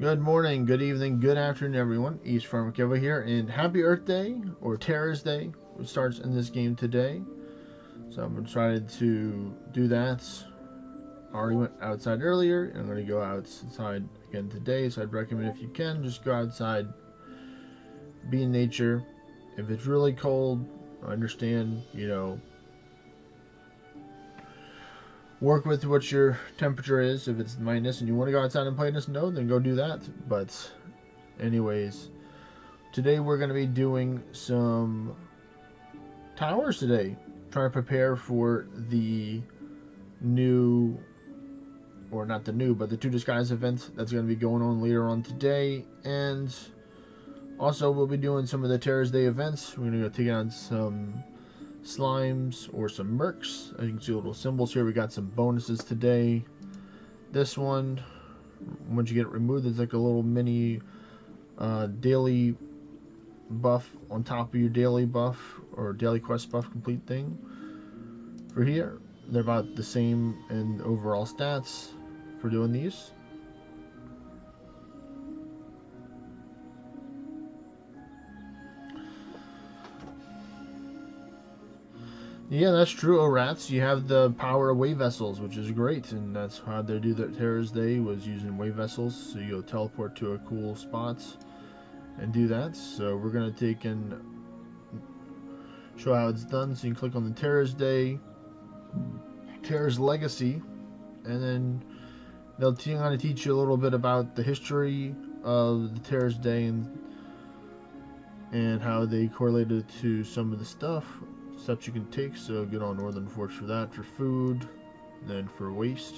Good morning, good evening, good afternoon, everyone. East Pharmacova here, and happy Earth Day, or Terras Day, which starts in this game today. So I'm excited to do that. I already went outside earlier, and I'm going to go outside again today. So I'd recommend, if you can, just go outside, be in nature. If it's really cold, I understand, work with what your temperature is. If it's minus and you want to go outside and play in the snow, then go do that. But anyways, today we're going to be doing some towers today. Trying to prepare for the new, or not the new, but the 2 Disguise event that's going to be going on later on today. And also we'll be doing some of the Terras Day events. We're going to go take on some slimes or some mercs. As you can see little symbols here. We got some bonuses today. This one, once you get it removed, there's like a little mini daily buff on top of your daily buff or daily quest buff complete thing. For here, they're about the same in overall stats for doing these. Yeah, that's true, rats. You have the power of wave vessels, which is great, and that's how they do that Terras Day, was using wave vessels. So you'll teleport to a cool spot and do that. So we're gonna take and show how it's done. So you can click on the Terras Day, Terras Legacy, and then they'll kind of teach you a little bit about the history of the Terras Day and how they correlated to some of the steps you can take. So good on Northern Forge for that, for food, then for waste,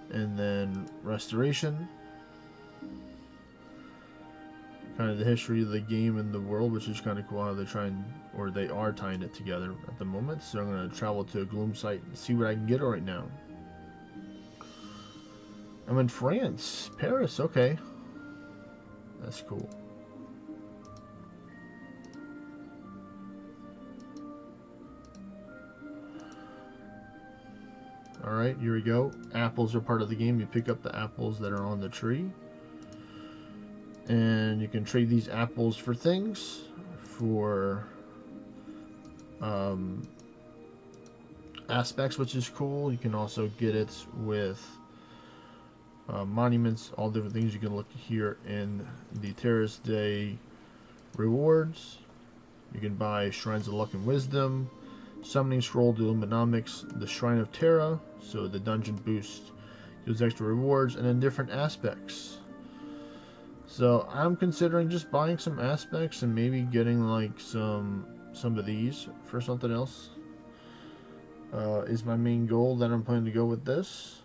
and then restoration. Kind of the history of the game and the world, which is kind of cool how they they are tying it together at the moment. So I'm going to travel to a gloom site and see what I can get right now. I'm in France, Paris. Okay, that's cool. Alright, here we go. Apples are part of the game. You pick up the apples that are on the tree. And you can trade these apples for things. For aspects, which is cool. You can also get it with monuments, all different things. You can look here in the Terras Day rewards. You can buy Shrines of Luck and Wisdom, Summoning Scroll, the Illuminomics, the Shrine of Terra, so the dungeon boost gives extra rewards, and then different aspects. So I'm considering just buying some aspects and maybe getting like some of these for something else. Is my main goal that I'm planning to go with this.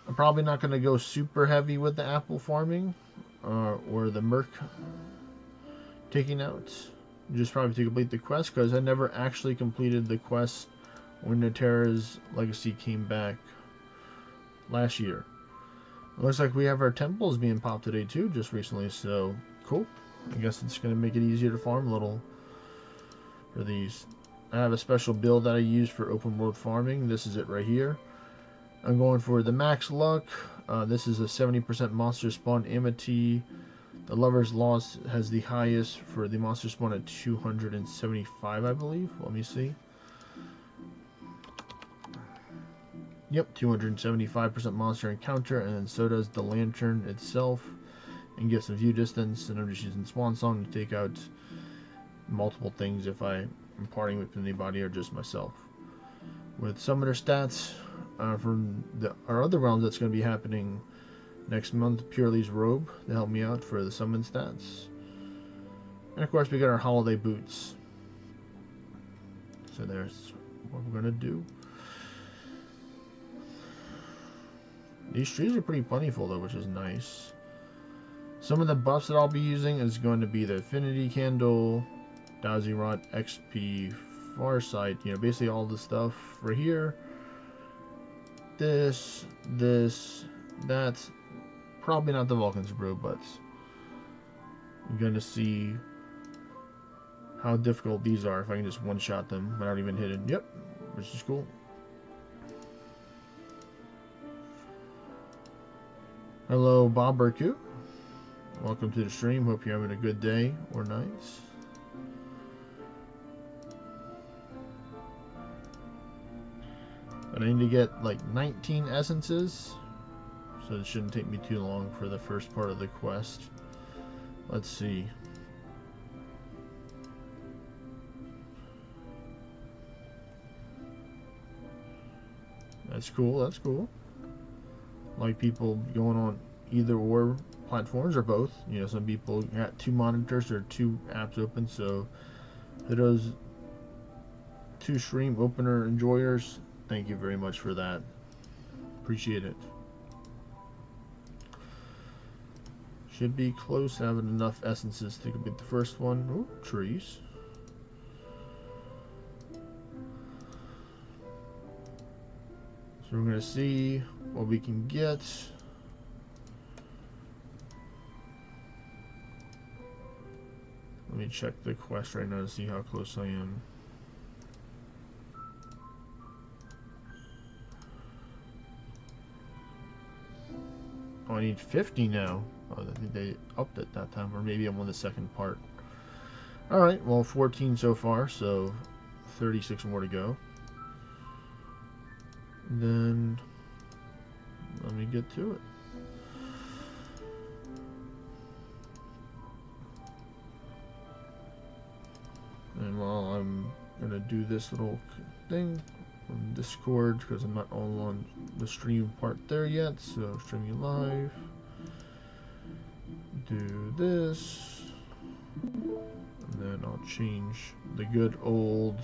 I'm probably not going to go super heavy with the apple farming or the merc taking out. Just probably to complete the quest, because I never actually completed the quest when the Terras Legacy came back last year. It looks like we have our temples being popped today too, just recently, so cool. I guess it's going to make it easier to farm a little for these. I have a special build that I use for open world farming. This is it right here. I'm going for the max luck. This is a 70% monster spawn amity. The Lover's Lost has the highest for the monster spawn at 275, I believe. Let me see. Yep, 275% monster encounter, and then so does the lantern itself, and gives some view distance. And I'm just using Swan Song to take out multiple things if I am partying with anybody or just myself. With summoner stats from our other realms that's going to be happening next month, Purely's Robe to help me out for the summon stats. And of course we got our holiday boots. So there's what we're going to do. These trees are pretty plentiful though, which is nice. Some of the buffs that I'll be using is going to be the Affinity Candle, Dowsy Rod, XP, Farsight, basically all the stuff right here. This, that. Probably not the Vulcan's Brew, but I'm going to see how difficult these are if I can just one-shot them without even hitting. Yep, which is cool. Hello, Bob Burku. Welcome to the stream. Hope you're having a good day or night. But I need to get like 19 essences, so it shouldn't take me too long for the first part of the quest. Let's see. That's cool, that's cool. Like people going on either or platforms or both. You know, some people got 2 monitors or 2 apps open, so for those 2 stream opener enjoyers, thank you very much for that. Appreciate it. Should be close to having enough essences to complete the first one. Oh, trees. So we're going to see what we can get. Let me check the quest right now to see how close I am. Oh, I need 50 now. Oh, I think they upped it that time, or maybe I'm on the second part. Alright, well, 14 so far, so 36 more to go. Then let me get to it. And while I'm gonna do this little thing from Discord, because I'm not all on the stream part there yet, so streaming live, do this, and then I'll change the good old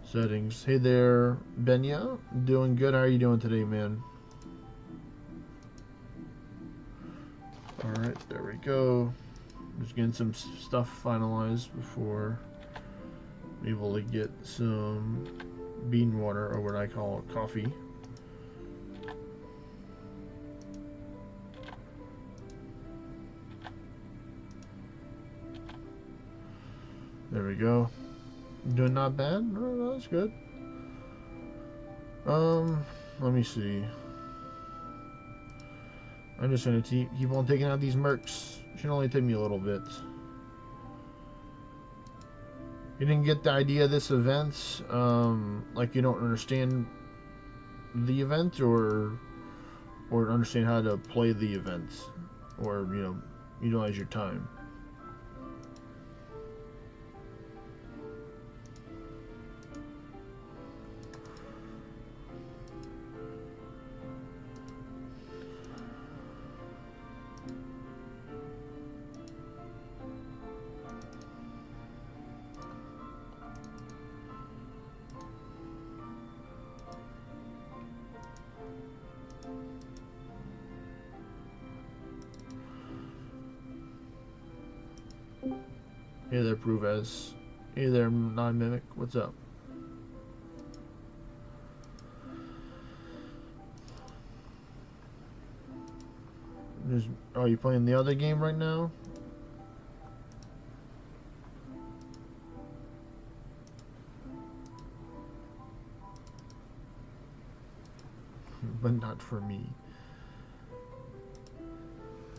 settings. Hey there, Benya. Doing good. How are you doing today, man? Alright, there we go. Just getting some stuff finalized before I'm able to get some bean water, or what I call coffee. There we go. Doing not bad? No, that's good. Let me see. I'm just gonna keep on taking out these mercs. Should only take me a little bit. You didn't get the idea of this event? Like you don't understand the event, or understand how to play the event, or you know, utilize your time. Hey there, Pruvez. Hey there, non-mimic. What's up? Are you playing the other game right now? But not for me.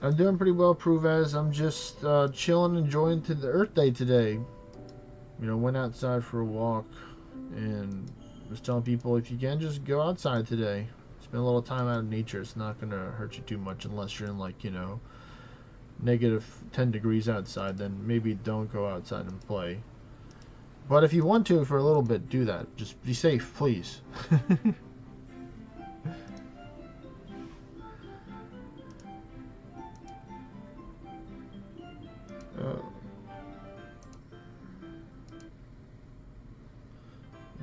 I'm doing pretty well, Pruvez. I'm just chilling, enjoying the Earth Day today. You know, went outside for a walk and was telling people, if you can, just go outside today. Spend a little time out in nature. It's not going to hurt you too much unless you're in, like, you know, negative 10 degrees outside. Then maybe don't go outside and play. But if you want to for a little bit, do that. Just be safe, please.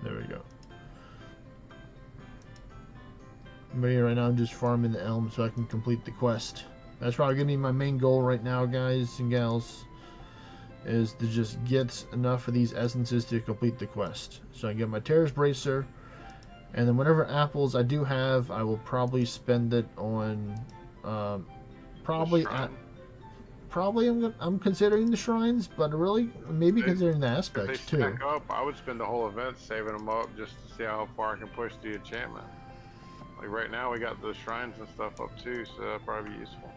There we go. But yeah, right now I'm just farming the elm so I can complete the quest. That's probably gonna be my main goal right now, guys and gals, is to just get enough of these essences to complete the quest. So I get my Terras bracer, and then whatever apples I do have, I will probably spend it on I'm considering the shrines, but really maybe considering the aspects if they too. Up, I would spend the whole event saving them up just to see how far I can push the enchantment. Like right now, we got the shrines and stuff up too, so that'll probably be useful.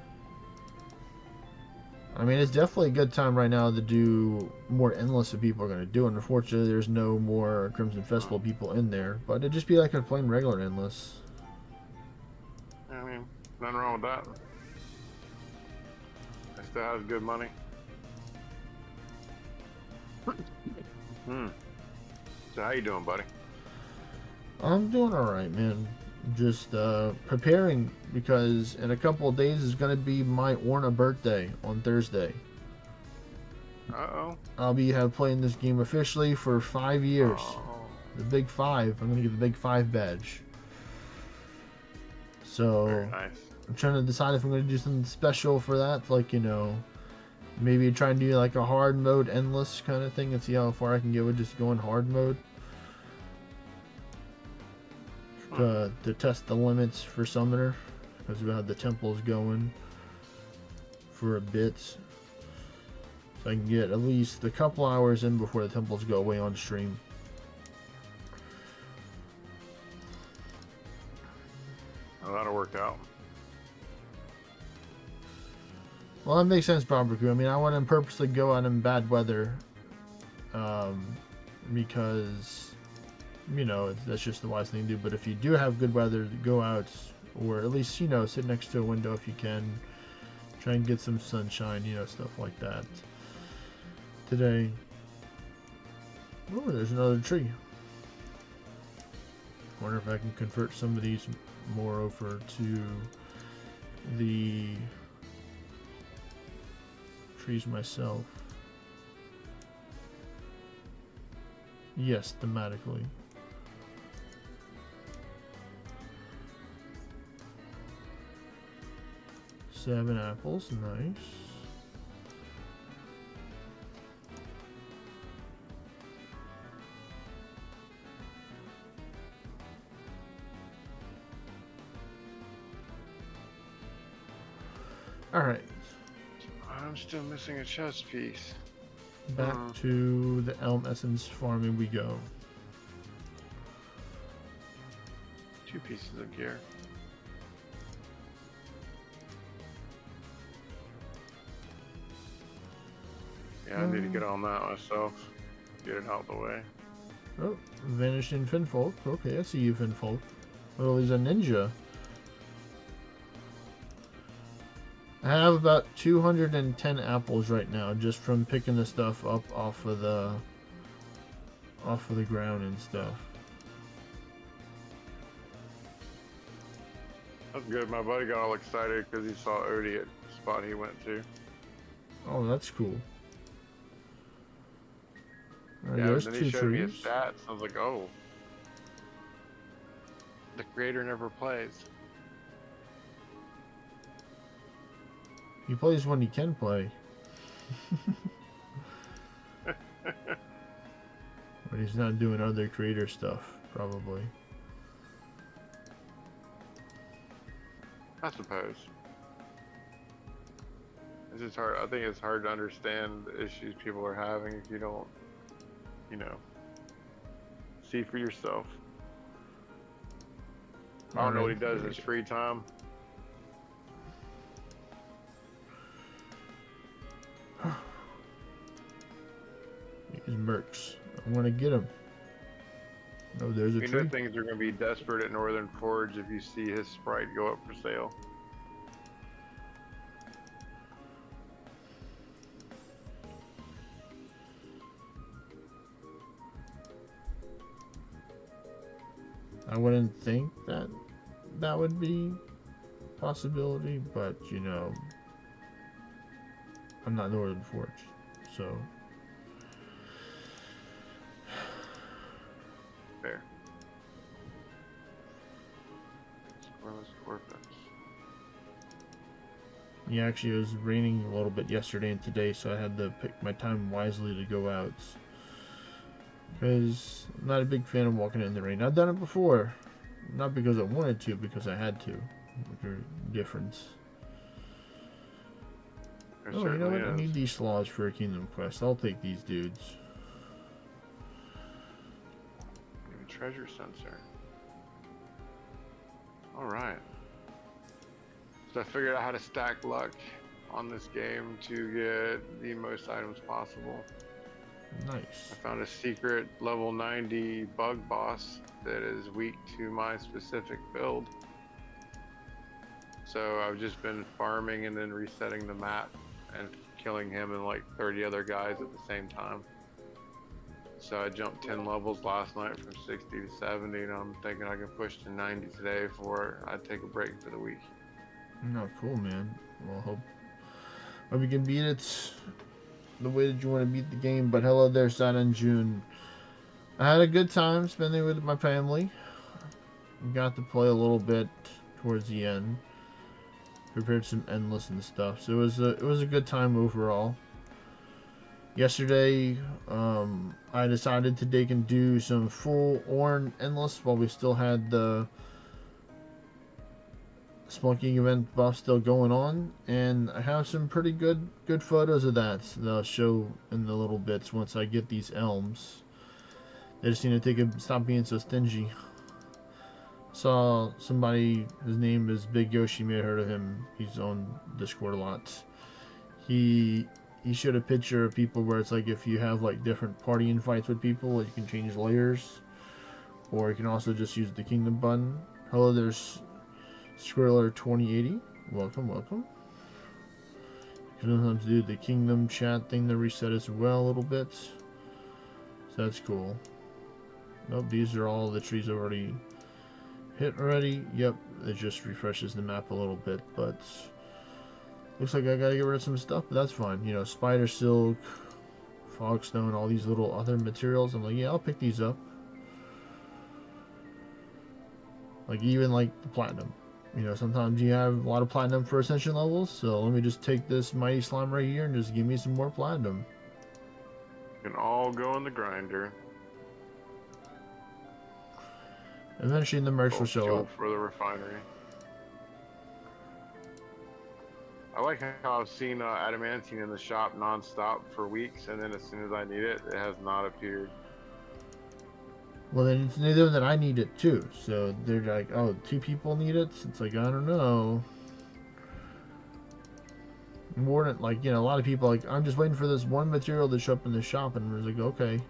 I mean, it's definitely a good time right now to do more endless if people are going to do it. Unfortunately, there's no more Crimson Festival people in there, but it'd just be like a plain regular endless. Yeah, I mean, nothing wrong with that. It still has good money. So how you doing, buddy? I'm doing all right, man. Just preparing because in a couple of days is going to be my Orna birthday on Thursday. Uh-oh. I'll be playing this game officially for 5 years. Oh. The Big Five. I'm going to get the Big Five badge. So Very nice. I'm trying to decide if I'm going to do something special for that, like, you know, maybe try and do like a hard mode endless kind of thing and see how far I can get with just going hard mode. To test the limits for Summoner, because we had the temples going for a bit. So I can get at least a couple hours in before the temples go away on stream. Well, that'll work out. Well, that makes sense, Barbecue. I mean, I wouldn't purposely go out in bad weather, because, you know, that's just the wise thing to do. But if you do have good weather, go out, or at least, you know, sit next to a window if you can. Try and get some sunshine, you know, stuff like that. Today. Oh, there's another tree. Wonder if I can convert some of these more over to the trees myself. Yes, thematically. Seven apples, nice. Alright. I'm still missing a chest piece. Back to the Elm Essence farming we go. 2 pieces of gear. Yeah, I need to get on that myself. Get it out of the way. Oh, vanishing Finfolk. Okay, I see you, Finfolk. Oh, he's a ninja. I have about 210 apples right now, just from picking the stuff up off of the ground and stuff. That's good. My buddy got all excited because he saw Odie at the spot he went to. Oh, that's cool. Yeah, there's then 2 he showed me his trees. stats. I was like, oh. The creator never plays. He plays when he can play. But he's not doing other creator stuff, probably. I suppose. It's just hard. I think it's hard to understand the issues people are having if you don't, you know, see for yourself. I don't know what he does in his free time. These mercs. I want to get him. Oh, there's a You tree. know things are going to be desperate at Northern Forge if you see his sprite go up for sale. I wouldn't think that that would be a possibility, but you know, I'm not Northern Forge, so. Fair. Scoreless Corpus. Yeah, actually, it was raining a little bit yesterday and today, so I had to pick my time wisely to go out. Because I'm not a big fan of walking in the rain. I've done it before. Not because I wanted to, because I had to. Which are different. Oh, you know what? I need these slaws for a Kingdom Quest. I'll take these dudes. Treasure sensor. So I figured out how to stack luck on this game to get the most items possible. I Nice. found a secret level 90 bug boss that is weak to my specific build. So I've just been farming and then resetting the map and killing him and like 30 other guys at the same time. So I jumped 10 levels last night from 60 to 70, and I'm thinking I can push to 90 today before I take a break for the week. No, cool, man. Well, hope you can beat it the way that you want to beat the game. But hello there, Sat in June. I had a good time spending with my family. Got to play a little bit towards the end. Prepared some endless and stuff. So it was a good time overall. Yesterday, I decided to take and do some full Orn endless while we still had the smoking event buff still going on, and I have some pretty good photos of that I'll show in the little bits once I get these elms. They just need to stop being so stingy. Saw somebody, his name is Big Yoshi, may have heard of him. He's on Discord a lot. He showed a picture of people where it's like if you have like different party invites with people, you can change layers, or you can also just use the kingdom button. Hello, there's Skriller 2080. Welcome, welcome. You can sometimes do the kingdom chat thing to reset as well a little bit. So that's cool. Nope, these are all the trees already hit already. Yep, it just refreshes the map a little bit, but looks like I gotta get rid of some stuff, but that's fine. You know, spider silk, fogstone, all these little other materials. I'm like, yeah, I'll pick these up. Like even like the platinum. You know, sometimes you have a lot of platinum for ascension levels, so let me just take this mighty slime right here and just give me some more platinum. Can all go in the grinder. Eventually the merch will show up. For the refinery. I like how I've seen adamantine in the shop non-stop for weeks, and then as soon as I need it, it has not appeared. Well, then it's neither that I need it too. So they're like, oh, 2 people need it? It's like, I don't know. More than, like, you know, a lot of people like, I'm just waiting for this one material to show up in the shop, and it's like, okay.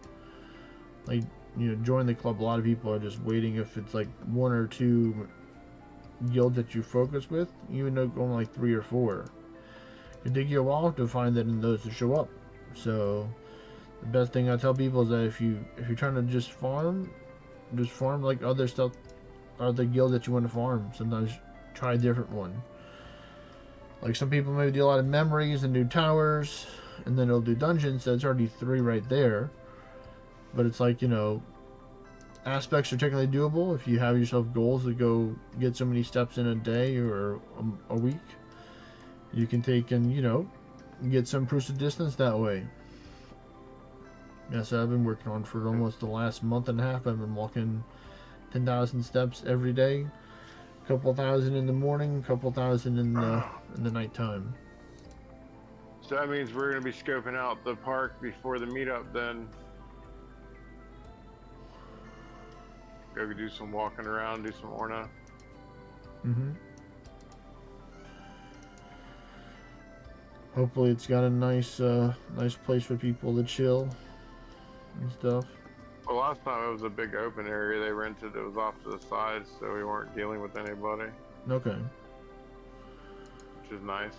Like, you know, join the club. A lot of people are just waiting if it's like 1 or 2 guilds that you focus with, even though going like 3 or 4. It take you a while to find that in those to show up. So the best thing I tell people is that if you're trying to just farm like other stuff, other guild that you want to farm. Sometimes try a different one. Like some people maybe do a lot of memories and do towers, and then they'll do dungeons. That's already 3 right there. But it's like, you know, aspects are technically doable if you have yourself goals to go get so many steps in a day or a week. You can take and, you know, get some proofs of distance that way. Yes, I've been working on for almost the last month and a half. I've been walking 10,000 steps every day, a couple thousand in the morning, a couple thousand in the nighttime. So that means we're going to be scoping out the park before the meetup then. Go do some walking around, do some Orna. Hopefully it's got a nice place for people to chill and stuff. Well, last time it was a big open area they rented. It was off to the side, so we weren't dealing with anybody. Okay. Which is nice.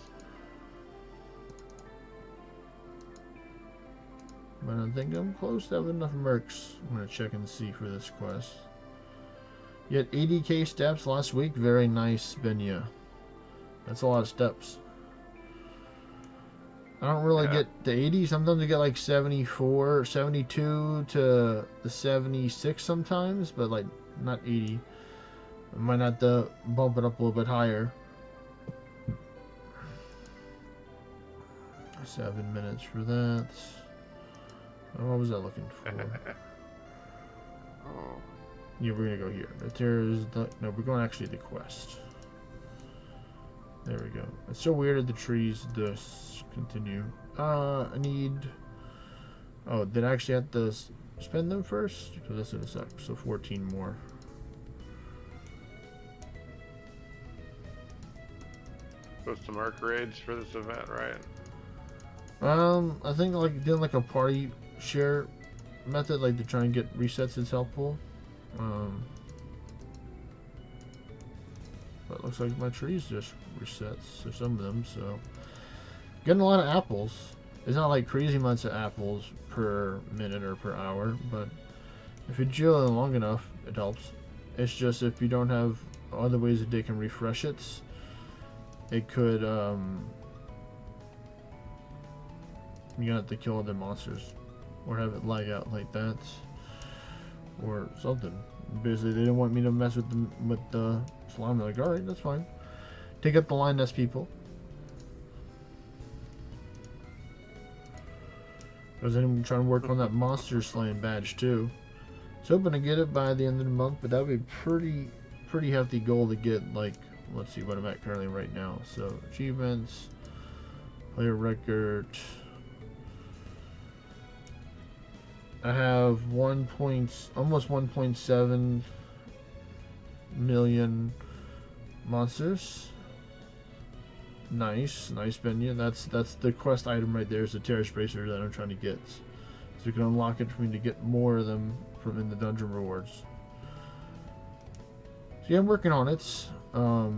But I think I'm close to having enough mercs. I'm going to check and see for this quest. You had 80k steps last week. Very nice, Benya. That's a lot of steps. I don't really get to 80. Sometimes I get like 74, 72 to the 76 sometimes, but like not 80. I might have to bump it up a little bit higher. 7 minutes for that. What was I looking for? Oh. Yeah, we're gonna go here. The Terras. No, we're going actually the quest. There we go. It's so weird that the trees just continue. I need. Oh, did I actually have to spend them first? Because that's in a sec. So 14 more. Supposed to mark raids for this event, right? I think like doing like a party share method, like to try and get resets, is helpful. But it looks like my trees just resets, or some of them, so getting a lot of apples. It's not like crazy amounts of apples per minute or per hour, but if you chill in long enough, it helps. It's just if you don't have other ways that they can refresh it, it could you're gonna have to kill other monsters, or have it lag out like that, or something. Basically, they didn't want me to mess with the slime. They're like, all right, that's fine. Take up the lioness people. Because I'm trying to work on that monster slaying badge too. I was hoping to get it by the end of the month, but that would be pretty hefty goal to get. Like, let's see what I'm at currently right now. So achievements, player record. I have almost 1.7 million monsters. Nice venue. That's the quest item right there. Is the Terras bracer that I'm trying to get. So you can unlock it for me to get more of them from in the dungeon rewards. So yeah, I'm working on it. I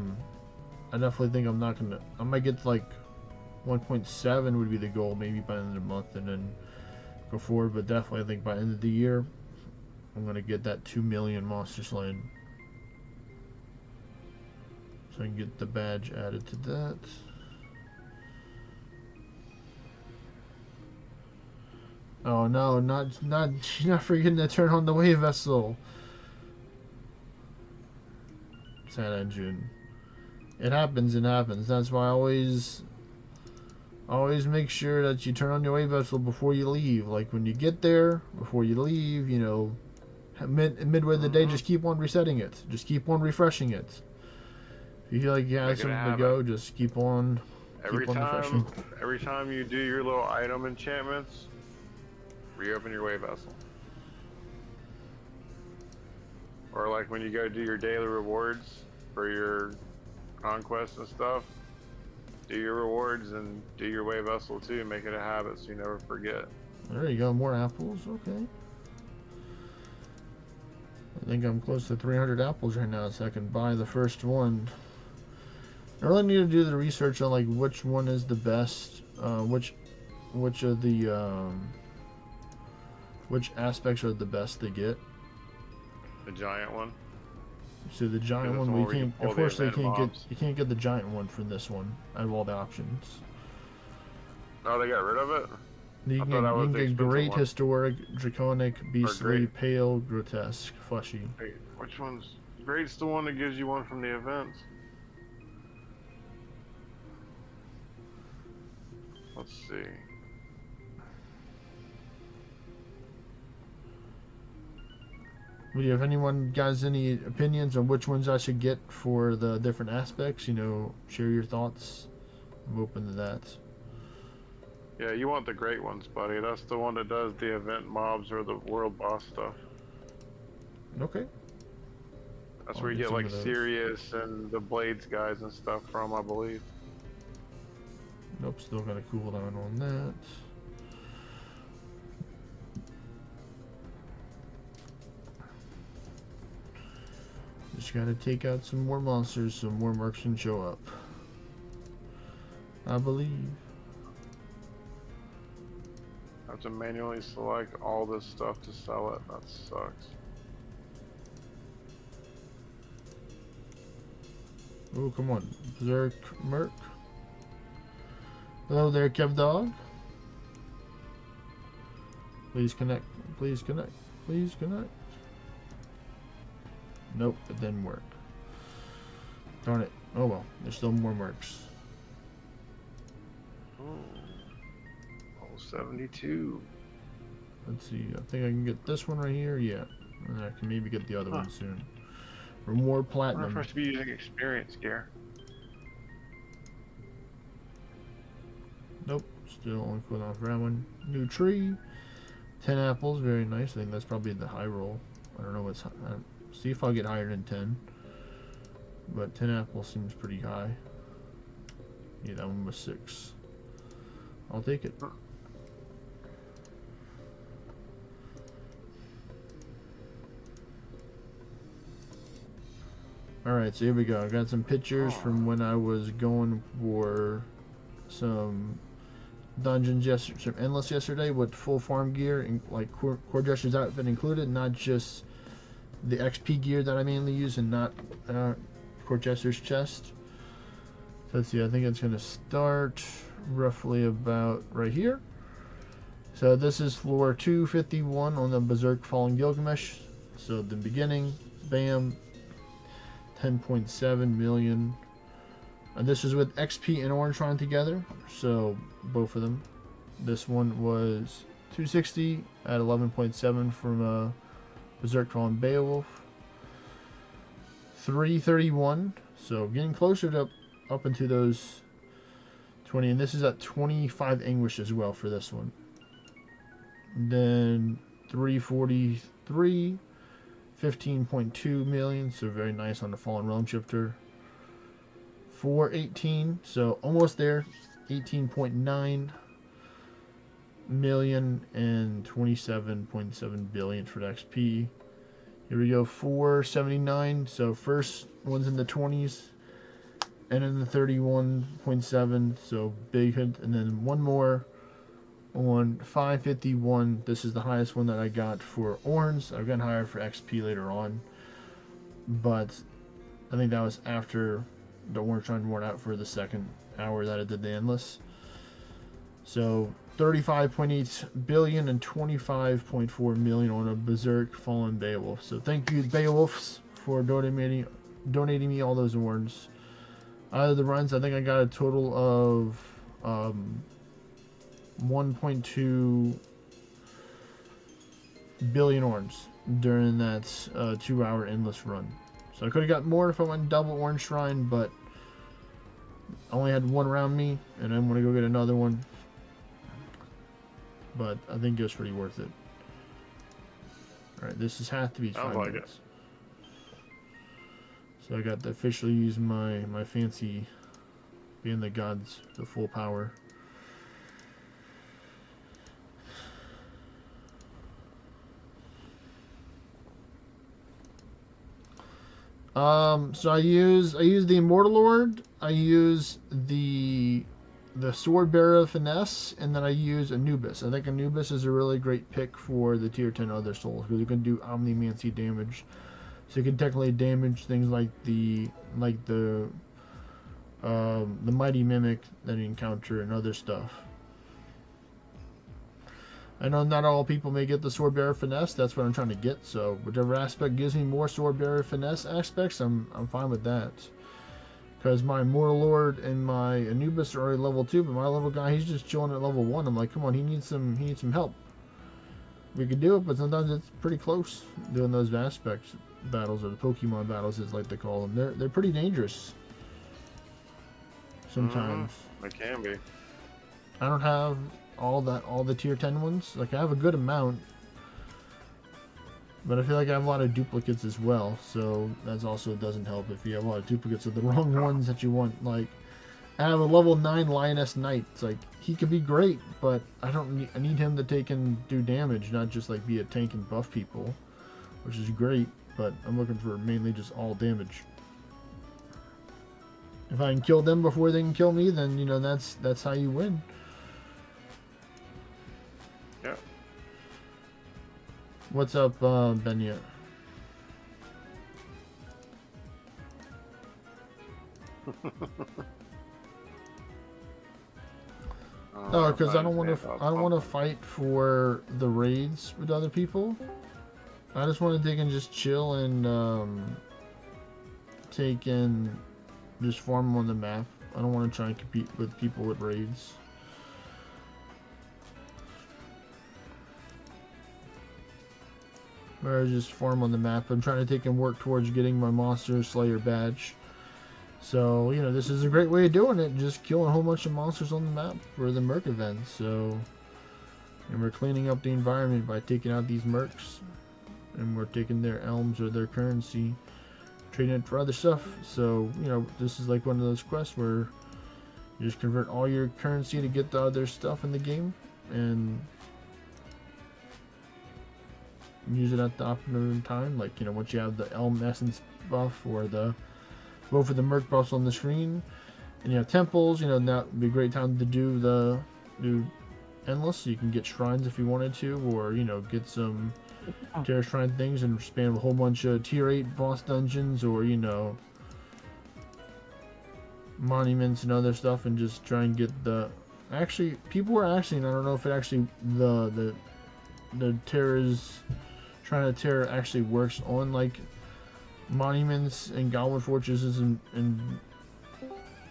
definitely think I might get like 1.7 would be the goal, maybe by the end of the month, and then go forward. But definitely, I think by the end of the year, I'm gonna get that 2 million monster slain, so I can get the badge added to that. Oh no, not forgetting to turn on the wave vessel. Sad engine. It happens. That's why I always make sure that you turn on your wave vessel before you leave. Like when you get there, before you leave, you know, midway of the day, just keep on resetting it. Just keep on refreshing it. If you feel like you have something to go, just keep on refreshing. Every time you do your little item enchantments, reopen your wave vessel. Or like when you go do your daily rewards for your conquests and stuff, do your rewards and do your wave vessel too. Make it a habit so you never forget. There you go, more apples. Okay. I think I'm close to 300 apples right now, so I can buy the first one. I really need to do the research on like which one is the best, which of the which aspects are the best to get. The giant one. So the giant one, we can't. Unfortunately, you can't get the giant one from this one out of all the options. Oh, they got rid of it. You can get great, one. Historic, draconic, beastly, pale, grotesque, fleshy. Wait, which one's great's the one that gives you one from the events? Let's see. Do you have anyone guys any opinions on which ones I should get for the different aspects? You know, share your thoughts. I'm open to that. Yeah, you want the great ones, buddy. That's the one that does the event mobs or the world boss stuff. Okay. That's where you get like Sirius and the Blades guys and stuff from, I believe. Nope, still got a cooldown on that. Just gotta take out some more monsters so more mercs can show up. I believe. I have to manually select all this stuff to sell it. That sucks. Oh, come on. Berserk Merc. Hello there, Kev Dog. Please connect. Please connect. Please connect. Nope, it didn't work. Darn it. Oh well, there's still more mercs. Oh, 72. Let's see, I think I can get this one right here. Yeah, and I can maybe get the other one soon. For more platinum. I'm supposed to be using experience gear. Nope, still on cooldown for that one. New tree. 10 apples, very nice. I think that's probably the high roll. I don't know what's high. See if I'll get higher than 10. But 10 apples seems pretty high. Yeah, that one was 6. I'll take it. Alright, so here we go. I got some pictures from when I was going for some dungeons yesterday, some endless yesterday with full farm gear and like core jester's outfit included, not just the XP gear that I mainly use and not core jester's chest. So let's see, I think it's going to start roughly about right here. So this is floor 251 on the Berserk Fallen Gilgamesh. So the beginning, bam, 10.7 million. And this is with XP and Orange Shrine together, so both of them. This one was 260 at 11.7 from Berserk Fallen Beowulf. 331, so getting closer to up into those 20, and this is at 25 English as well for this one. Then 343, 15.2 million, so very nice on the Fallen Realm Shifter. 418, so almost there, 18.9 million and 27.7 billion for the XP. Here we go, 479, so first one's in the 20s, and in the 31.7, so big hit, and then one more on 551. This is the highest one that I got for Orns. I've gotten higher for XP later on, but I think that was after the Orange Shrine worn out for the second hour that I did the endless. So 35.8 billion and 25.4 million on a Berserk Fallen Beowulf. So thank you Beowulfs for donating me all those awards. Out of the runs, I think I got a total of 1.2 billion orange during that 2-hour endless run. So I could have got more if I went double Orange Shrine, but I only had one around me, and I'm going to go get another one. But I think it was pretty worth it. Alright, this has to be 5 minutes. So I got to officially use my fancy being the gods, the full power. So I use the Immortal Lord, I use the Sword Bearer Finesse, and then I use Anubis. I think Anubis is a really great pick for the tier 10 other souls because you can do Omnimancy damage. So you can technically damage things like the Mighty Mimic that you encounter and other stuff. I know not all people may get the Sword Bearer Finesse. That's what I'm trying to get. So whichever aspect gives me more Sword Bearer Finesse aspects, I'm fine with that. Because my Immortal Lord and my Anubis are already level 2, but my little guy, he's just chilling at level 1. I'm like, come on, he needs some help. We could do it, but sometimes it's pretty close doing those aspects battles, or the Pokemon battles, as like to call them. They're pretty dangerous sometimes. They can be. I don't have all the tier 10 ones. Like, I have a good amount, but I feel like I have a lot of duplicates as well, so that also doesn't help if you have a lot of duplicates of the wrong ones that you want. Like, I have a level 9 Lioness Knight. It's like, he could be great, but I need him to take and do damage, not just like be a tank and buff people, which is great, but I'm looking for mainly just all damage. If I can kill them before they can kill me, then, you know, that's how you win. Yeah. What's up, Benya? No, because I don't want to fight for the raids with other people. I just want to take and just chill and take and just farm on the map. I don't want to try and compete with people with raids. Or just farm on the map. I'm trying to take and work towards getting my Monster Slayer badge. So, you know, this is a great way of doing it. Just killing a whole bunch of monsters on the map for the Merc events. So, and we're cleaning up the environment by taking out these Mercs. And we're taking their elms or their currency, trading it for other stuff. So, you know, this is like one of those quests where You just convert all your currency to get the other stuff in the game, and use it at the optimum time. Like, you know, once you have the Elm Essence buff or the both of the Merc buffs on the screen, and you have temples, you know, that would be a great time to do Endless, so you can get shrines if you wanted to, or, you know, get some Terra Shrine things and spam a whole bunch of tier 8 boss dungeons, or, you know, monuments and other stuff, and just try and get the... Actually, people were asking, I don't know if it actually, the Terra's Shrine of Terra actually works on, like, monuments and Goblin Fortresses and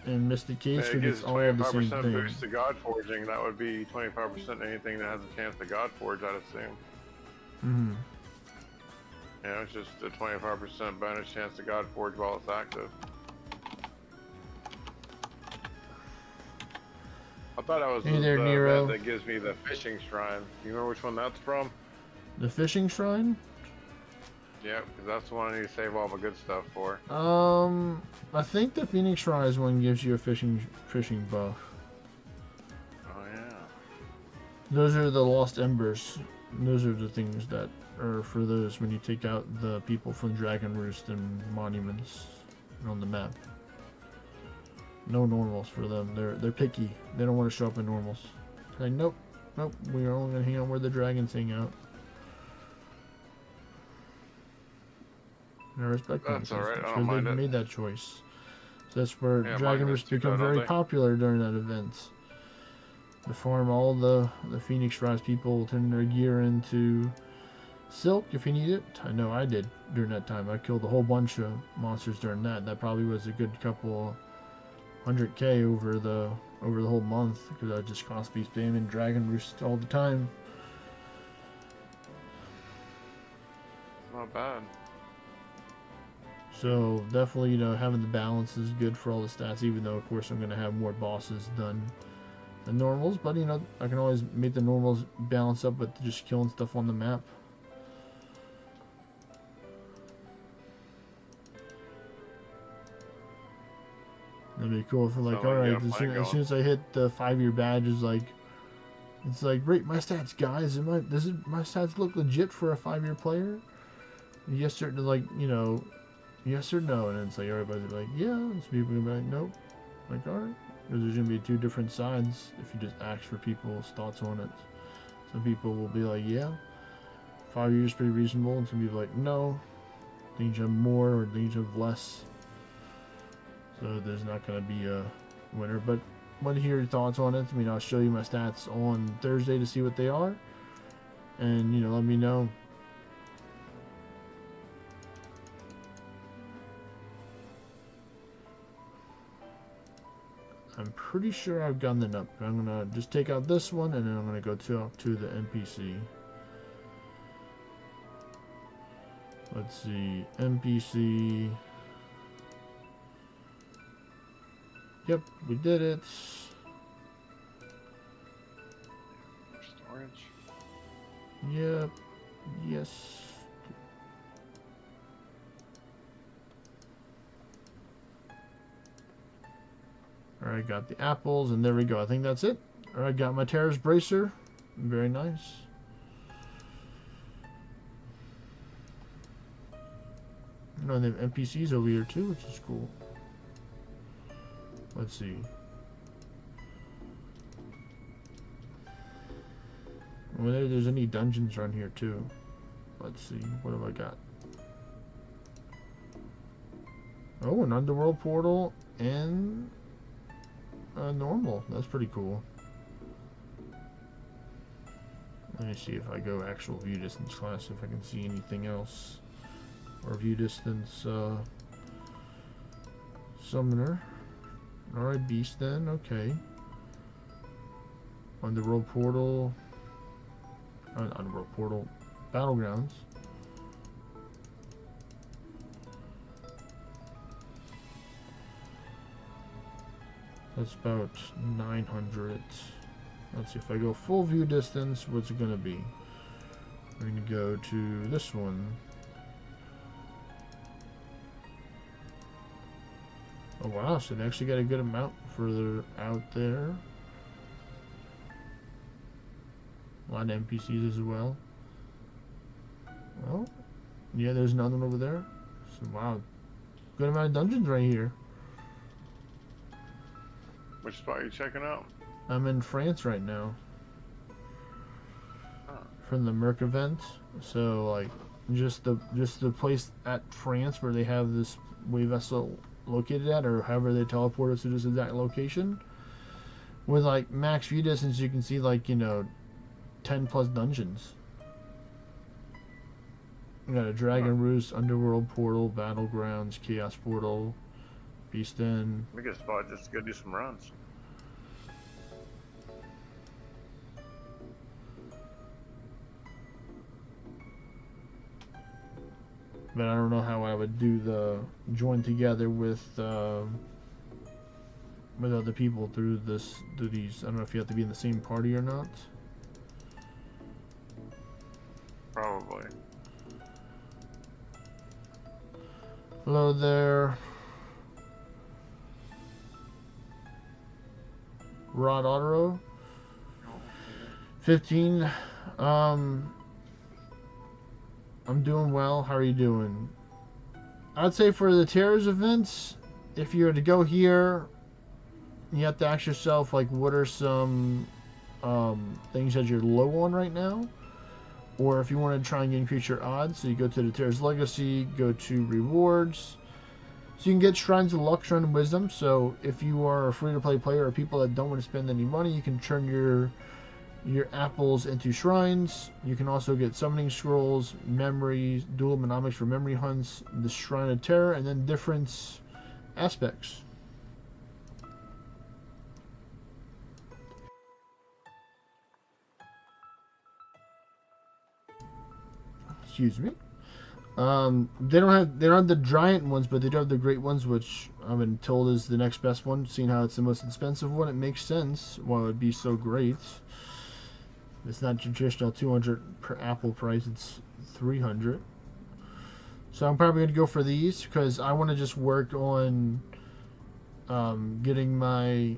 Mystic Caves, It gives it's all the same 25% thing. boost to God Forging. That would be 25% anything that has a chance to God Forge, I'd assume. Mm-hmm. Yeah, it's just a 25% bonus chance to God Forge while it's active. I thought that was Hey there, the Nero. event that gives me the fishing shrine. You remember which one that's from? The Fishing Shrine? Yeah, because that's the one I need to save all my good stuff for. I think the Phoenix Shrine is one gives you a fishing buff. Oh yeah. Those are the Lost Embers. Those are the things that are for those when you take out the people from Dragon Roost and monuments on the map. No normals for them. They're picky. They don't want to show up in normals. Like, nope, we're only gonna hang out where the dragons hang out. And I respect them. That's alright, I That's don't where mind they it. made that choice. So that's where Yeah, Dragon monuments Roost do become that, don't very they? popular during that event. To farm all the Phoenix Rise people turn their gear into silk if you need it. I know I did during that time. I killed a whole bunch of monsters during that. That probably was a good couple 100k over the whole month, because I just constantly spamming Dragon Roost all the time. Not bad. So definitely, you know, having the balance is good for all the stats, even though of course I'm going to have more bosses than the normals, but you know, I can always make the normals balance up with just killing stuff on the map. That'd be cool if, like, Sound like you alright, got a plan as soon going. as I hit the 5-year badge, it's like, rate my stats, guys. My stats look legit for a 5-year player? Yes or, like, you know, yes or no, and it's like everybody's like, yeah, and some people can be like, nope. Like, alright. Because there's going to be two different sides if you just ask for people's thoughts on it. Some people will be like, yeah, 5 years is pretty reasonable, and some people are like, no, things have more or things have less. So there's not going to be a winner. But I want to hear your thoughts on it. I mean, I'll show you my stats on Thursday to see what they are. And, you know, let me know. I'm pretty sure I've gotten them up. I'm going to just take out this one, and then I'm going to go to the NPC. Let's see. NPC. Yep, we did it. Storage. Yep. Yes. Alright, got the apples, and there we go. I think that's it. Alright, got my Terra's Bracer. Very nice. No, they have NPCs over here too, which is cool. Let's see. Whether there's any dungeons around here too. Let's see. What have I got? Oh, an underworld portal and normal. That's pretty cool. Let me see if I go actual view distance class, if I can see anything else. Or view distance summoner. Alright, beast then, okay. Underworld portal. Underworld portal. Battlegrounds. That's about 900. Let's see, if I go full view distance, what's it gonna be? We're gonna go to this one. Oh wow, so they actually got a good amount further out there. A lot of NPCs as well. Well, yeah, there's another one over there. So wow, good amount of dungeons right here. Which spot are you checking out? I'm in France right now. Oh. From the Merc event. So like just the place at France where they have this wave vessel located at, or however they teleport us to this exact location. With like max view distance, you can see like 10 plus dungeons. We got a Dragon Roost, Underworld Portal, Battlegrounds, Chaos Portal, Beast Den. We get a spot just to go do some runs. But I don't know how I would do the join together with other people through these. I don't know if you have to be in the same party or not. Probably. Hello there, Rod Otero. 15. I'm doing well. How are you doing? I'd say for the Terras events, if you were to go here, you have to ask yourself, like, what are some things that you're low on right now? Or if you want to try and increase your odds, so you go to the Terras Legacy, go to Rewards. So you can get Shrines of Luck, Shrine of Wisdom. So if you are a free-to-play player or people that don't want to spend any money, you can turn your apples into shrines. You can also get summoning scrolls, memories, dual mnemonics for memory hunts, the Shrine of Terror, and then different aspects. Excuse me. They don't have the giant ones, but they do have the great ones, which I've been told is the next best one. Seeing how it's the most expensive one, it makes sense why it would be so great. It's not traditional 200 per apple price, it's 300. So I'm probably going to go for these because I want to just work on getting my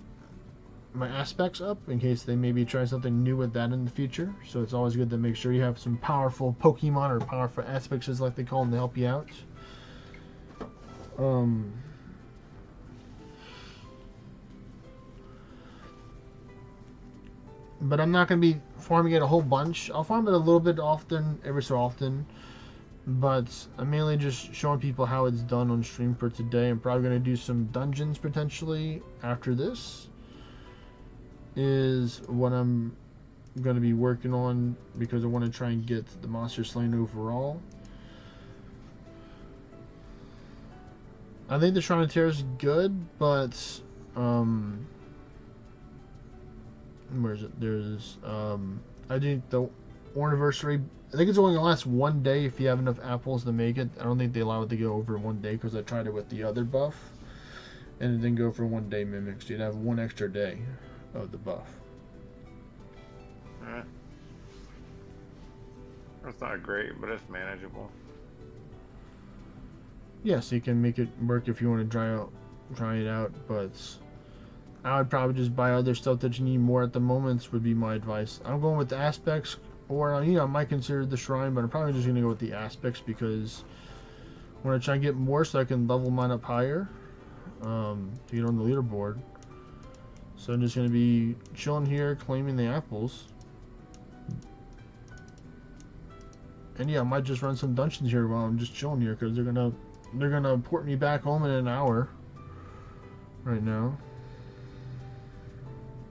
aspects up in case they maybe try something new with that in the future. So it's always good to make sure you have some powerful Pokemon or powerful aspects, as like they call them, to help you out. But I'm not going to be farming it a whole bunch. I'll farm it a little bit often, every so often. But I'm mainly just showing people how it's done on stream for today. I'm probably going to do some dungeons potentially after this. Is what I'm going to be working on because I want to try and get the monster slain overall. I think the Shrine of Terror is good, but where is it? There's I think the anniversary. I think it's only gonna last one day if you have enough apples to make it. I don't think they allow it to go over one day because I tried it with the other buff, and it didn't go for 1 day mimics. You'd have one extra day of the buff. Alright. It's not great, but it's manageable. Yes, you can make it work if you want to try it out, but I would probably just buy other stuff that you need more at the moment, would be my advice. I'm going with the aspects, or I might consider the shrine, but I'm probably just going to go with the aspects because I want to try and get more so I can level mine up higher to get on the leaderboard. So I'm just going to be chilling here, claiming the apples. And yeah, I might just run some dungeons here while I'm just chilling here because they're gonna port me back home in an hour. Right now.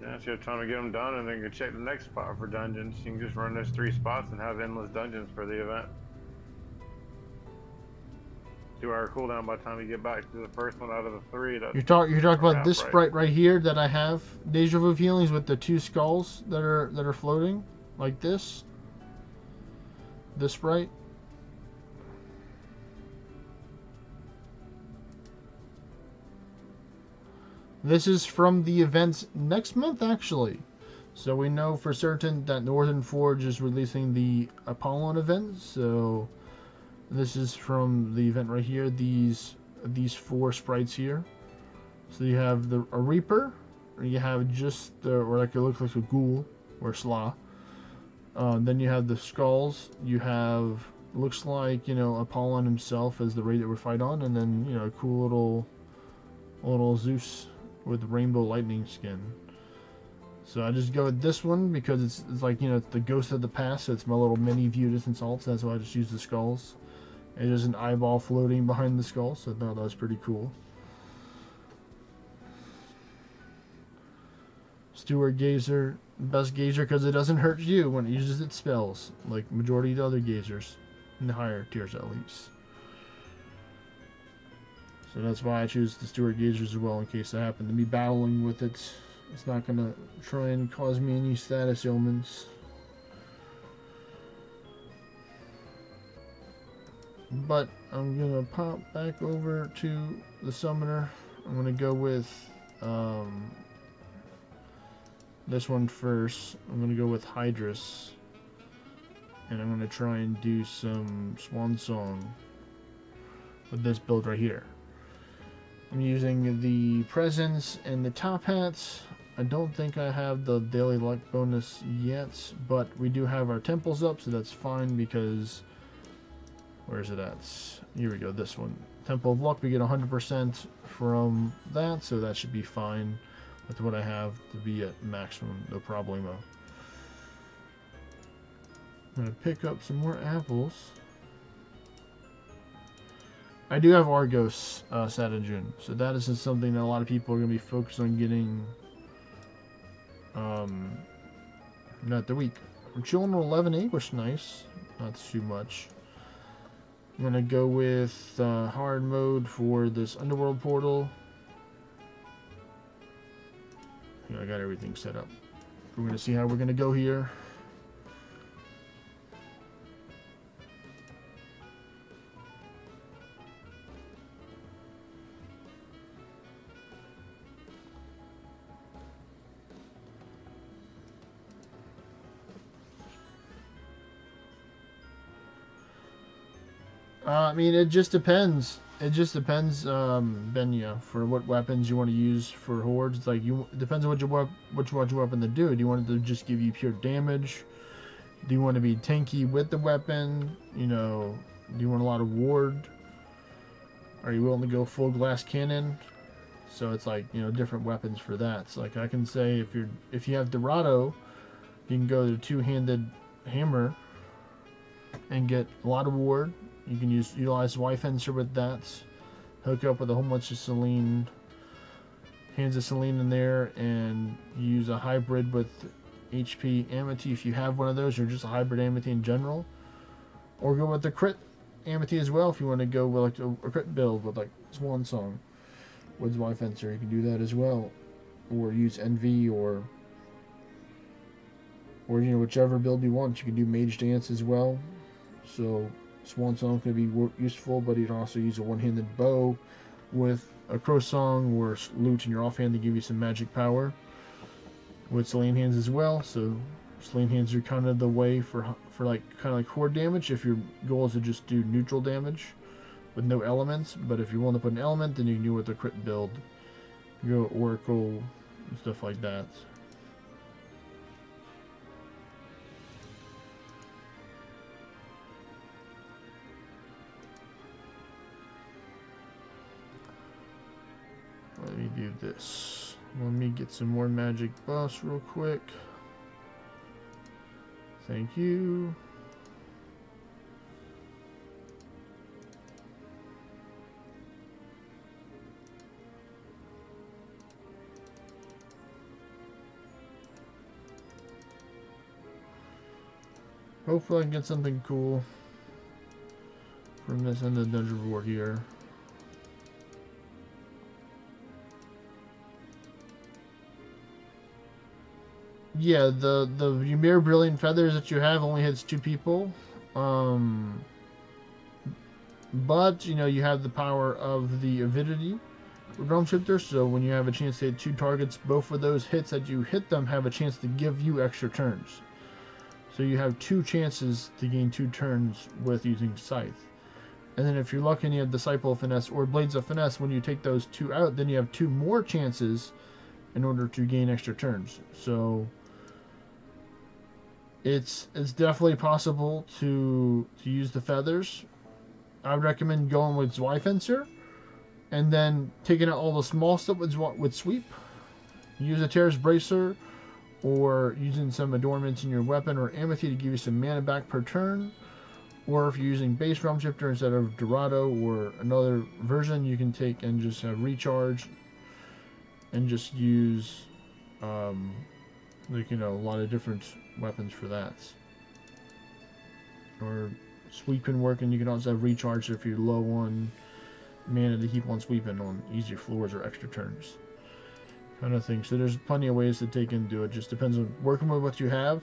Yeah, so you have time to get them done, and then you can check the next spot for dungeons. You can just run those 3 spots and have endless dungeons for the event. 2-hour cooldown by the time you get back to the first one out of the 3. You're talking about this sprite right here that I have deja vu feelings with the 2 skulls that are floating like this. This sprite. This is from the events next month, actually. So we know for certain that Northern Forge is releasing the Apollon event. So this is from the event right here. These 4 sprites here. So you have a Reaper, or you have just the, or like it looks like a Ghoul or a Slaw. Then you have the Skulls. You have, looks like, you know, Apollon himself as the raid that we're fight on, and then, you know, a cool little Zeus with rainbow lightning skin. So I just go with this one because it's like, you know, it's the ghost of the past, so it's my little mini view distance alt, so that's why I just use the skulls. And there's an eyeball floating behind the skull, so I thought that was pretty cool. Steward Gazer, best Gazer because it doesn't hurt you when it uses its spells, like majority of the other Gazers, in the higher tiers at least. So that's why I choose the Steward Gazer as well, in case I happen to be battling with it. It's not going to try and cause me any status ailments. But I'm going to pop back over to the Summoner. I'm going to go with this one first. I'm going to go with Hydrus. And I'm going to try and do some Swan Song with this build right here. I'm using the Presents and the Top Hats. I don't think I have the Daily Luck bonus yet, but we do have our temples up, so that's fine because... Where is it at? Here we go, this one. Temple of Luck, we get 100% from that, so that should be fine with what I have to be at maximum, no problemo. I'm going to pick up some more apples. I do have Argos set in June, so that is something that a lot of people are going to be focused on getting not the week. I'm chilling on 11-8, which is nice. Not too much. I'm going to go with hard mode for this Underworld portal. I got everything set up. We're going to see how we're going to go here. I mean, it just depends. It just depends, Benya, for what weapons you want to use for hordes. It's like it depends on what you want your weapon to do. Do you want it to just give you pure damage? Do you want to be tanky with the weapon? You know, do you want a lot of ward? Are you willing to go full glass cannon? So it's like, you know, different weapons for that. So like I can say if you have Dorado, you can go to two-handed hammer and get a lot of ward. You can utilize Y-Fencer with that. Hook up with a whole bunch of Selene. Hands of Selene in there, and use a hybrid with HP Amity if you have one of those, or just a hybrid Amity in general. Or go with the crit Amity as well if you want to go with like a crit build with like Swan Song with Y-Fencer. You can do that as well. Or use NV or you know, whichever build you want. You can do Mage Dance as well. So Swan Song can be useful, but you can also use a one-handed bow with a Crow Song or Loot in your offhand to give you some magic power. With Selene Hands as well, so Selene Hands are kind of the way for like kind of like horde damage if your goal is to just do neutral damage with no elements. But if you want to put an element, then you can do it with a crit build. You go Oracle and stuff like that. Let me do this. Let me get some more magic buffs real quick. Thank you. Hopefully I can get something cool from this end of the dungeon reward here. Yeah, the Ymir Brilliant Feathers that you have only hits 2 people. But, you know, you have the power of the Avidity Realm Shifter, so when you have a chance to hit 2 targets, both of those hits that you hit them have a chance to give you extra turns. So you have 2 chances to gain 2 turns with using Scythe. And then if you're lucky and you have Disciple of Finesse or Blades of Finesse, when you take those 2 out, then you have 2 more chances in order to gain extra turns. So it's definitely possible to use the feathers. I would recommend going with Zweifencer and then taking out all the small stuff with Sweep. Use a Terras Bracer or using some adornments in your weapon or amity to give you some mana back per turn. Or if you're using base Realm Shifter instead of Dorado or another version, you can take and just have recharge and just use like, you know, a lot of different weapons for that. Or sweep can work, and you can also have recharge if you're low on mana to keep on sweeping on easier floors or extra turns. Kind of thing. So there's plenty of ways to take and do it. Just depends on working with what you have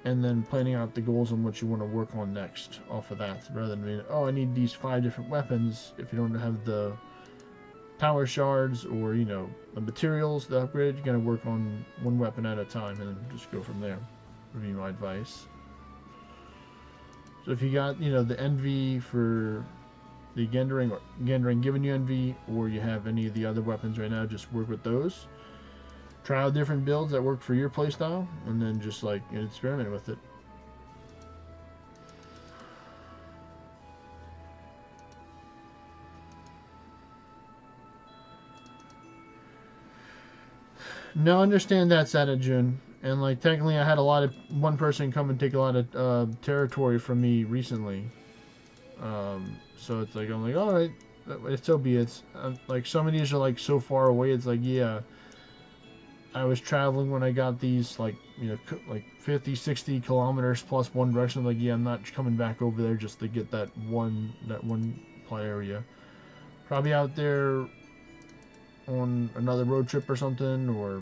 and then planning out the goals on what you want to work on next off of that, rather than being, oh, I need these 5 different weapons. If you don't have the power shards or, you know, the materials to upgrade, you gotta work on one weapon at a time and then just go from there. Would be my advice. So if you got, you know, the envy for the Gendering, or Gendering giving you envy, or you have any of the other weapons right now, just work with those. Try out different builds that work for your playstyle, and then just like experiment with it. Now, understand that's out of June, and like technically, I had one person come and take a lot of territory from me recently. So it's like I'm like, all right, so be it. Like some of these are like so far away. It's like, yeah, I was traveling when I got these, like, you know, like 50, 60 kilometers plus one direction. Like, yeah, I'm not coming back over there just to get that one play area. Probably out there on another road trip or something, or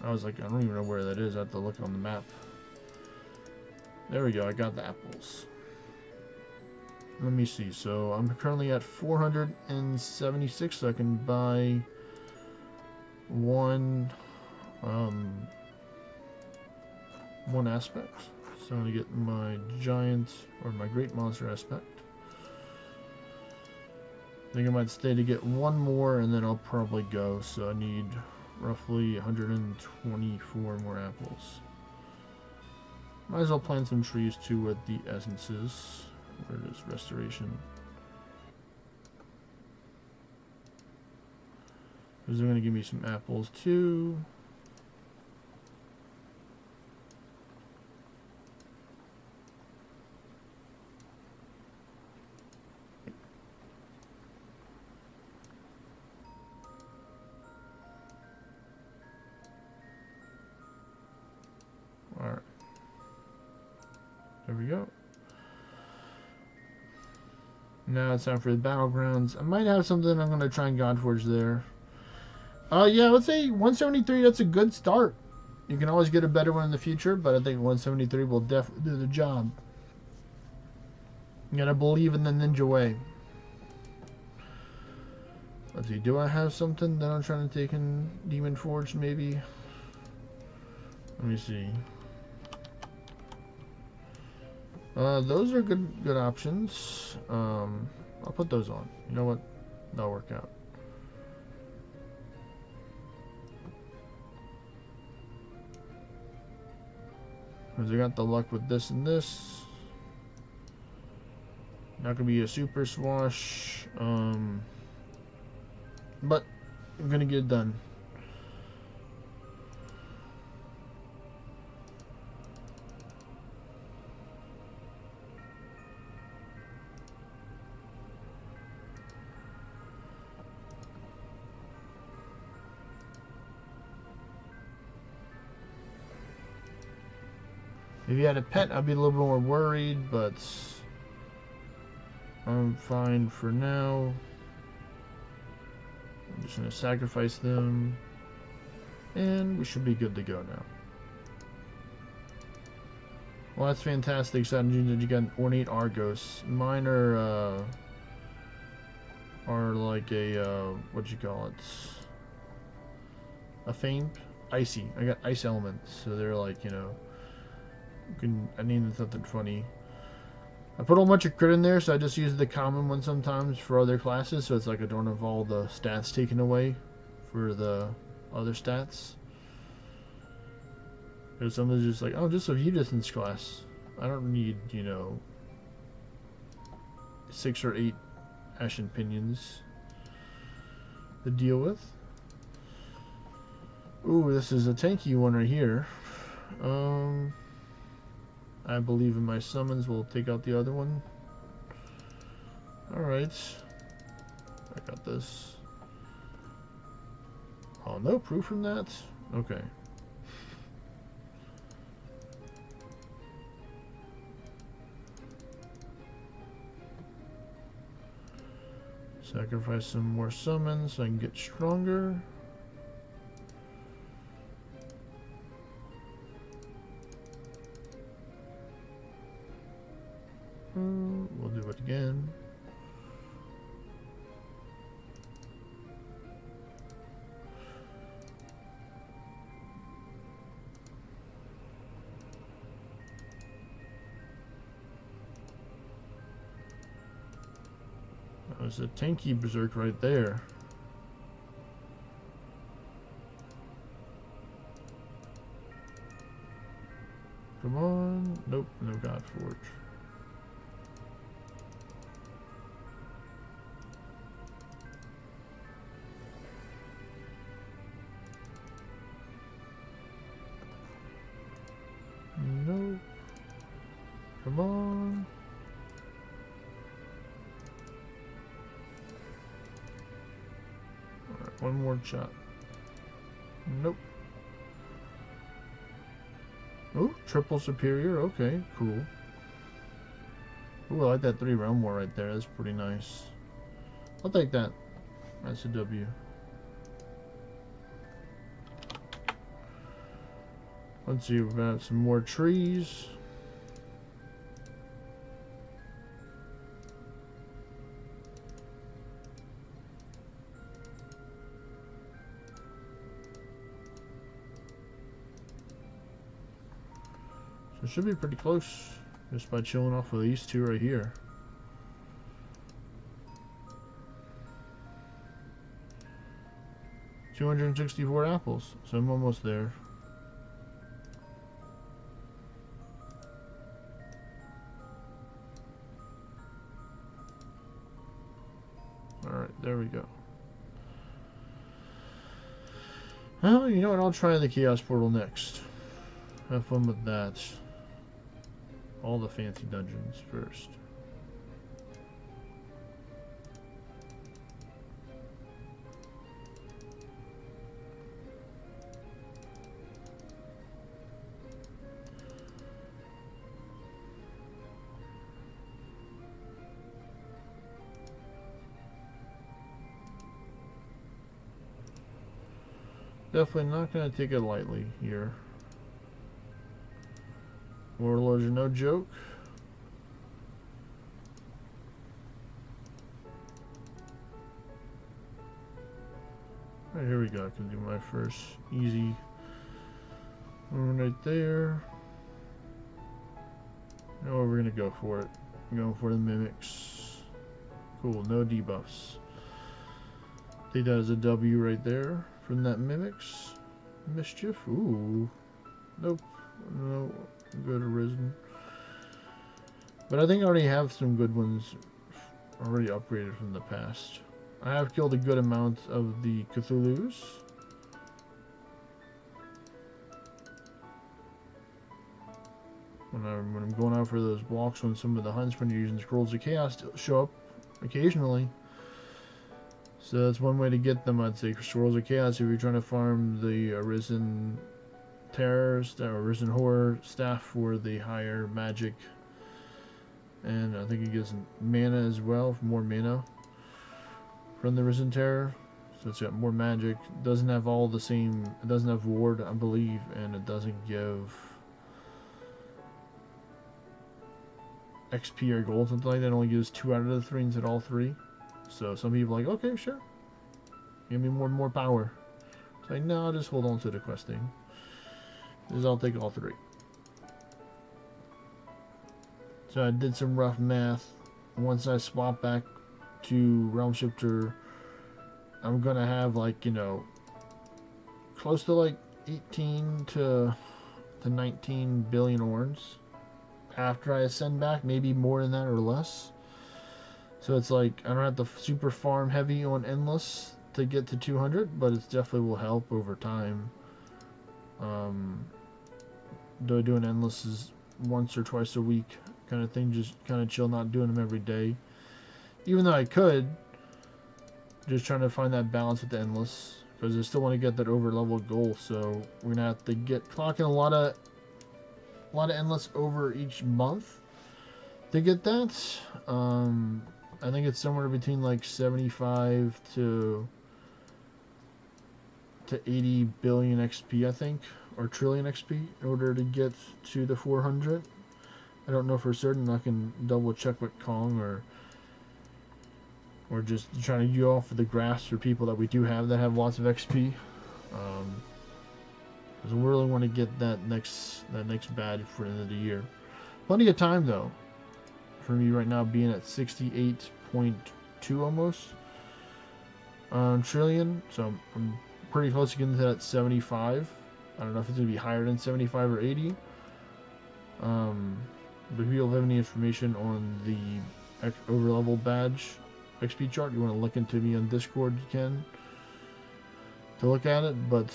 I was like, I don't even know where that is. I have to look on the map. There we go. I got the apples. Let me see. So I'm currently at 476. So I can buy one aspect. So I'm gonna get my giant or my great monster aspect. I think I might stay to get one more and then I'll probably go. So I need roughly 124 more apples. Might as well plant some trees too with the essences. Where it is, restoration. Because they're going to give me some apples too. Alright. There we go. Now it's time for the battlegrounds. I might have something I'm going to try and Godforge there. Yeah, let's say 173, that's a good start. You can always get a better one in the future, but I think 173 will definitely do the job. You gotta believe in the ninja way. Let's see, do I have something that I'm trying to take in Demon Forge, maybe? Let me see. Those are good options. I'll put those on. You know what? That'll work out. Because I got the luck with this and this. Not gonna be a super swash. But I'm gonna get it done. If you had a pet, I'd be a little bit more worried, but I'm fine for now. I'm just going to sacrifice them, and we should be good to go now. Well, that's fantastic, Saturn that you got an Ornate Argos. Mine are like a, what you call it? A faint? Icy. I got ice elements, so they're like, you know, I needed something funny. I put a whole bunch of crit in there, so I just use the common one sometimes for other classes, so it's like I don't have all the stats taken away for the other stats. Because someone's just like, oh, just a view distance class. I don't need, you know, 6 or 8 ashen pinions to deal with. Ooh, this is a tanky one right here. I believe in my summons. We'll take out the other one. Alright. I got this. Oh, no proof from that? Okay. Sacrifice some more summons so I can get stronger. We'll do it again. There's a tanky berserk right there. Come on. Nope, no Godforge. Nope. Come on. Alright, one more shot. Nope. Oh, triple superior. Okay, cool. Ooh, I like that 3 realm war right there. That's pretty nice. I'll take that. That's a W. Let's see, we've got some more trees. So it should be pretty close just by chilling off with these two right here. $264 apples, so I'm almost there. Alright, there we go. Well, you know what? I'll try the Chaos Portal next. Have fun with that. All the fancy dungeons first. Definitely not going to take it lightly here. Warlords are no joke. Alright, here we go. I can do my first easy one right there. Now we're going to go for it. I'm going for the mimics. Cool, no debuffs. Take that as a W right there from that mimics. Mischief. Ooh. Nope. No. Good arisen. But I think I already have some good ones already upgraded from the past. I have killed a good amount of the Cthulhus. When I'm going out for those walks, when some of the huntsmen are using Scrolls of Chaos show up occasionally. So that's one way to get them, I'd say, for Scrolls of Chaos. If you're trying to farm the Arisen Terras, the Arisen Horror staff for the higher magic. And I think it gives mana as well, for more mana from the Arisen Terror. So it's got more magic. It doesn't have all the same, it doesn't have ward, I believe, and it doesn't give XP or gold, something like that. It only gives 2 out of the 3 instead of all 3. So some people are like, okay, sure. Give me more and more power. It's like, no, I'll just hold on to the questing. I'll take all 3. So I did some rough math. Once I swap back to Realm Shifter, I'm gonna have like, you know, close to like 18 to 19 billion orns after I ascend back, maybe more than that or less. So it's like I don't have to super farm heavy on endless to get to 200, but it definitely will help over time. Though doing endless is once or twice a week kind of thing, just kind of chill, not doing them every day. Even though I could, just trying to find that balance with the endless, because I still want to get that over level goal. So we're gonna have to get clocking a lot of endless over each month to get that. I think it's somewhere between like 75 to 80 billion XP, I think, or trillion XP in order to get to the 400. I don't know for certain. I can double check with Kong or just trying to go off of the graphs for people that we do have that have lots of XP. Because we really want to get that next badge for the end of the year. Plenty of time though. For me right now, being at 68.2 almost trillion, so I'm pretty close to getting to that 75. I don't know if it's gonna be higher than 75 or 80. But if you have any information on the overlevel badge XP chart, you want to look into me on Discord, you can to look at it. But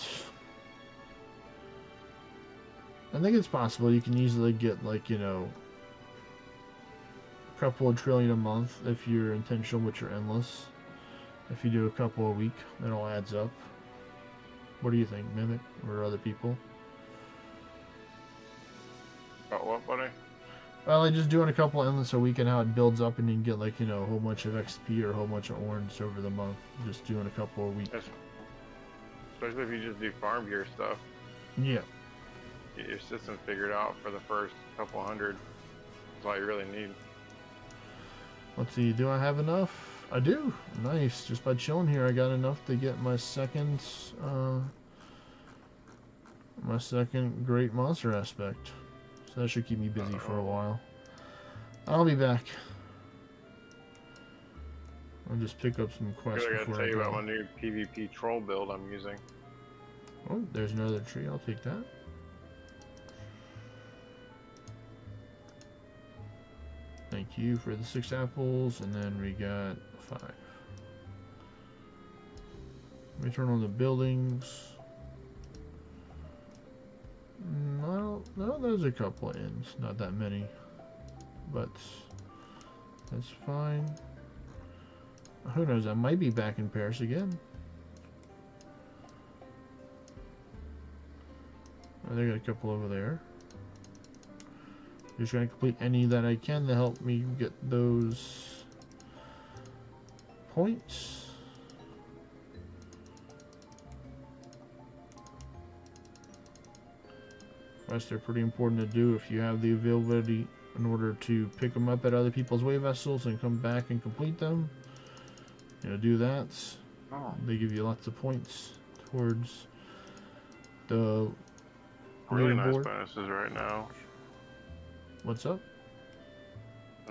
I think it's possible you can easily get like, you know, a couple of trillion a month if you're intentional with your endless. If you do a couple a week, that all adds up. What do you think, Mimic, or other people? About what, buddy? Well, like just doing a couple endless a week and how it builds up, and you can get like, you know, a whole bunch of XP or a whole bunch of orange over the month. Just doing a couple a week. Especially if you just do farm gear stuff. Yeah. Get your system figured out for the first couple hundred. That's all you really need. Let's see, do I have enough? I do. Nice. Just by chilling here, I got enough to get my second great monster aspect. So that should keep me busy for a while. I'll be back. I'll just pick up some quests I gotta before tell I you go. about my new PvP troll build I'm using. Oh, there's another tree. I'll take that. Thank you for the 6 apples, and then we got 5. Let me turn on the buildings. No, there's a couple of inns, not that many, but that's fine. Who knows? I might be back in Paris again. Oh, they got a couple over there. Just trying to complete any that I can to help me get those points. Quests are pretty important to do if you have the availability in order to pick them up at other people's way vessels and come back and complete them. You know, do that. Oh. They give you lots of points towards the Really nice leaderboard. bonuses right now. What's up?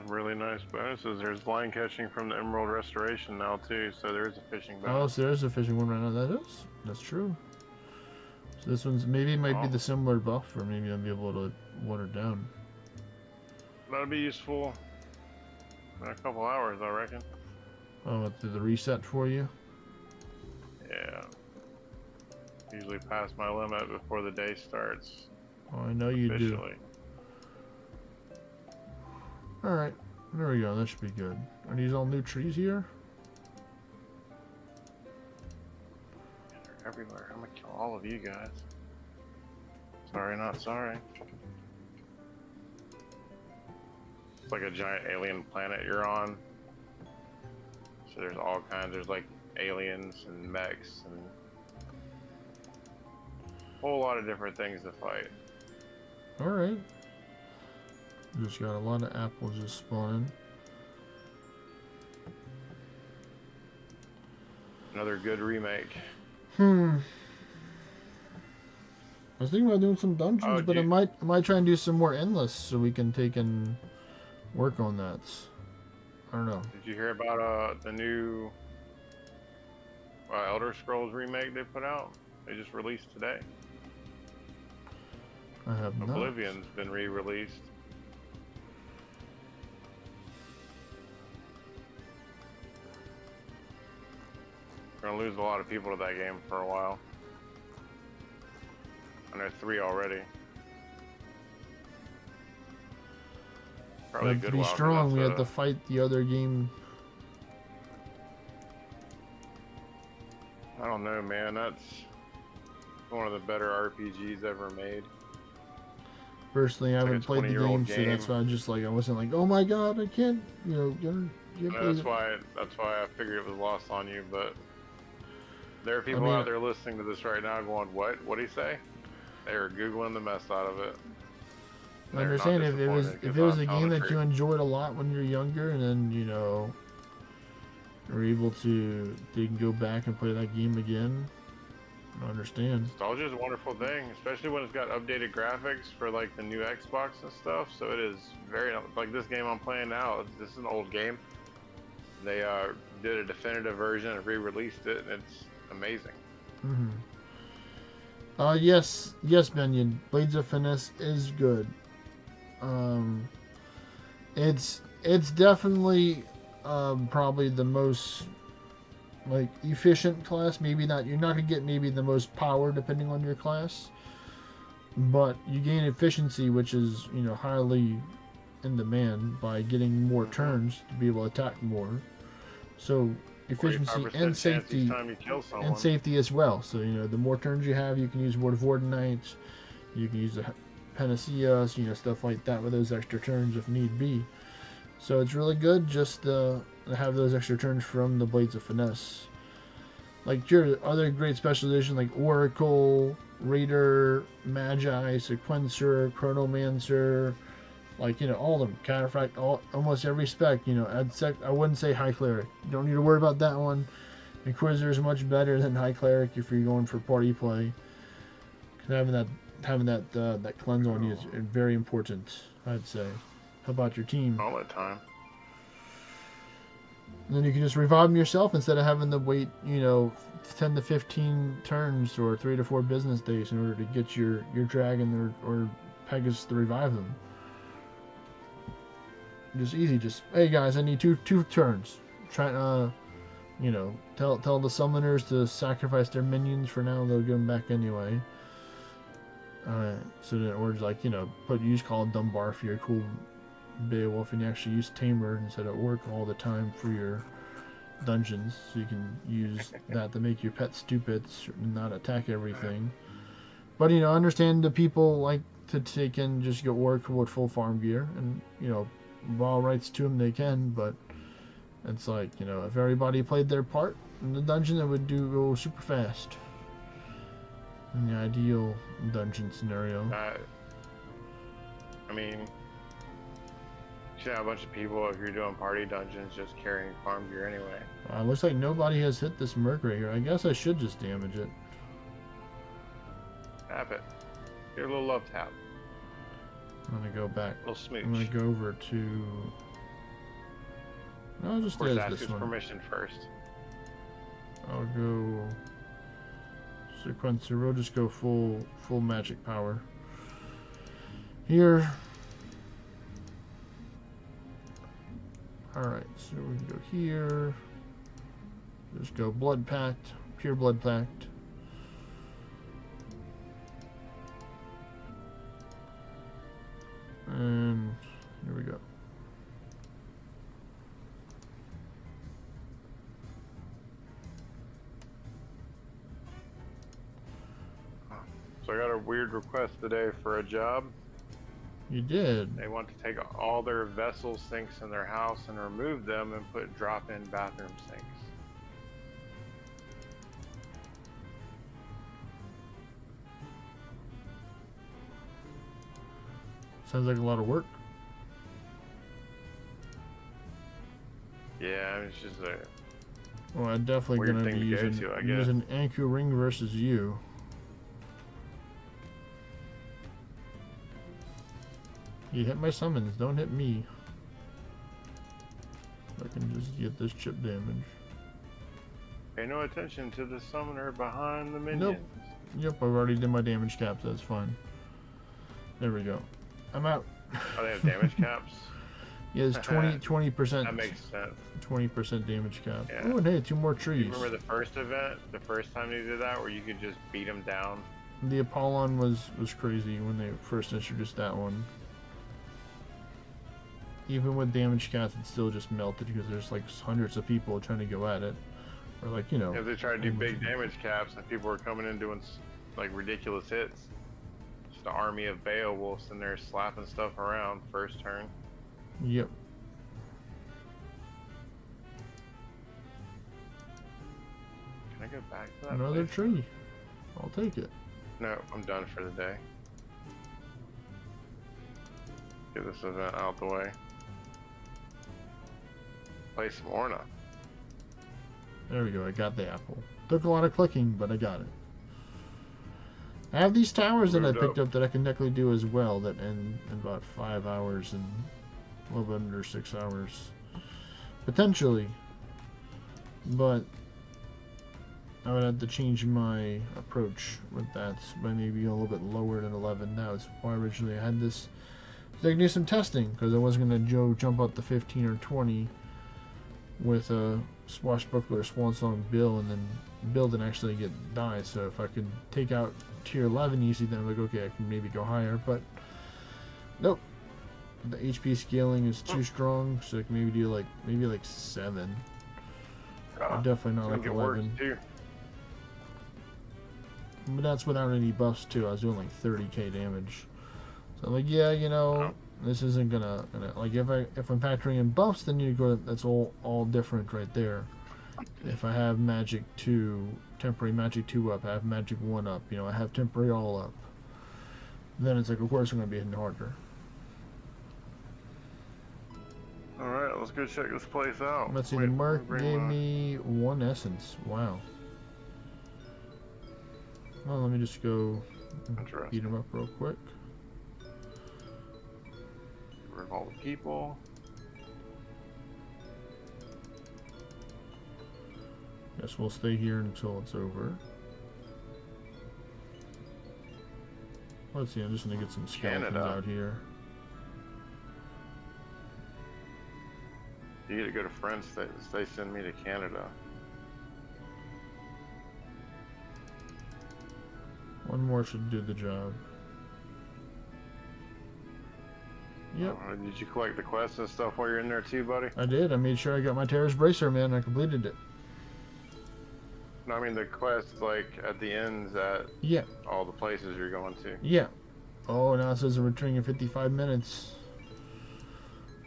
Really nice bonuses. There's line catching from the Emerald Restoration now too, so there is a fishing Oh, bonus. so there's a fishing one right now. That's true. So this one's maybe it might be the similar buff, or maybe I'll be able to water it down. That'll be useful in a couple hours, I reckon. Oh, did the reset for you? Yeah. Usually pass my limit before the day starts. Oh, I know you officially. do. Alright, there we go. That should be good. Are these all new trees here? They're everywhere. I'm gonna kill all of you guys. Sorry, not sorry. It's like a giant alien planet you're on. So there's all kinds. There's like aliens and mechs and a whole lot of different things to fight. Alright. Just got a lot of apples just spawning. Another good remake. I was thinking about doing some dungeons, but I might try and do some more endless so we can take and work on that. I don't know. Did you hear about the new Elder Scrolls remake they put out? They just released today. I have not. Oblivion's been re-released. We're gonna lose a lot of people to that game for a while. And there's 3 already. Probably a good To be while, 'cause strong, that's we had to fight the other game. I don't know, man. That's one of the better RPGs ever made. Personally, I It's like haven't a played the 20-year-old game, so that's game. why I wasn't like, oh my god, I can't, That's why I figured it was lost on you. But there are people mean, out there listening to this right now going, "What? What'd he say?" They were googling the mess out of it. I understand if it was a game that you enjoyed a lot when you're younger, and then you're able to go back and play that game again. I understand. Nostalgia is a wonderful thing, especially when it's got updated graphics for like the new Xbox and stuff. So it is very like this game I'm playing now. This is an old game. They did a definitive version and re-released it, and it's amazing. Yes, Benyon. Blades of Finesse is good. It's definitely probably the most efficient class. Maybe not. You're not gonna get maybe the most power depending on your class, but you gain efficiency, which is highly in demand by getting more turns to be able to attack more. So efficiency and safety as well. So the more turns you have, you can use Word of Warden Knights, you can use the Panacea, stuff like that with those extra turns if need be. So it's really good just to have those extra turns from the Blades of Finesse. Like your other great specialization like Oracle, Raider, Magi, Sequencer, Chronomancer, all of them, Cataphract, almost every spec, I wouldn't say High Cleric. You don't need to worry about that one. Inquisitor is much better than High Cleric if you're going for party play. Having that cleanse on you is very important, I'd say. How about your team? All the time. And then you can just revive them yourself instead of having to wait, 10 to 15 turns or 3 to 4 business days in order to get your dragon or Pegasus to revive them. Just easy. Just, hey guys, I need two turns. Try tell the summoners to sacrifice their minions for now. They'll give them back anyway. So then, or use Call of Dunbar for your cool Beowulf, and you actually use Tamer instead of Orc all the time for your dungeons. So you can use that to make your pet stupid and not attack everything. But understand the people like to take in just go Orc with full farm gear, and by all rights to them they can, but it's like, if everybody played their part in the dungeon, it would go super fast. In the ideal dungeon scenario. I mean, you should have a bunch of people, if you're doing party dungeons, just carrying farm gear anyway. Looks like nobody has hit this Merc right here. I guess I should just damage it. Tap it. Get a little love tap. I'm gonna go back. A little smooch. I'm gonna go over to... No, I'll just do this his one. Permission first. I'll go... Sequencer. We'll just go full magic power. Here. Alright, so we can go here. Just go Blood Pact. Pure Blood Pact. And here we go. So I got a weird request today for a job. You did? They want to take all their vessel sinks in their house and remove them and put drop-in bathroom sinks. Sounds like a lot of work. Yeah, it's just a... Well, I'm definitely going to be using Anku Ring versus you. You hit my summons, don't hit me. I can just get this chip damage. Pay no attention to the summoner behind the minions. Nope. Yep, I've already did my damage caps. That's fine. There we go. I'm out. Oh, they have damage caps? Yeah, it's 20%. That makes sense. 20% damage cap. Yeah. Oh, and hey, 2 more trees. You remember the first event? The first time you did that, where you could just beat them down? The Apollon was crazy when they first introduced that one. Even with damage caps, it still just melted because there's like hundreds of people trying to go at it. Or like, you know. If they tried to do big damage caps and people were coming in doing like ridiculous hits. Just an army of Beowulfs in there slapping stuff around first turn. Yep. Can I go back to that Another place? tree. I'll take it. No, I'm done for the day. Get this event out the way. Play some Orna. There we go, I got the apple. Took a lot of clicking, but I got it. I have these towers that I picked up that I can technically do as well that end in about 5 hours and a little bit under 6 hours. Potentially. But I would have to change my approach with that by maybe a little bit lower than 11. That's why originally I had this. So I can do some testing because I wasn't going to jump up to 15 or 20 with a swashbuckler swan song bill and then build and actually get die. So if I could take out tier 11 easy, then I'm like, okay, I can maybe go higher. But nope, the HP scaling is too strong, so I can maybe do like maybe like 7. Definitely not like 11. But that's without any buffs too. I was doing like 30k damage. So I'm like, yeah, you know, this isn't gonna like if I'm factoring in buffs, then you go. That's all different right there. If I have magic 2, temporary magic 2 up, I have magic 1 up. You know, I have temporary all up. Then it's like, of course, I'm gonna be hitting harder. All right, let's go check this place out. Let's see. The mark gave me 1 essence. Wow. Well, let me just go beat him up real quick. Get rid of all the people. Guess we'll stay here until it's over. Let's see, I'm just gonna get some skeletons out here. You get to go to friends, they send me to Canada. One more should do the job. Yep. Did you collect the quests and stuff while you're in there too, buddy? I did. I made sure I got my Terras bracer, man. I completed it. No, I mean the quests like at the ends at all the places you're going to. Yeah. Oh, now it says a returning in 55 minutes.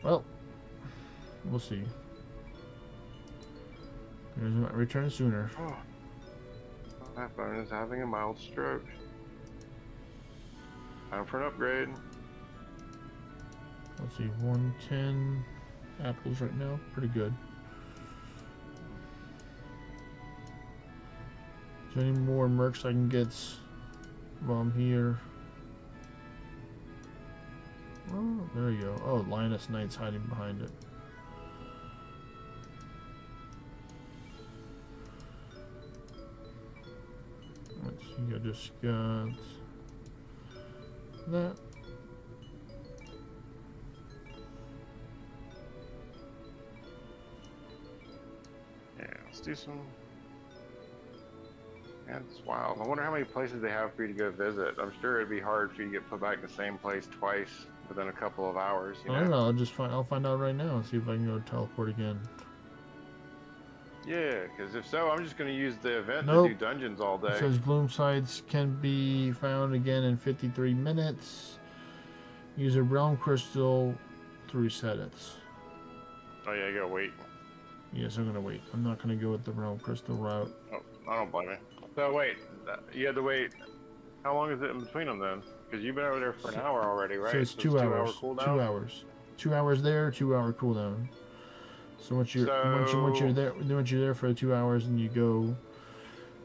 Well, we'll see. Here's my return sooner. Oh. My phone is having a mild stroke. Time for an upgrade. Let's see, 110 apples right now. Pretty good. Is there any more mercs I can get while I'm here? Oh, there you go. Oh, Lioness Knight's hiding behind it. Let's see, I just got that. Yeah, let's do some. Man, it's wild. I wonder how many places they have for you to go visit. I'm sure it'd be hard for you to get put back in the same place twice within a couple of hours. You know? I don't know. I'll find out right now and see if I can go teleport again. Yeah, because if so, I'm just going to use the event to do dungeons all day. It says gloom sites can be found again in 53 minutes. Use a realm crystal to reset it. Oh yeah, you gotta wait. Yes, I'm gonna wait. I'm not gonna go with the realm crystal route. Oh, I don't blame you. So wait, you had to wait. How long is it in between them then? Because you've been over there for an hour already, right? So it's 2 hours. 2 hours. 2 hours there, 2 hour cooldown. So once you're there for 2 hours and you go.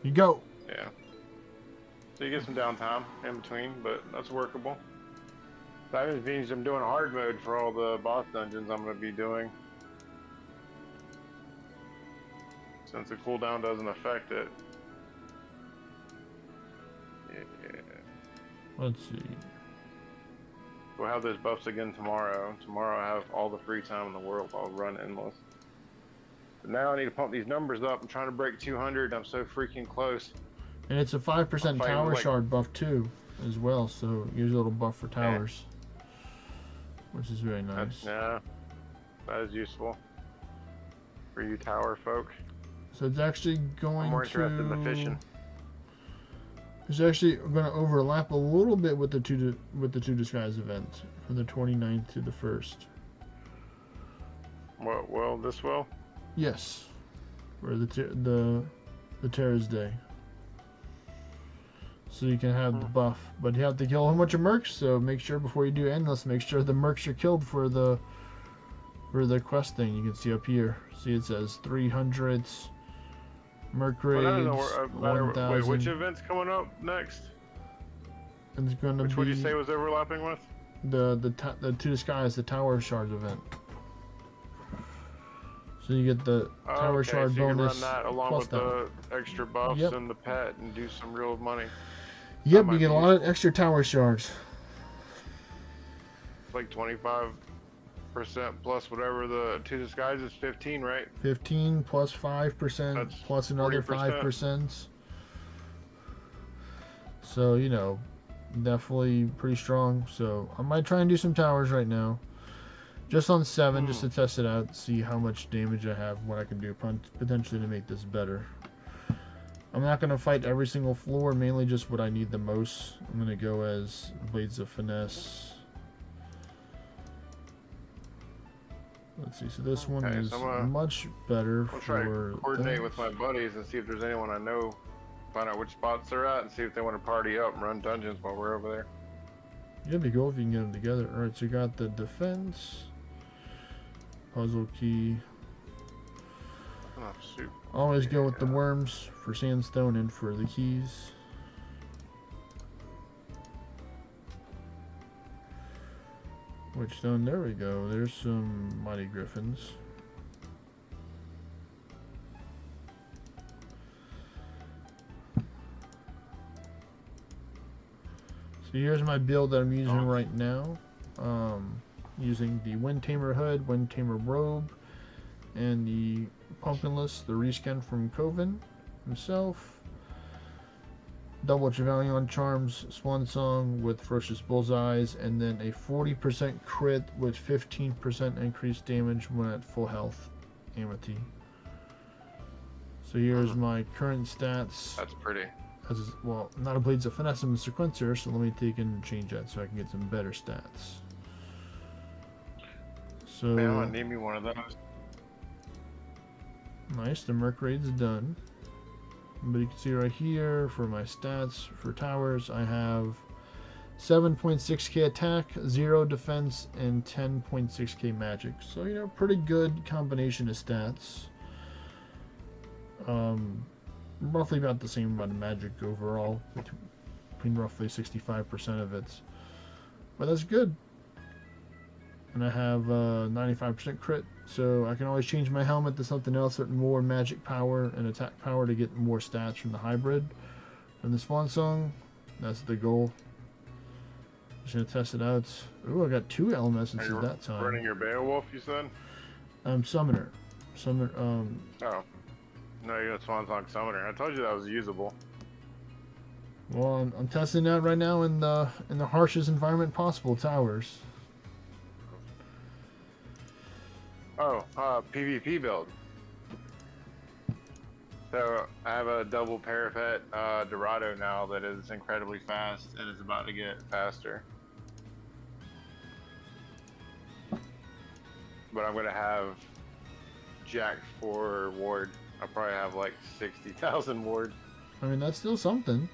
Yeah. So you get some downtime in between, but that's workable. That means I'm doing hard mode for all the boss dungeons I'm going to be doing. Since the cooldown doesn't affect it. Yeah. Let's see. We'll have those buffs again tomorrow. Tomorrow I have all the free time in the world. I'll run endless. But now I need to pump these numbers up. I'm trying to break 200. I'm so freaking close. And it's a 5% tower like... shard buff too, as well. So here's a little buff for towers, which is very nice. Yeah, that is useful for you tower folk. So it's actually going I'm more interested in the fishing. It's actually going to overlap a little bit with the two disguise events from the 29th to the 1st. What? Well, this will? Yes, for the Terras Day. So you can have the buff, but you have to kill a whole bunch of mercs. So make sure before you do endless, make sure the mercs are killed for the quest thing. You can see up here. See it says 300 merc raids, 1,000. Wait, which event's coming up next? It's going to be. Which would you say was overlapping with? The two disguise, the tower shard event. So you get the tower shard so you bonus. can run that along with the extra buffs and the pet and do some real money. Yep, you get a lot of extra tower shards. Like 25% plus whatever the two disguises, 15, right? 15 plus 5% plus another 40%. 5%. So, you know, definitely pretty strong. So I might try and do some towers right now. Just on 7, just to test it out, see how much damage I have, what I can do potentially to make this better. I'm not going to fight every single floor, mainly just what I need the most. I'm going to go as Blades of Finesse. Let's see, so this one is much better. I'll try to coordinate with my buddies and see if there's anyone I know, find out which spots they're at, and see if they want to party up and run dungeons while we're over there. It'd be cool if you can get them together. Alright, so you got the defense, puzzle key. Oh, shoot. Always go with the worms for sandstone and for the keys. Witchstone, there we go. There's some mighty griffins. So here's my build that I'm using right now. Using the Wind Tamer hood, Wind Tamer robe, and the Pumpkinless, the reskin from Coven himself. Double Trevelyan Charms, Swan Song with Ferocious Bullseyes, and then a 40% crit with 15% increased damage when at full health, Amity. So here's my current stats. That's pretty. Well, not a Blades of Finesse, I'm a sequencer, so let me take and change that so I can get some better stats. So, man, I want to name me one of those. Nice, the Merc raid's done. But you can see right here for my stats for towers, I have 7.6k attack, 0 defense, and 10.6k magic. So, you know, pretty good combination of stats. Roughly about the same amount of magic overall, between roughly 65% of it. But that's good. And I have 95% crit, so I can always change my helmet to something else with more magic power and attack power to get more stats from the hybrid. From the Swan Song, that's the goal. Just gonna test it out. Ooh, I got 2 Elm Essences that time. Running your Beowulf, you said? Summoner. Oh. No, you got Swan Song Summoner. I told you that was usable. Well, I'm testing it out right now in the harshest environment possible, towers. Oh, PvP build. So I have a double parapet Dorado now that is incredibly fast and is about to get faster. But I'm gonna have Jack for ward. I'll probably have like 60,000 ward. I mean, that's still something.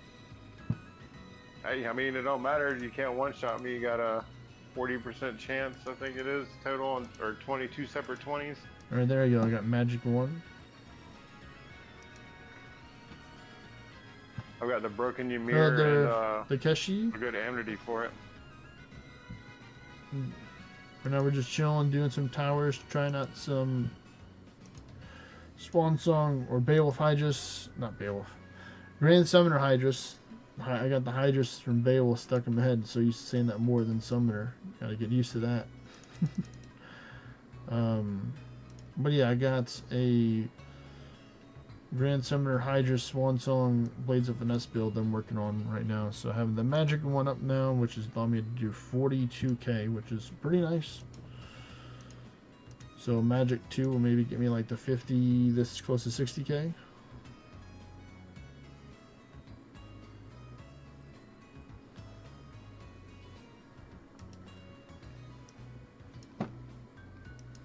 Hey, I mean, it don't matter. You can't one-shot me. You got a 40% chance, I think it is, total, on, or 22 separate 20s. Alright, there you go. I got Magic 1. I've got the Broken Ymir and the Keshi. I'll go to Amity for it. For now, we're just chilling, doing some towers, trying out some Spawn Song or Beowulf Hydrus, not Beowulf, Grand Summoner Hydrus. I got the Hydrus from Beowulf stuck in my head, so used to saying that more than Summoner. Gotta get used to that. But yeah, I got a Grand Summoner Hydrus Swan Song Blades of Finesse build I'm working on right now. So I have the Magic one up now, which is allowing me to do 42k, which is pretty nice. So Magic 2 will maybe get me like the 50, this is close to 60k.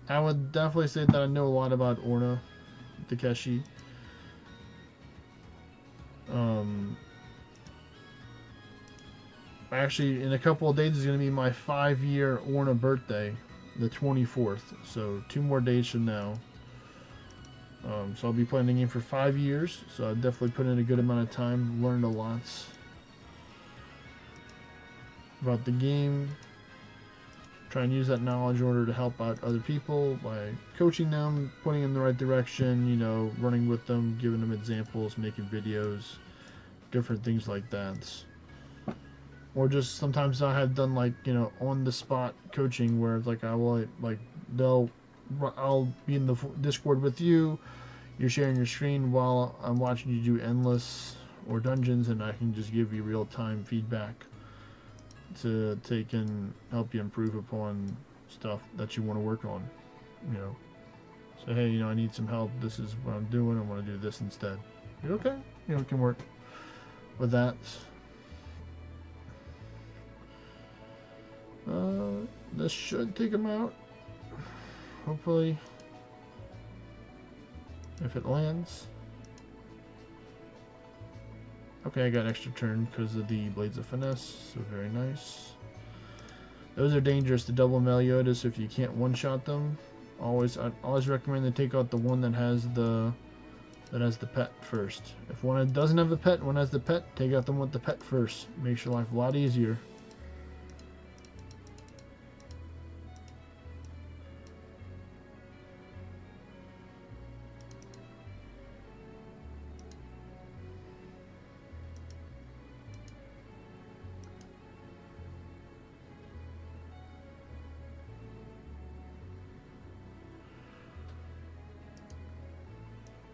I would definitely say that I know a lot about Orna Takeshi. Actually, in a couple of days is going to be my 5-year Orna birthday, the 24th. So 2 more days from now. So I'll be playing the game for 5 years. So I definitely put in a good amount of time, learned a lot about the game. Try and use that knowledge in order to help out other people by coaching them, pointing in the right direction, you know, running with them, giving them examples, making videos, different things like that. Or just sometimes I have done like, you know, on the spot coaching where it's like I will like I'll be in the Discord with you, you're sharing your screen while I'm watching you do endless or dungeons, and I can just give you real-time feedback to take and help you improve upon stuff that you want to work on, you know. So hey, you know, I need some help, this is what I'm doing, I want to do this instead. You're okay, you know, it can work with that. This should take him out, hopefully, if it lands. Okay, I got an extra turn because of the Blades of Finesse, so very nice. Those are dangerous, the double Meliodas, if you can't one-shot them. I always recommend to take out the one that has the pet first. If one doesn't have the pet, one has the pet, take out the one with the pet first. Makes your life a lot easier.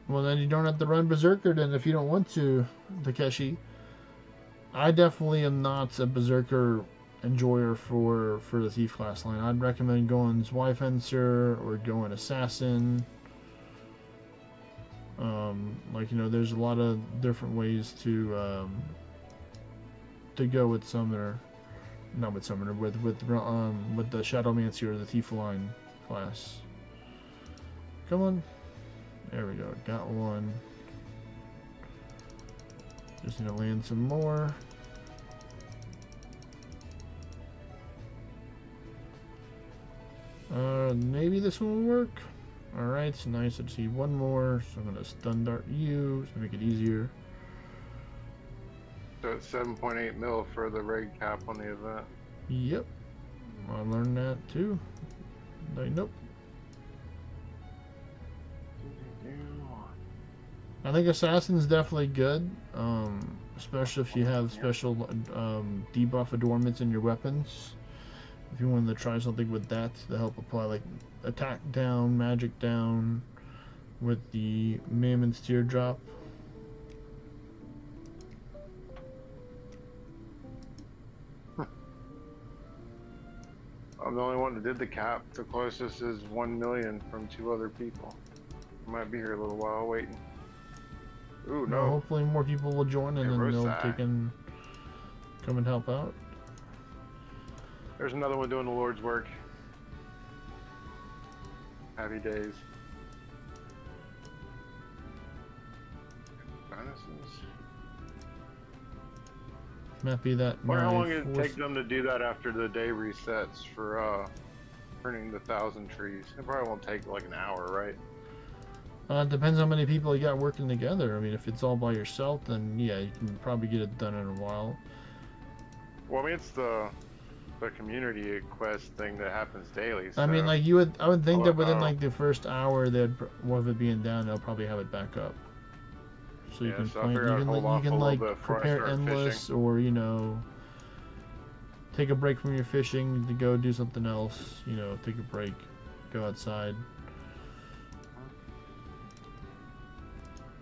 Well, then you don't have to run Berserker then if you don't want to, Takeshi. I definitely am not a Berserker enjoyer for the Thief class line. I'd recommend going Zweifencer or going Assassin. Like, you know, there's a lot of different ways to go with Summoner. Not with Summoner, with the Shadowmancer or the Thief line class. Come on. There we go, got one. Just need to land some more. Maybe this one will work. Alright, nice. I just need one more, so I'm going to stun dart you to make it easier. So it's 7.8 mil for the raid cap on the event. Yep. I learned that too. Nope. I think Assassin's definitely good, especially if you have special debuff adornments in your weapons. If you wanted to try something with that to help apply like attack down, magic down with the Mammon's Teardrop. I'm the only one that did the cap. The closest is 1 million from 2 other people. I might be here a little while waiting. Ooh, no. Well, hopefully more people will join and then they'll come and help out. There's another one doing the Lord's work. Happy days. Might be that. Wonder how long it'd take them to do that after the day resets for printing the 1,000 trees. It probably won't take like an hour, right? It depends how many people you got working together. I mean, if it's all by yourself, then yeah, you can probably get it done in a while. Well, I mean, it's the the community quest thing that happens daily. So I mean, like I would think that within oh, like the first hour, of it being down, they'll probably have it back up. So you yeah, can so I plan, figure I'd hold you off a can little like bit before I prepare start endless, fishing. or take a break from your fishing to go do something else. Take a break, go outside.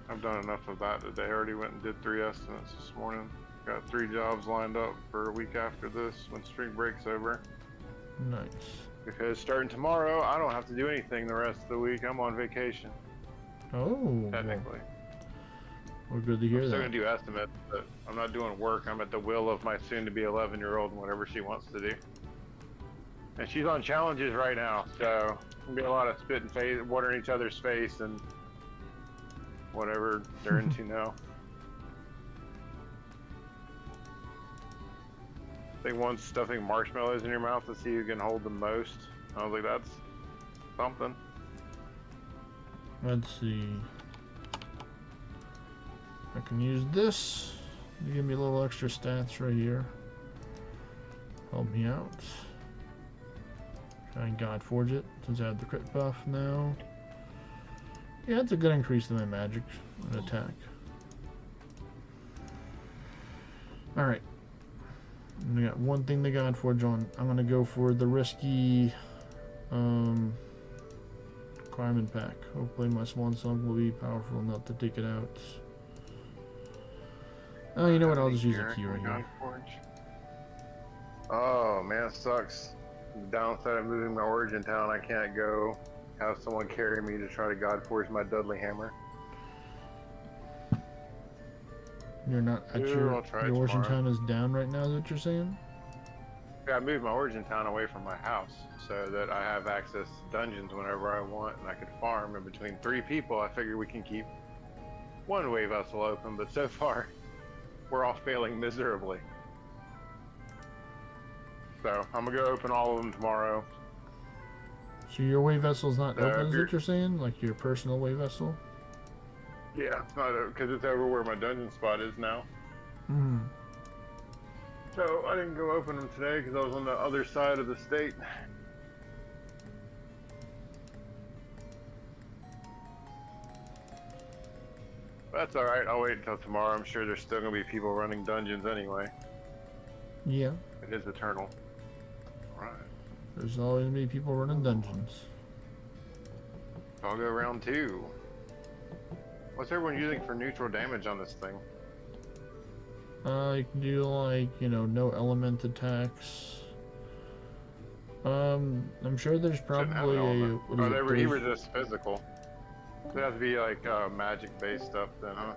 I've done enough of that today. I already went and did 3 estimates this morning. Got 3 jobs lined up for a week after this when spring break's over. Nice. Because starting tomorrow, I don't have to do anything the rest of the week. I'm on vacation. Oh. Technically. We're good to hear I'm still that. going to do estimates, but I'm not doing work. I'm at the will of my soon-to-be 11-year-old and whatever she wants to do. And she's on challenges right now, so there'll be a lot of spitting face, water in each other's face, and whatever they're into now. I think one's stuffing marshmallows in your mouth to see who can hold the most. I was like, that's something. Let's see. I can use this to give me a little extra stats right here. Help me out. Try and God Forge it since I have the crit buff now. Yeah, it's a good increase in my magic and attack. Alright. We got one thing to God Forge on. I'm gonna go for the risky Climbing Pack. Hopefully my Swan Song will be powerful enough to take it out. Oh, you know what? I'll just use a key right here. Oh man, it sucks. The downside of moving my origin town, I can't go have someone carry me to try to God Forge my Dudley hammer. You're not at your origin tomorrow. town is down right now, is what you're saying? Yeah, I moved my origin town away from my house so that I have access to dungeons whenever I want and I could farm. And between 3 people, I figure we can keep 1 way vessel open, but so far we're all failing miserably. So I'm gonna go open all of them tomorrow. So your way vessel's not open, is what you're saying? Like your personal way vessel? Yeah, it's not because it's over where my dungeon spot is now. Hmm. So I didn't go open them today because I was on the other side of the state. That's alright, I'll wait until tomorrow. I'm sure there's still going to be people running dungeons anyway. Yeah. It is eternal. Alright. There's always going to be people running dungeons. I'll go round 2. What's everyone using for neutral damage on this thing? You can do like, no element attacks. I'm sure there's probably a... He resists physical. So it has to be like magic-based stuff then, huh?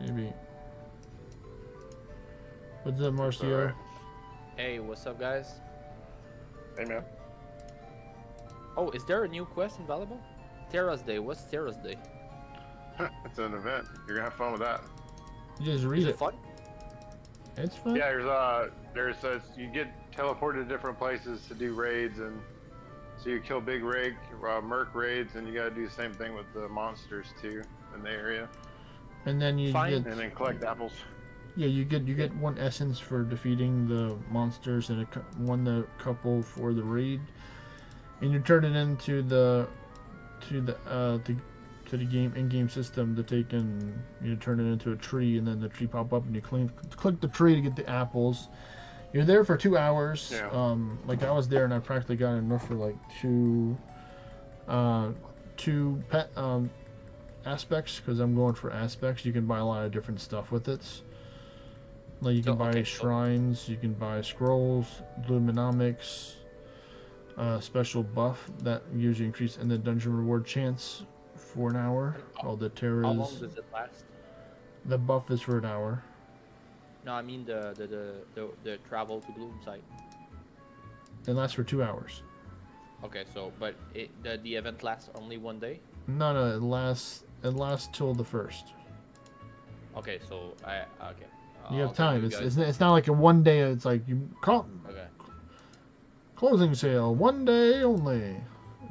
Maybe. What's up, Marcio? Right. Hey, what's up, guys? Hey, man. Oh, is there a new quest available? Terras Day. What's Terras Day? It's an event. You're gonna have fun with that. You just read it. Fun? It's fun. Yeah, you get teleported to different places to do raids, and so you kill big merc raids, and you gotta do the same thing with the monsters too in the area. And then you get, and then collect apples. Yeah, you get 1 essence for defeating the monsters and a couple for the raid, and you turn it into the game in-game system to take and turn it into a tree, and then the tree pop up and you click the tree to get the apples. You're there for 2 hours. Yeah. Like I was there and I practically got enough for like two pet aspects, because I'm going for aspects. You can buy a lot of different stuff with it. Like you can buy shrines, you can buy scrolls, luminomics, special buff that usually increase in the dungeon reward chance for an hour. Called the Terras. How long does it last? The buff is for an hour. No, I mean the travel to Bloom site. It lasts for 2 hours. Okay, so but the event lasts only 1 day. No, it lasts till the 1st. Okay, so You have time. It's not like a 1 day. It's like you call. Okay. Closing sale 1 day only.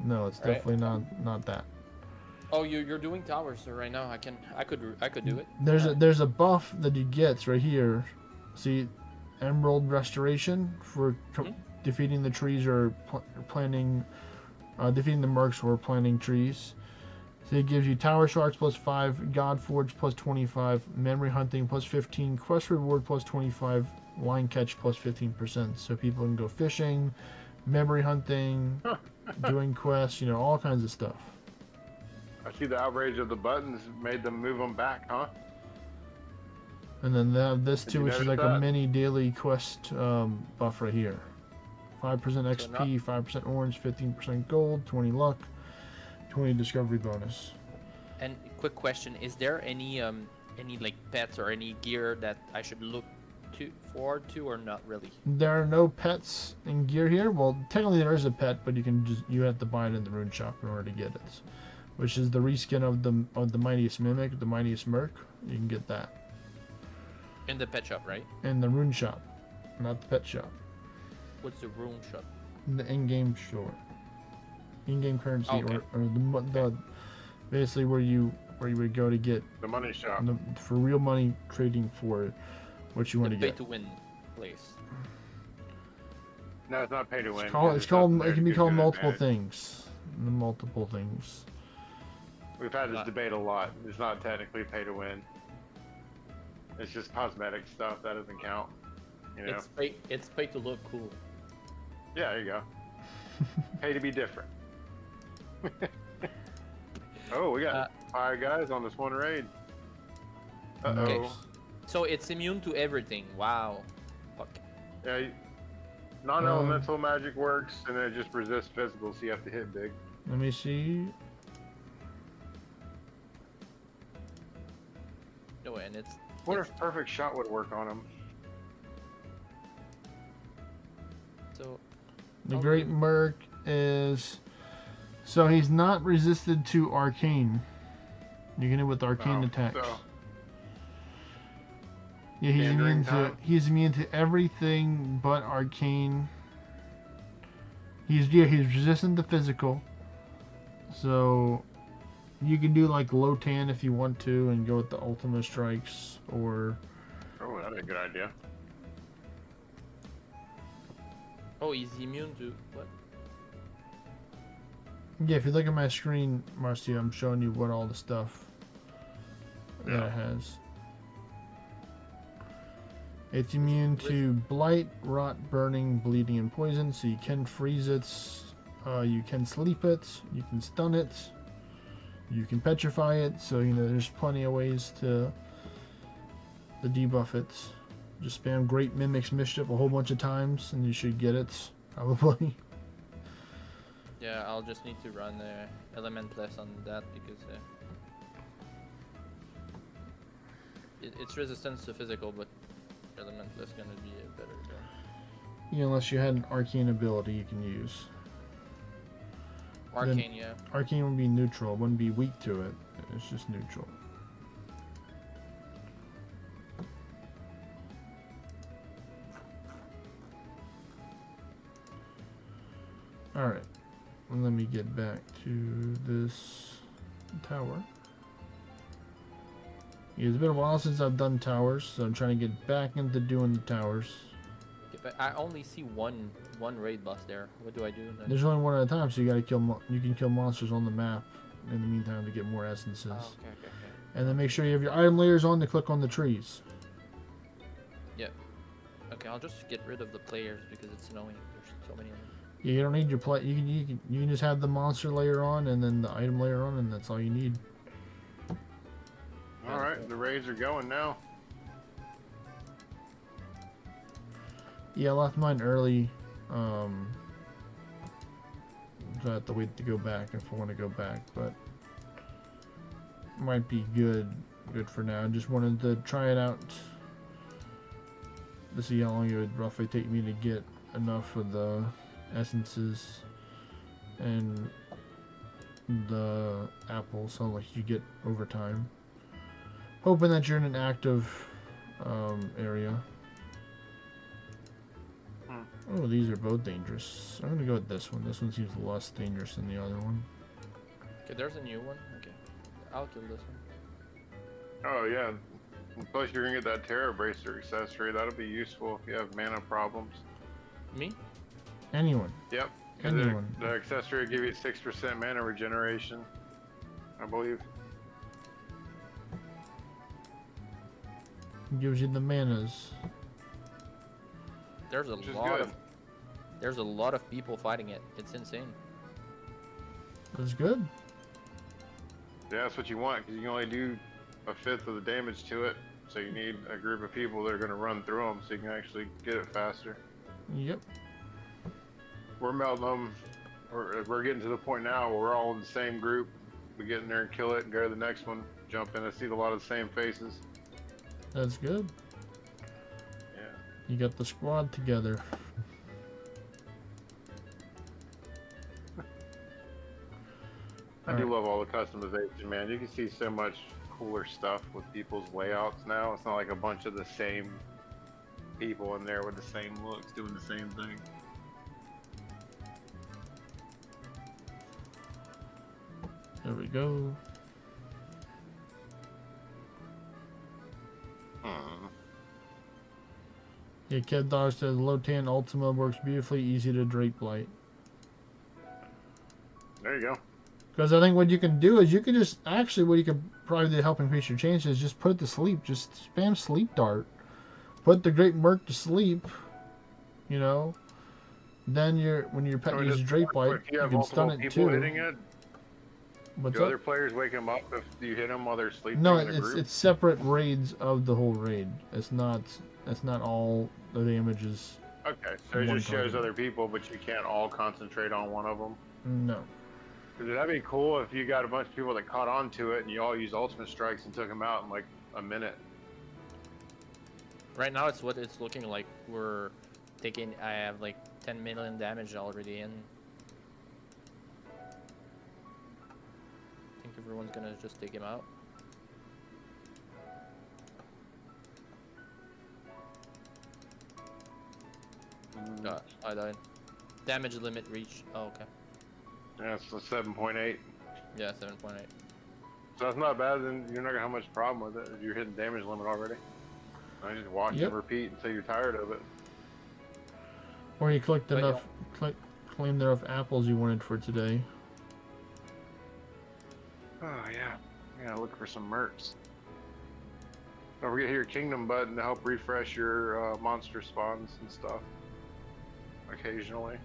No, it's definitely not that. Oh, you're doing towers, so right now I could do it. There's a buff that you get right here. See, Emerald Restoration for defeating the trees or planting, defeating the mercs or planting trees. So it gives you Tower Sharks plus 5, God Forge plus 25, Memory Hunting plus 15, Quest Reward plus 25, Line Catch plus 15%. So people can go fishing, memory hunting, doing quests, you know, all kinds of stuff. I see the outrage of the buttons made them move them back, huh? And then they have this Did too, you which is notice like a that? mini daily quest buff right here. 5% XP, 5% orange, 15% gold, 20 luck, 20 discovery bonus. And quick question: is there any like pets or any gear that I should look forward to, or not really? There are no pets and gear here. Well, technically there is a pet, but you have to buy it in the rune shop in order to get it. Which is the reskin of the mightiest mimic, the mightiest merc. You can get that In the pet shop, right? in the rune shop, not the pet shop. What's the rune shop? In the in-game store, in-game currency, Okay. or the basically where you would go to get The money shop. for real money trading for what you want The to pay get. to win place. No, it's not pay to win. It's called. 'cause It's called. nothing there It can to be give called you an multiple advantage. things. Multiple things. We've had this debate a lot. It's not technically pay to win. It's just cosmetic stuff that doesn't count. You know? It's pay to look cool. Yeah, there you go. Pay to be different. Oh, we got 5 guys on this one raid. Uh-oh. Okay. So it's immune to everything. Wow. Fuck. Yeah, non-elemental magic works, and then it just resists physical, so you have to hit big. Let me see. No, and it's Wonder if perfect shot would work on him. so. The How Great do you- Merc is. So he's not resisted to arcane. You can hit with arcane attacks. So, Yeah, he's Pandering immune to time. everything but arcane. He's resistant to physical. So you can do like low tan if you want to and go with the ultimate strikes, or oh, that'd be a good idea. Oh, he's immune to what? yeah, if you look at my screen, Marcia, I'm showing you what all the stuff that Yeah. it has. It's immune to blight, rot, burning, bleeding, and poison. So you can freeze it, you can sleep it, you can stun it, you can petrify it. So you know there's plenty of ways to debuff it. Just spam Great Mimic's Mischief a whole bunch of times, and you should get it probably. Yeah, I'll just need to run Elementless on that because it's resistance to physical, but Elementless gonna be a better gun. Yeah, unless you had an arcane ability you can use. Arcane, yeah. Arcane would be neutral, it wouldn't be weak to it. It's just neutral. Alright, let me get back to this tower. Yeah, it's been a while since I've done towers, so I'm trying to get back into doing the towers. Okay, but I only see one raid boss there. What do I do then? There's only one at a time, so you gotta kill. You can kill monsters on the map in the meantime to get more essences. Oh, okay. And then make sure you have your item layers on to click on the trees. Okay, I'll just get rid of the players because it's annoying. There's so many of them. Yeah, you don't need your play. You can just have the monster layer on and then the item layer on, and that's all you need. All right, the raids are going now. Yeah, I left mine early. So I have to wait to go back if I want to go back, but might be good for now. I just wanted to try it out to see how long it would roughly take me to get enough of the essences and the apples, so like you get over time. Hoping that you're in an active area. Oh, these are both dangerous. I'm gonna go with this one. This one seems less dangerous than the other one. Okay, there's a new one. Okay, I'll kill this one. Oh yeah, And plus, you're gonna get that Terra Bracer accessory. That'll be useful if you have mana problems. Me? Anyone. Yep. Anyone. The accessory will give you 6% mana regeneration, I believe. Gives you the manas. There's a lot of people fighting it. It's insane. That's good. Yeah, that's what you want, because you can only do a fifth of the damage to it. So you need a group of people that are going to run through them so you can actually get it faster. Yep. We're melting them. We're getting to the point now where we're all in the same group. We get in there and kill it and go to the next one. Jump in. I see a lot of the same faces. That's good. Yeah. You got the squad together. I do love all the customization, man. You can see so much cooler stuff with people's layouts now. It's not like a bunch of the same people in there with the same looks doing the same thing. There we go. Yeah, Kev Dog says Lotan Ultima works beautifully, easy to drape light. There you go. Because I think what you can do is you can just actually what you could probably do to help increase your chances is just put it to sleep. Just spam sleep dart. Put the Great Merc to sleep. You know. Then when your pet uses drape light, you can stun it too. Hitting it, What's do up? other players wake them up if you hit them while they're sleeping? No, in a group? it's separate raids of the whole raid. It's not all the damage is. Okay, so it just shows target. other people, but you can't all concentrate on one of them. No. Because that'd be cool if you got a bunch of people that caught on to it and you all used ultimate strikes and took them out in like a minute. Right now, it's what it's looking like. We're taking. I have like 10 million damage already in. I think everyone's gonna just take him out. God, I died. Damage limit reached. Oh, okay. Yeah, it's a 7.8. Yeah, 7.8. So that's not bad, then you're not gonna have much problem with it if you're hitting damage limit already. I just watch and repeat until you're tired of it. Or you clicked enough, claimed enough apples you wanted for today. Oh yeah, yeah. Look for some mercs. Don't forget to hit your kingdom button to help refresh your monster spawns and stuff. Occasionally.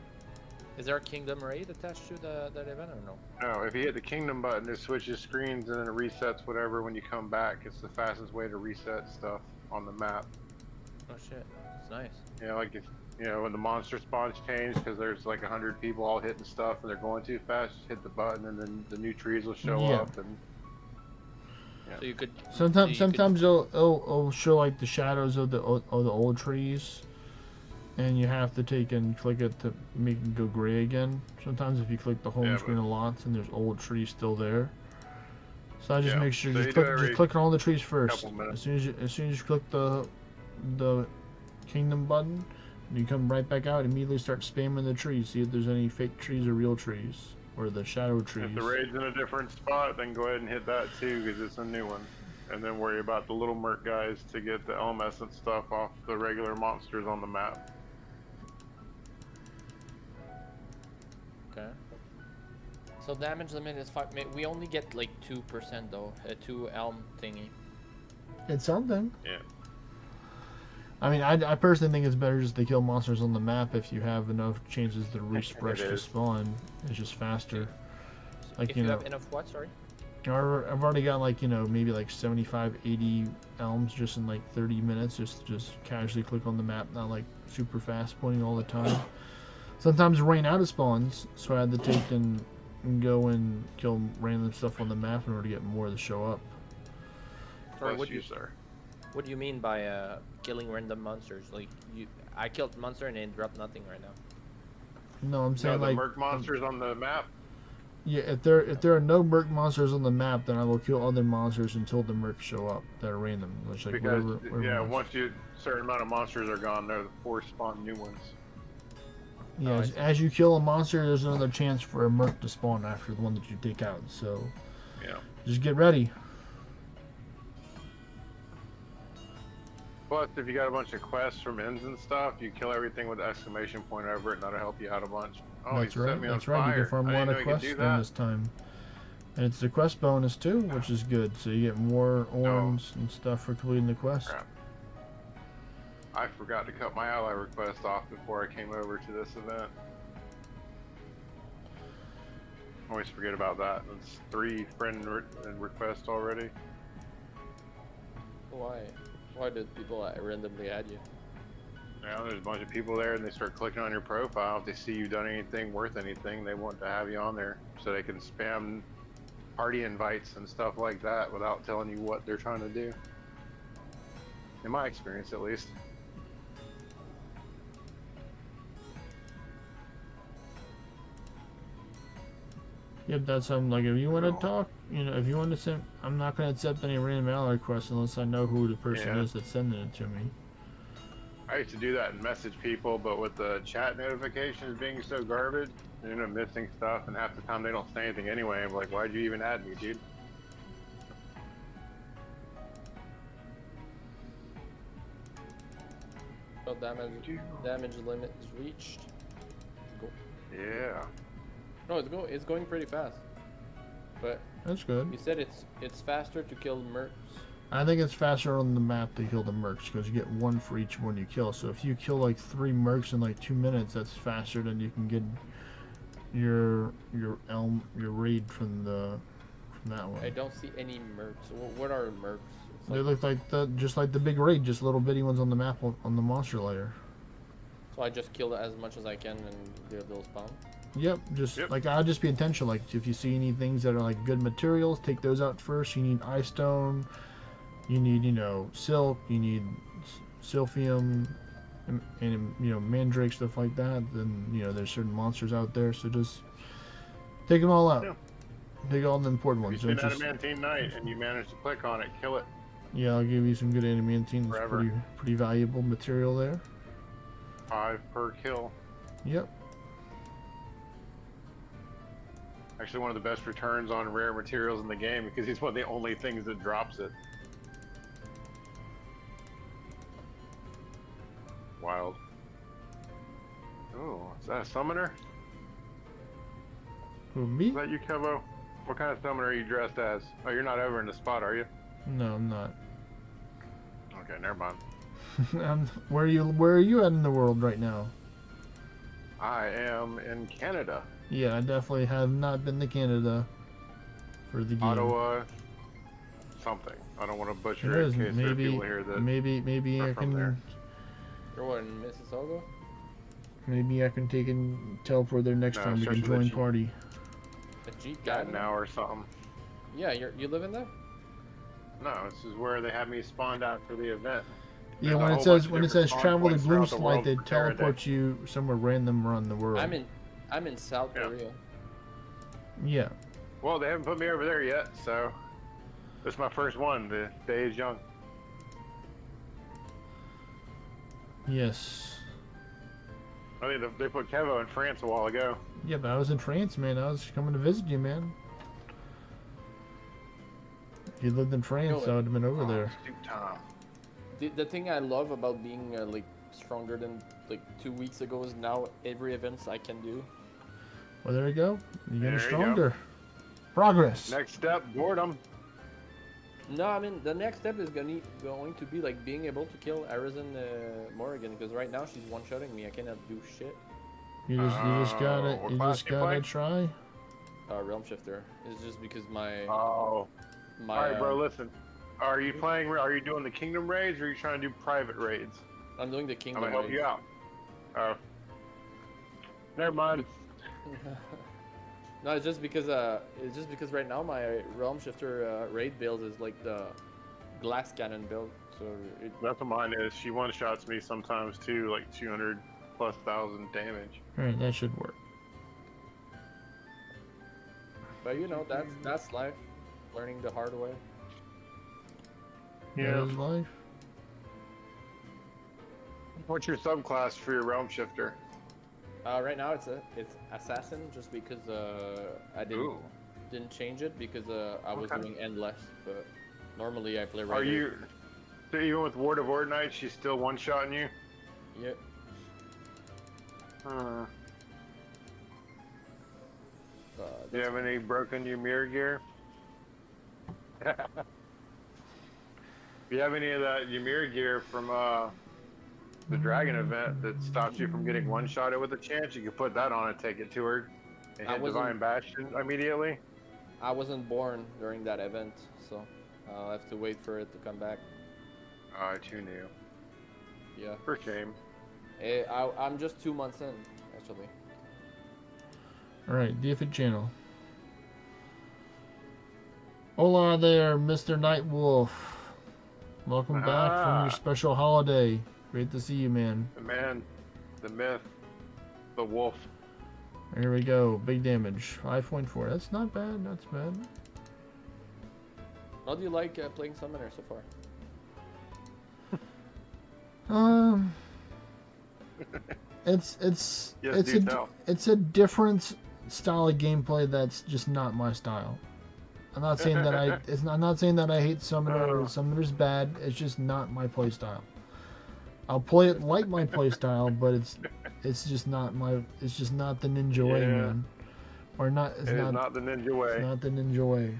Is there a kingdom raid attached to that event or no? No, if you hit the kingdom button, it switches screens and then it resets whatever when you come back. It's the fastest way to reset stuff on the map. Oh shit, it's nice. Yeah, like if when the monster spawns change because there's like 100 people all hitting stuff and they're going too fast, just hit the button and then the new trees will show up and. Yeah. So you could. Sometimes it'll show like the shadows of the old trees. And you have to take and click it to make it go gray again. Sometimes if you click the home screen a lot and there's old trees still there. So I just make sure just click on all the trees first. As soon as you click the kingdom button, you come right back out and immediately start spamming the trees. See if there's any fake trees or real trees or the shadow trees. If the raid's in a different spot, then go ahead and hit that too because it's a new one. And then worry about the little merc guys to get the Elm Essence stuff off the regular monsters on the map. Okay. So damage limit is 5. We only get like 2% though. A 2 elm thingy. It's something. Yeah. I mean, I personally think it's better just to kill monsters on the map if you have enough chances to refresh to spawn. It's just faster. Like if you have enough what? Sorry. I've already got like maybe like 75, 80 elms just in like 30 minutes. Just casually click on the map, not like super fast pointing all the time. Sometimes rain out of spawns, so I had to take and go and kill random stuff on the map in order to get more to show up. Sorry, what do you mean by killing random monsters? Like I killed monster and it dropped nothing right now. No, I'm saying like the merc monsters on the map. Yeah, if there are no merc monsters on the map, then I will kill other monsters until the mercs show up that are random. Which, like, because whatever once a certain amount of monsters are gone, they're force spawn new ones. Yeah, as you kill a monster, there's another chance for a merc to spawn after the one that you take out. So, yeah, just get ready. Plus, if you got a bunch of quests from ends and stuff, you kill everything with the exclamation point over it, and that'll help you out a bunch. Oh, That's he right. set me on That's right. You fire. can farm I a lot didn't know of you could quests do during that. this time, and it's the quest bonus too, which is good. So you get more orns and stuff for completing the quest. Crap. I forgot to cut my ally request off before I came over to this event. Always forget about that. It's 3 friend requests already. Why? Why did people randomly add you? Now there's a bunch of people there, and they start clicking on your profile. If they see you've done anything worth anything, they want to have you on there so they can spam party invites and stuff like that without telling you what they're trying to do. In my experience, at least. Yep, that's something like if you want to talk, you know, if you want to send, I'm not going to accept any random ally requests unless I know who the person is that's sending it to me. I used to do that and message people, but with the chat notifications being so garbage, you know, missing stuff, and half the time they don't say anything anyway. I'm like, why'd you even add me, dude? So damage limit is reached. Go. Yeah. No, it's going pretty fast. But That's good. you said it's faster to kill mercs. I think it's faster on the map to kill the mercs because you get 1 for each one you kill. So if you kill like 3 mercs in like 2 minutes, that's faster than you can get your raid from that one. I don't see any mercs. What are mercs? It's They look like just like the big raid, just little bitty ones on the map on the monster layer. So I just kill as much as I can and they'll spawn. Yep, like I'll just be intentional. Like if you see any things that are like good materials, take those out first. You need eye stone, you need silk, you need silphium, and mandrake, stuff like that. Then there's certain monsters out there, so just take them all out. Yeah. Take all the important ones. If you spend adamantine night and you manage to click on it, kill it. Yeah, I'll give you some good adamantine. It's pretty valuable material there. 5 per kill. Yep. Actually, one of the best returns on rare materials in the game because he's one of the only things that drops it. Wild. Oh, is that a summoner? Who, me? Is that you, Kevo? What kind of summoner are you dressed as? Oh, you're not over in the spot, are you? No, I'm not. Okay, never mind. Where are you at in the world right now? I am in Canada. Yeah, I definitely have not been to Canada for the game. Ottawa, something. I don't want to butcher it in case there are people here that maybe I can. There. You're what, in Mississauga? Maybe I can take and teleport there next time we can join party. A Jeep got an hour or something. Yeah, you live in there? No, this is where they have me spawned out for the event. Yeah, when it says travel to Gloomspite, they teleport you somewhere random around the world. I'm in South Korea. Yeah. Well, they haven't put me over there yet, so this is my first one. The day is young. Yes. I think they put Kevo in France a while ago. Yeah, but I was in France, man. I was coming to visit you, man. If you lived in France, I would have been over there. The thing I love about being like stronger than like 2 weeks ago is now every events I can do. Well, there you go. You're getting stronger. Progress. Next step, boredom. No, I mean the next step is going to be like being able to kill Arizon Morrigan because right now she's one-shotting me. I cannot do shit. You just gotta try. Realm Shifter. It's just because my. All right, bro. Listen. Are you doing the kingdom raids or are you trying to do private raids? I'm doing the kingdom raids. I'm gonna help you out. Never mind. No, it's just because right now my Realm Shifter raid build is like the glass cannon build. So that's what mine is. She one-shots me sometimes too, like 200+ thousand damage. All right, that should work. But that's life. Learning the hard way. Yeah. That is life. What's your subclass for your Realm Shifter? Right now it's assassin, just because I didn't change it because I was doing endless. But normally I play. Are you So even with Ward of Orna, she's still one-shotting you? Yep. Do you have any broken Ymir gear? If you have any of that Ymir gear from the Dragon event that stops you from getting one-shotted with a chance, you can put that on and take it to her and hit Divine Bastion immediately. I wasn't born during that event, so I'll have to wait for it to come back. Too new. Yeah. For shame. I'm just 2 months in, actually. Alright, DFID channel. Hola there, Mr. Nightwolf. Welcome back from your special holiday. Great to see you, man. The man, the myth, the wolf. Here we go. Big damage. 5.4. That's not bad. That's bad. How do you like playing Summoner so far? It's a different style of gameplay that's just not my style. I'm not saying that I'm not saying that I hate Summoner or Summoner's bad. It's just not my play style. I'll play it like my play style, but it's just not my. It's just not the ninja way, man. Or not. It's not the ninja way. It's not the ninja way.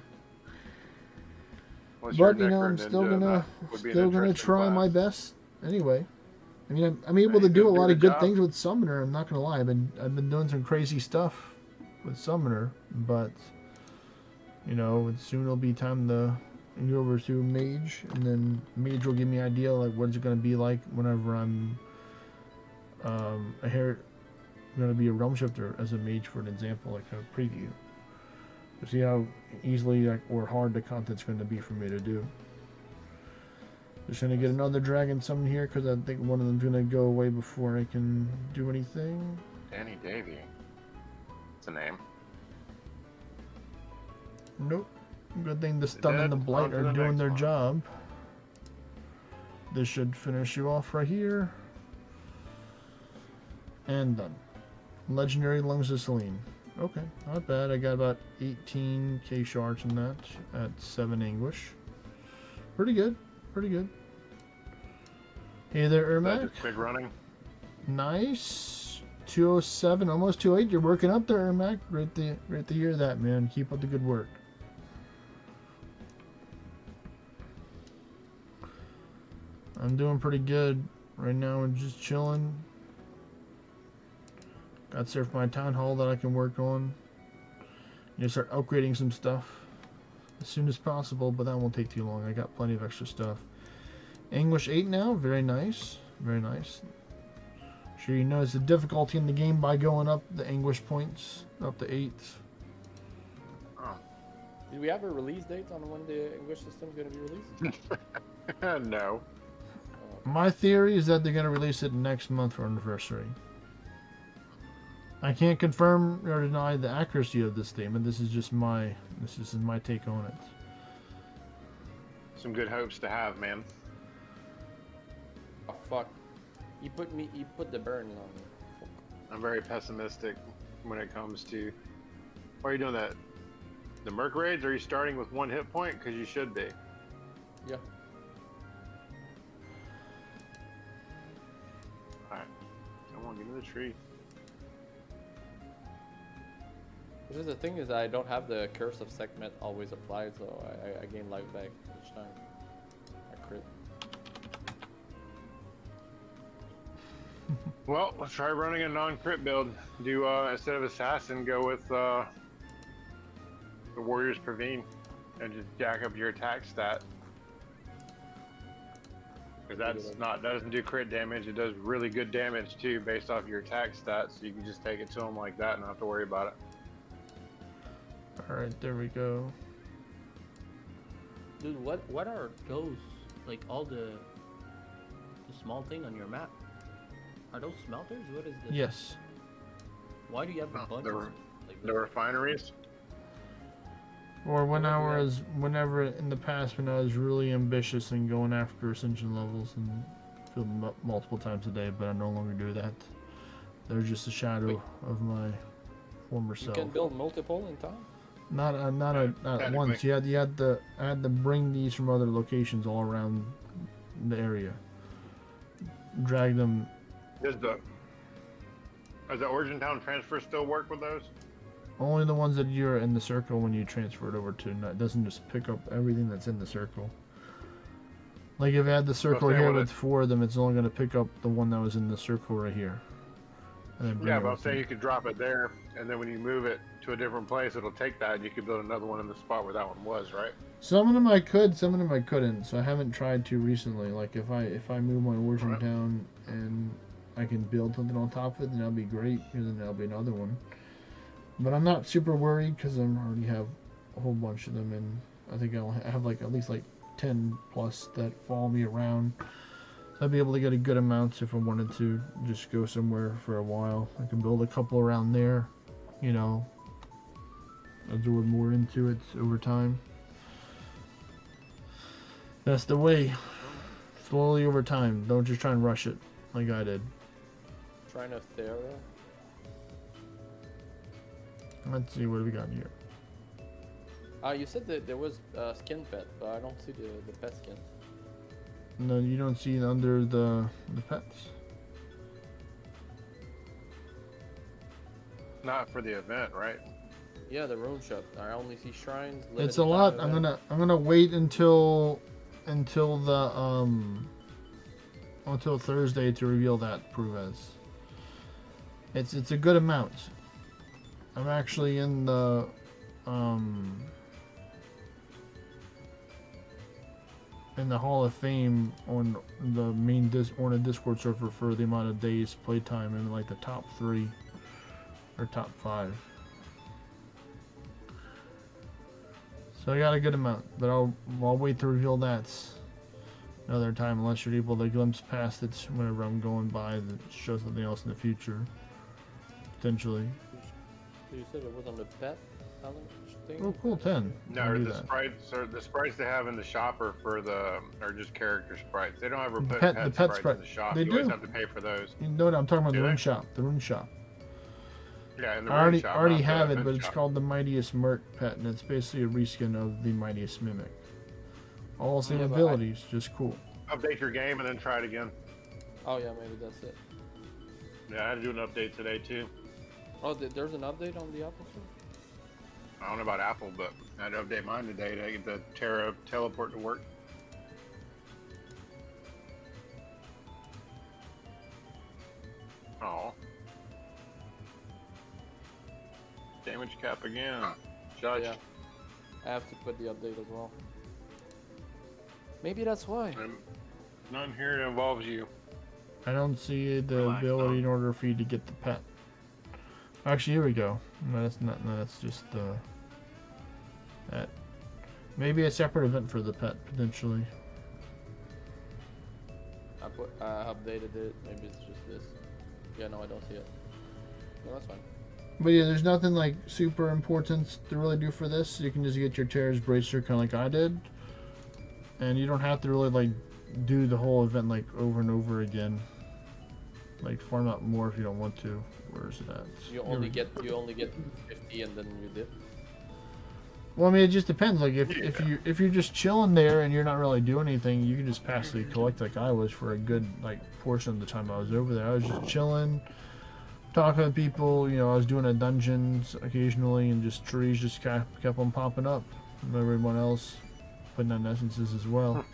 Unless But you know, I'm still gonna try my best anyway. I mean, I'm able to do a lot of good things with Summoner. I'm not gonna lie. I've been doing some crazy stuff with Summoner, but you know, soon it'll be time to go over to Mage, and then Mage will give me an idea like what it's gonna be like whenever I'm gonna be a Realm Shifter as a Mage, for an example, like a preview. To see how easily or hard the content's going to be for me to do. Just going to get another dragon summon here because I think one of them's going to go away before I can do anything. Danny Davy. It's a name. Nope. Good thing the stun and the blight are doing their job. This should finish you off right here. And done. Legendary Lungs of Selene. Okay, not bad. I got about 18k shards in that at 7 Anguish. Pretty good. Pretty good. Hey there, Ermac. Big running. Nice. 207, almost 208. You're working up there, Ermac. Great to hear that, man. Keep up the good work. I'm doing pretty good right now. I'm just chilling. Got there for my town hall that I can work on. You start upgrading some stuff as soon as possible, but that won't take too long. I got plenty of extra stuff. Anguish 8 now, very nice, very nice. Sure, you notice the difficulty in the game by going up the Anguish points up to 8. Oh. Did we have a release date on when the Anguish system is going to be released? No. My theory is that they're going to release it next month for anniversary. I can't confirm or deny the accuracy of this statement. This is just my take on it. Some good hopes to have, man. Oh fuck! You put the burn on me. Fuck. I'm very pessimistic when it comes to. Why are you doing that? The Merc raids? Are you starting with 1 hit point? Because you should be. Yeah. All right. Come on, get in the tree. Because the thing is, I don't have the Curse of Sekhmet always applied, so I gain life back each time I crit. Well, let's try running a non-crit build. Do instead of Assassin, go with the Warrior's Praveen and just jack up your attack stat. Because that doesn't do crit damage. It does really good damage too, based off your attack stats. So you can just take it to them like that and not have to worry about it. Alright, there we go. Dude, what are those? Like all the small thing on your map? Are those smelters? What is this? Yes. Why do you have a bunch of like The refineries? Or whenever in the past when I was really ambitious and going after ascension levels and filled them up multiple times a day, but I no longer do that. They're just a shadow of my former self. You can build multiple in time? Not at once. I had to bring these from other locations all around the area. Drag them. Does the Origin Town transfer still work with those? Only the ones that you're in the circle when you transfer it over to. It doesn't just pick up everything that's in the circle. Like if I had the circle here with 4 of them, it's only going to pick up the one that was in the circle right here. And then Yeah, but I'm saying you could drop it there, and then when you move it to a different place, it'll take that, and you could build another one in the spot where that one was, right? Some of them I could, some of them I couldn't. So I haven't tried to recently. Like if I move my Origin Town and I can build something on top of it, then that'll be great. Because then that'll be another one. But I'm not super worried because I already have a whole bunch of them, and I think I'll have like at least like 10 plus that follow me around. I'd be able to get a good amount if I wanted to just go somewhere for a while. I can build a couple around there, you know, absorb more into it over time. That's the way. Slowly over time. Don't just try and rush it like I did. Shrine of Terra. Let's see, what do we got here? You said that there was a skin pet, but I don't see the pet skins. No, you don't see it under the pets. Not for the event, right? Yeah, the rune shop. I only see shrines. It's a lot. I'm gonna wait until the until Thursday to reveal that Pruvez. It's a good amount. I'm actually in the Hall of Fame on the main Orna Discord server for the amount of days playtime in like the top 3 or top 5. So I got a good amount, but I'll wait to reveal that another time unless you're able to glimpse past it whenever I'm going by that shows something else in the future. Potentially. So you said it was on the pet challenge thing? Oh, cool, 10. No, the sprites they have in the shop are just character sprites. They don't ever put pet sprites in the shop. You always have to pay for those. You know what I'm talking about? The rune shop. The rune shop. Yeah, in the I rune shop. already have it, but it's called the Mightiest Merc pet, and it's basically a reskin of the Mightiest Mimic. All same abilities, just cool. Update your game and then try it again. Oh yeah, maybe that's it. Yeah, I had to do an update today too. Oh, there's an update on the Apple Store? I don't know about Apple, but I had to update mine today to get the Terra teleport to work. Oh. Damage cap again. Judge. Yeah. I have to put the update as well. Maybe that's why. None here that involves you. I don't see the ability in order for you to get the pet. Actually, here we go. No, that's not. No, that's just that. Maybe a separate event for the pet potentially. I updated it. Maybe it's just this. Yeah, no, I don't see it. No, that's fine. But yeah, there's nothing like super important to really do for this. You can just get your Terras Bracer kind of like I did, and you don't have to really like do the whole event like over and over again. Like farm out more if you don't want to. Where is it at? You only get 50 and then you dip. Well, I mean, it just depends. Like if you're just chilling there and you're not really doing anything, you can just passively collect like I was for a good like portion of the time I was over there. I was just chilling, talking to people. You know, I was doing a dungeons occasionally, and just trees just kept on popping up. And everyone else putting on essences as well.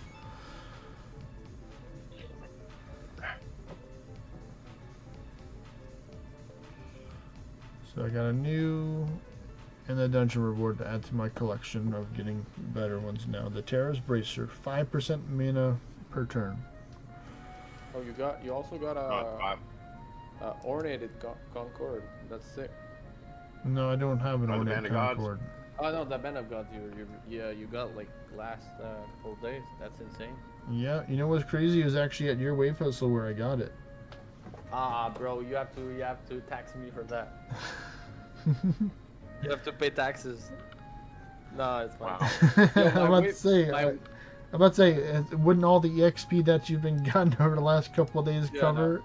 So I got a new and the dungeon reward to add to my collection of getting better ones now. The Terras Bracer, 5% mana per turn. Oh, you also got a ornated Concord. That's sick. No, I don't have an ornated Concord. Oh no, the Band of Gods you got like last couple days. That's insane. Yeah, you know what's crazy is actually at your wave festival where I got it. Ah, bro, you have to tax me for that. You have to pay taxes. No, it's fine. Wow. I'm about to say, wouldn't all the EXP that you've been gotten over the last couple of days cover?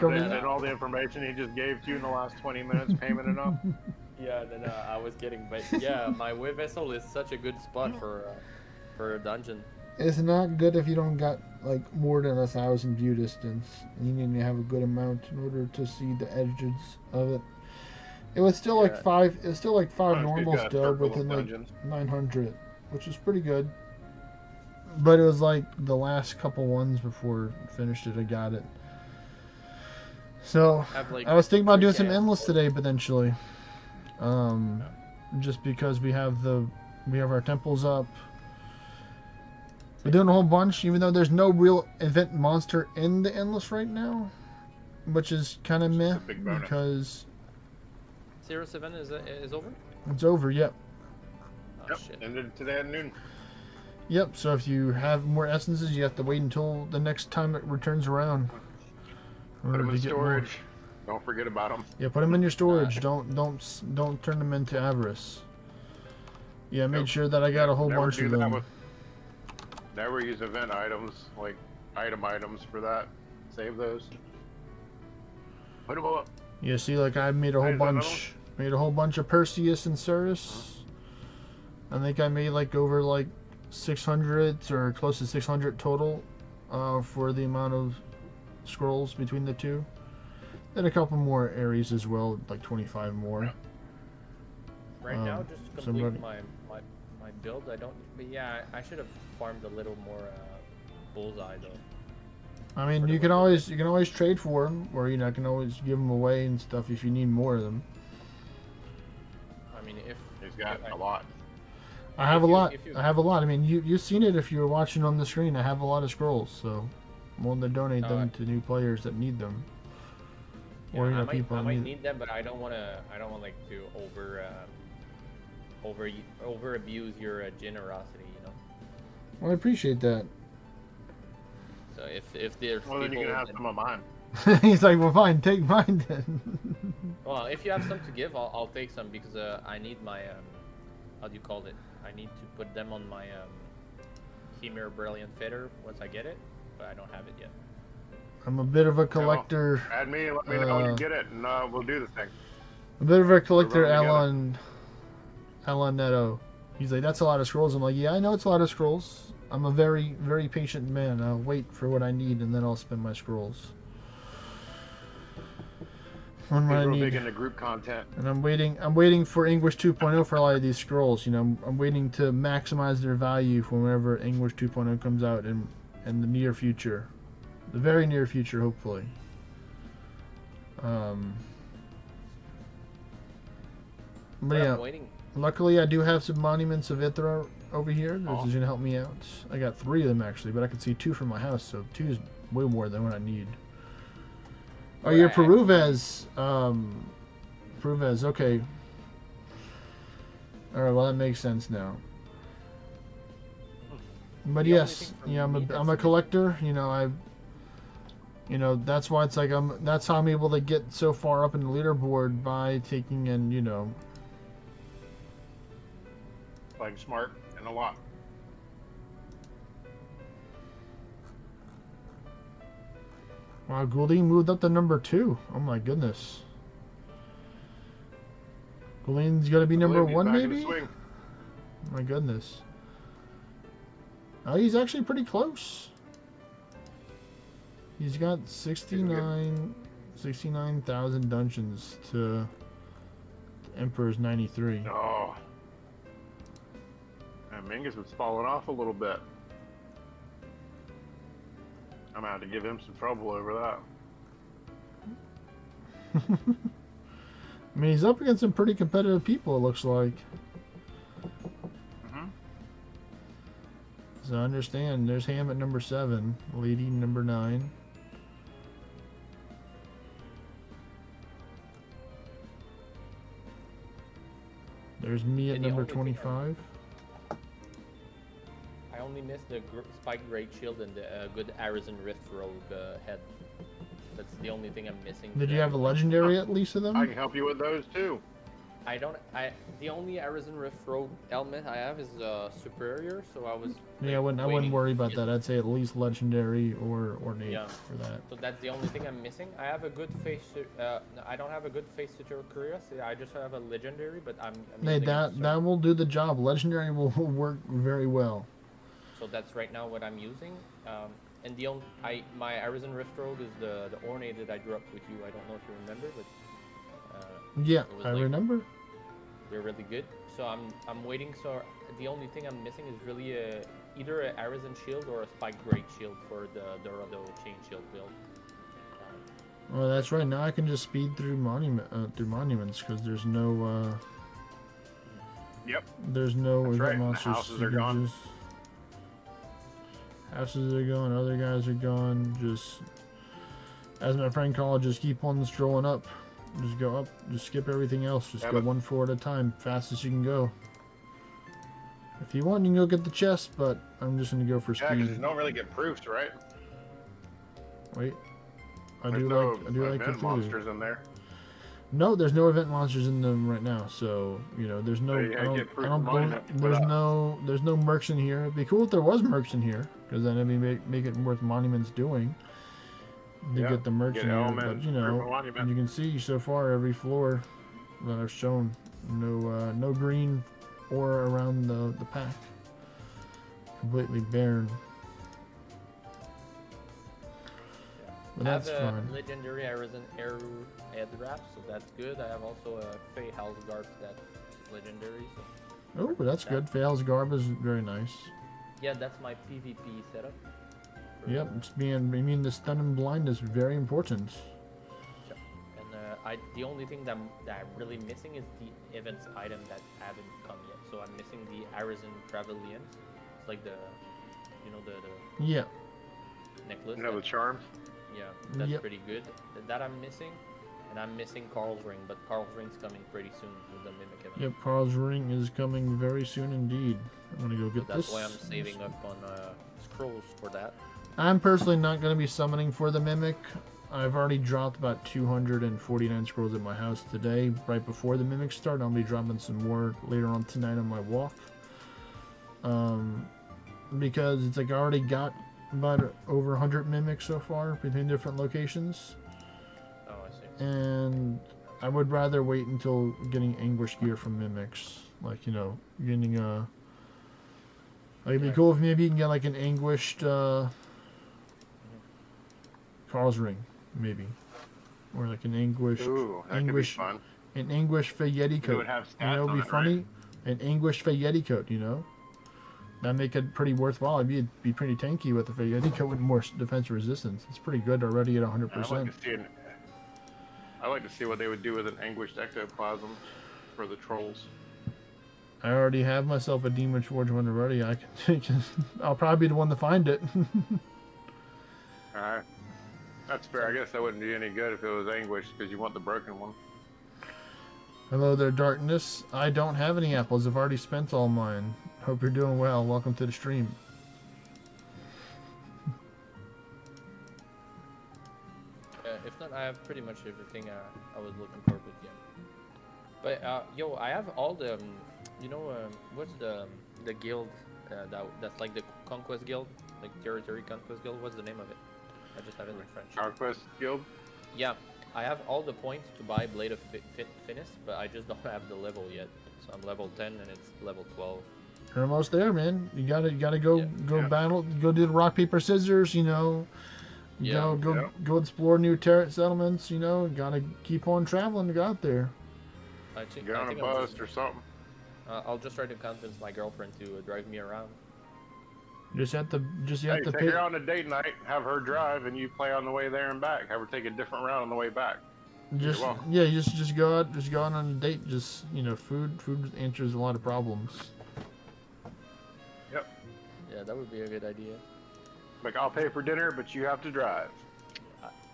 No. And all the information he just gave to you in the last 20 minutes, payment enough? Yeah, then I was kidding, but yeah, my wave vessel is such a good spot for a dungeon. It's not good if you don't got like more than 1,000 view distance. You need to have a good amount in order to see the edges of it. It was still like Yeah. five. It was still like five Oh, normal got a still circle of within like dungeons. 900, which is pretty good. But it was like the last couple ones before I finished it. I got it. So Have like I was thinking about 3K doing some on endless support. today potentially. Just because we have our temples up. We're doing a whole bunch, even though there's no real event monster in the endless right now, which is kind of It's meh a big bonus. because Serious event is over? it's over. Yep, Oh Yep, shit. ended today at noon. yep. So if you have more essences, you have to wait until the next time it returns around. Put them to in get more. storage. Don't forget about them. Yeah, put them in your storage. Don't turn them into avarice. Yeah, I made Nope. sure that I got a whole Never bunch do of that them. with. Never use event items like items for that. Save those. Put them all up. Yeah, see, like I made a whole Hey, is that another bunch. Made a whole bunch of Perseus and Ceres. I think I made like over like 600 or close to 600 total for the amount of scrolls between the two. Then a couple more Ares as well, like 25 more. Right now, just to complete somebody- my build, I don't. But yeah, I should have farmed a little more bullseye though. I mean, you can always trade for them, or you know, I can always give them away and stuff if you need more of them. I mean, if He's got if I- a lot. I have If a you- lot. if you- I have a lot. I mean, you've seen it if you were watching on the screen. I have a lot of scrolls, so I'm willing to donate them Alright. to new players that need them. Yeah, Or you know, I might, people I that might need. need them, but I don't want like to over abuse your generosity, you know. Well, I appreciate that. So if there's Well, then people, you can have that- some of mine. He's like, well, fine, take mine then. well, if you have some to give, I'll take some because I need my how do you call it? I need to put them on my Chimera Brilliant Feather once I get it, but I don't have it yet. I'm a bit of a collector. Add me and let me know when you get it, and we'll do the thing. A bit of a collector, We're rolling Alan Neto. He's like, that's a lot of scrolls. I'm like, yeah, I know it's a lot of scrolls. I'm a very, very patient man. I'll wait for what I need, and then I'll spend my scrolls. When He's I real big need, into group content. and I'm waiting for English 2.0 for a lot of these scrolls. You know, I'm waiting to maximize their value for whenever English 2.0 comes out in the near future, the very near future, hopefully. But yeah. I'm waiting. Luckily, I do have some monuments of Ithra over here. This Oh. is gonna help me out. I got 3 of them actually, but I can see 2 from my house, so 2 is way more than what I need. Oh, Well, you're I- Peruvez. Peruvez. Okay. All right. Well, that makes sense now. But The yes, only thing for yeah, me I'm that's a missing- collector. That's why it's like that's how I'm able to get so far up in the leaderboard by taking in, Playing smart and a lot. Wow, Goulding moved up to number 2. Oh my goodness. Goulding's gonna be number Believe he's 1 back in the maybe? swing. Oh my goodness. Oh, he's actually pretty close. He's got 69,000 dungeons to Emperor's 93. Oh. And Mingus was falling off a little bit. I'm out to give him some trouble over that. I mean, he's up against some pretty competitive people, it looks like. Mm-hmm. So I understand. There's Ham at number 7, Lady number 9. There's me at And the number only thing 25. I only missed the spiked great shield and the good Arisen Rift Rogue head. That's the only thing I'm missing. Did you have a legendary at least of I them? can help you with those too. I don't. The only Arisen Rift Rogue helmet I have is superior, so I was. Yeah, I wouldn't waiting worry to about get- that. I'd say at least legendary or ornate Yeah. for that. So that's the only thing I'm missing. I have a good face. I don't have a good face to Curious. I just have a legendary, but I'm Hey, using that will do the job. Legendary will work very well. So that's right now what I'm using. And my Arisen Rift Rogue is the Orna that I drew up with you. I don't know if you remember, but Yeah, it was I like remember. they're really good. So I'm waiting. So the only thing I'm missing is really either a Arisen shield or a Spike Break shield for the Dorado chain shield build. Well, that's right. Now I can just speed through monuments because there's no Yep. there's no That's event right, and the monsters. houses You are can gone. just- houses are gone. Other guys are gone. Just as my friend called, just keep on strolling up. Just go up. Just skip everything else. Just Yeah, go but- one floor at a time, fast as you can go. If you want, you can go get the chest, but I'm just gonna go for Yeah, because speed. you don't really get proofs, right? Wait, I There's do no like the event food. monsters in there. No, there's no event monsters in them right now. So there's no. So you I gotta don't. get I proof don't of believe, monument to put there's up. no mercs in here. It'd be cool if there was mercs in here, because then it'd be make it worth monuments doing. To Yeah, get the mercs get in here, element, but proof of monument. you can see so far every floor that I've shown, no green or around the pack. Completely barren. But I have that's a fine. legendary Arisen Air head wrap, so that's good. I have also a Fey House Guard that's legendary. So Oh, that's good. Fails Garb is very nice. yeah, that's my PvP setup. for- Yep, I mean the stun and blind is very important. And the only thing that I'm really missing is the events item that haven't come yet. So I'm missing the Arisen Travelians. It's like the Yeah, necklace. You know the charms? Yeah, that's Yep. pretty good. That I'm missing, and I'm missing Carl's ring, but Carl's ring's coming pretty soon with the mimic event. yep. Carl's ring is coming very soon indeed. I'm gonna go So get that's this. why I'm saving up on scrolls for that. I'm personally not gonna be summoning for the mimic. I've already dropped about 249 scrolls at my house today, right before the mimic start. I'll be dropping some more later on tonight on my walk. Because it's like I already got about over 100 mimics so far between different locations, Oh, I see. and I would rather wait until getting anguish gear from mimics. Like getting like it'd be Yeah. cool if maybe you can get like an anguished Carl's ring, maybe, or like an anguished Ooh, that anguish could be fun. an anguished Fayeti It coat. would have stats It'd on be it, funny. right? An anguished Fayeti coat, That'd make it pretty worthwhile. It'd be pretty tanky with the Fayeti coat with more defense resistance. It's pretty good already at 100%. I'd like to see what they would do with an anguished ectoplasm for the trolls. I already have myself a Demon Forge one already. I can I'll probably be the one to find it. Alright. That's fair. I guess that wouldn't be any good if it was anguished because you want the broken one. Hello there, darkness. I don't have any apples. I've already spent all mine. Hope you're doing well. Welcome to the stream. If not, I have pretty much everything I was looking for, but yeah. But yo, I have all the, what's the guild that's like the Conquest Guild, like Territory Conquest Guild. What's the name of it? I just have it in French. Conquest Guild? Yeah, I have all the points to buy Blade of Finis, but I just don't have the level yet. So I'm level 10 and it's level 12. You're almost there, man. You gotta go Yeah. battle, go do the rock paper scissors. Yeah. Go explore new Terras settlements. Gotta keep on traveling to go out there. I think, Get I on a think I'll bus just, or something. I'll just try to convince my girlfriend to drive me around. You have to Hey, take pay. her out on a date night, have her drive, and you play on the way there and back. Have her take a different route on the way back. Just welcome. yeah, just go out on a date. Just food answers a lot of problems. Yep. Yeah, that would be a good idea. Like, I'll pay for dinner, but you have to drive.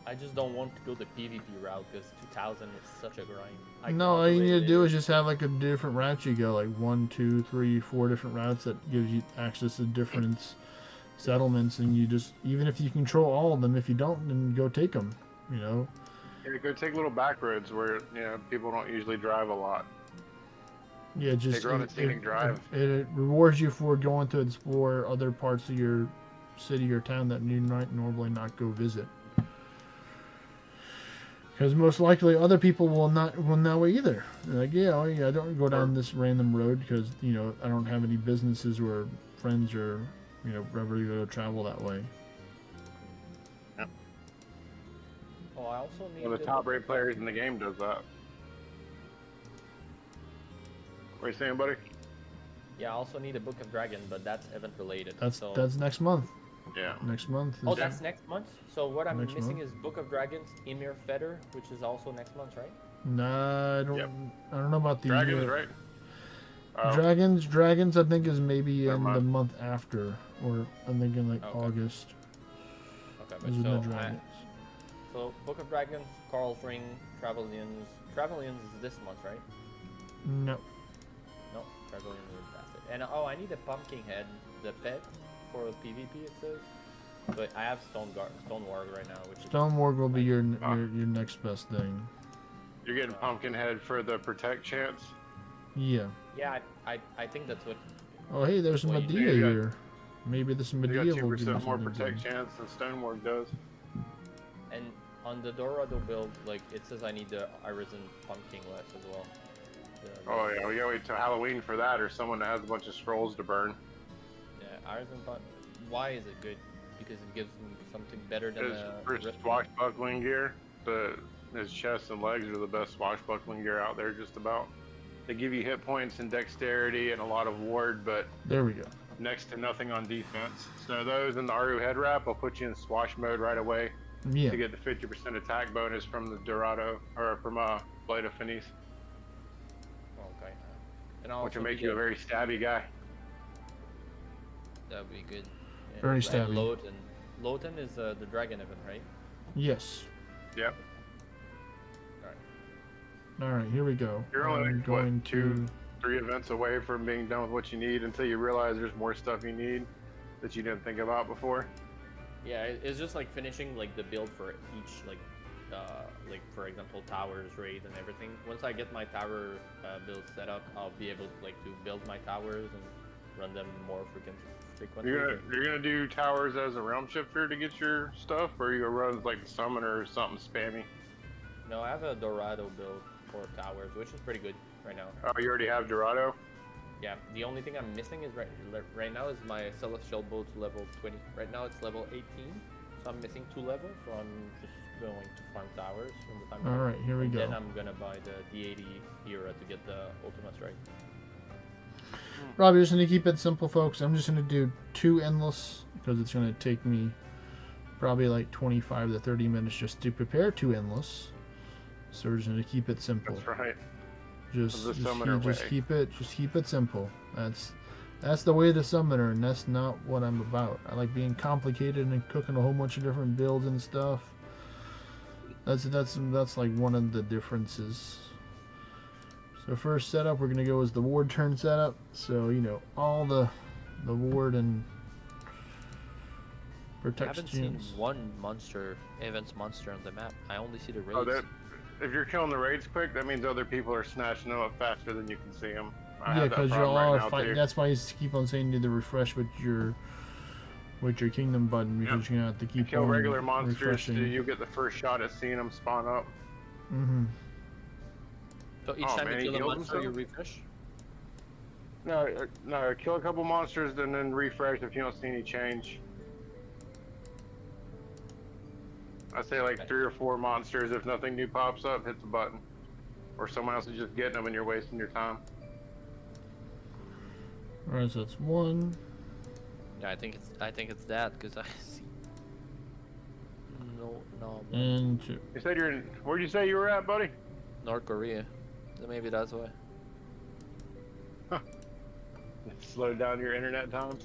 I just don't want to go the PvP route because 2000 is such a grind. No, all you need to calculated do it. is just have like a different route you go, like 1, 2, 3, 4 different routes that gives you access to different settlements, and you just even if you control all of them, if you don't, then go take them. Yeah, go take little back roads where people don't usually drive a lot. Yeah, just Take her on a scenic drive. It rewards you for going to explore other parts of your city or town that you might normally not go visit. Because most likely other people will not either. They're like, I don't go down this random road because I don't have any businesses or friends or you know, regular travel that way. Oh, I also need One of the top rate players in the game does that. What are you saying, buddy? Yeah, I also need a Book of Dragon, but that's event related. That's next month. Yeah. Next month. Oh, that's next month? So what I'm Next missing month. is Book of Dragons, Emir Feather, which is also next month, right? Nah, I don't. Yep. I don't know about the Dragons, year. right? Oh, Dragons. I think is maybe Never in mind. the month after, or I'm thinking like Okay. August. Okay, Those are but the dragons. so Book of Dragons, Carl's Ring, Travelians. Travelians is this month, right? No. No, Travelians is past it. And oh, I need a pumpkin head, the pet for PvP it says. But I have Stonewarg right now, which is Stonewarg will be your next best thing. you're getting Pumpkinhead for the protect chance. Yeah. yeah. I think that's what. Oh, hey, there's Well, Medea you got- here. Maybe this You Medea got will give you 2% more something protect good. chance than Stonework does. And on the Dorado build, like it says, I need the Arisen Pumpkin less as well. Oh yeah, we gotta wait till Halloween for that, or someone that has a bunch of scrolls to burn. Yeah, Arisen Pumpkin. Why is it good? Because it gives me something better than His the first rest- swashbuckling gear, his chest and legs are the best swashbuckling gear out there, just about. They give you hit points and dexterity and a lot of ward, but There we go. next to nothing on defense. So those in the Aru head wrap will put you in swash mode right away Yeah. to get the 50% attack bonus from the Dorado, or from Blade of Finis, Okay. And I'll which will also make do you a the- very stabby guy. That would be good. Yeah. Very And stabby. Loten is the dragon event, right? Yes. Yep. All right, here we go. You're only, I'm what, going two- to. 3 events away from being done with what you need until you realize there's more stuff you need that you didn't think about before. Yeah, it's just like finishing like the build for each like for example towers, raids, and everything. Once I get my tower build set up, I'll be able to build my towers and run them more frequently. You're gonna do towers as a realm shifter to get your stuff, or you gonna run like the summoner or something spammy? No, I have a Dorado build for towers, which is pretty good right now. Oh, you already have Dorado? Yeah, the only thing I'm missing is right now is my Celestial Boat level 20. Right now it's level 18, so I'm missing 2 levels, so I'm just going to farm towers from the time. All right, here we and go. Then I'm gonna buy the D80 era to get the Ultimate Strike. Robbie, just going to keep it simple, folks. I'm just going to do 2 endless because it's going to take me probably like 25 to 30 minutes just to prepare 2 endless. So we're just going to keep it simple. That's right. Just The summoner way. keep it simple. That's the way to summoner, and that's not what I'm about. I like being complicated and cooking a whole bunch of different builds and stuff. That's like one of the differences. So first setup we're gonna go is the ward turn setup. So you know all the ward and I haven't seen protections. one events monster on the map. I only see the raids. Oh, if you're killing the raids quick, that means other people are snatching them up faster than you can see them. Yeah, because you all are fighting. That's why you keep on saying you need to refresh with your kingdom button because you're gonna have to keep kill on regular monsters, refreshing. you get the first shot at seeing them spawn up. Mm-hmm. So each Oh, time man, you he kill a healed monster, you himself? refresh? No, kill a couple monsters and then refresh if you don't see any change. I say like 3 or 4 monsters. If nothing new pops up, hit the button. Or someone else is just getting them and you're wasting your time. Alright, so that's 1. Yeah, I think it's that because I see. No. And 2. You said you're in. Where'd you say you were at, buddy? North Korea. So maybe that's why. Slow down your internet time.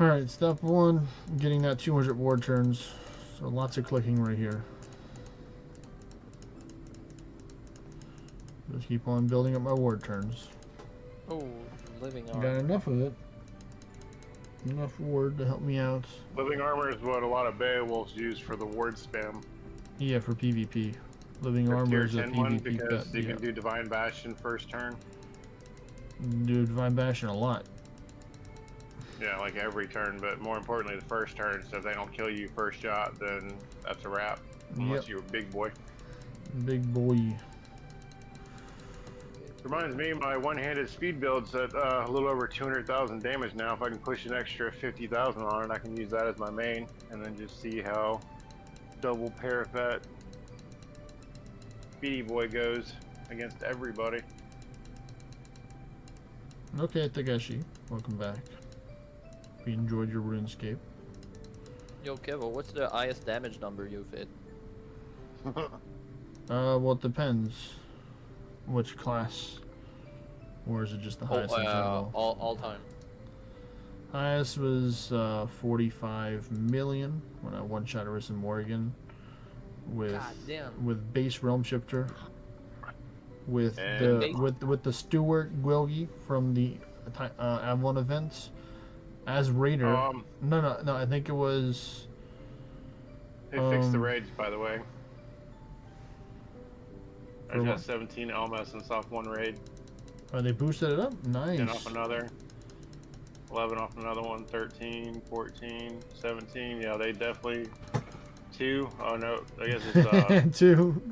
Alright, step 1, getting that 200 ward turns. So lots of clicking right here. Just keep on building up my ward turns. Oh, living Got arm. enough of it. Enough ward to help me out. Living armor is what a lot of Beowulfs use for the ward spam. Yeah, for PvP. Living The armor tier is a 10 one PvP because pet. you Yeah. can do Divine Bastion first turn. Do Divine Bastion a lot. Yeah, like every turn, but more importantly the first turn, so if they don't kill you first shot, then that's a wrap. Unless Yep. you're a big boy. Big boy. Reminds me, my one-handed speed build's at a little over 200,000 damage now. If I can push an extra 50,000 on it, I can use that as my main, and then just see how double parapet Speedy Boy goes against everybody. Okay, Tagashi, welcome back. We enjoyed your RuneScape. Yo, Kevo, what's the highest damage number you've hit? Well, it depends. Which class? Or is it just the highest in general? All time. Highest was 45 million when I one-shot Arisen Morrigan with base Realm Shifter, with the Stewart Gwilgi from the Avalon events as Raider. No, I think it was. They fixed the raids, by the way. I just got 17 Elmas off one raid. Oh, they boosted it up? Nice. 10 off another. 11 off another one. 13, 14, 17. Yeah, they definitely... 2. Oh, no. I guess it's... 2.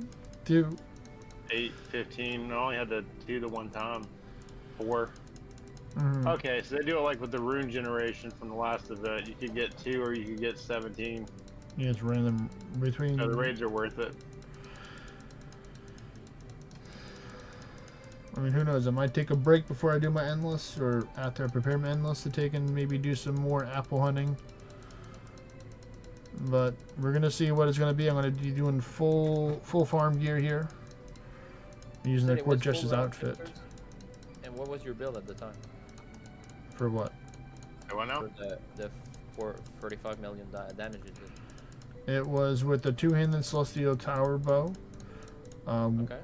8, 15. I only had the 2 the one time. 4. Okay, so they do it like with the rune generation from the last event. You could get 2 or you could get 17. Yeah, it's random between... So the raids are worth it. I mean, who knows? I might take a break before I do my endless, or after I prepare my endless to take and maybe do some more apple hunting. But we're gonna see what it's gonna be. I'm gonna be doing full farm gear here, using the Court Justice outfit. And what was your build at the time? For what? For the 45 million damage it did. It was with the two-handed Celestial Tower bow. Okay.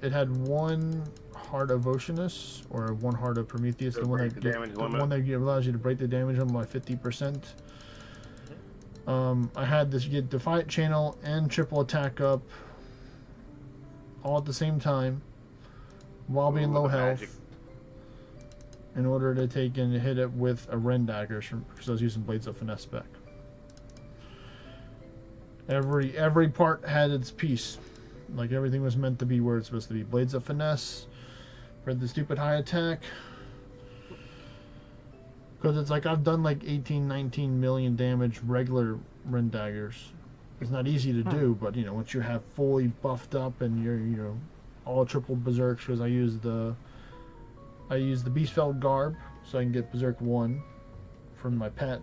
It had one Heart of Oceanus or one Heart of Prometheus, the one that allows you to break the damage limit by 50%. I had this get Defiant Channel and triple attack up all at the same time while being low health in order to take and hit it with a Ren Daggers because I was using Blades of Finesse spec. Every part had its piece. Like everything was meant to be where it's supposed to be. Blades of Finesse for the stupid high attack. Because it's like I've done like 18, 19 million damage regular Ren Daggers. It's not easy to do, but you know, once you have fully buffed up and you're all triple berserks, because I use the Beastfeld Garb so I can get Berserk 1 from my pet.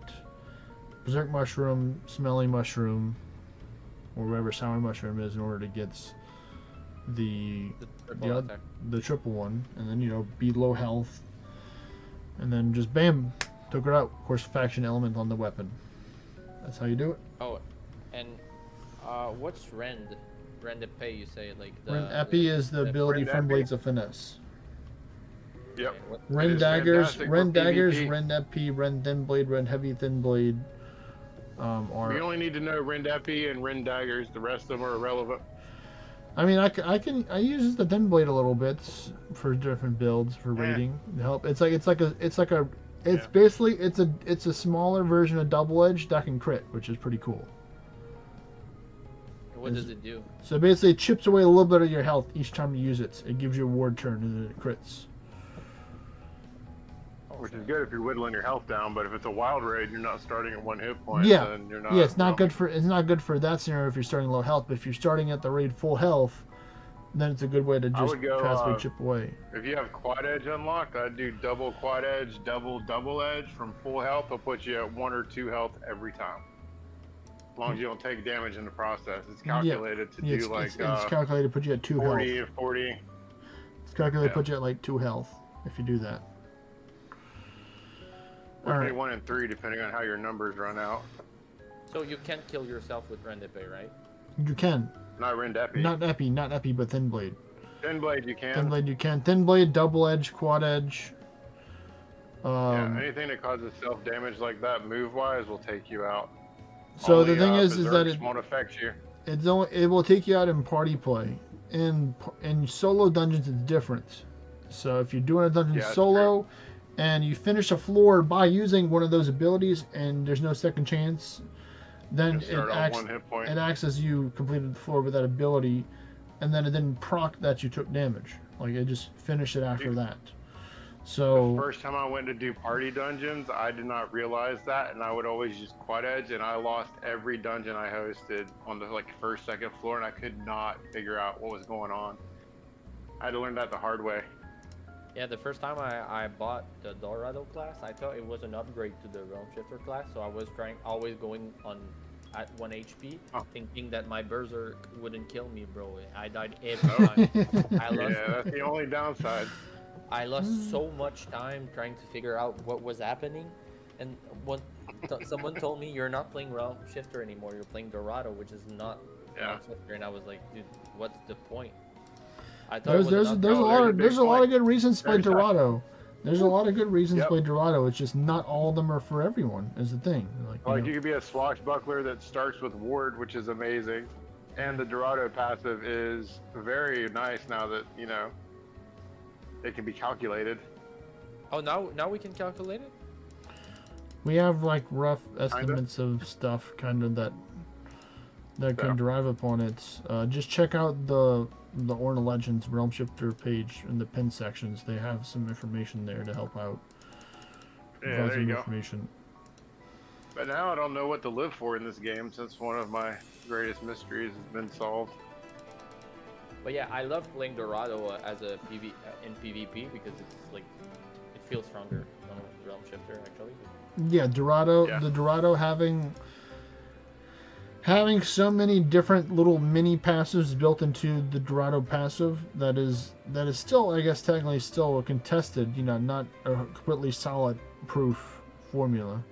Berserk Mushroom, Smelly Mushroom, or whatever Sour Mushroom is in order to get the triple one, and then be low health, and then just bam, took her out. Of course, faction element on the weapon. That's how you do it. Oh, and what's Rend Epee? You say like the Rend Epee is the ability from Blades of Finesse. Yep. Rend Daggers, Rend Epee, Rend Thin Blade, Rend Heavy Thin Blade. You only need to know Rend Epee and Rend Daggers. The rest of them are irrelevant. I mean, I use the Thin Blade a little bit for different builds for raiding to help. It's basically a smaller version of Double Edge that can crit, which is pretty cool. What does it do? So basically, it chips away a little bit of your health each time you use it. It gives you a ward turn and then it crits. Which is good if you're whittling your health down, but if it's a wild raid, you're not starting at 1 hit point. Yeah, then you're not. Yeah, it's not good for that scenario if you're starting low health. But if you're starting at the raid full health, then it's a good way to just fast chip away. If you have quad edge unlocked, I'd do double quad edge, double edge from full health. It'll put you at 1 or 2 health every time. As long as you don't take damage in the process, it's calculated to do it's calculated to put you at 2 40 health. 40. It's calculated to put you at like 2 health if you do that. Or 1 and 3, depending on how your numbers run out. So you can't kill yourself with Rend Epee, right? You can. Not Rend Epee. Not Epee, but Thin Blade. Thin Blade you can. Thin Blade you can. Thin Blade, Double Edge, Quad Edge. Anything that causes self-damage like that, move-wise, will take you out. So the thing is that it won't affect you. It will take you out in party play. In solo dungeons, it's different. So if you're doing a dungeon solo, and you finish a floor by using one of those abilities, and there's no second chance, then it acts as you completed the floor with that ability, and then it didn't proc that you took damage. Like it just finished it after Dude. that. The So first time I went to do party dungeons, I did not realize that, and I would always use quad edge, and I lost every dungeon I hosted on the like first, second floor, and I could not figure out what was going on. I had to learn that the hard way. Yeah, the first time I bought the Dorado class, I thought it was an upgrade to the Realm Shifter class, so I was always going on at 1 HP, Oh. thinking that my Berserk wouldn't kill me, bro. I died every time. I lost, Yeah, that's the only downside. I lost so much time trying to figure out what was happening, and when someone told me you're not playing Realm Shifter anymore, you're playing Dorado, which is not Yeah. Realm Shifter, and I was like, dude, what's the point? I thought it was there's an a upgrade. lot there's of a big lot of point. good reasons to play There's that. Dorado. There's a lot of good reasons to Yep. play Dorado. It's just not all of them are for everyone. Is the thing. Like, Like you could be a swashbuckler that starts with ward, which is amazing, and the Dorado passive is very nice now that it can be calculated. Oh, now we can calculate it? we have like rough estimates of stuff, kind of that can Yeah. derive upon it. Just check out the Orna Legends Realm Shifter page in the pin sections. They have some information there to help out. Yeah, Provide there some you go. information. But now I don't know what to live for in this game, since one of my greatest mysteries has been solved. But yeah, I love playing Dorado as a in PvP because it's like it feels stronger than Realm Shifter actually. Yeah, Dorado. Yeah. The Dorado having so many different little mini passives built into the Dorado passive that is still, I guess, technically still a contested, not a completely solid proof formula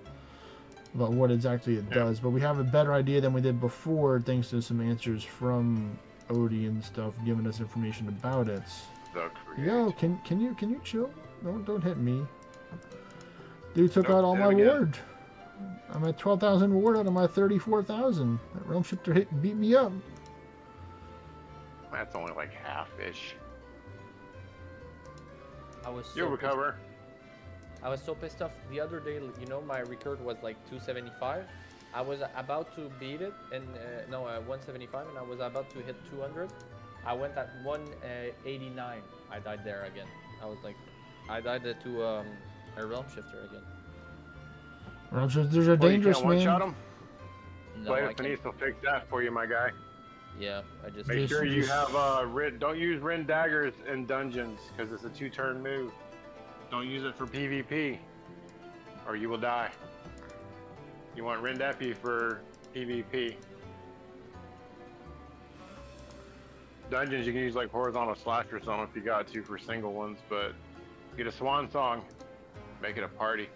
about what exactly it does. But we have a better idea than we did before, thanks to some answers from Odie and stuff, giving us information about it. The Yo, can you chill? Don't hit me. Dude took Nope, out all hit my him again. ward. I'm at 12,000 ward out of my 34,000. That Realm Shifter beat me up. That's only like half-ish. I was You'll so recover. I was so pissed off the other day. My record was like 275. I was about to beat it, and 175, and I was about to hit 200. I went at 189. I died there again. I was like, I died to a Realm Shifter again. Realm Shifters are Well, you dangerous, can't one-shot man. him? No, Blade I of can't. Finis will fix that for you, my guy. Yeah, I just. Make Just- sure you just- have don't use Rin daggers in dungeons, because it's a 2-turn move. Don't use it for PvP, or you will die. You want Rin Deppy for PvP. Dungeons you can use like horizontal slashers on if you got to for single ones, but get a swan song, make it a party.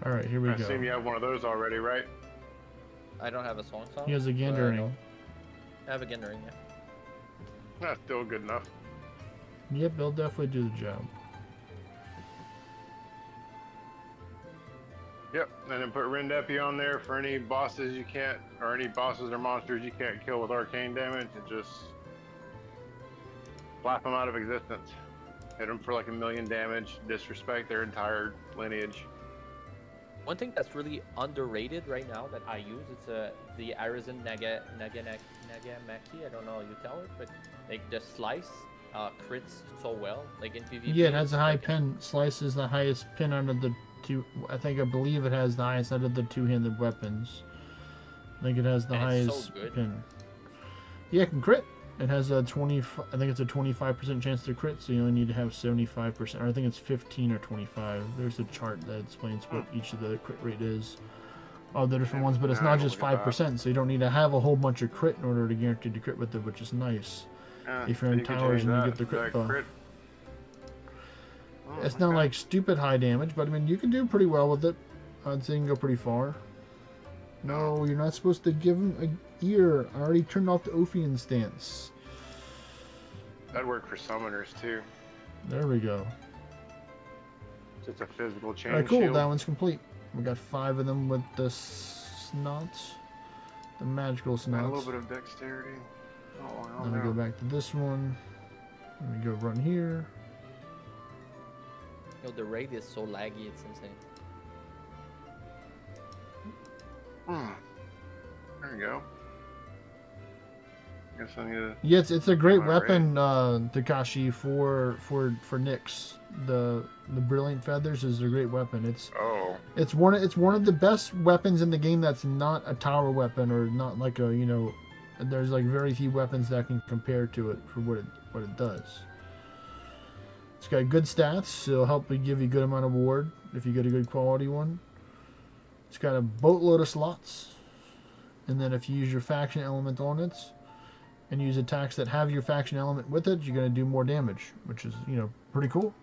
All right, here we I assume go. you have one of those already, right? I don't have a song song. He has a but Gandering. I have a Gandering, yeah. That's still good enough. Yep, they'll definitely do the job. Yep, and then put Rin Deppy on there for any bosses you can't, or any bosses or monsters you can't kill with arcane damage, and just slap them out of existence. Hit them for like 1,000,000 damage, disrespect their entire lineage. One thing that's really underrated right now that I use is the Arisen Nagamaki. I don't know how you tell it, but like the slice crits so well, like in PvP. Yeah, it has it's a high like- pin. Slice is the highest pin out of the two. I believe it has the highest out of the two-handed weapons. I think it has the And it's so highest good. pin. Yeah, it can crit. It has a 20. I think it's a 25% chance to crit, so you only need to have 75%. Or I think it's 15 or 25. There's a chart that explains what each of the crit rate is of the different ones, but it's Yeah, not I'll just look at that. 5%, so you don't need to have a whole bunch of crit in order to guarantee to crit with it, which is nice. If you're in you can towers change and you that- get the crit that buff. crit. Oh, It's not okay. like stupid high damage, but I mean, you can do pretty well with it. I'd say you can go pretty far. No, you're not supposed to give him a ear. I already turned off the Ophian stance. That'd work for summoners too. There we go. Just a physical chain Alright, cool. shield. That one's complete. We got 5 of them with the snots. The magical And a little snots. bit of dexterity. Oh, I Then don't we go know. back to this one. Then we go run here. Yo, the raid is so laggy, it's insane. There you go. Guess I need to. Yeah, it's a great Alright. weapon, Takashi, for Nyx. The brilliant feathers is a great weapon. Oh. It's one of the best weapons in the game that's not a tower weapon or not like a, you know, there's like very few weapons that can compare to it for what it does. It's got good stats. It'll help give you a good amount of ward if you get a good quality one. It's got a boatload of slots. And then if you use your faction element on it and use attacks that have your faction element with it, you're going to do more damage, which is, you know, pretty cool.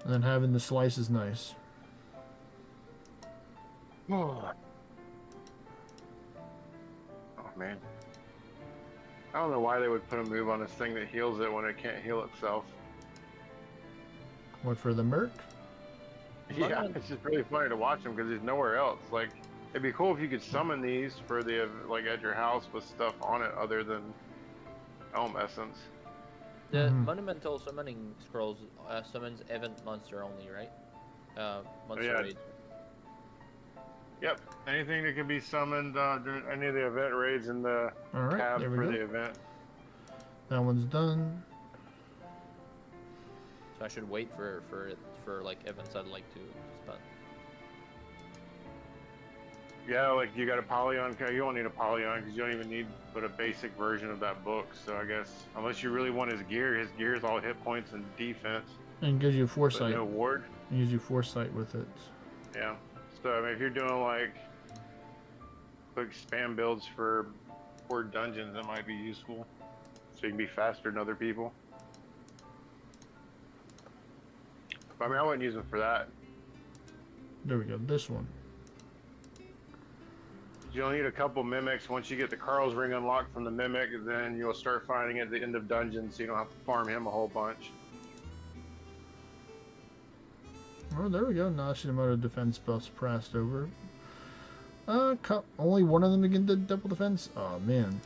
And then having the slice is nice. Oh man. I don't know why they would put a move on this thing that heals it when it can't heal itself. What, for the Merc? Yeah, it's just really funny to watch him because he's nowhere else. Like, it'd be cool if you could summon these for the, like, at your house with stuff on it other than Elm Essence. The monumental summoning scrolls summons event monster only, right? Monster raids. Yep. Anything that can be summoned during any of the event raids in the tab there we for go. the event. That one's done. So I should wait for like events I'd like to spend. Yeah, like you got a Polyon. You don't need a Polyon because you don't even need but a basic version of that book. So I guess unless you really want his gear is all hit points and defense. And gives you foresight. But no ward. Gives you foresight with it. Yeah. So I mean, if you're doing like quick spam builds for dungeons, that might be useful. So you can be faster than other people. But I mean, I wouldn't use them for that. There we go. This one. You'll need a couple mimics. Once you get the Carl's Ring unlocked from the mimic, then you'll start finding it at the end of dungeons, so you don't have to farm him a whole bunch. Oh, there we go. Notch the amount of defense buffs passed over. Only one of them again did double defense? Oh, man.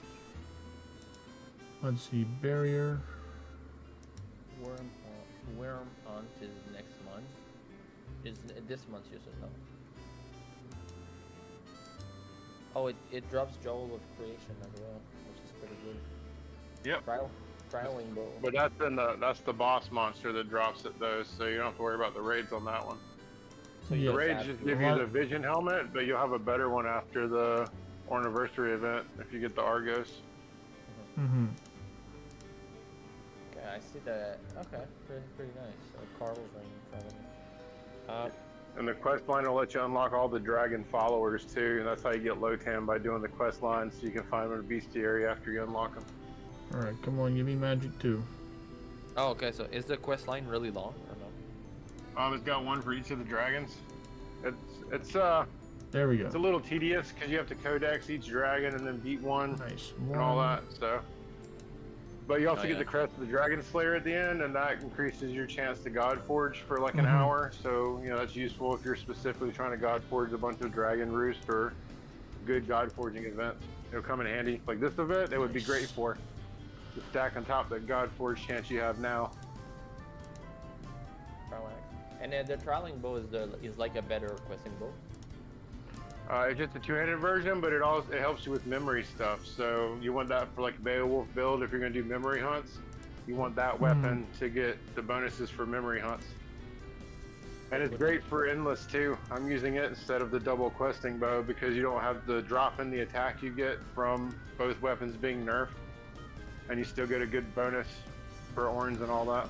Let's see. Barrier. Worm on is next month. Is this month you said no? Oh, it drops Joel of Creation as well, which is pretty good. Yep. Trialing bow. But that's the boss monster that drops it though, so you don't have to worry about the raids on that one. So The raids just give you the Vision helmet, but you'll have a better one after the Orniversary event if you get the Argos. Mm-hmm. Okay, I see that. Okay, pretty nice. So Carl's Ring, probably. And the quest line will let you unlock all the dragon followers too, and that's how you get Lotan, by doing the quest line, so you can find them in the bestiary after you unlock them. Alright, come on, give me magic too. Oh, okay. So is the quest line really long or no? It's got one for each of the dragons. It's There we go. it's a little tedious because you have to codex each dragon and then beat one Nice. and all that. So, but you also Oh, get yeah. the crest of the Dragon Slayer at the end, and that increases your chance to God Forge for like an hour. So you know that's useful if you're specifically trying to God Forge a bunch of Dragon Roost or good God Forging events. It'll come in handy. Like this event, it would be great for the stack on top of the God Forge chance you have now. And the trialing bow is like a better questing bow. It's just a two-handed version, but it helps you with memory stuff. So you want that for like Beowulf build if you're going to do memory hunts. You want that weapon to get the bonuses for memory hunts. And it's great for endless too. I'm using it instead of the double questing bow because you don't have the drop in the attack you get from both weapons being nerfed, and you still get a good bonus for Orns and all that.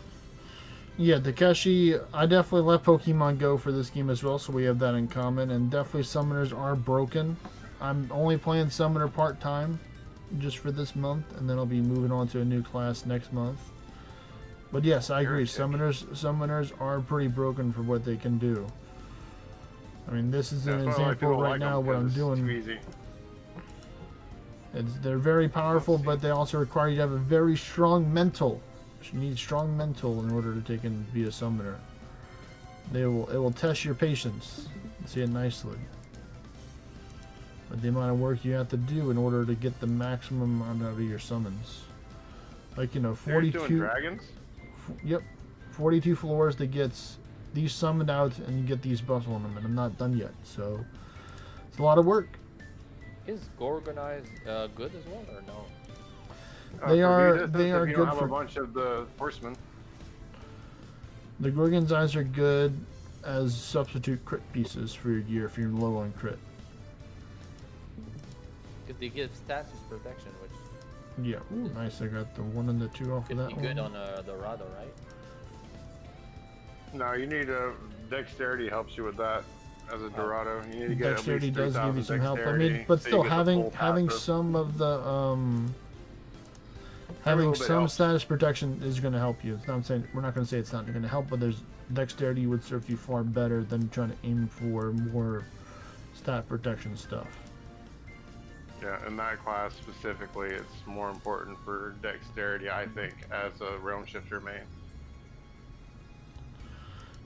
Yeah, Takeshi, I definitely let Pokemon Go for this game as well, so we have that in common. And definitely summoners are broken. I'm only playing Summoner part-time just for this month, and then I'll be moving on to a new class next month. But yes, I agree. Summoners are pretty broken for what they can do. I mean, this is an example right now what I'm doing. They're very powerful, but they also require you to have a very strong mental. You need strong mental in order to take and be a summoner. It will test your patience. See it nicely. But the amount of work you have to do in order to get the maximum amount out of your summons. Like, you know, 42 doing dragons? Yep. 42 floors that gets these summoned out and you get these buffs on them, and I'm not done yet. So it's a lot of work. Is Gorgonize good as well or no? They For are distance, they are if you don't good have for a bunch of the horsemen. the Gorgon's eyes are good as substitute crit pieces for your gear if you're low on crit. Because they give status protection, which Yeah, ooh, nice. I got the 1 and the 2 off could of be that good one. on Dorado, right? No, you need a dexterity helps you with that as a Dorado. You need to get Dexterity at least does give you 3,000 some help. I dexterity, mean, but so you still get the having full having passive. some of the Every having little bit some helps. status protection is going to help you. It's not saying we're not going to say it's not going to help, but there's dexterity would serve you far better than trying to aim for more stat protection stuff. Yeah, in that class specifically, it's more important for dexterity, I think, as a realm shifter main.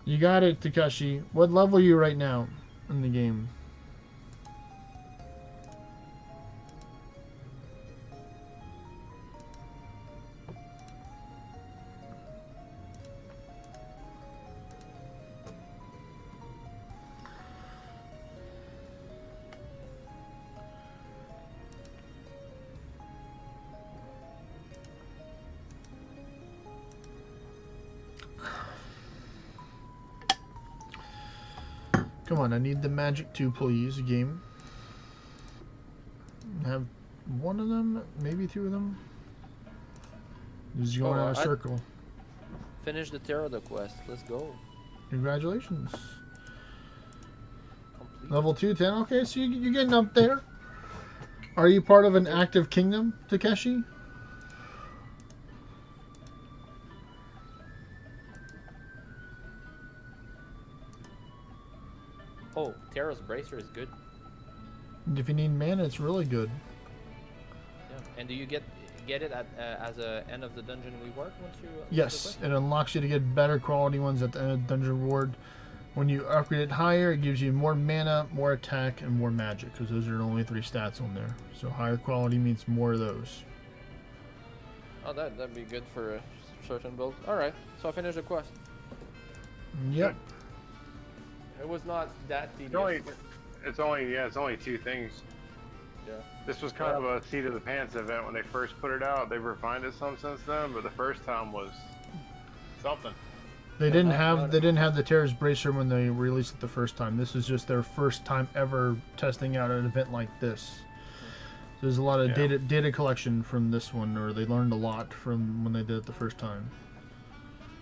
You got it, Takashi. What level are you right now in the game? Come on, I need the magic 2, please, game. Have one of them, maybe 2 of them. This is going Oh, out of I- circle. Finish the Terra quest. Let's go. Congratulations. Complete. Level 2, 10. Okay, so you're getting up there. Are you part of an active kingdom, Takeshi? Oh, Terra's Bracer is good. If you need mana, it's really good. Yeah. And do you get it at as a end of the dungeon reward once you? Yes, it unlocks you to get better quality ones at the end of the dungeon reward. When you upgrade it higher, it gives you more mana, more attack, and more magic, because those are the only 3 stats on there. So higher quality means more of those. Oh, that'd be good for a certain build. All right, so I finished the quest. Yep. It was not that tedious. It's only 2 things. Yeah. This was kind of a seat of the pants event when they first put it out. They've refined it some since then, but the first time was something. They didn't have the Terras Bracer when they released it the first time. This is just their first time ever testing out an event like this. There's a lot of data collection from this one, or they learned a lot from when they did it the first time.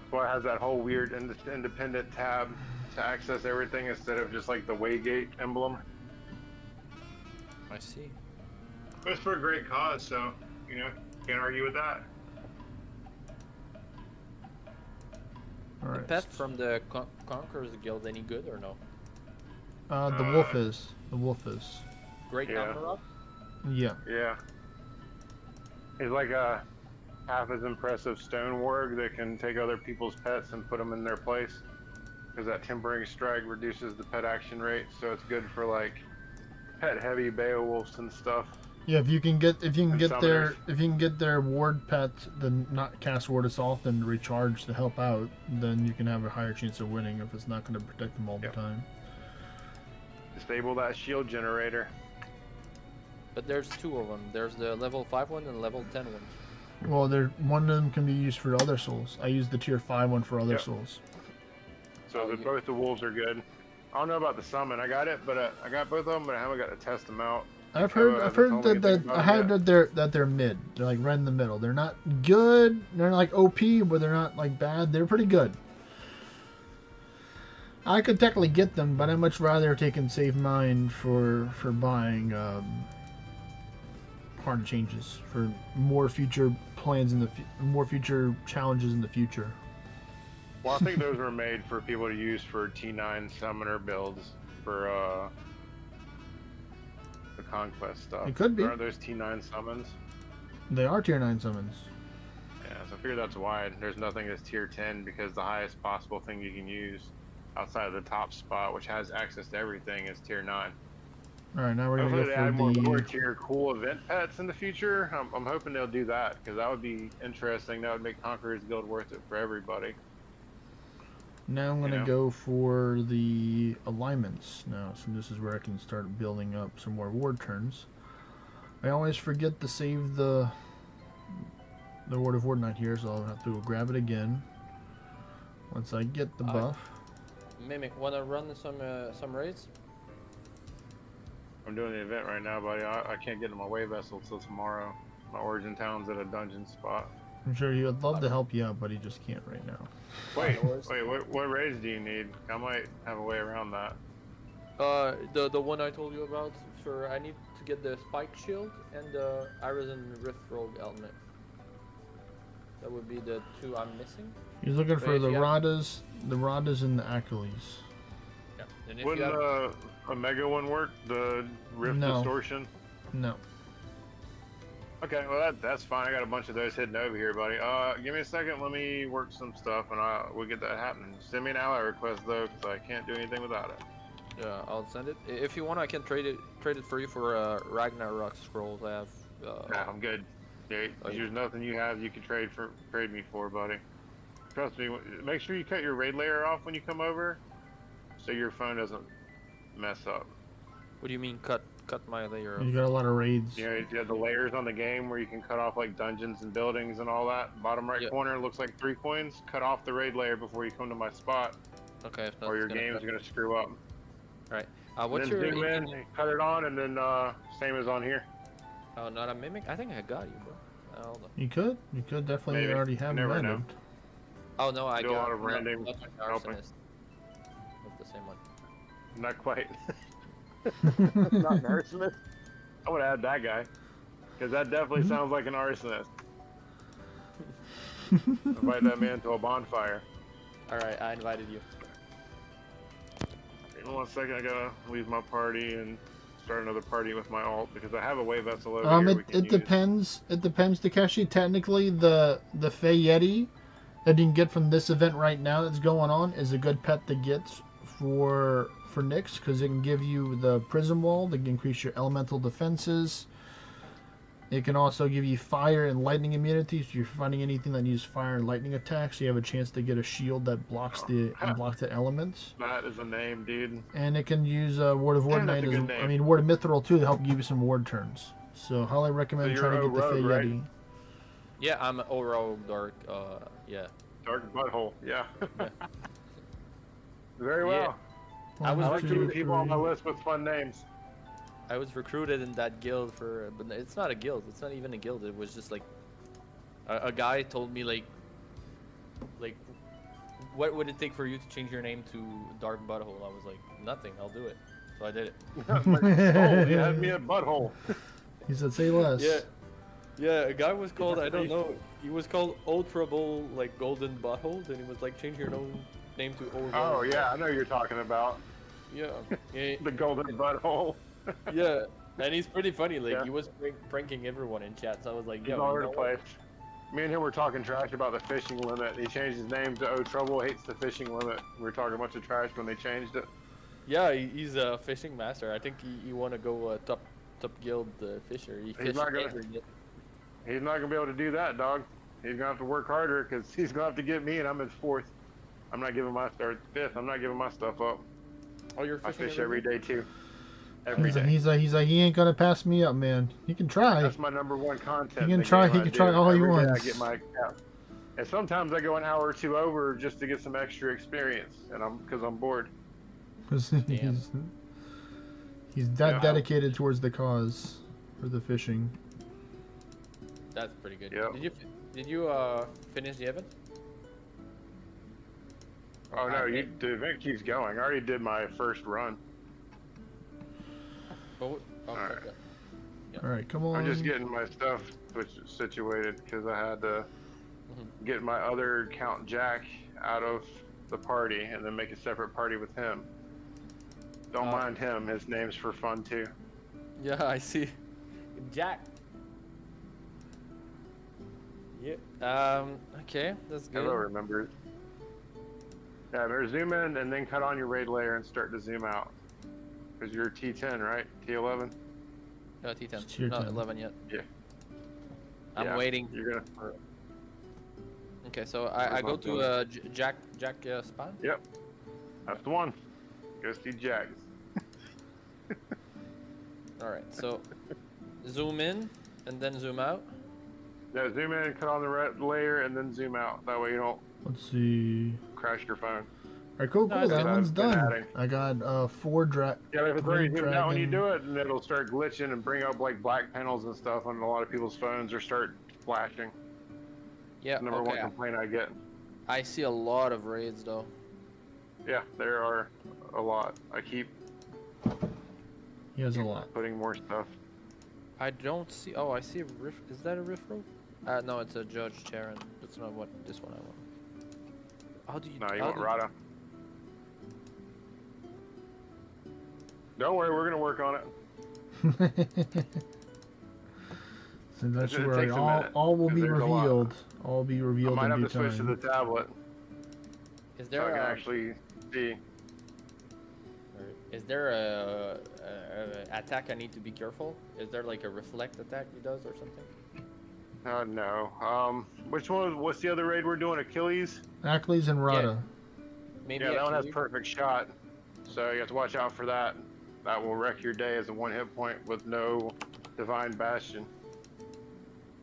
Well, it has that whole weird independent tab to access everything instead of just like the Waygate emblem. I see. But it's for a great cause, so can't argue with that. All The right. pet from the Conqueror's Guild any good or no? The wolf is. The wolf is. Great Yeah. number up. Yeah. Yeah. He's like a half as impressive stone warg that can take other people's pets and put them in their place. Because that tempering strike reduces the pet action rate, so it's good for like pet heavy Beowulfs and stuff. Yeah, if you can get summoners. their ward pet, then not cast ward assault and recharge to help out, then you can have a higher chance of winning if it's not going to protect them all the time. Disable that shield generator. But there's 2 of them. There's the level 5 one and level 10 one. Well, one of them can be used for other souls. I used the tier 5 one for other souls. So both the wolves are good. I don't know about the summon. I got it, but I got both of them, but I haven't got to test them out. I've heard that they're mid. They're like right in the middle. They're not good. They're not like OP, but they're not like bad. They're pretty good. I could technically get them, but I'd much rather take and save mine for buying hard changes for more future plans in the more future challenges in the future. Well, I think those were made for people to use for T9 summoner builds for the conquest stuff. It could be. Aren't those T9 summons? They are tier 9 summons. Yeah, so I figure that's why there's nothing as tier 10, because the highest possible thing you can use outside of the top spot, which has access to everything, is tier 9. Alright, now we're Hopefully going they to add more go lower for the... tier cool event pets in the future. I'm hoping they'll do that, because that would be interesting. That would make Conqueror's Guild worth it for everybody. Now I'm going to go for the alignments now. So this is where I can start building up some more ward turns. I always forget to save the the Word of Ward not here, so I'll have to go grab it again. Once I get the buff. Mimic, wanna run some raids? I'm doing the event right now, buddy. I can't get to my way vessel till tomorrow. My origin town's at a dungeon spot. I'm sure he would love to help you out, but he just can't right now. Wait, what raids do you need? I might have a way around that. The one I told you about. Sure, I need to get the spike shield and the Arisen Rift Rogue element. That would be the two I'm missing. He's looking for the Radas and the Achilles. Yeah. And if Wouldn't you have... a mega one work? The Rift Distortion? No. Okay, well that's fine. I got a bunch of those hidden over here, buddy. Give me a second. Let me work some stuff, and we'll get that happening. Send me an ally request though, because I can't do anything without it. Yeah, I'll send it. If you want, I can trade it for you for Ragnarok scrolls. I have. Nah, I'm good. Yeah, there's nothing you have you can trade me for, buddy. Trust me. Make sure you cut your raid layer off when you come over, so your phone doesn't mess up. What do you mean cut my layer? You got a lot of raids. You know, you have the layers on the game where you can cut off like dungeons and buildings and all that. Bottom right corner looks like 3 coins. Cut off the raid layer before you come to my spot. Okay. Or your game's gonna screw up. All right. What's then your? Zoom in, cut it on, and then same as on here. Oh, not a mimic. I think I got you, bro. Hold on. You could definitely Maybe. already have Never random. know. Oh no, I Do got a lot of random not like helping. arsonist. Not the same one. Not quite. Not an arsonist. I would add that guy, because that definitely sounds like an arsonist. Invite that man to a bonfire. All right, I invited you. In 1 second, I gotta leave my party and start another party with my alt because I have a way vessel over here. It depends. It depends, Takeshi. Technically, the Fey Yeti that you can get from this event right now that's going on is a good pet to get for Nyx because it can give you the Prism Wall. That can increase your elemental defenses. It can also give you fire and lightning immunity. So if you're fighting anything that uses fire and lightning attacks, you have a chance to get a shield that blocks the elements. That is a name, dude. And it can use Ward of Ward Ward of Mithril too to help give you some ward turns. So highly recommend trying to get the Fey Yeti. Yeah, I'm Oro Dark. Yeah. Dark Butthole. Yeah. Very well. I was recruiting people on my list with fun names. I was recruited in that guild but it's not a guild. It's not even a guild. It was just like a guy told me like what would it take for you to change your name to Dark Butthole? I was like, nothing. I'll do it. So I did it. He had me at Butthole. He said, say less. Yeah, a guy was called, I don't know, he was called Ultra Bowl, like Golden Butthole, and he was like, change your name to Ultra. Oh, yeah, I know you're talking about. Yeah. The Golden Butthole. Yeah, and he's pretty funny, like, he was pranking everyone in chat, so I was like, he's all over the place. Me and him were talking trash about the fishing limit. He changed his name to Oh Trouble Hates the Fishing Limit. We were talking a bunch of trash when they changed it. Yeah, he's a fishing master. I think he want to go top guild fisher. He's not gonna be able to do that, dog. He's gonna have to work harder because he's gonna have to get me, and I'm in 4th. I'm not giving my 5th. I'm not giving my stuff up. Oh, you're fishing. I fish every day too. He's like he ain't gonna pass me up, man. He can try. That's my #1 content. He can try. He can try all he wants. I get my cap. And sometimes I go an hour or 2 over just to get some extra experience, and because I'm bored. Because he's that dedicated towards the cause for the fishing. That's pretty good. Yep. Did you finish the event? Oh no, the event keeps going. I already did my first run. Oh, Alright. Okay. Yeah. All right, come on. I'm just getting my stuff situated because I had to get my other Count Jack out of the party and then make a separate party with him. Don't mind him. His name's for fun too. Yeah, I see. Jack. Yeah. Okay, that's good. Hello, remember. Yeah, better zoom in and then cut on your raid layer and start to zoom out. Because you're T10, right? T11? No, T10. Tier Not 10. 11 yet. Yeah. I'm waiting. You're gonna. Okay, so I go to Jack spawn. Yep. That's the one. Go see Jack. All right, so zoom in and then zoom out. Yeah, zoom in, cut on the red layer, and then zoom out. That way you don't Let's see. crash your phone. Alright, cool, No, cool. it's That good. one's I've been done. adding. I got Yeah, if it's already red zoomed out when you dragon. do it, and it'll start glitching and bring up like black panels and stuff on a lot of people's phones or start flashing. Yeah. Number one Okay. complaint I get. I see a lot of raids though. Yeah, there are a lot. I keep He has a lot. putting more stuff. I don't see. Oh, I see a riff. Is that a riff rope? No, it's a Judge Charon. That's not what this one I want. How do you? No, you how want do Rada. Don't worry, we're gonna work on it. So that's It where takes a all, minute, all will 'cause be there's a lot. revealed. All will be I revealed might in have due to switch to the time. tablet Is so there I can a, actually see. is there a attack I need to be careful? Is there like a reflect attack he does or something? No. Which one? What's the other raid we're doing? Achilles? Achilles and Rada. Maybe Yeah, that one has Achilles? perfect shot. So you have to watch out for that. That will wreck your day as a one hit point with no divine bastion.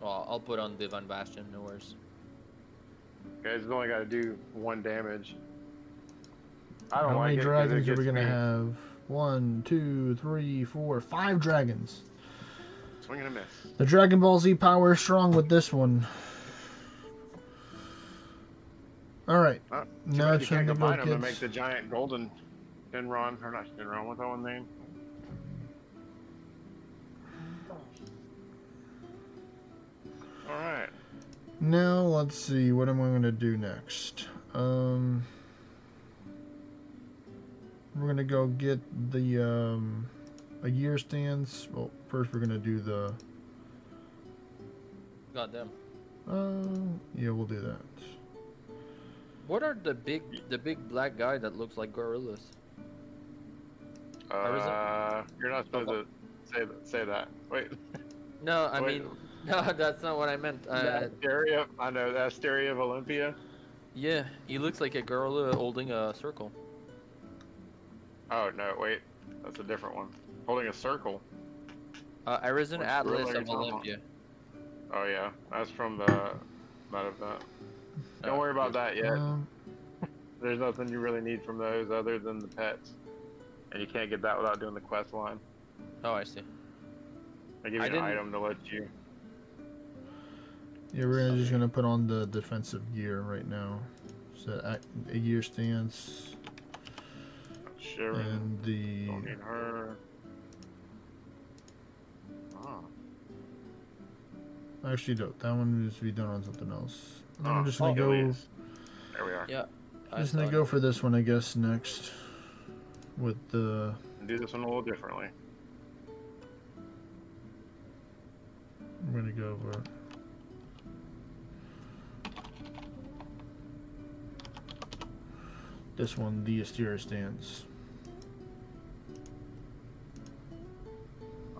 Well, I'll put on Divine Bastion. No worries. Guys, it's only got to do 1 damage. I don't How like many it 'cause dragons it are we gets gonna me have? 1, 2, 3, 4, 5 dragons. swing and a miss. The Dragon Ball Z power is strong with this one. Alright. Too Now bad it's you time can't to go combine them get... and make the giant golden Shinron, or not Shinron, what's that one name? Alright. Now, let's see. What am I going to do next? We're going to go get the, a year stance. Well, first we're going to do the... Goddamn. Yeah, we'll do that. What are the big black guy that looks like gorillas? You're not supposed to say that. Wait. No, I Wait. mean, no, that's not what I meant. The Asteria, I know, the Asteria of Olympia. Yeah, he looks like a gorilla holding a circle. Oh, no, wait. That's a different one. Holding a circle. Arisen What Atlas gorilla are you of talking Olympia. Oh, yeah. That's from that event. Don't worry about that yet. There's nothing you really need from those other than the pets. And you can't get that without doing the quest line. Oh, I see. I give you an item to let you. Yeah, we're just going to put on the defensive gear right now. So, a year stance. Sharon. And the... Don't need her. Oh. Actually, no. That one needs to be done on something else. And then Oh, I'm just going to go... Achilles. There we are. Yeah. Just going to go for this one, I guess, next. With the... Do this one a little differently. I'm going to go over... This one, the Asteria stance.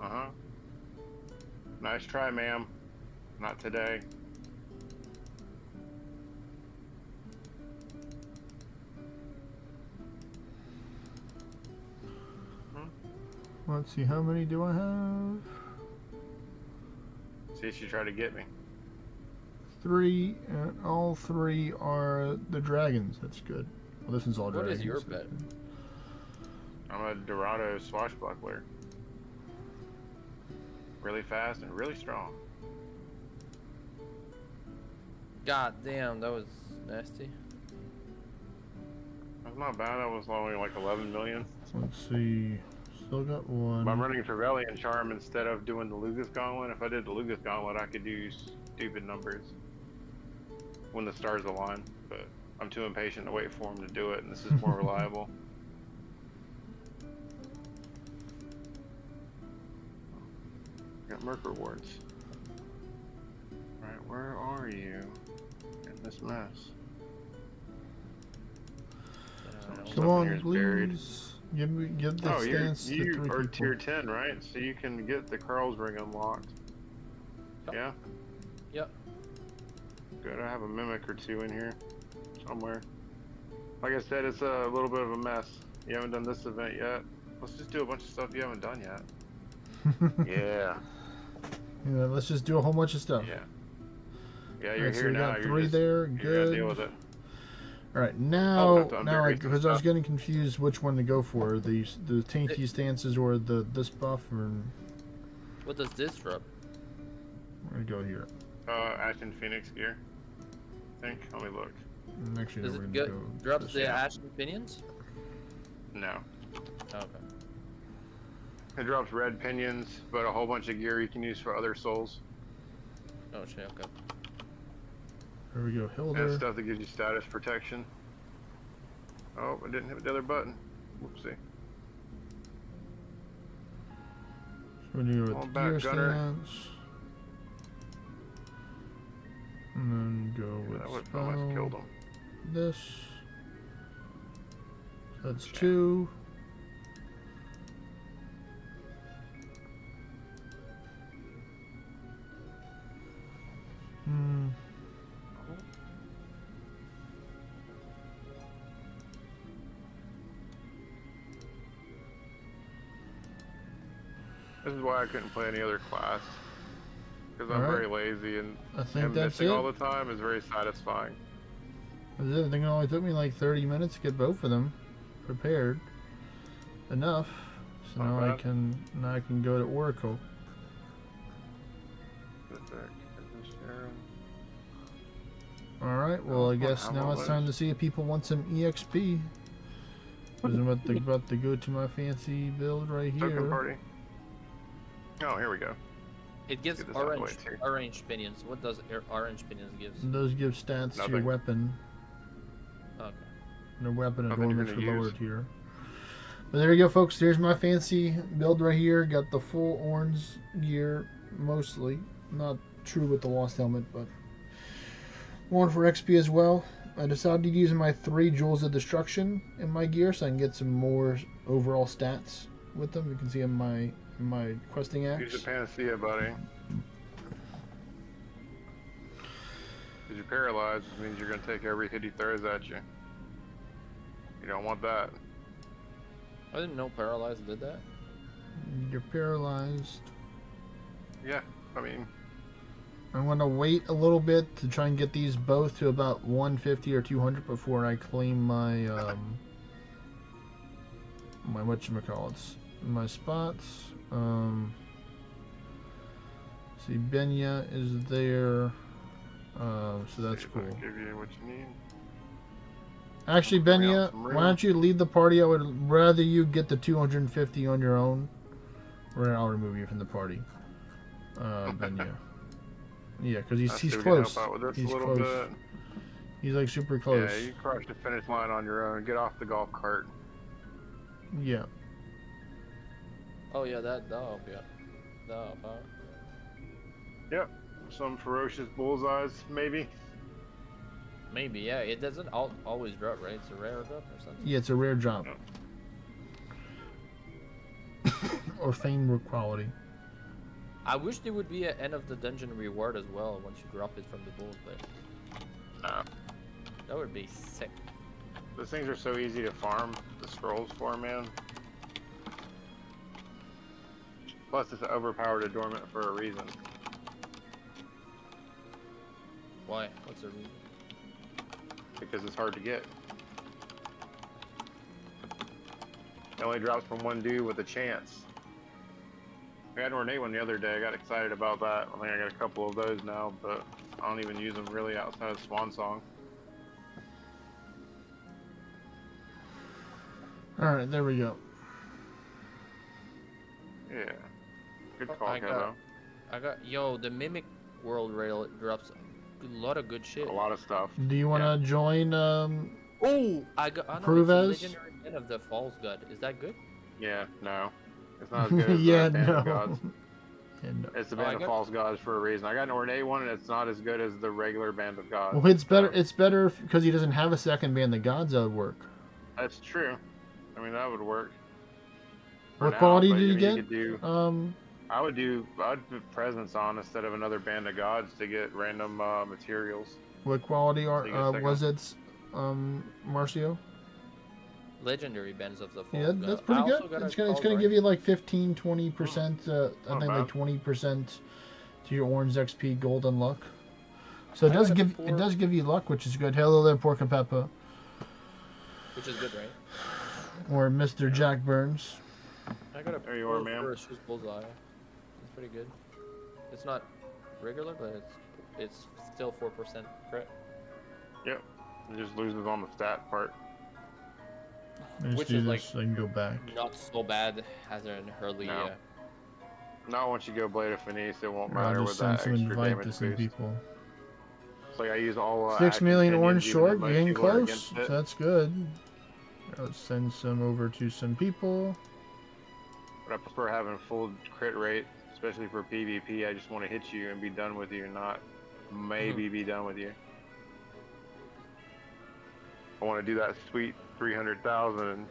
Uh-huh. Nice try, ma'am. Not today. Let's see, how many do I have? See, she tried to get me. 3, and all 3 are the dragons. That's good. Well, this one's all What dragons. is your so bet? I'm a Dorado swashbuckler. Really fast and really strong. God damn, that was nasty. That's not bad. That was only like 11 million. Let's see. Still got one. But I'm running Trevelyan Charm instead of doing the Lugus Gauntlet. If I did the Lugus Gauntlet, I could do stupid numbers when the stars align. But I'm too impatient to wait for them to do it, and this is more reliable. Got Merc rewards. Right, where are you in this mess? Come Stuff in on, here is buried. please. Give the Oh, stance to 3 you are people. tier 10, right? So you can get the Carl's Ring unlocked. Yep. Yeah? Yep. Good, I have a Mimic or 2 in here. Somewhere. Like I said, it's a little bit of a mess. You haven't done this event yet. Let's just do a bunch of stuff you haven't done yet. Yeah. Yeah, let's just do a whole bunch of stuff. Yeah. Yeah, you're Alright, so here we now. got You're 3 just, there. you gotta Good. deal with it. Alright, Oh, now, have to now, unbury some because I was stuff. getting confused which one to go for, the tanky stances or this buff, or What does this drop? I'm gonna go here. Ashen Phoenix gear. I think. Let me look. Actually, Does no, we're it gonna get go drops this the way. ashen pinions? No. Oh, okay. It drops red pinions, but a whole bunch of gear you can use for other souls. Oh shit. Okay. Here we go, And Hilder. stuff that gives you status protection. Oh, I didn't hit the other button. Whoopsie. So we're gonna go All with back, gear Gunner. stance. And then go Yeah, with that would almost killed spell. him. This. That's Okay. 2. Hmm. This is why I couldn't play any other class. Because I'm Alright. very lazy and I think him that's missing it. all the time is very satisfying. That's it. I think it only took me like 30 minutes to get both of them prepared. Enough. So Not now bad. I can go to Oracle. Alright, well I guess now it's time to see if people want some EXP. Because I'm about to go to my fancy build right Token here. party. Oh, here we go. It gives Get this out of the way, too. orange pinions. What does orange pinions gives? And those give stats to your Nothing. weapon. Okay. And the weapon Nothing you're adornments are gonna use. lowered here. But there you go, folks. There's my fancy build right here. Got the full orange gear, mostly. Not true with the Lost Helmet, but one for XP as well. I decided to use my 3 Jewels of Destruction in my gear so I can get some more overall stats with them. You can see in my questing Use axe. your panacea, buddy. Because you're paralyzed, which means you're going to take every hit he throws at you. You don't want that. I didn't know paralyzed did that. You're paralyzed. Yeah, I mean, I'm going to wait a little bit to try and get these both to about 150 or 200 before I claim my, my whatchamacallits, my spots. See, Benya is there, so that's see if I cool. can give you what you need. Actually, Bring Benya, out some room. why don't you lead the party? I would rather you get the 250 on your own, or I'll remove you from the party. Benya. Yeah, because Let's see he's if we can close. help out with this He's a little close. bit. He's like super close. Yeah, you crossed the finish line on your own. Get off the golf cart. Yeah. Oh yeah, that'll help. Yeah, that'll help out. Yep. Some ferocious bullseyes, maybe. Maybe, yeah. It doesn't always drop, right? It's a rare drop or something. Yeah, it's a rare drop. Or fame quality. I wish there would be an end of the dungeon reward as well once you drop it from the bulls, but Nah. that would be sick. Those things are so easy to farm the scrolls for, man. Plus, it's overpowered adornment for a reason. Why? What's the reason? Because it's hard to get. It only drops from one dude with a chance. I got an ornate one the other day. I got excited about that. I think I got a couple of those now, but I don't even use them really outside of Swan Song. Alright, there we go. Yeah. Good call, I Kevo. got yo, the Mimic World Rail drops a lot of good shit. A lot of stuff. Do you want to join, Oh, I know, Prove it's as? Legendary Den of the False God. Is that good? Yeah, no. It's not as good as yeah, Band no. of Gods. Yeah, no. It's the Oh, I Band of got- False Gods for a reason. I got an ornate one, and it's not as good as the regular Band of Gods. Well, it's better. So, It's better because he doesn't have a second band. The gods that would work. that's true. I mean, that would work. for What now, quality but, do I you mean, get? could do, I'd put presence on instead of another Band of Gods to get random materials. What quality So you get a second. was it, Marcio? Legendary Bands of the False Yeah, God. that's I pretty also good. got a It's False gonna Right. give you like 15, 20%. I Not think like bad. 20% to your orange XP gold and luck. So I got a it does give you luck, which is good. Hello there, Porca Peppa, which is good, right? or Mr. Jack Burns. I got a There you are, ma'am. for a shoes bullseye. It's pretty good. It's not regular, but it's still 4% crit. Yep. It just loses on the stat part. Let's Which do is this like so I can go back. not so bad as an early. No. Not once you go Blade of Finesse, it won't Or matter I'll with just that send some extra invite damage to some boost. people. It's like I use all 6 action million opinions, orange even though short. most You're getting people are close. against it. So that's good. I'll send some over to some people. But I prefer having full crit rate, especially for PvP. I just want to hit you and be done with you, not maybe be done with you. I want to do that sweet 300,000 and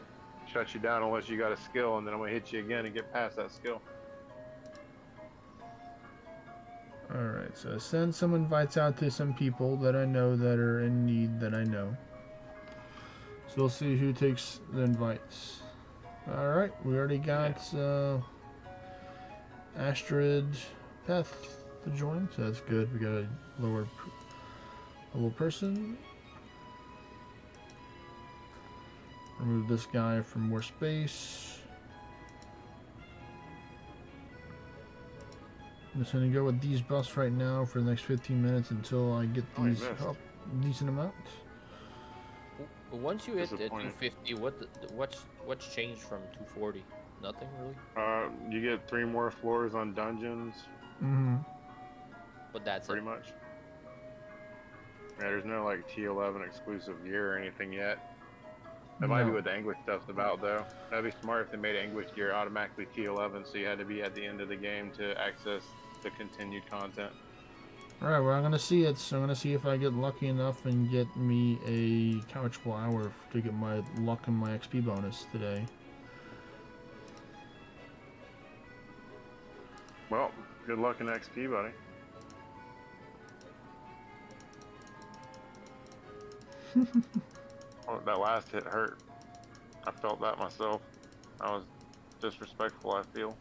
shut you down unless you got a skill, and then I'm going to hit you again and get past that skill. Alright, so send some invites out to some people that I know that are in need that I know. So we'll see who takes the invites. Alright, we already got Astrid Peth to join, so that's good. We got a lower level person. Remove this guy for more space. I'm just gonna go with these buffs right now for the next 15 minutes until I get Oh, you these missed. up a decent amount. Once you hit the Disappointing. 250, what's changed from 240? Nothing really. You get 3 more floors on dungeons, Mm-hmm. But that's pretty it. much. Yeah, there's no like T11 exclusive gear or anything yet. That might be No. what the Anguish stuff's about, though. That'd be smart if they made Anguish gear automatically T11, so you had to be at the end of the game to access the continued content. Alright, well, I'm gonna see it, so I'm gonna see if I get lucky enough and get me a couchable hour to get my luck and my XP bonus today. Well, good luck in XP, buddy. Oh, that last hit hurt. I felt that myself. I was disrespectful, I feel.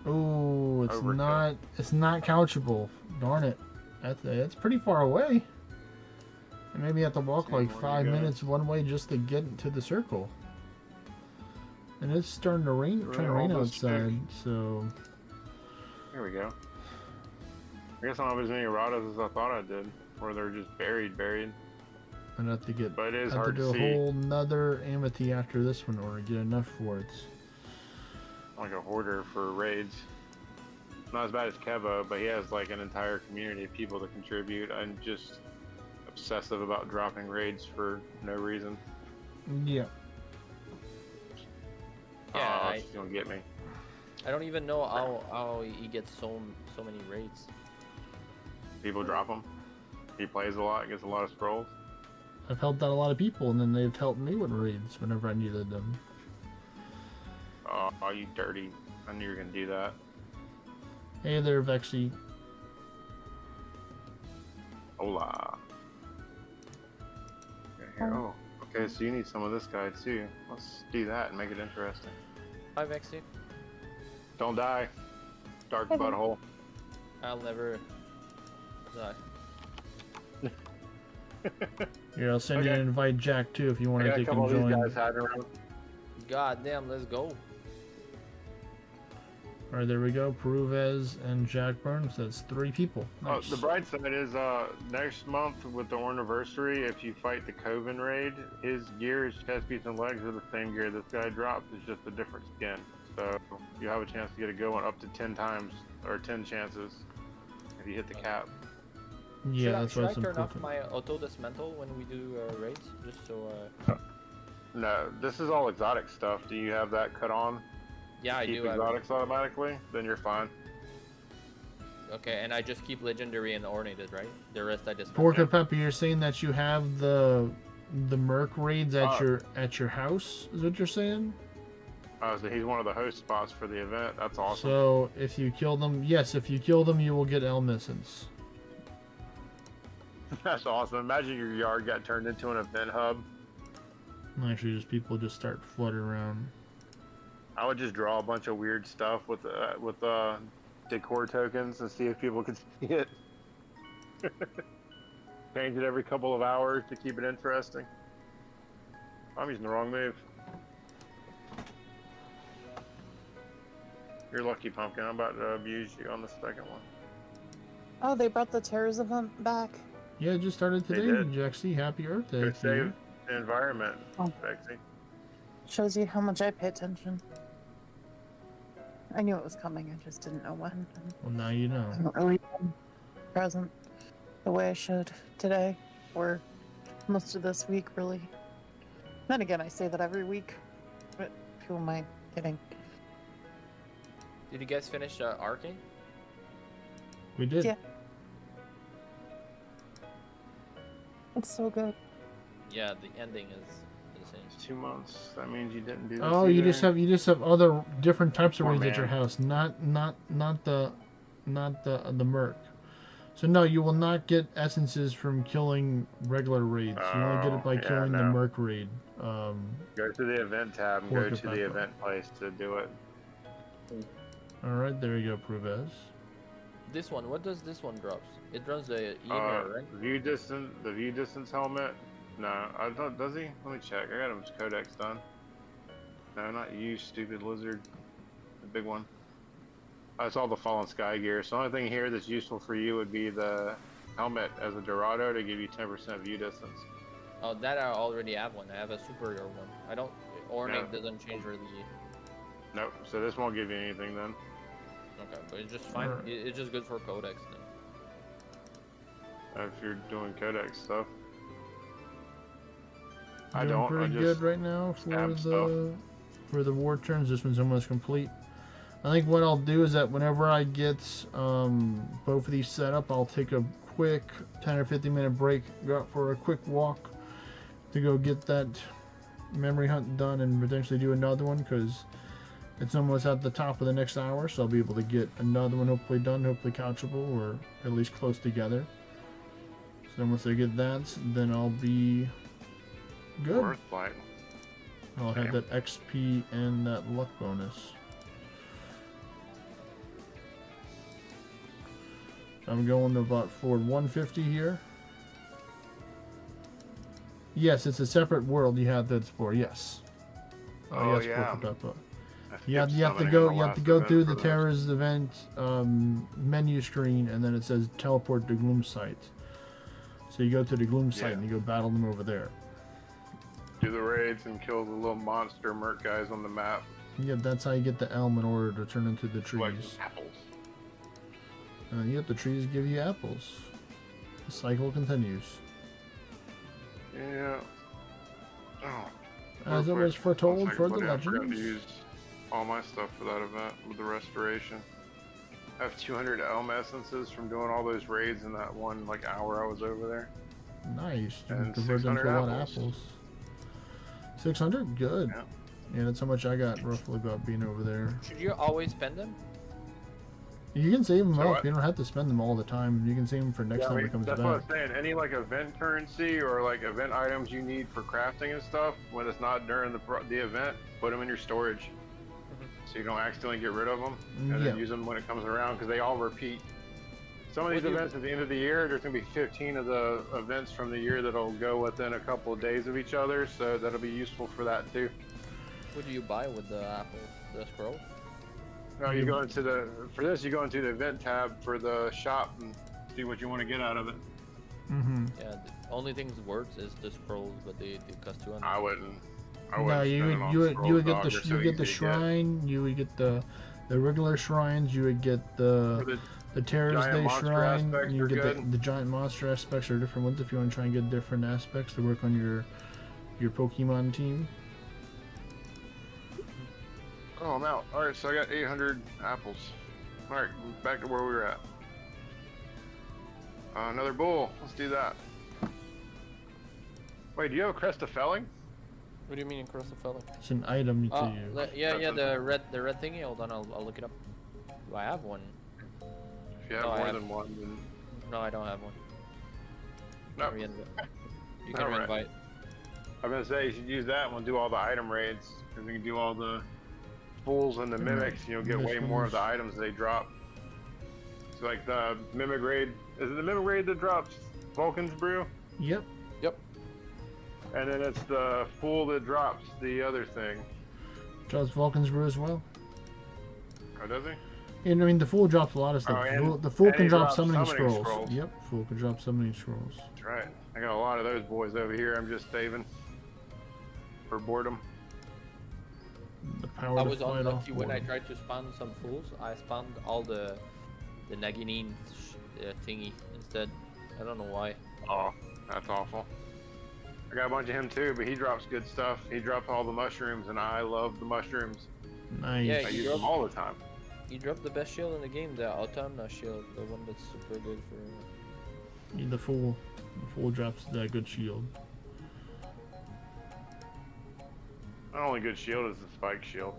Oh, Overkill. it's not couchable. Darn it. That's pretty far away. I maybe have to walk See like more 5 you guys. minutes one way just to get to the circle. And it's starting to rain, Really trying to rain almost outside, so Here we go. I guess I don't have as many erratas as I thought I did, or they're just buried. I'm gonna have to get But it is have to hard do to a see. whole nother amity after this one or get enough for it. Like a hoarder for raids. Not as bad as Kevo, but he has like an entire community of people to contribute. I'm just obsessive about dropping raids for no reason. Yeah. Yeah, Oh, she's gonna get me. I don't even know how he gets so many raids. People drop him. He plays a lot, gets a lot of scrolls. I've helped out a lot of people and then they've helped me with raids whenever I needed them. Oh, you dirty. I knew you were gonna do that. Hey there, Vexy. Hola. Okay, here. Oh, okay, so you need some of this guy too. Let's do that and make it interesting. Hi, Vexy. Don't die. Dark butthole. I'll never die. Here, I'll send you Okay. an invite Jack too if you I want got to a take couple him of these join. guys hiding around. God damn, let's go. Alright, there we go. Peruvez and Jack Burns. That's 3 people. Oh, Nice. the bright side is next month with the Orniversary, if you fight the Coven raid, his gear, his chest piece and legs are the same gear this guy dropped. It's just a different skin. So you have a chance to get a good one up to 10 times or 10 chances if you hit the cap. Yeah, that's should what's I turn off important. my auto dismantle when we do raids, just so? No, this is all exotic stuff. Do you have that cut on? Yeah, I Keep do. exotics automatically? Then you're fine. Okay, and I just keep legendary and ornated, right? The rest I dismantle. Porca Pepper, you're saying that you have the Merc raids at Uh, your house? Is what you're saying? So he's one of the host spots for the event. That's awesome. So if you kill them, yes, if you kill them, you will get Elmissance. That's awesome. Imagine your yard got turned into an event hub. Actually, just people just start flooding around. I would just draw a bunch of weird stuff with decor tokens and see if people can see it. Change it every couple of hours to keep it interesting. I'm using the wrong move. You're lucky, Pumpkin. I'm about to abuse you on the second one. Oh, they brought the Terras event back. Yeah, it just started They today, did. Jaxie. Happy Earth Day Go to you. save the environment, Oh. Bexy. Shows you how much I pay attention. I knew it was coming, I just didn't know when. Well, now you know. I haven't really been present the way I should today, or most of this week, really. Then again, I say that every week, but who am I kidding? Did you guys finish Arcane? We did. Yeah. It's so good. Yeah, the ending is insane. It's 2 months. That means you didn't do this Oh, you either. just have other different types of Poor raids at your man. house, not the merc. So no, you will not get essences from killing regular raids. You only get it by Oh, yeah, killing the no. merc raid. Go to the event tab and go Pork to if the I event place to do it. All right, there you go, Pruvez. This one, what does this one drops? It drops the email, right? The view distance helmet. No, I don't. Does he? Let me check. I got his codex done. No, not you, stupid lizard. The big one. It's all the fallen sky gear. So the only thing here that's useful for you would be the helmet as a Dorado to give you 10% view distance. Oh, that I already have one. I have a superior one. I don't. Orna Yeah. doesn't change really. Nope. So this won't give you anything then. Okay, but it's just fine. Alright. It's just good for codex then. If you're doing codex stuff. I Doing don't. pretty I good just right now stab stuff. for the war turns. This one's almost complete. I think what I'll do is that whenever I get both of these set up, I'll take a quick 10 or 15 minute break, go out for a quick walk to go get that memory hunt done and potentially do another one, because it's almost at the top of the next hour, so I'll be able to get another one hopefully done, hopefully couchable, or at least close together. So then once I get that, then I'll be good. Worth fighting. I'll have that XP and that luck bonus. I'm going about for 150 here. Yes, it's a separate world you have to explore. Yes. Oh, yes, yeah. Papa. I You have skipped to summoning go. on the You have to last go event through for the this. Terras event menu screen, and then it says teleport to Gloom site. So you go to the Gloom site Yeah. and you go battle them over there. Do the raids and kill the little monster merc guys on the map. Yeah, that's how you get the elm in order to turn into the Like trees. apples. And then you get the trees give you apples. The cycle continues. Yeah. Oh. As it real was quick, foretold one second, for the buddy, I forgot to legends. use all my stuff for that event with the restoration. I have 200 elm essences from doing all those raids in that one like hour I was over there. Nice. You And can convert them to 600 a lot of apples. apples. 600? Good. Yeah. Yeah, that's how much I got roughly about being over there. Should you always spend them? You can save them So up. what? You don't have to spend them all the time. You can save them for next Yeah, I time mean, it comes that's back. what I'm saying. Any like event currency or like event items you need for crafting and stuff, when it's not during the event, put them in your storage, so you don't accidentally get rid of them, and Yeah. then use them when it comes around, because they all repeat. Some of these What do you- events at the end of the year, there's gonna be 15 of the events from the year that'll go within a couple of days of each other, so that'll be useful for that too. What do you buy with the apples? The scroll? No, you go into for this, you go into the event tab for the shop and see what you want to get out of it. Mm-hmm. Yeah, the only things worth is the scrolls, but they cost 200. I wouldn't. I No, wouldn't you spend would it on you would scrolls, you would get dog. the They're you so would get easy the to get. shrine. You would get the regular shrines. You would get For the Terras giant Day monster shrine. aspects And you are get good. the giant monster aspects are different ones if you want to try and get different aspects to work on your Pokemon team. Oh, I'm out. Alright, so I got 800 apples. Alright, back to where we were at. Another bull. Let's do that. Wait, do you have a crest of felling? What do you mean in cross the fellow? It's an item to Oh, you. yeah, the red thingy. Hold on, I'll look it up. Do I have one? If you have No, I more have- than one, then... No, I don't have one. No. You can Alright. invite. I'm gonna say you should use that and we'll do all the item raids. Because we can do all the fools and the Alright, mimics, you'll get this way more of one's- the items they drop. like the Mimigrade. Is it the Mimigrade that drops Vulcan's Brew? Yep. Yep. And then it's the Fool that drops the other thing. Drops Vulcan's Brew as well. Oh, does he? And I mean, the Fool drops a lot of stuff. Oh, and- the Fool and can he drop drops summoning summoning scrolls. scrolls. Yep, Fool can drop summoning scrolls. That's right. I got a lot of those boys over here. I'm just saving for boredom. The power I to was fight unlucky off when I boredom. tried to spawn some fools. I spawned all the Naginin thingy instead. I don't know why. Oh, that's awful. I got a bunch of him too, but he drops good stuff. He drops all the mushrooms, and I love the mushrooms. Nice. Yeah, I you use them all the time. He dropped the best shield in the game, the Autumna shield, the one that's super good for. The Fool. The Fool drops that good shield. My only good shield is the spike shield.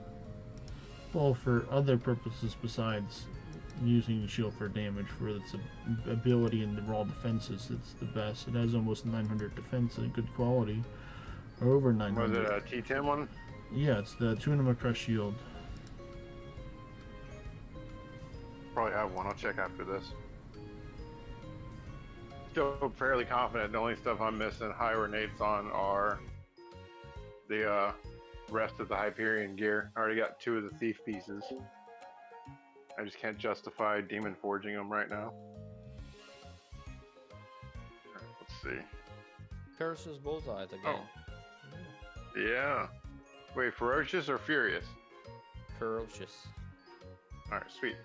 Well, for other purposes besides using the shield for damage, for its ability in the raw defenses, it's the best. It has almost 900 defense and good quality. Over Was 900. it a T10 one? Yeah, it's the Tunima Crush shield. Probably have one. I'll check after this. Still fairly confident. The only stuff I'm missing high ornates on are the rest of the Hyperion gear. I already got 2 of the thief pieces. I just can't justify demon forging them right now. Alright, let's see. Terras' bullseyes again. Yeah. Wait, ferocious or furious? Ferocious. Alright, sweet.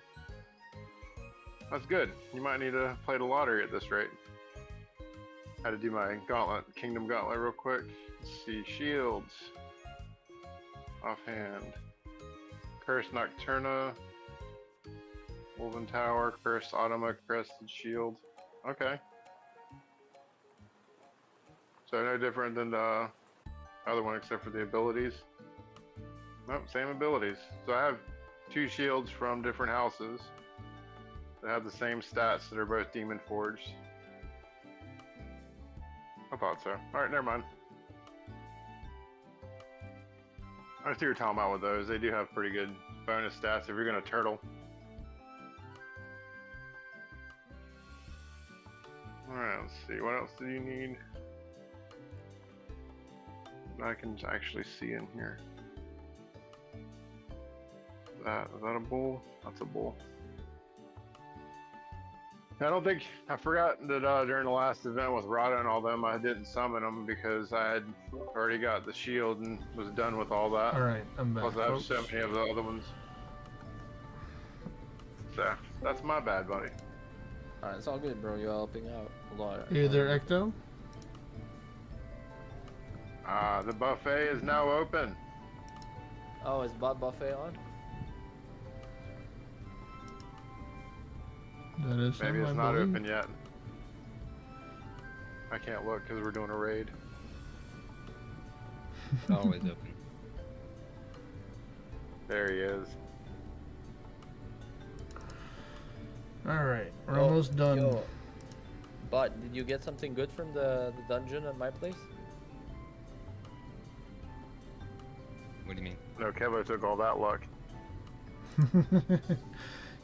That's good. You might need to play the lottery at this rate. Had to do my gauntlet, Kingdom Gauntlet real quick. Let's see, shields. Offhand. Curse Nocturna. Woven Tower, Curse Automa, Crested Shield. Okay. So no different than the other one except for the abilities. Nope, same abilities. So I have 2 shields from different houses that have the same stats that are both Demon Forged. I thought so. Alright, never mind. I see what you're talking about with those. They do have pretty good bonus stats if you're gonna turtle. Alright, let's see. What else do you need? I can actually see in here. Is that a bull? That's a bull. I don't think, I forgot that during the last event with Rada and all them, I didn't summon them because I had already got the shield and was done with all that. Alright, I'm back, Plus I have folks. so many of the other ones. So, that's my bad, buddy. Alright, it's all good, bro. You're helping out a lot. Hey there, Ecto. The buffet is now open. Oh, is Bot Buffet on? That is Maybe him, it's I not believe. open yet. I can't look because we're doing a raid. It's always open. There he is. Alright, we're almost done. Yo, Bot, did you get something good from the dungeon at my place? What do you mean? No, Kevo took all that luck.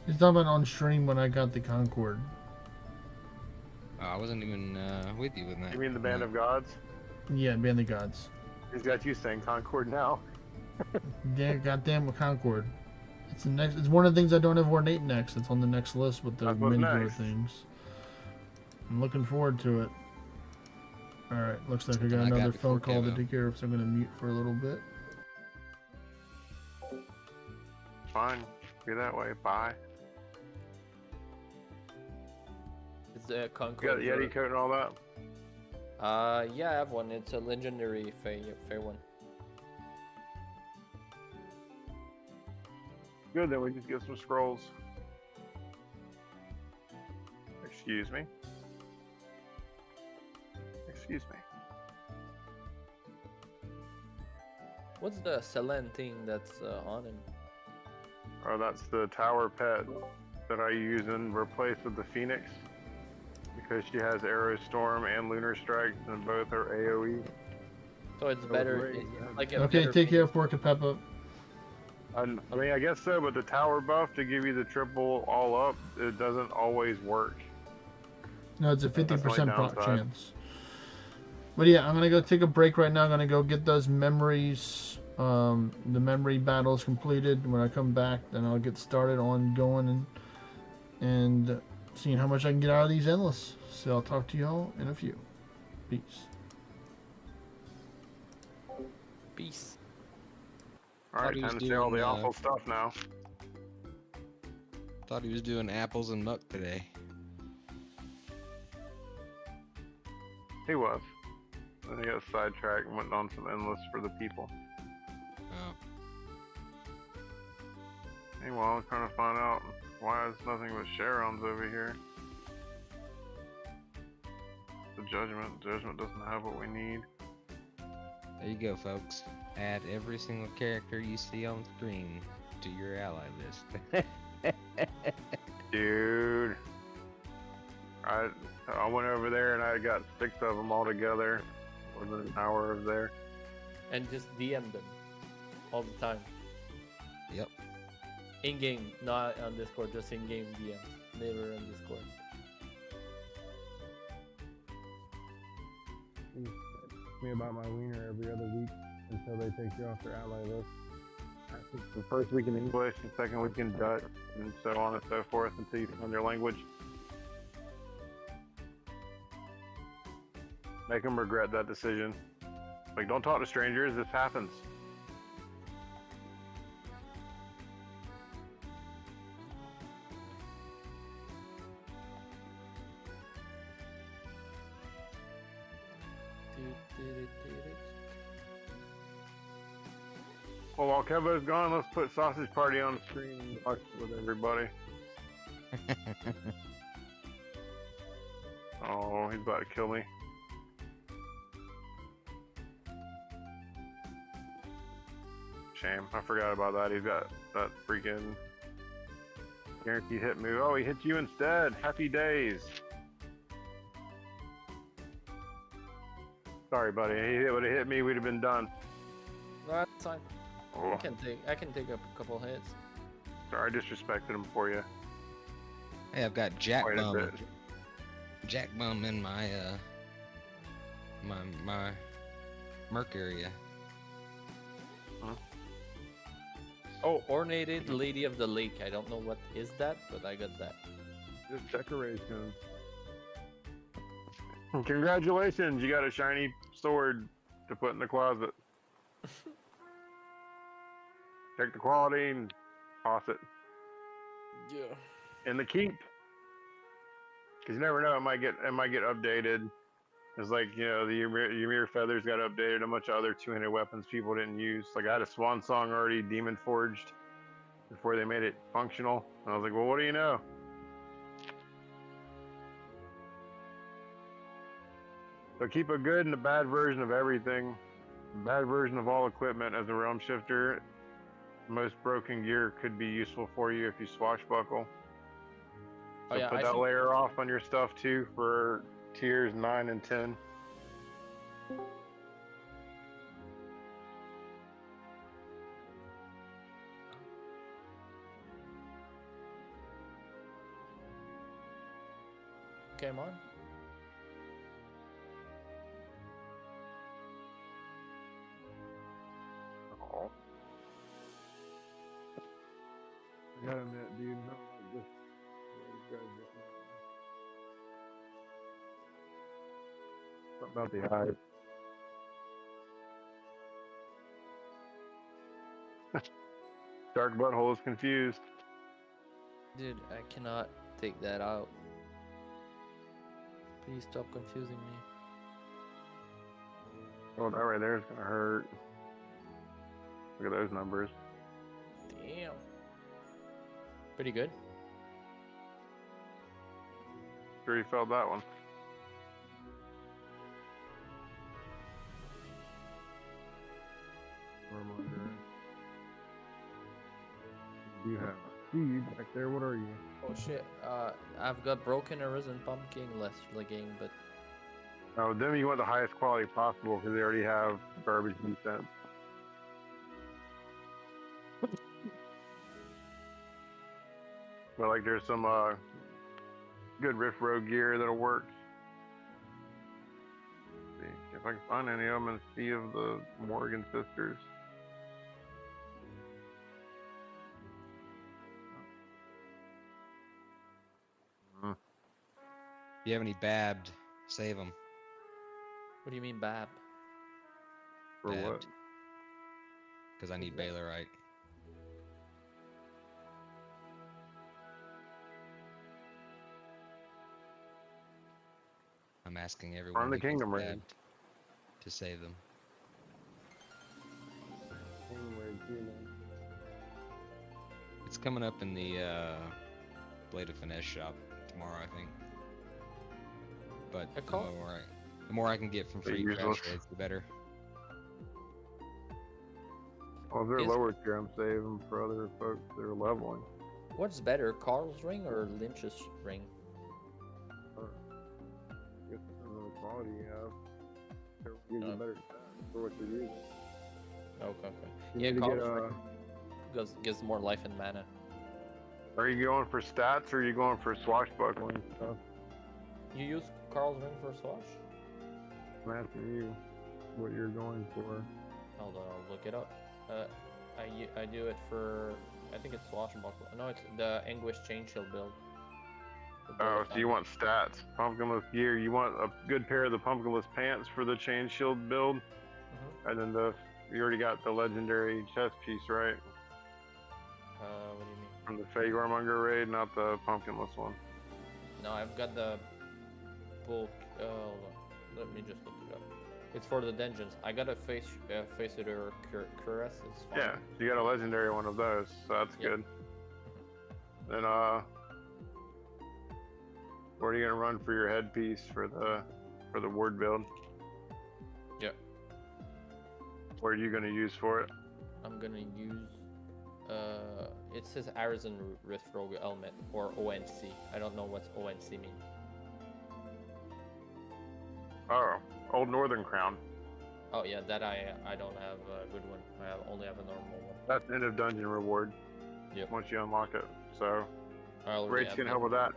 He's talking about on stream when I got the Concord. Oh, I wasn't even with you with that. You mean the Band No. of Gods? Yeah, Band of Gods. He's got you saying Concord now. Yeah, goddamn with Concord. It's the next. It's one of the things I don't have ornate next. It's on the next list with the That's what's mini door next. things. I'm looking forward to it. All right, looks like I got I got another before phone call to Kevo. take care of, so I'm gonna mute for a little bit. Fine. Be that way. Bye. It's the You Concord. got the Yeti coat and all that? Yeah, I have one. It's a legendary Fey one. Good, then we just get some scrolls. Excuse me. Excuse me. What's the Selen thing that's on him? Oh, that's the tower pet that I use and replace with the Phoenix. Because she has Arrow Storm and Lunar Strike, and both are AoE. So it's was better. great, It's yeah. like a Okay, better take care, Phoenix. Porca Peppa. I mean, I guess so, but the tower buff to give you the triple all up, it doesn't always work. No, it's a That's the only 50% downside. chance. But yeah, I'm gonna go take a break right now. I'm gonna go get those memories, the memory battles completed. When I come back, then I'll get started on going and seeing how much I can get out of these endless. So I'll talk to y'all in a few. Peace. Peace. All Thought right, he was time to say all the doing, awful stuff now. Thought he was doing apples and muck today. He was. Then he got sidetracked and went on some endless for the people. Oh. Meanwhile, I'm trying to find out why there's nothing but Sharons over here. The Judgment. Judgment doesn't have what we need. There you go, folks. Add every single character you see on screen to your ally list. Dude. I went over there and I got 6 of them all together within an hour of there. And just DM them all the time. Yep. In game, not on Discord, just in game DMs. Never on Discord. Me about my wiener every other week until they take you off their ally list. I think the first week in English, the second week in Dutch, and so on and so forth until you find their language. Make them regret that decision. Like, don't talk to strangers, this happens. Well, while Kevo's gone, let's put Sausage Party on the screen and watch it with everybody. Oh, he's about to kill me. Shame, I forgot about that. He's got that freaking guaranteed hit move. Oh, he hit you instead. Happy days. Sorry, buddy. He would have hit me, we'd have been done. No, that's fine. Oh, I can take up a couple hits. sorry, I disrespected him for you. Hey, I've got Jack Quite a Bum. bit. Jack Bum in my my Merc area. Oh, Ornated Lady of the Lake. I don't know what is that, but I got that. Just decoration. Congratulations, you got a shiny sword to put in the closet. Check the quality and toss it Yeah. in the keep. Cause you never know, it might get updated. It's like, you know, the Ymir feathers got updated, a bunch of other 200 weapons people didn't use. Like I had a Swan Song already demon forged before they made it functional. And I was like, well, what do you know? So keep a good and a bad version of everything. A bad version of all equipment as a realm shifter. Most broken gear could be useful for you if you swashbuckle. Oh, So yeah, put I that think- layer off on your stuff too for tiers 9 and 10. Came on. Oh. I gotta admit, dude, no, this guy's something about the eyes. Dark butthole is confused. Dude, I cannot take that out. Please stop confusing me. Oh, that right there is gonna hurt. Look at those numbers. Damn. Pretty good. Sure you felt that one. You have a seed back there. What are you? Oh shit. I've got Broken Arisen Pumpkin, less legging, but Oh, then you want the highest quality possible because they already have garbage defense. But like, there's some good Rift Rogue gear that'll work. Let's see if I can find any of them in Sea of the Morgan Sisters. If you have any babbed, save them. What do you mean, Bab? For what? Because I need Baylorite. I'm asking everyone On the who gets Kingdom Raid. babbed to save them. It's coming up in the Blade of Finesse shop tomorrow, I think. But I call- the more I can get from They're free crash useless. raids, the better. Well, if they're Is- lower tier, I'm saving them for other folks that are leveling. What's better, Carl's ring or Lynch's ring? I guess it depends on the quality you have. It gives you Oh. better stats for what you're using. Okay. You Yeah, need to get, Carl's ring gives more life and mana. are you going for stats or are you going for swashbuckling stuff? You use Carl's ring for swash? I'm asking you what you're going for. Hold on, I'll look it up. I do it for, I think it's swashbuckle. No, it's the Anguish Chain Shield build. Oh, so you want stats. Pumpkinless gear. You want a good pair of the pumpkinless pants for the chain shield build. And then you already got the legendary chest piece, right? What do you mean? From the Fagormonger raid, not the pumpkinless one. No, I've got the bulk. Hold on. Let me just look it up. It's for the dungeons. I got a face eater cuirass. It's fine. Yeah, so you got a legendary one of those, so that's Yep. good. Then what are you gonna run for your headpiece for the ward build? Yep. What are you gonna use for it? I'm gonna use. It says Arisen Rift Rogue Helmet or ONC. I don't know what ONC means. Oh, Old Northern Crown. Oh yeah, that I don't have a good one. Only have a normal one. That's end of dungeon reward. Yep. Once you unlock it, so I already raids have can that. help with that.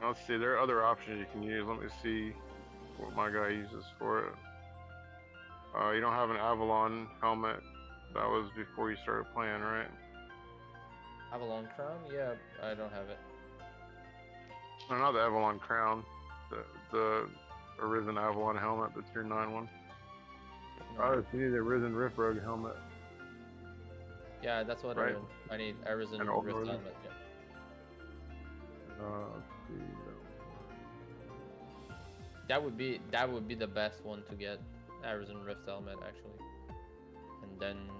Let's see, there are other options you can use. Let me see what my guy uses for it. You don't have an Avalon helmet. That was before you started playing, right? Avalon Crown? Yeah, I don't have it. No, not the Avalon Crown. The Arisen Avalon helmet, the tier 9 one. No. Oh, so you need the Arisen Rift Rogue helmet. Yeah, that's what Right. I need. Arisen And Old Rift Northern. Helmet. Yeah. Let's see. That would be the best one to get. Arisen Rift Helmet actually. And then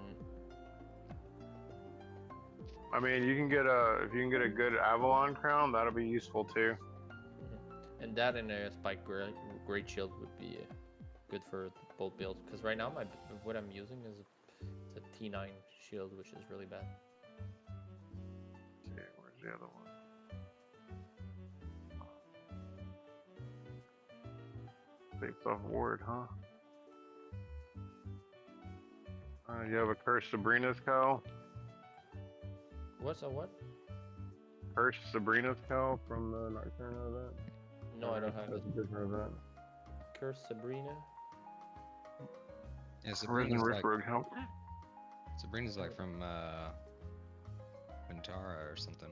I mean, if you can get a good Avalon crown, that'll be useful too. and that and a Spike Great Shield would be good for both builds. Because right now what I'm using is it's a T9 shield, which is really bad. Let's see, where's the other one? Based off ward, huh? You have a Cursed Sabrina's cowl. What's a what? Cursed Sabrina's cowl from the Nocturne event. No, I don't have it. That's a different event. Curse Sabrina. Yeah, Arisen Sabrina's Rift like, Rogue helmet. Sabrina's like from Ventara or something.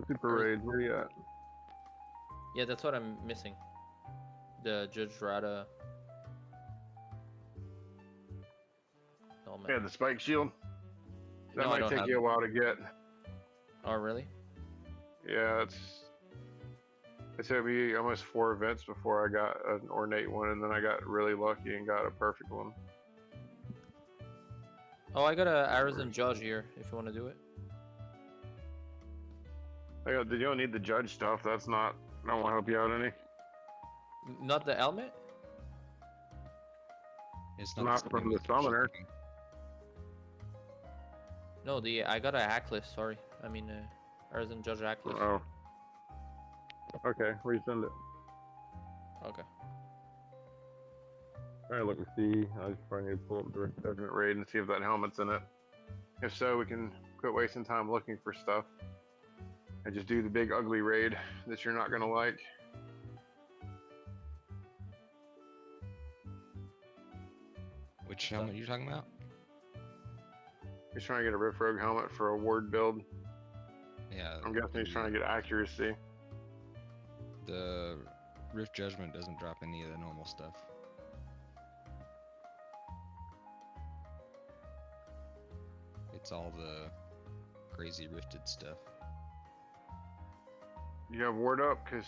Super Raid, where you at? Yeah, that's what I'm missing. The Judge Rada. Helmet. Yeah, the Spike Shield. That No, I might don't take have you a it. while to get. Oh really? Yeah, it took me almost 4 events before I got an ornate one, and then I got really lucky and got a perfect one. Oh, I got a Arisen Judge here. If you want to do it. You don't need the judge stuff. That's not. I don't want to help you out any. Not the helmet. It's Not the from same the as what she's summoner. doing. No, I got a Hackles. Sorry, I mean Arisen Judge Hackles. Oh. Okay, resend it. Okay. Alright, let me see. I just probably need to pull up the Judgment Raid and see if that helmet's in it. If so, we can Quit wasting time looking for stuff. And just do the big ugly raid that you're not gonna like. Which helmet are you talking about? He's trying to get a Rift Rogue helmet for a ward build. Yeah. I'm guessing he's trying to get accuracy. The Rift Judgment doesn't drop any of the normal stuff. It's all the crazy rifted stuff. You have ward up, because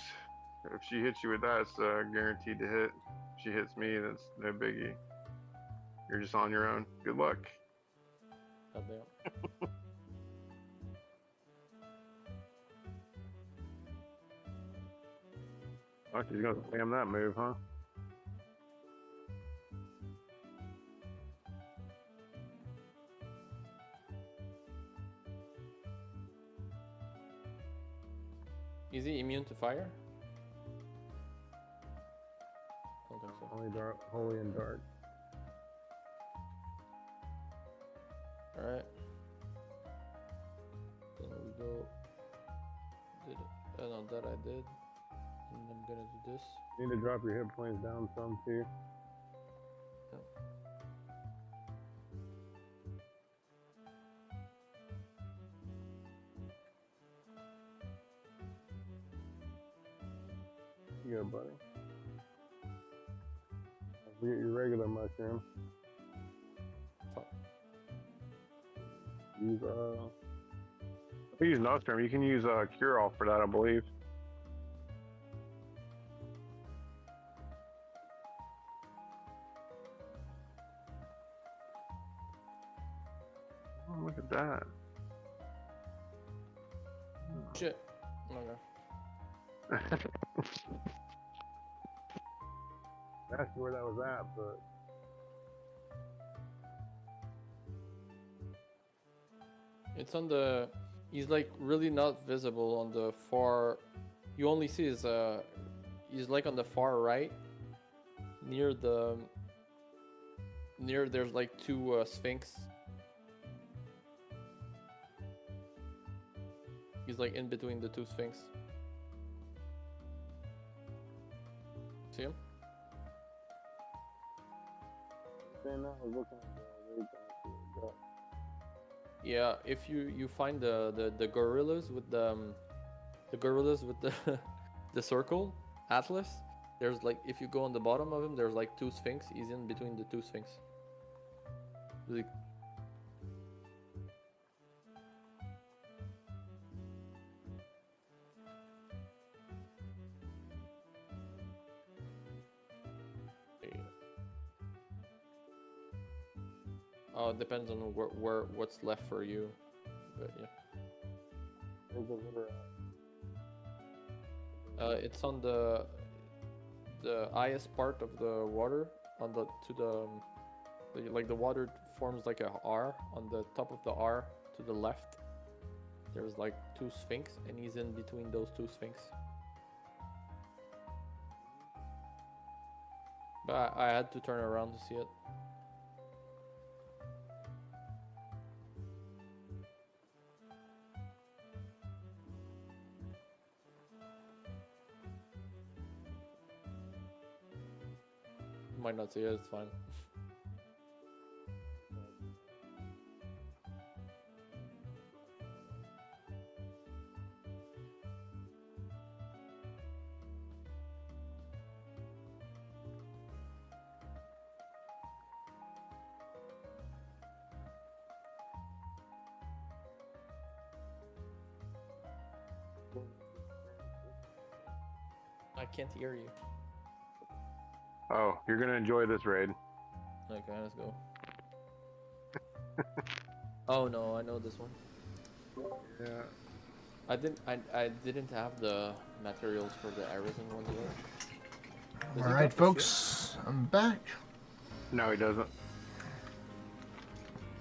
if she hits you with that, it's guaranteed to hit. If she hits me, that's no biggie. You're just on your own. Good luck. God damn. Oh, she's gonna spam that move, huh? Is he immune to fire? Don't think so. Only dark, holy and dark. Alright. Then we go. Did it. Oh no, that I did. And I'm gonna do this. You need to drop your hit points down some too. Yep. You good, buddy. Forget your regular mushroom. Fuck. Use if you use Nostrum, you can use Cure All for that, I believe. Oh, look at that. Shit. Okay. That's where that was at, but It's on the. He's like really not visible on the far. You only see his. He's like on the far right, near the. Near there's like two Sphinx. He's like in between the two Sphinx. See him? saying that, I was looking at the way. Yeah, if you find the gorillas with the gorillas with the the circle atlas, there's like, if you go on the bottom of him, there's like two Sphinx. He's in between the two Sphinx. Really. Oh, it depends on where what's left for you, but yeah. Where's the river at? It's on the highest part of the water, on the like the water forms like a R. On the top of the R to the left, there's like two Sphinx, and he's in between those two Sphinx. But I had to turn around to see it. Might not see it, it's fine. I can't hear you. Oh, you're gonna enjoy this raid. Okay, let's go. Oh no, I know this one. Yeah. I didn't have the materials for the Arisen one yet. Does he Alright, drop the folks, I'm back. No, he doesn't.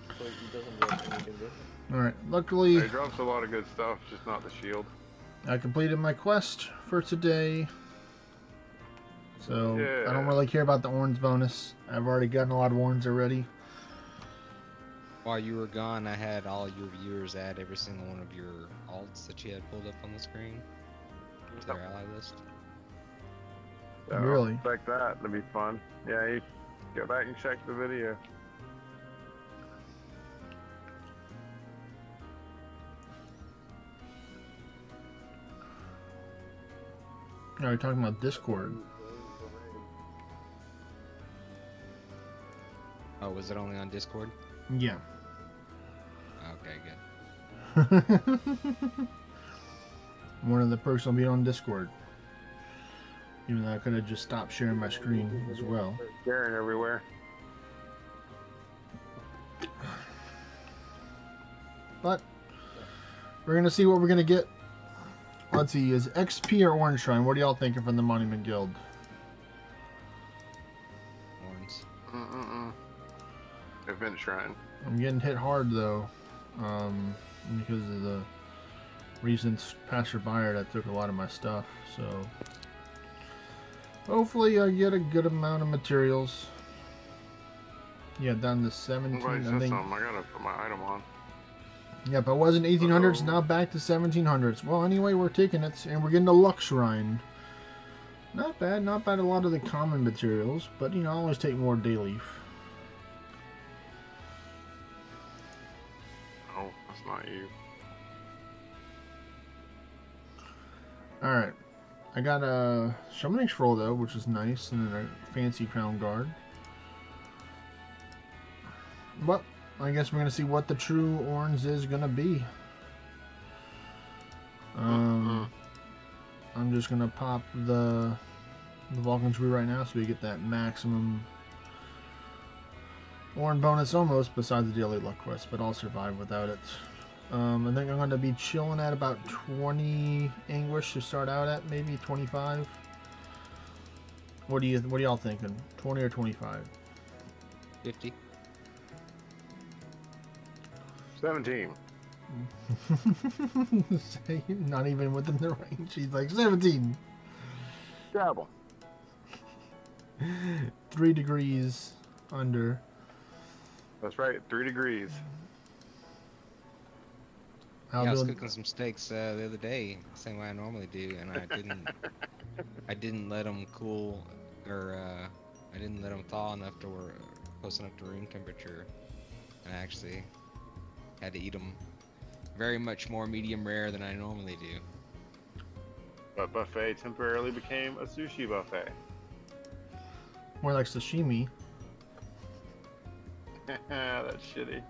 shit? So he doesn't drop anything good. Alright, luckily He drops a lot of good stuff, just not the shield. I completed my quest for today. So I don't Yeah. really care about the orange bonus. I've already gotten a lot of orange already. While you were gone, I had all your viewers add every single one of your alts that you had pulled up on the screen to their ally list. So Really? expect that to be fun. Yeah, you go back and check the video. Are you talking about Discord? Oh, was it only on Discord? Yeah. Okay, good. One of the perks will be on Discord. Even though I could have just stopped sharing my screen as well. Sharing everywhere. But we're gonna see what we're gonna get. Let's see, is XP or Orange Shrine? What are y'all thinking from the Monument Guild? Orange. Event Shrine. I'm getting hit hard though, because of the recent passerby that took a lot of my stuff. So hopefully I get a good amount of materials. Yeah, down to 17. Somebody I said think. something. I gotta put my item on. Yep, I was in 1800s, Uh-oh. now back to 1700s. Well, anyway, we're taking it, and we're getting a Luck Shrine. Not bad, not bad. A lot of the common materials, but you know, I always take more day leaf. Oh, that's not you. Alright. I got a Summoning Scroll, though, which is nice, and then a fancy Crown Guard. Well, I guess we're going to see what the true orange is going to be. I'm just going to pop the Vulcan Tree right now so we get that maximum orange bonus almost, besides the daily luck quest, but I'll survive without it. I think I'm going to be chilling at about 20 anguish to start out at, maybe 25. What are y'all thinking? 20 or 25? 50. 17. Not even within the range. He's like 17. Dabble. 3 degrees under. That's right, 3 degrees. How Yeah, I was doing? cooking some steaks the other day, same way I normally do, and I didn't let them cool, or I didn't let them thaw enough to where close enough to room temperature. And I actually had to eat them very much more medium rare than I normally do. But buffet temporarily became a sushi buffet. More like sashimi. That's shitty.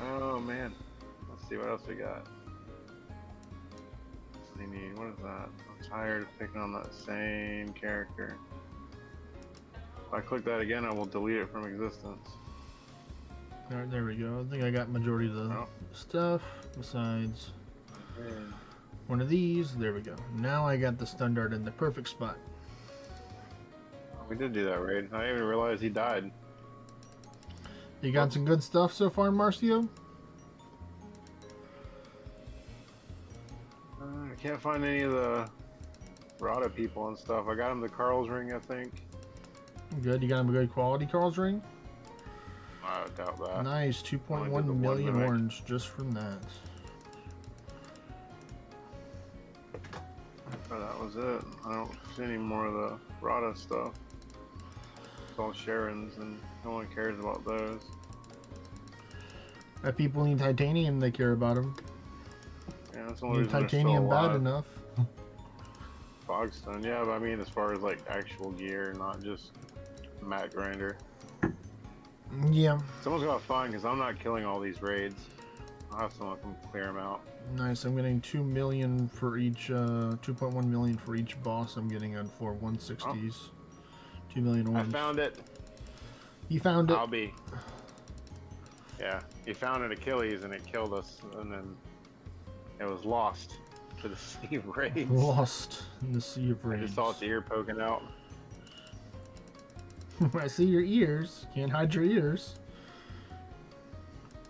Oh man. Let's see what else we got. What do you need? What is that? I'm tired of picking on that same character. If I click that again, I will delete it from existence. Alright, there we go. I think I got majority of the stuff, besides one of these. There we go. Now I got the stun dart in the perfect spot. We did do that raid. I didn't even realize he died. You got some good stuff so far, Marcio? I can't find any of the Rada people and stuff. I got him the Carl's ring, I think. Good. You got him a good quality Carl's ring? I doubt that. Nice. Only 2.1 did the one million mimic. orange just from that. Oh, that was it. I don't see any more of the Rada stuff. It's all Sharon's, and no one cares about those. If people need titanium, they care about them. Yeah, that's the only Need reason they're still titanium bad alive. enough. Fogstone, yeah, but I mean as far as like actual gear, not just mat grinder. Yeah. Someone's got to find, because I'm not killing all these raids. I'll have someone come clear them out. Nice. I'm getting 2 million for each, 2.1 million for each boss I'm getting on for 160s. 2 million I orange. found it. You found it. I'll be. Yeah, he found an Achilles and it killed us, and then it was lost to the sea of raids. Lost in the sea of I rage. just saw its ear poking out. I see your ears. Can't hide your ears.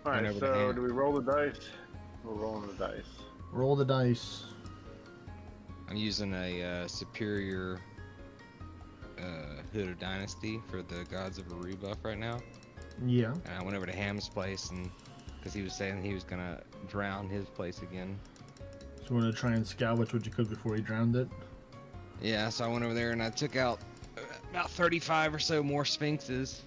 Alright, over the so hand. do we roll the dice? We're rolling the dice. Roll the dice. I'm using a superior Hood of Dynasty for the Gods of Aru buff right now. Yeah. And I went over to Ham's place and because he was saying he was gonna drown his place again. So you want to try and salvage what you could before he drowned it? Yeah, so I went over there and I took out about 35 or so more Sphinxes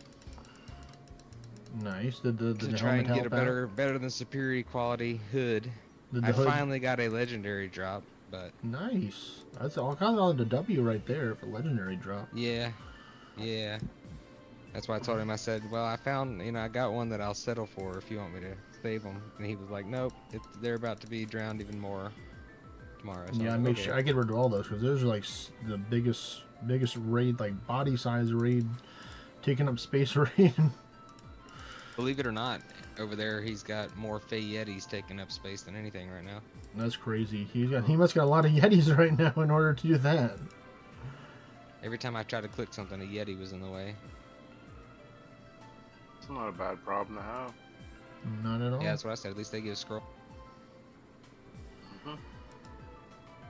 Nice. Did the to helmet try and help get a better than superior quality hood. Did the I hood... finally got a legendary drop, but Nice. That's all kind of on the W right there for legendary drop. yeah. That's why I told him. I said, "Well, I found, I got one that I'll settle for if you want me to save them." And he was like, "Nope, they're about to be drowned even more tomorrow." So Yeah, I was make like, sure "Okay." I get rid of all those because those are like the biggest raid, like body size raid, taking up space raid. Believe it or not, over there he's got more Fey Yetis taking up space than anything right now. That's crazy. He must got a lot of Yetis right now in order to do that. Every time I tried to click something, a Yeti was in the way. It's not a bad problem to have. Not at all. Yeah, that's what I said. At least they give a scroll.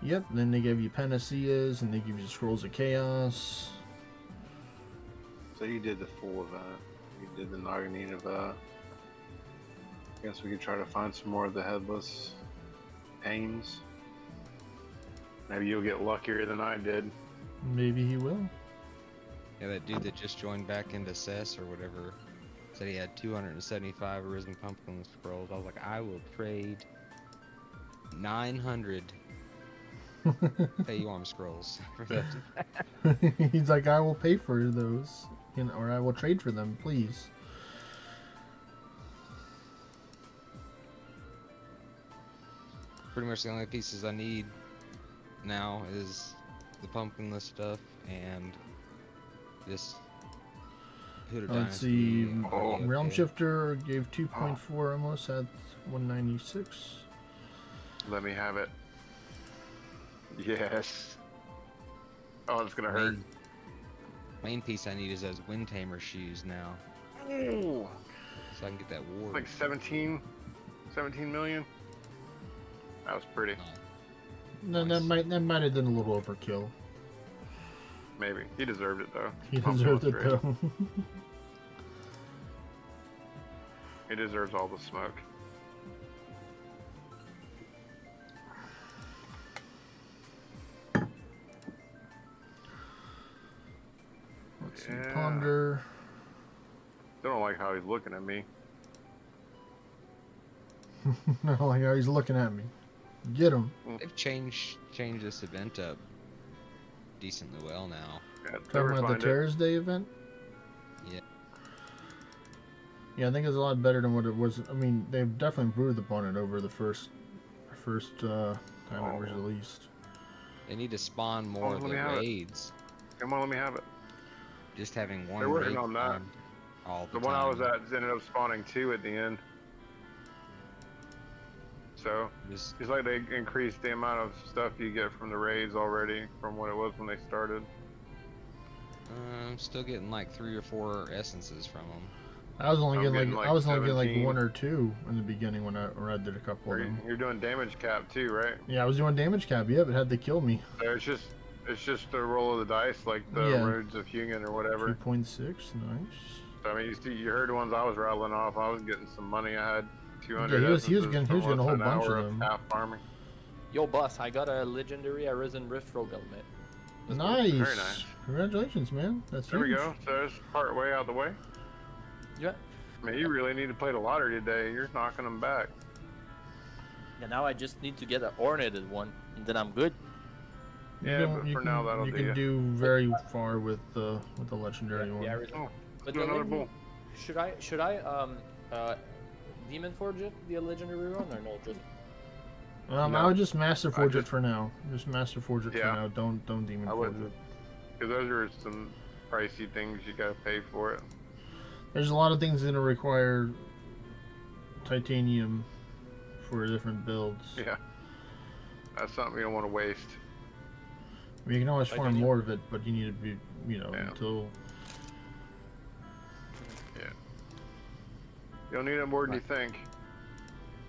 Yep. Then they give you panaceas and they give you scrolls of chaos. So you did the full event. You did the Naganine event. I guess we could try to find some more of the headless pains. Maybe you'll get luckier than I did. Maybe he will. Yeah, that dude that just joined back into CES or whatever said he had 275 Arisen Pumpkin scrolls. I was like, I will trade 900 Fey Arm scrolls for that. He's like, I will pay for those, or I will trade for them, please. Pretty much the only pieces I need now is the pumpkinless stuff and this Hood of Let's Dynasty. see. Oh, Realm okay. Shifter gave 2.4 almost at 196. Let me have it. Yes. Oh, it's gonna hurt. Main piece I need is those Wind Tamer shoes now, Ooh. so I can get that war. Like 17 million. That was pretty. No, that might have been a little overkill. Maybe. He deserved it though. He Pumpkin deserved was it great. though. He deserves all the smoke. Let's see. Yeah. Ponder. Still don't like how he's looking at me. I don't like how he's looking at me. Get him. They've changed this event up decently well now. Yeah, Talking about the Terras Day event? Yeah. Yeah, I think it's a lot better than what it was. I mean, they've definitely improved upon it over the first time it was released. They need to spawn more of let the me have it. raids. Come on, let me have it. Just having one They're working raid on that. spawn all the The one I was time. at ended up spawning 2 at the end. So, Just it's like they increased the amount of stuff you get from the raids already from what it was when they started. I'm still getting like 3 or 4 essences from them. I was only I'm getting getting like like I was only getting like 17. 1 or 2 in the beginning when I did a couple of them. You're doing damage cap too, right? Yeah, I was doing damage cap. Yep, it had to kill me. So it's just a roll of the dice, like the Yeah. roads of Hugin or whatever. 2.6, nice. So, I mean, you heard the ones I was rattling off. I was getting some money. I had 200. Yeah, he was essences getting for a whole less than an bunch of hour them. half farming. Yo, boss, I got a legendary Arisen Rift Rogue helmet. Nice. Very nice. Congratulations, man. That's There we huge. go. So it's part way out the way. Yeah. Man, you really need to play the lottery today. You're knocking them back. Yeah, now I just need to get an ornated one, and then I'm good. Yeah, but for now, that'll you do can ya. do very far with the legendary one. Yeah, Arisen. Oh, But do then another let bull. me- Should I Demon Forge it, the legendary run, or no? Just I No. would just Master Forge it just- for now. Just Master Forge it for Yeah. now. Don't Demon I Forge wouldn't. it. Because those are some pricey things you gotta pay for it. There's a lot of things that require titanium for different builds. Yeah. That's something you don't want to waste. I mean, you can always farm Titanium. more of it, but you need to be, Yeah. until... You'll need it more than you think.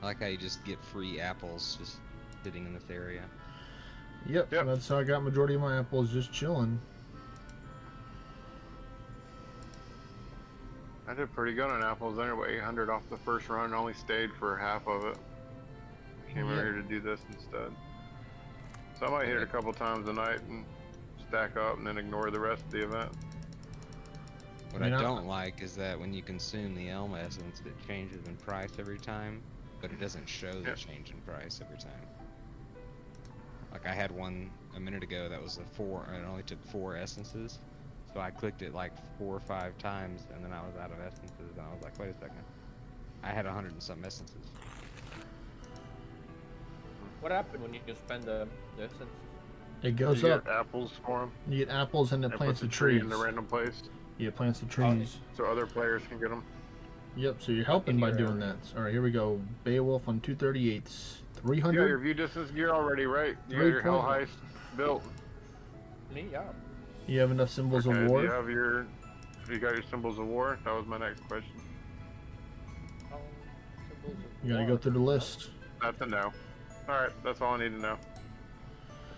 I like how you just get free apples just sitting in this area. Yep, Yep. that's how I got majority of my apples, just chilling. I did pretty good on apples anyway. 800 off the first run. Only stayed for half of it. Came over here to do this instead. So I might hit it a couple times a night and stack up and then ignore the rest of the event. What I don't like is that when you consume the elm essence, it changes in price every time, but it doesn't show the change in price every time. Like I had one a minute ago that was a 4, and it only took 4 essences. So I clicked it like 4 or 5 times, and then I was out of essences, and I was like, wait a second. I had 100 and some essences. What happened when you spend the essence? It goes you up. Get apples for them. You get apples and it plants the trees. In a random place. Yeah, it plants the trees. So other players can get them. Yep, so you're helping by doing that. Alright, here we go. Beowulf on 238s. 300? You got your view distance gear already, right? You got your Hell Heist built. Me, yeah. You have enough symbols of war? You got your symbols of war? That was my next question. You gotta go through the list. That's a no. Alright, that's all I need to know.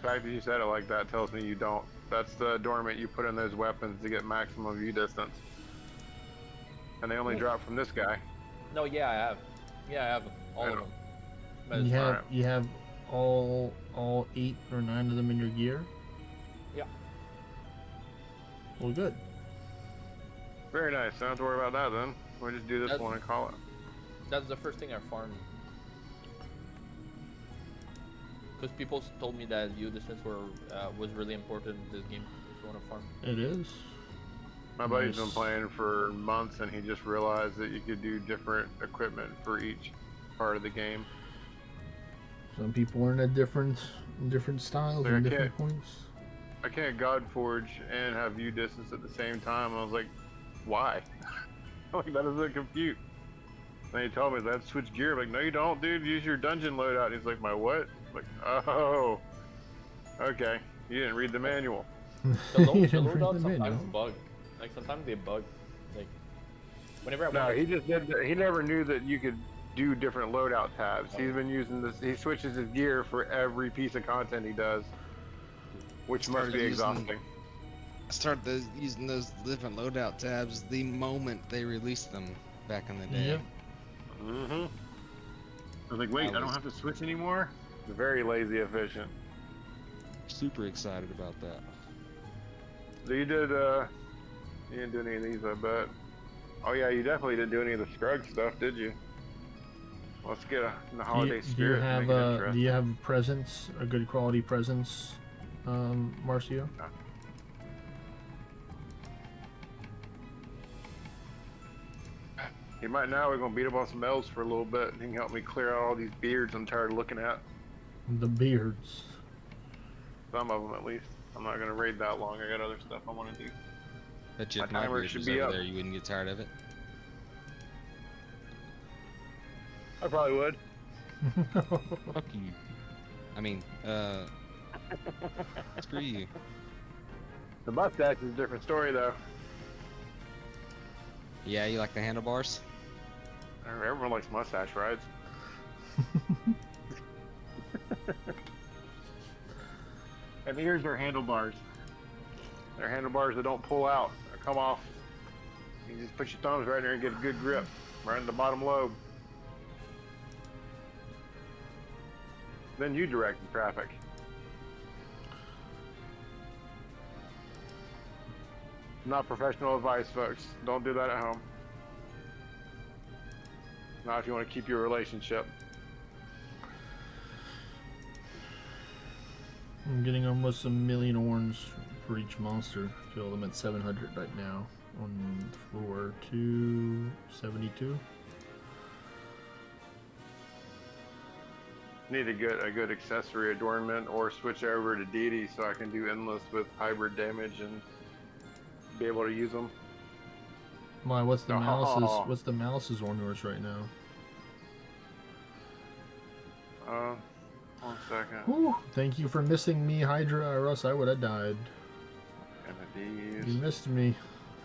The fact that you said it like that tells me you don't. That's the adornment you put in those weapons to get maximum view distance. And they only drop from this guy. No, yeah, I have. Yeah, I have all of them. You have all 8 or 9 of them in your gear? Yeah. Well, good. Very nice. Don't have to worry about that then. We'll just do this one and call it. That's the first thing I farmed. Because people told me that view distance was really important in this game if you want to farm. It is. My buddy's been playing for months and he just realized that you could do different equipment for each part of the game. Some people learn at different styles and different points. I can't God Forge and have view distance at the same time. I was like, why? Like, that doesn't compute. And he told me that I have to switch gear. I'm like, no, you don't, dude. Use your dungeon loadout. And he's like, my what? I'm like, oh, okay. You didn't read the manual. The loadout sometimes bug. Like, sometimes they bug. Like, whenever I No, he just did. He never knew that you could do different loadout tabs. He's been using this. He switches his gear for every piece of content he does, which must be exhausting. I started using those different loadout tabs the moment they released them back in the day. Yep. I was like, wait, I don't have to switch anymore? Very lazy efficient. Super excited about that. So you didn't do any of these, I bet. Oh yeah, you definitely didn't do any of the Scrug stuff, did you? Let's get in the holiday spirit. Do you have presents, a good quality presents, Marcio? No. You might now. We're gonna beat up on some elves for a little bit, and he can help me clear out all these beards I'm tired of looking at. The beards. Some of them, at least. I'm not gonna raid that long. I got other stuff I want to do. Bet you if my beard was over there, you wouldn't get tired of it. I probably would. Fuck you. I mean, screw you. The mustache is a different story, though. Yeah, you like the handlebars? Everyone likes mustache rides. And here's their handlebars. They're handlebars that don't pull out or come off. You just put your thumbs right there and get a good grip, right in the bottom lobe. Then you direct the traffic. Not professional advice, folks. Don't do that at home. Not if you want to keep your relationship. I'm getting almost 1 million orns for each monster. Feel them at 700 right now on floor 272. Need to get a good accessory adornment or switch over to deity so I can do endless with hybrid damage and be able to use them. My, what's the malice's? What's the malice's ornors right now? 1 second. Whew, thank you for missing me, Hydra, or else I would have died. You missed me.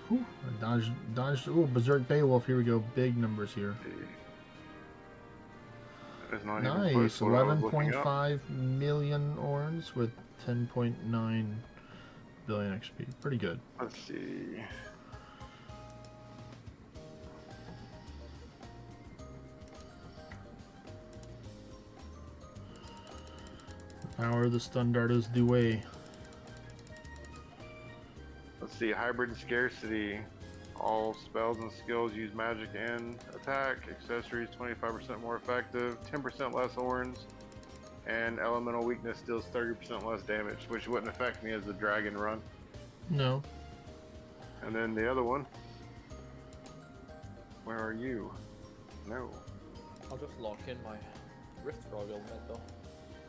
Whew, I dodged. Ooh, Berserk Beowulf. Here we go. Big numbers here. Nice. 11.5 million orns with 10.9 billion XP. Pretty good. Let's see. Power of the stun dart is the way. Let's see, hybrid scarcity. All spells and skills use magic and attack. Accessories 25% more effective, 10% less orns, and elemental weakness deals 30% less damage, which wouldn't affect me as a dragon run. No. And then the other one. Where are you? No. I'll just lock in my Rift Frog element though.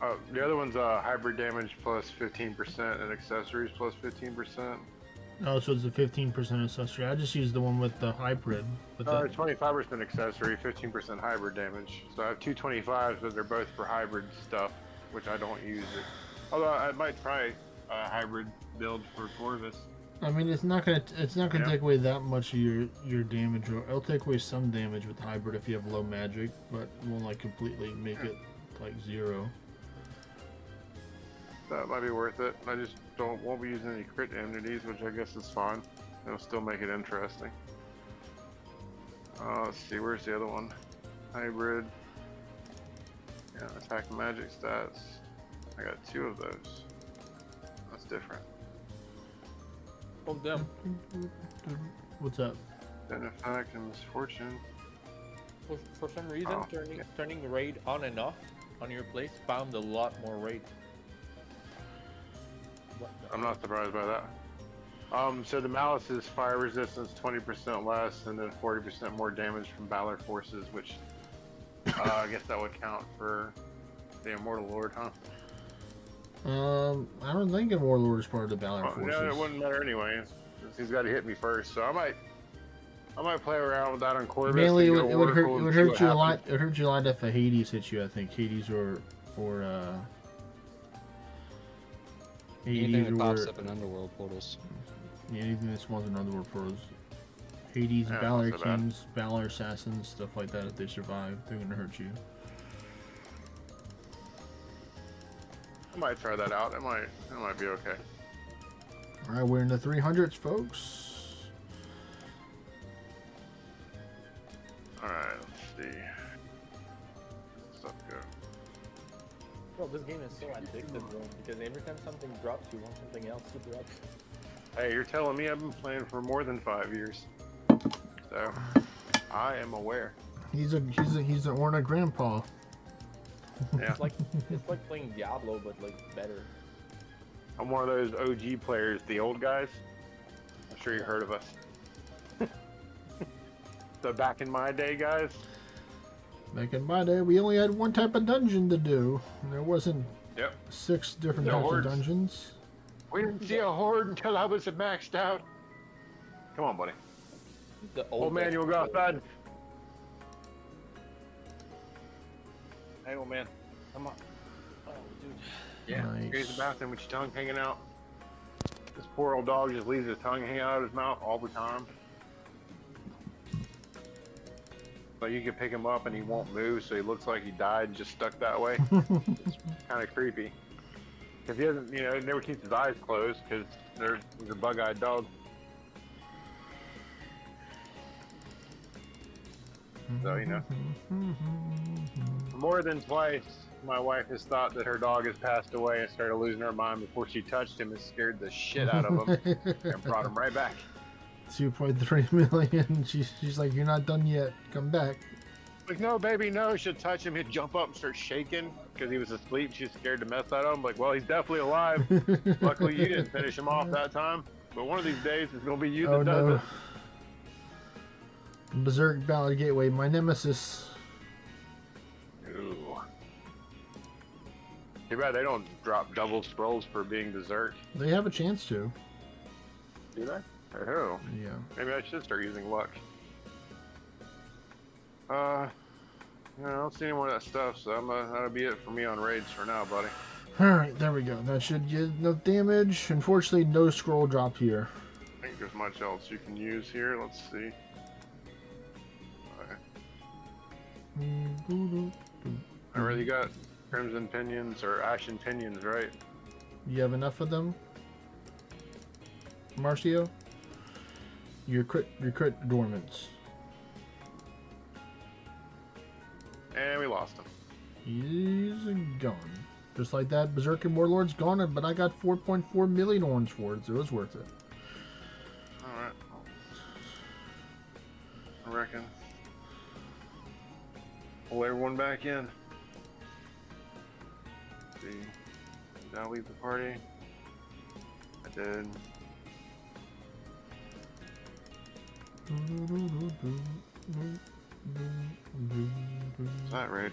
Oh, the other one's hybrid damage plus 15% and accessories plus 15%. Oh, so it's a 15% accessory. I just used the one with the hybrid. With the... 25% accessory, 15% hybrid damage. So I have two 25s, but they're both for hybrid stuff, which I don't use it. Although I might try a hybrid build for Corvus. I mean, it's not gonna take away that much of your damage. Or it'll take away some damage with hybrid if you have low magic, but it won't like completely make it like 0. That might be worth it. I just won't be using any crit immunities, which I guess is fine. It'll still make it interesting. Let's see, where's the other one? Hybrid. Yeah, attack and magic stats. I got 2 of those. That's different. Oh damn. What's up? Benefact and misfortune. For some reason, Oh, turning raid on and off on your place found a lot more raid. I'm not surprised by that. So the Malice is fire resistance 20% less, and then 40% more damage from Valor forces, which I guess that would count for the Immortal Lord, huh? I don't think a Warlord is part of the Valor forces. No, it wouldn't matter anyway. He's got to hit me first, so I might play around with that on Corvus. Mainly, it would hurt you a lot. It would hurt you a lot if a Hades hit you. I think Hades or Anything that pops up in underworld portals. Yeah, anything that spawns in underworld portals. Hades, Yeah, Valor not so bad. Kings, Valor Assassins, stuff like that. If they survive, they're gonna hurt you. I might try that out. It might be okay. All right, we're in the 300s, folks. All right, let's see. Stuff go. Bro, this game is so addictive, bro. Because every time something drops, you want something else to drop. Hey, you're telling me I've been playing for more than 5 years, so I am aware. He's an Orna grandpa. Yeah, It's like playing Diablo, but like better. I'm one of those OG players, the old guys. I'm sure you heard of us. The back in my day guys. Back in my day, we only had one type of dungeon to do. There wasn't 6 different No types hordes. of dungeons. We didn't see a horde until I was maxed out. Come on, buddy. The Old man, you will go outside. Hey, old man. Come on. Oh, dude. Yeah. Nice. Go use the bathroom with your tongue hanging out. This poor old dog just leaves his tongue hanging out of his mouth all the time. But you can pick him up and he won't move, so he looks like he died just stuck that way. It's kind of creepy. Because he doesn't, he never keeps his eyes closed because he's a bug-eyed dog. So, more than twice, my wife has thought that her dog has passed away and started losing her mind before she touched him and scared the shit out of him and brought him right back. 2.3 million. She's like, you're not done yet. Come back. Like, no, baby, no. She'd touch him, he'd jump up and start shaking because he was asleep. She's scared to mess out of him. Like, well, he's definitely alive. Luckily, you didn't finish him off that time. But one of these days, it's going to be you that does it. Berserk Ballad Gateway, my nemesis. Ooh. Too bad they don't drop double scrolls for being berserk. They have a chance to. Do they? Oh. Yeah. Maybe I should start using luck. I don't see any more of that stuff, so that'll be it for me on raids for now, buddy. Alright, there we go. That should get enough damage. Unfortunately, no scroll drop here. I think there's much else you can use here. Let's see. I already got Crimson Pinions or Ashen Pinions, right? You have enough of them? Marcio? Your crit dormants. And we lost him. He's gone. Just like that, Berserker Warlord's gone, but I got 4.4 million orange for it, so it was worth it. Alright. I reckon. Pull everyone back in. Let's see. Did I leave the party? I did. What's that raid?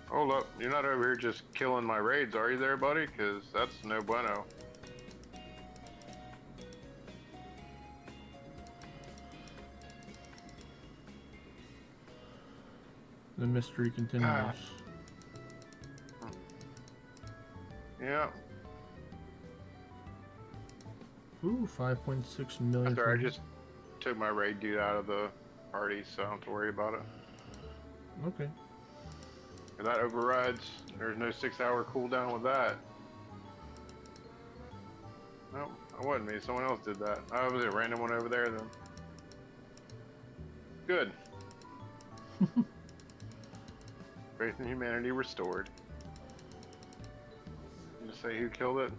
Hold up, you're not over here just killing my raids, are you there, buddy? Because that's no bueno. The mystery continues. Yeah. Ooh, 5.6 million. After I just took my raid dude out of the party, so I don't have to worry about it. Okay. If that overrides, there's no 6-hour cooldown with that. No, it wasn't me. Someone else did that. Oh, was it a random one over there then? Good. Faith in humanity restored. Just say who killed it.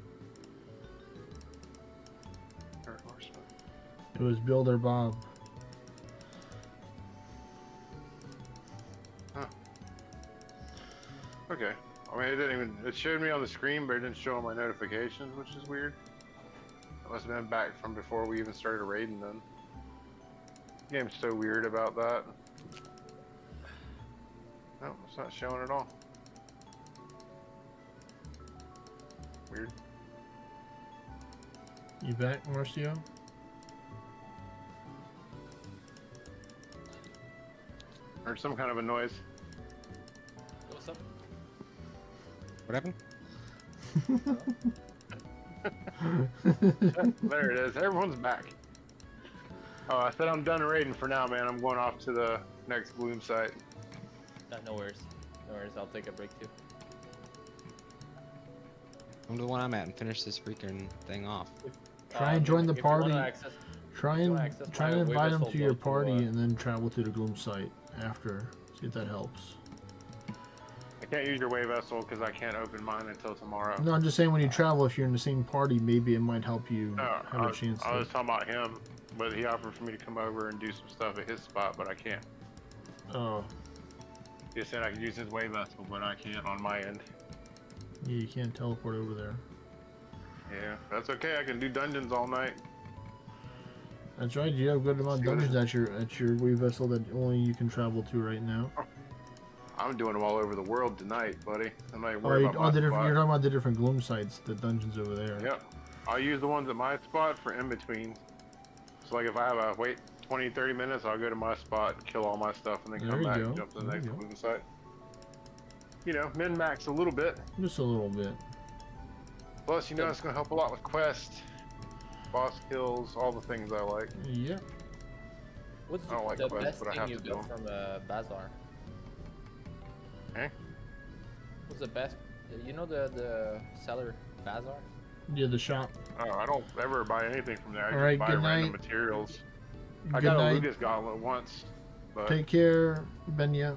Dark Horseman. It was Builder Bob. Huh. Okay. I mean, it didn't even. It showed me on the screen, but it didn't show on my notifications, which is weird. It must have been back from before we even started raiding them. The game's so weird about that. No, it's not showing at all. Weird. You back, Marcio? Heard some kind of a noise. What's up? What happened? There it is. Everyone's back. Oh, I said I'm done raiding for now, man. I'm going off to the next Gloom site. No worries. No worries. I'll take a break too. Come to the one I'm at and finish this freaking thing off. Try and join the if you wanna party. access- Try if you and wanna access try my and wave invite them vessel, to your go to, party and then travel to the Gloom site after. See if that helps. I can't use your wave vessel because I can't open mine until tomorrow. No, I'm just saying when you travel, if you're in the same party, maybe it might help you No, have a chance I to. was talking about him, but he offered for me to come over and do some stuff at his spot, but I can't. Oh, He said I could use his wave vessel, but I can't on my end. yeah, you can't teleport over there. Yeah, that's okay. I can do dungeons all night. That's right. You have a good amount of See what dungeons at your wave vessel that only you can travel to right now. I'm doing them all over the world tonight, buddy. I'm not Oh, worried about my you're spot. talking about the different Gloom sites, the dungeons over there. Yep. I'll use the ones at my spot for in between. So like if I have a wait 20, 30 minutes, I'll go to my spot and kill all my stuff and then There come you back go. and jump to the There next you go. Gloom site. You know, min-max a little bit. Just a little bit. Plus, you know, it's going to help a lot with quests, boss kills, all the things I like. Yep. What's I don't like the quests, best but I thing have you to do got from Bazaar? Eh? What's the best? You know the seller Bazaar? Yeah, the shop. Oh, I don't ever buy anything from there. I All just right, buy good random night. materials. I Good got a night. Lucas gauntlet once, but Take care, Benya.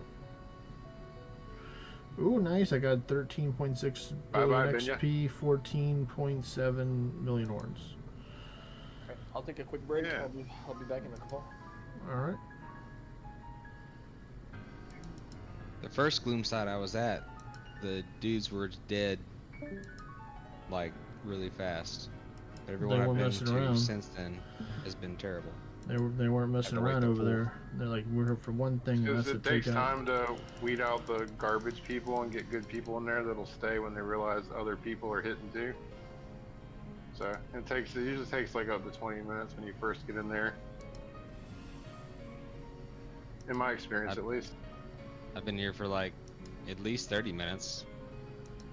Ooh, nice. I got 13.6 Bye-bye, billion Benya. XP, 14.7 million orbs. Okay, I'll take a quick break. Yeah. I'll be back in a couple. Alright. The first Gloom site I was at, the dudes were dead, like, really fast. But everyone They I've weren't been messing to around. since then has been terrible. They weren't messing to wait around the over pool. there. They're like, we're here for one thing, and because that's it to takes take out. time to weed out the garbage people and get good people in there that'll stay when they realize other people are hitting too. So it usually takes like up to 20 minutes when you first get in there. In my experience, at least. I've been here for like at least 30 minutes,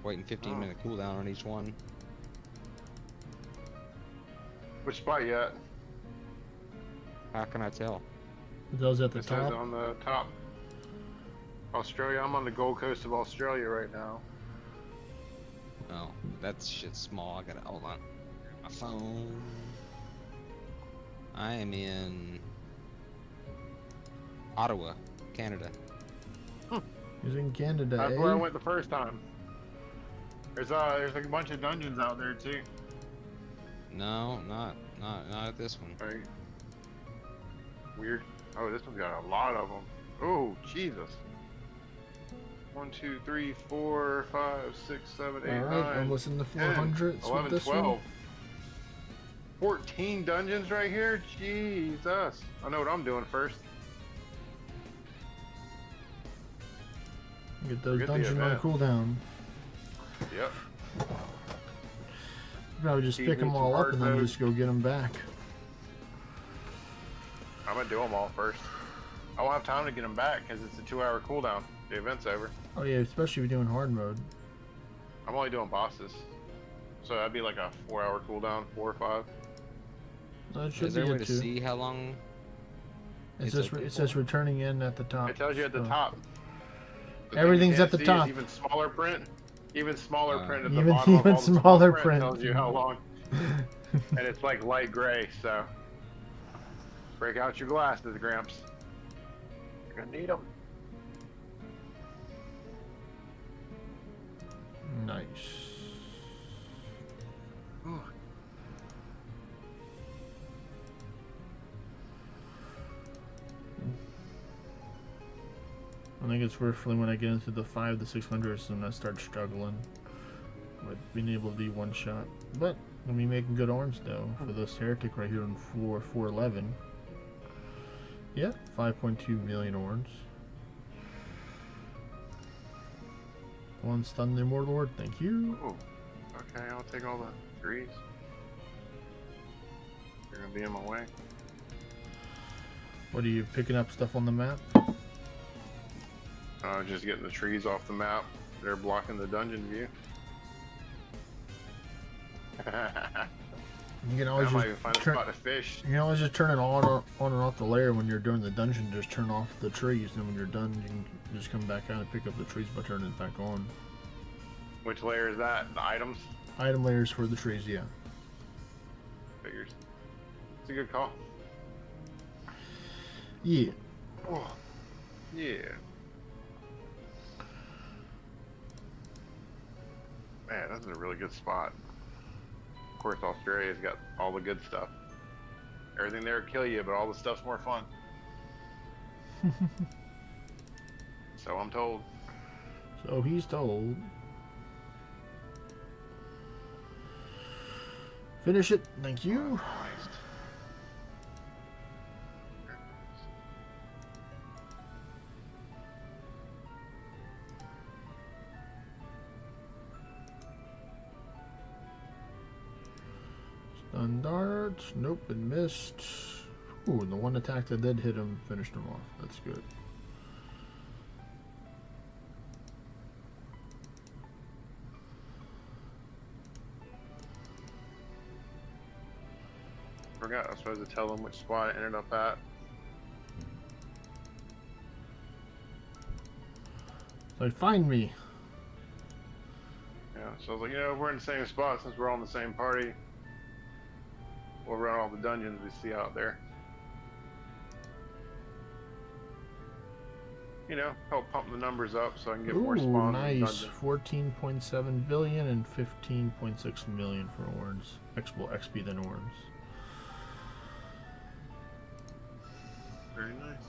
waiting 15-minute cooldown on each one. Which spot you at? How can I tell? Those at the It says top. on the top. Australia. I'm on the Gold Coast of Australia right now. Oh, that shit's small. I gotta hold on. My phone. I am in Ottawa, Canada. He's in Canada, That's eh? where I went the first time. There's like a bunch of dungeons out there too. No, not at this one. Right. Weird. Oh, this one's got a lot of them. Oh, Jesus. 1, 2, 3, 4, 5, 6, 7, 8, Alright, 9, almost in the 10, 400s with 11, this 12. one. 14 dungeons right here? Jesus. I know what I'm doing first. Get those Forget the dungeons on event. cooldown. Yep. Probably just Keep pick me them some all up hard and then mode. just go get them back. I'm gonna do them all first. I won't have time to get them back because it's a 2-hour cooldown. The event's over. Oh yeah, especially if you're doing hard mode. I'm only doing bosses. So that'd be like a 4-hour cooldown, 4 or 5. That should Is be there a way good to too. see how long? It it's says, open it says for? returning in at the top. It tells you at the so- top. The thing you Everything's can't at the see is top. Even smaller print. Even smaller print at the Even- bottom of even all the small smaller print, print. tells you how long. And it's like light gray, so break out your glasses, Gramps. You're gonna need them. Nice. I think it's roughly when I get into the 5 to 600s and I start struggling with being able to do one shot. But I'm be making good orange though for this heretic right here on floor 411. Yeah, 5.2 million orange. One stun the immortal lord, thank you. Oh, okay, I'll take all the 3s. You're gonna be in my way. What are you picking up stuff on the map? Just getting the trees off the map. They're blocking the dungeon view. You can I always might just even find a turn, spot to fish. you can always just turn it on and off the layer when you're doing the dungeon. Just turn off the trees, and when you're done, you can just come back out and pick up the trees by turning it back on. Which layer is that? The items? Item layers for the trees, yeah. Figures. It's a good call. Yeah. Oh, yeah. Man, this is a really good spot. Of course, Australia's got all the good stuff. Everything there will kill you, but all the stuff's more fun. So I'm told. So he's told. Finish it, thank you. Christ. Stun dart. Nope, it missed. Ooh, and the one attack that did hit him finished him off. That's good. Forgot I was supposed to tell them which spot I ended up at. Like, find me. Yeah, so I was like, if we're in the same spot since we're all in the same party, we'll run all the dungeons we see out there. Help pump the numbers up so I can get more Ooh, spawns in the nice. dungeon. 14.7 billion and 15.6 million for orange. XP than orange. Very nice.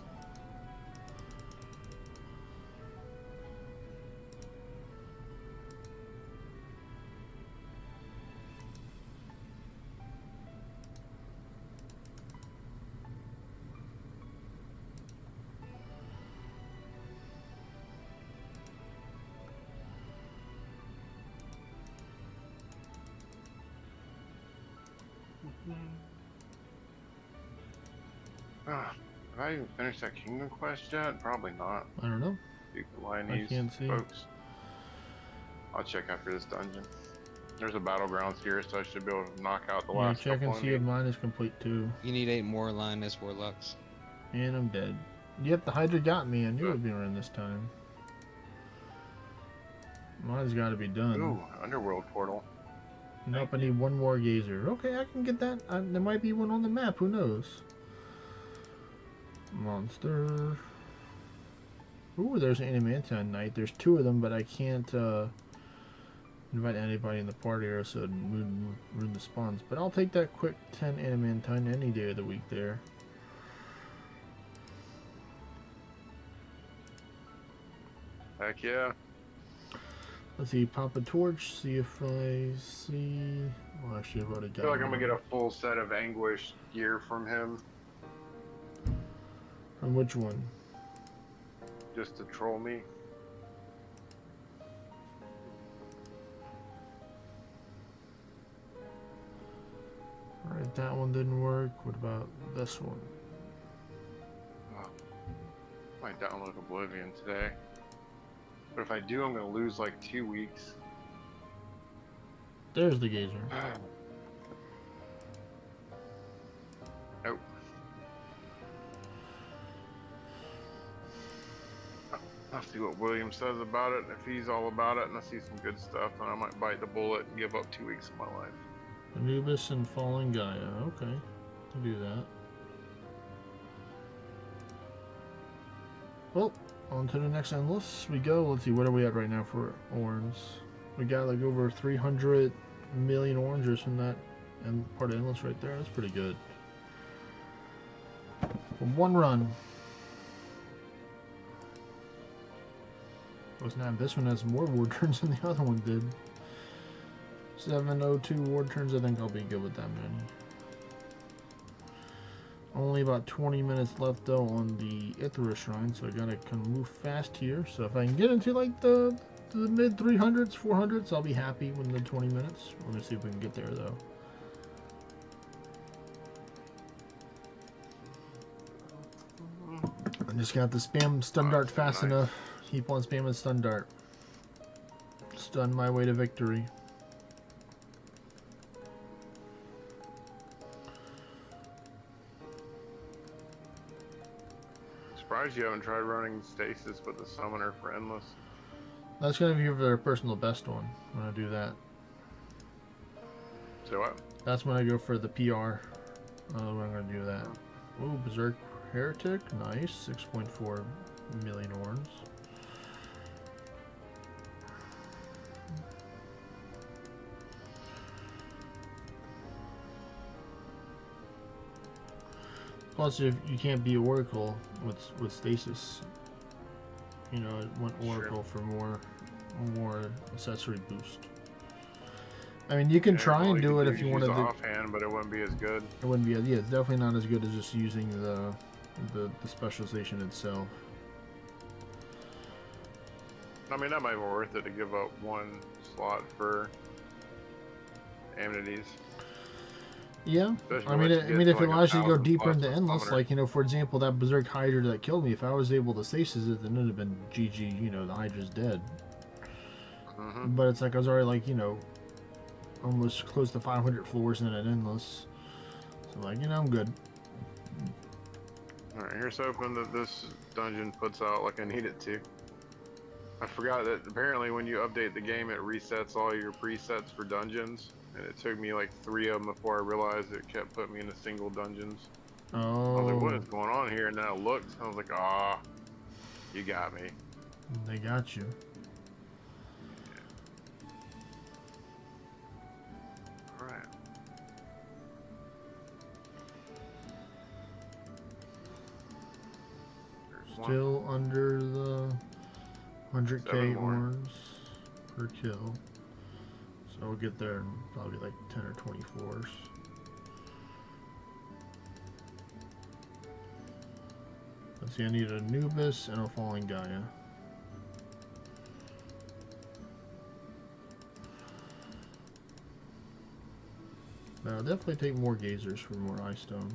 Have I even finished that kingdom quest yet? Probably not. I don't know. You can line these can't see. folks. I'll check after this dungeon. There's a battlegrounds here, so I should be able to knock out the Yeah, last check and couple I see if need. mine is complete too. You need 8 more Lioness Warlocks. And I'm dead. Yep, the Hydra got me. I knew it would be around this time. Mine's got to be done. Ooh, underworld portal. Nope, I need one more gazer. Okay, I can get that. There might be one on the map. Who knows? Monster. Ooh, there's an Animanton Knight. There's 2 of them, but I can't invite anybody in the party or so it'd ruin the spawns. But I'll take that quick 10 adamantine any day of the week there. Heck yeah. Let's see, pop a torch, see if I see... Well, actually, I've already I got feel like I'm one. gonna get a full set of Anguish gear from him From which one? just to troll me. Alright, that one didn't work. What about this one? Oh, might download Oblivion today. But if I do, I'm gonna lose like 2 weeks. There's the gazer. Nope. I'll see what William says about it. If he's all about it and I see some good stuff, then I might bite the bullet and give up 2 weeks of my life. Anubis and Fallen Gaia. Okay, I'll do that. Well, on to the next endless we go. Let's see, what are we at right now for orange? We got like over 300 million orangers from that and part of endless right there. That's pretty good. From one run. Oh snap, this one has more ward turns than the other one did. 702 ward turns, I think I'll be good with that many. Only about 20 minutes left though on the Ithra Shrine, so I gotta kind of move fast here. So if I can get into like the mid 300s, 400s, I'll be happy within the 20 minutes. We're gonna see if we can get there though. I just got to spam stun dart fast enough. Keep on spamming stun dart. Stun my way to victory. Surprised you haven't tried running stasis with the summoner for endless. That's gonna be their personal best one when I do that. So what? That's when I go for the PR. When I'm gonna do that. Ooh, Berserk Heretic, nice. 6.4 million orns. Plus, if you can't be Oracle with stasis, you know, it went Oracle for more accessory boost. I mean, you can try and do it if you want to. Offhand, but it wouldn't be as good. It wouldn't be. Yeah, it's definitely not as good as just using the specialization itself. I mean, that might be worth it to give up one slot for amenities. Yeah, I mean, if it allows you to go deeper into endless, like, you know, for example, that Berserk Hydra that killed me, if I was able to stasis it, then it would have been GG, you know, the Hydra's dead. But it's like I was already, like, you know, almost close to 500 floors in an endless. So, like, you know, I'm good. Alright, here's hoping that this dungeon puts out like I need it to. I forgot that apparently when you update the game, it resets all your presets for dungeons. And it took me like 3 of them before I realized it kept putting me into single dungeons. Oh. I was like, what is going on here? And then I looked, and I was like, ah, you got me. They got you. Alright. Still under the 100k more. orns per kill. So we'll get there in probably like 10 or 20 floors. Let's see, I need a Anubis and a Fallen Gaia. But I'll definitely take more Gazers for more Eye Stone.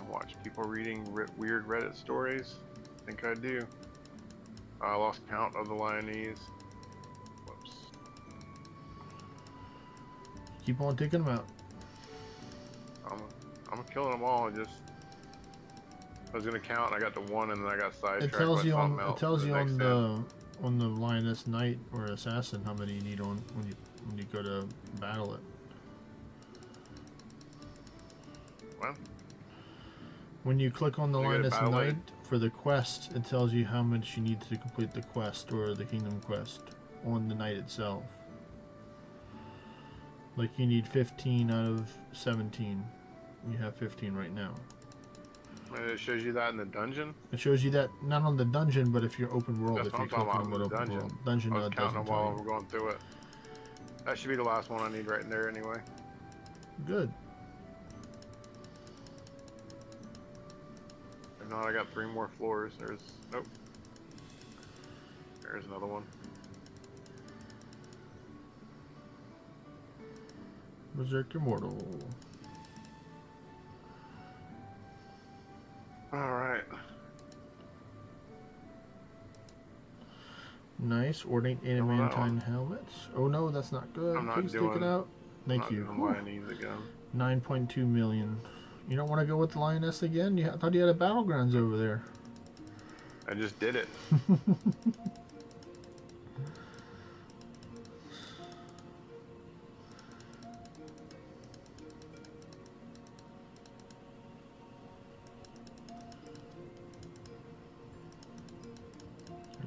Watch people reading weird Reddit stories. I think I do. I lost count of the Lionese. Whoops. Keep on taking them out. I'm killing them all. I was gonna count. I got to 1, and then I got sidetracked. It tells you on. It tells you on on the Lioness Knight or Assassin, how many you need on when you go to battle it. Well, When you click on the You gotta Lioness battle it. Knight for the quest, it tells you how much you need to complete the quest or the Kingdom quest on the Knight itself. Like you need 15 out of 17. You have 15 right now. and it shows you that in the dungeon. It shows you that not on the dungeon, but if you're open world, That's if what you I'm talking click on about. what The open dungeon. world. Dungeon I was counting doesn't them while tell we're going through it. That should be the last one I need right in there anyway. you. Good. If not, I got 3 more floors. Nope. There's another one. Berserk Immortal. Alright. Nice. Ornate Don't want that adamantine helmets. Oh no, that's not good. I'm not Please take it doing- out. Thank Not you. doing what I need the gun. 9.2 million. You don't want to go with the Lioness again? I thought you had a Battlegrounds over there. I just did it.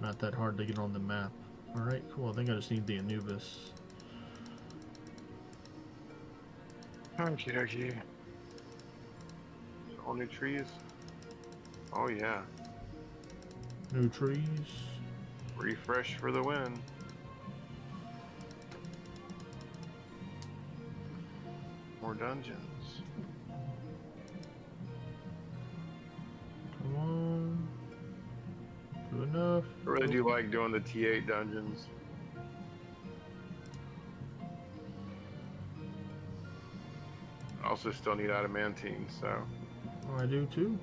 Not that hard to get on the map. Alright, cool. I think I just need the Anubis. Okie dokie. All new trees. Oh yeah. New trees. Refresh for the win. More dungeons. Come on. Good enough. I really do like doing the T8 dungeons. I also still need adamantine, so Oh, I do too.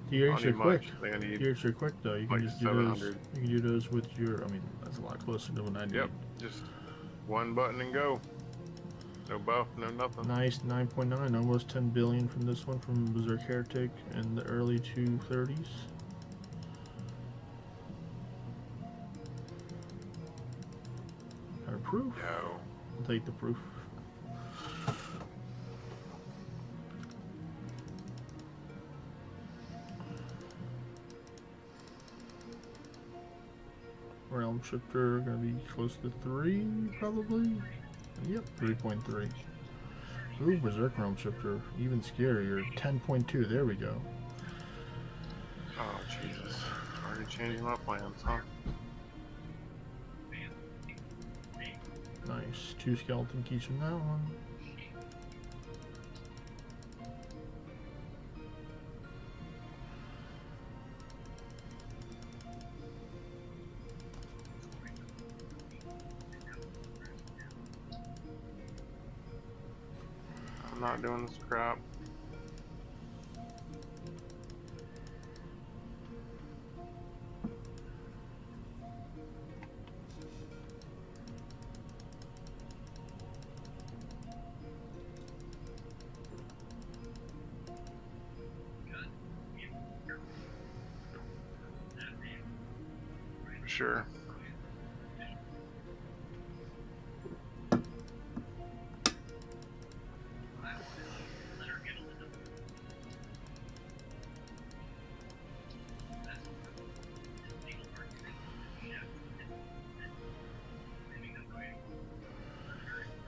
I T8s don't are need quick. much. I think I need T8s are quick though. You can like just do those. 700. You can do those with your. I mean, that's a lot closer than what I need. Yep, just one button and go. No buff, no nothing. Nice 9.9, almost 10 billion from this one from Berserk Heretic in the early 230s. Got a proof? No. I'll take the proof. Realm Shifter gonna be close to 3 probably. Yep, 3.3. Ooh, Berserk Realm Shifter, even scarier. 10.2, there we go. Oh Jesus. Already changing my plans, huh? Nice. 2 skeleton keys from that one. I'm not doing this crap. Sure.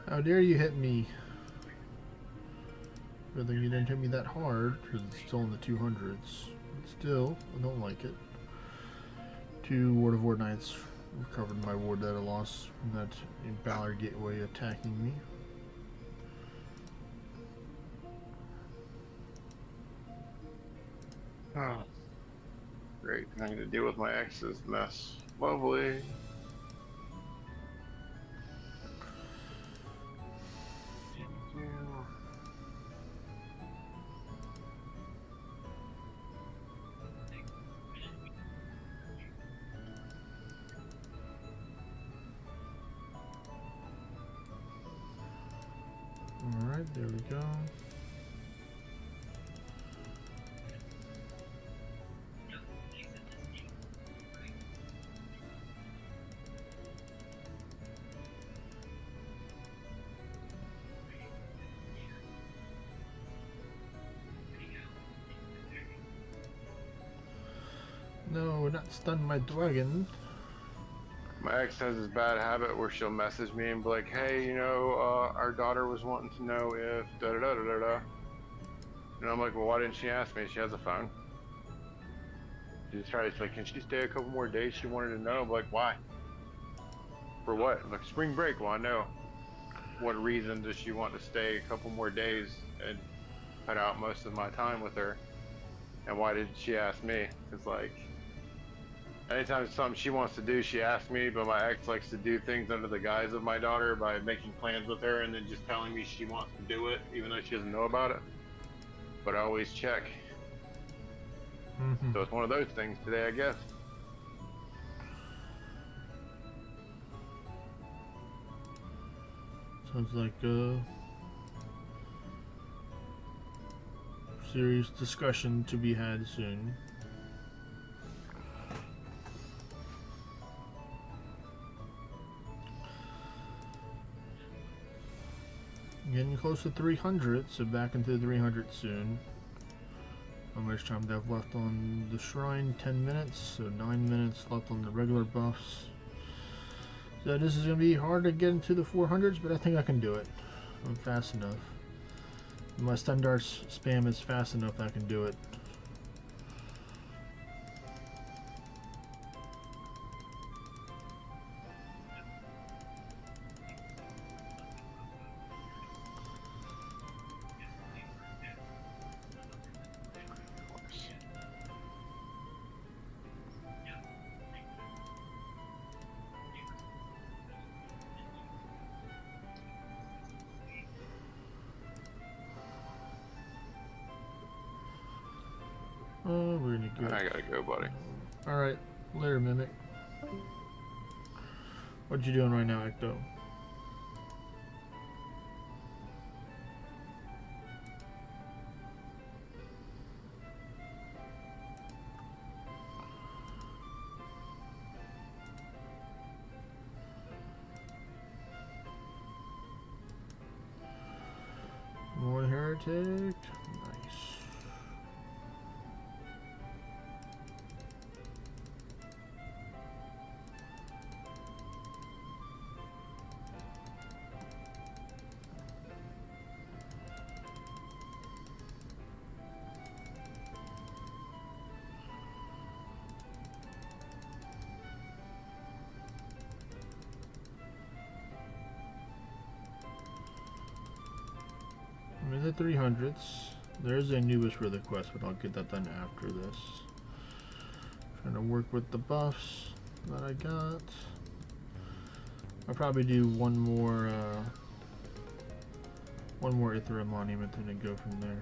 How dare you hit me? Good thing you didn't hit me that hard, because it's still in the 200s. But still, I don't like it. 2 Ward of War Knights recovered my ward that I lost from that Valor Gateway attacking me. Oh. Great. I need to deal with my ex's mess. Lovely. Alright, there we go. No, not stun my dragon. My ex has this bad habit where she'll message me and be like, "Hey, our daughter was wanting to know if da da da da da da." And I'm like, "Well, why didn't she ask me? She has a phone." She's like, "Can she stay a couple more days?" She wanted to know. I'm like, "Why? For what?" I'm like, "Spring break." Well, I know. What reason does she want to stay a couple more days and cut out most of my time with her? And why did she ask me? Because like, anytime it's something she wants to do, she asks me, but my ex likes to do things under the guise of my daughter by making plans with her and then just telling me she wants to do it, even though she doesn't know about it. But I always check. Mm-hmm. So it's one of those things today, I guess. Sounds like a serious discussion to be had soon. Getting close to 300, so back into 300 soon. How much time do I have left on the shrine? 10 minutes, so 9 minutes left on the regular buffs. So this is going to be hard to get into the 400s, but I think I can do it. I'm fast enough. My stun darts spam is fast enough I can do it. Oh, we're gonna go. I gotta go, buddy. Alright, later, Mimic. What you doing right now, Ecto? More heretic. Nice. I'm in the 300s. There's a Anubis for the quest, but I'll get that done after this. Trying to work with the buffs that I got. I'll probably do one more Ithra monument and then go from there.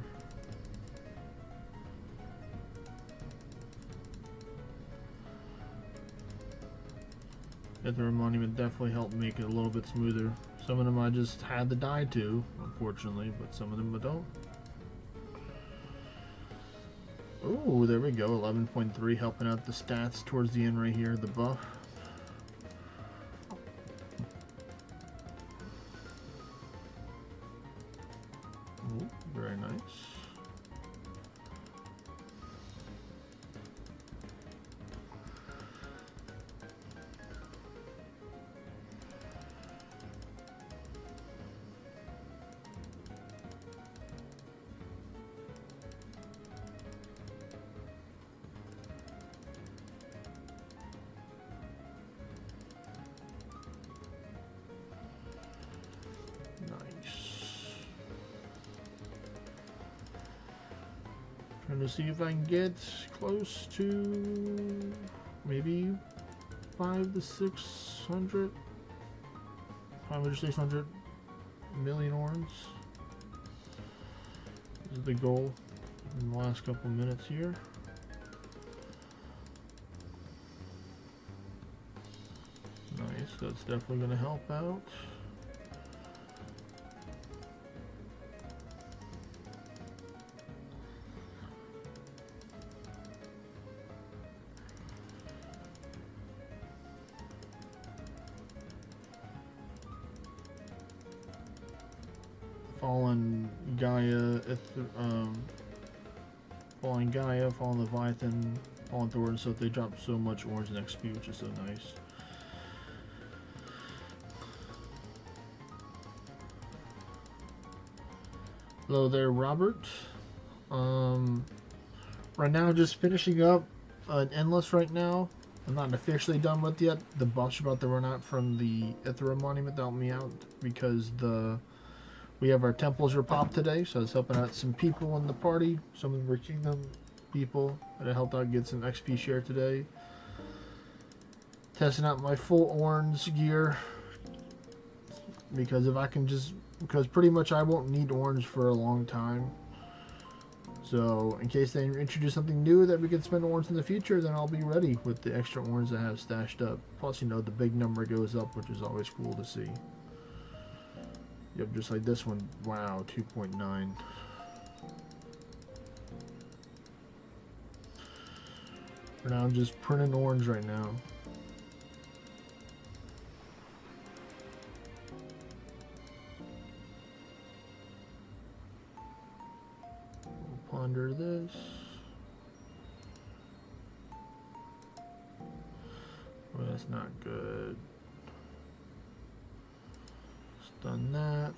Ithra monument definitely helped make it a little bit smoother. Some of them I just had to die to, unfortunately, but some of them I don't. Ooh, there we go. 11.3 helping out the stats towards the end right here, the buff. Ooh, very nice. Trying to see if I can get close to maybe 500 to 600, 500 to 600 million orns. This is the goal in the last couple minutes here. Nice, that's definitely going to help out. Fallen Gaia, Fallen Gaia, Fallen Leviathan, on Thorn, so they drop so much orange and XP, which is so nice. Hello there, Robert. Right now, just finishing up an endless right now. I'm not officially done with yet. The boss about to run out from the Ithra monument to help me out because we have our temples repopped today, so I was helping out some people in the party, some of the Kingdom people that I helped out get some XP share today. Testing out my full orange gear because because pretty much I won't need orange for a long time. So in case they introduce something new that we can spend orange in the future, then I'll be ready with the extra orange I have stashed up. Plus, you know, the big number goes up, which is always cool to see. Yep, just like this one. Wow, 2.9. For now, I'm just printing orange right now. We'll ponder this. Well, that's not good. Done that.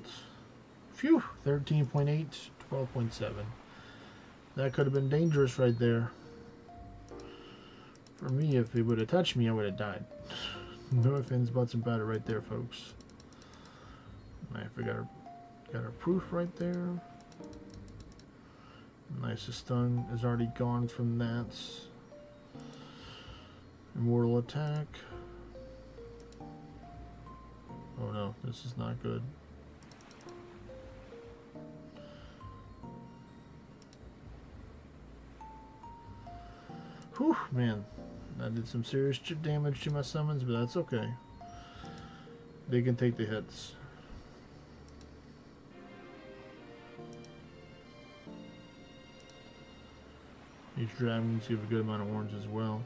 Phew, 13.8, 12.7. That could have been dangerous right there. For me, if it would have touched me, I would have died. No offense, buts, and batter right there, folks. I forgot got our proof right there. Nice, the stun is already gone from that. Immortal attack. Oh no, this is not good. Whew, man. That did some serious damage to my summons, but that's okay. They can take the hits. These dragons give a good amount of orange as well.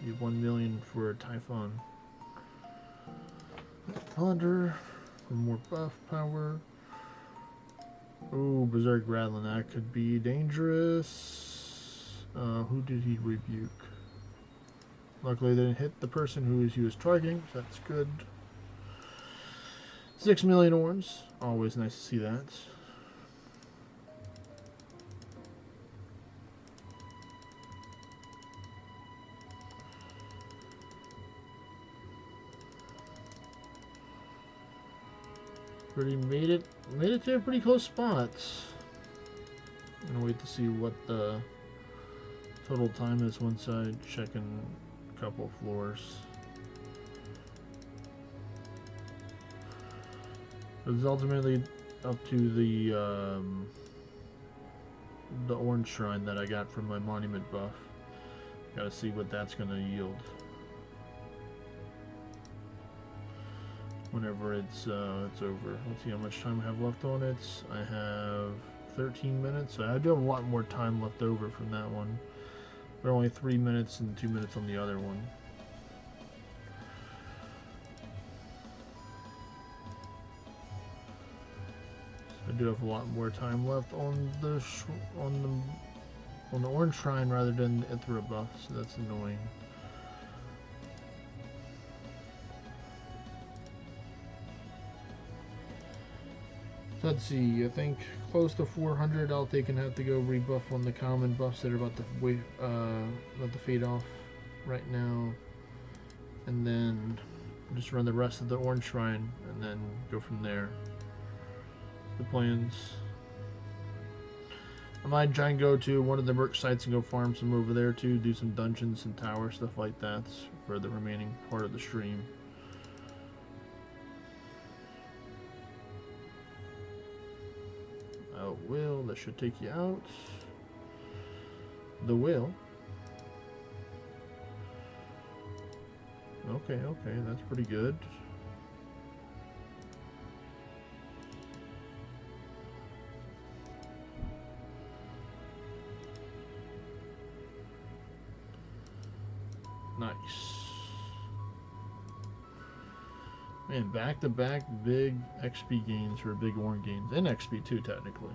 You have 1 million for a Typhon. Thunder for more buff power. Oh, Berserk Rattling, that could be dangerous. Who did he rebuke? Luckily, they didn't hit the person who he was targeting, so that's good. 6 million orbs, always nice to see that. Made it to a pretty close spot. I'm gonna wait to see what the total time is once I check in a couple floors. It's ultimately up to the orange shrine that I got from my monument buff. Gotta see what that's gonna yield. Whenever it's over. Let's see how much time I have left on it. I have 13 minutes. So I do have a lot more time left over from that one. But only 3 minutes and 2 minutes on the other one. So I do have a lot more time left on the orange shrine rather than the Ithra buff, so that's annoying. Let's see, I think close to 400 I'll take and have to go rebuff on the common buffs that are about to fade off right now. And then just run the rest of the orange shrine and then go from there. The plans. I might try and go to one of the merc sites and go farm some over there too, do some dungeons and tower stuff like that for the remaining part of the stream. Will, that should take you out. The will. Okay, that's pretty good. Nice. Man, back-to-back big XP gains for big orange gains. And XP too, technically.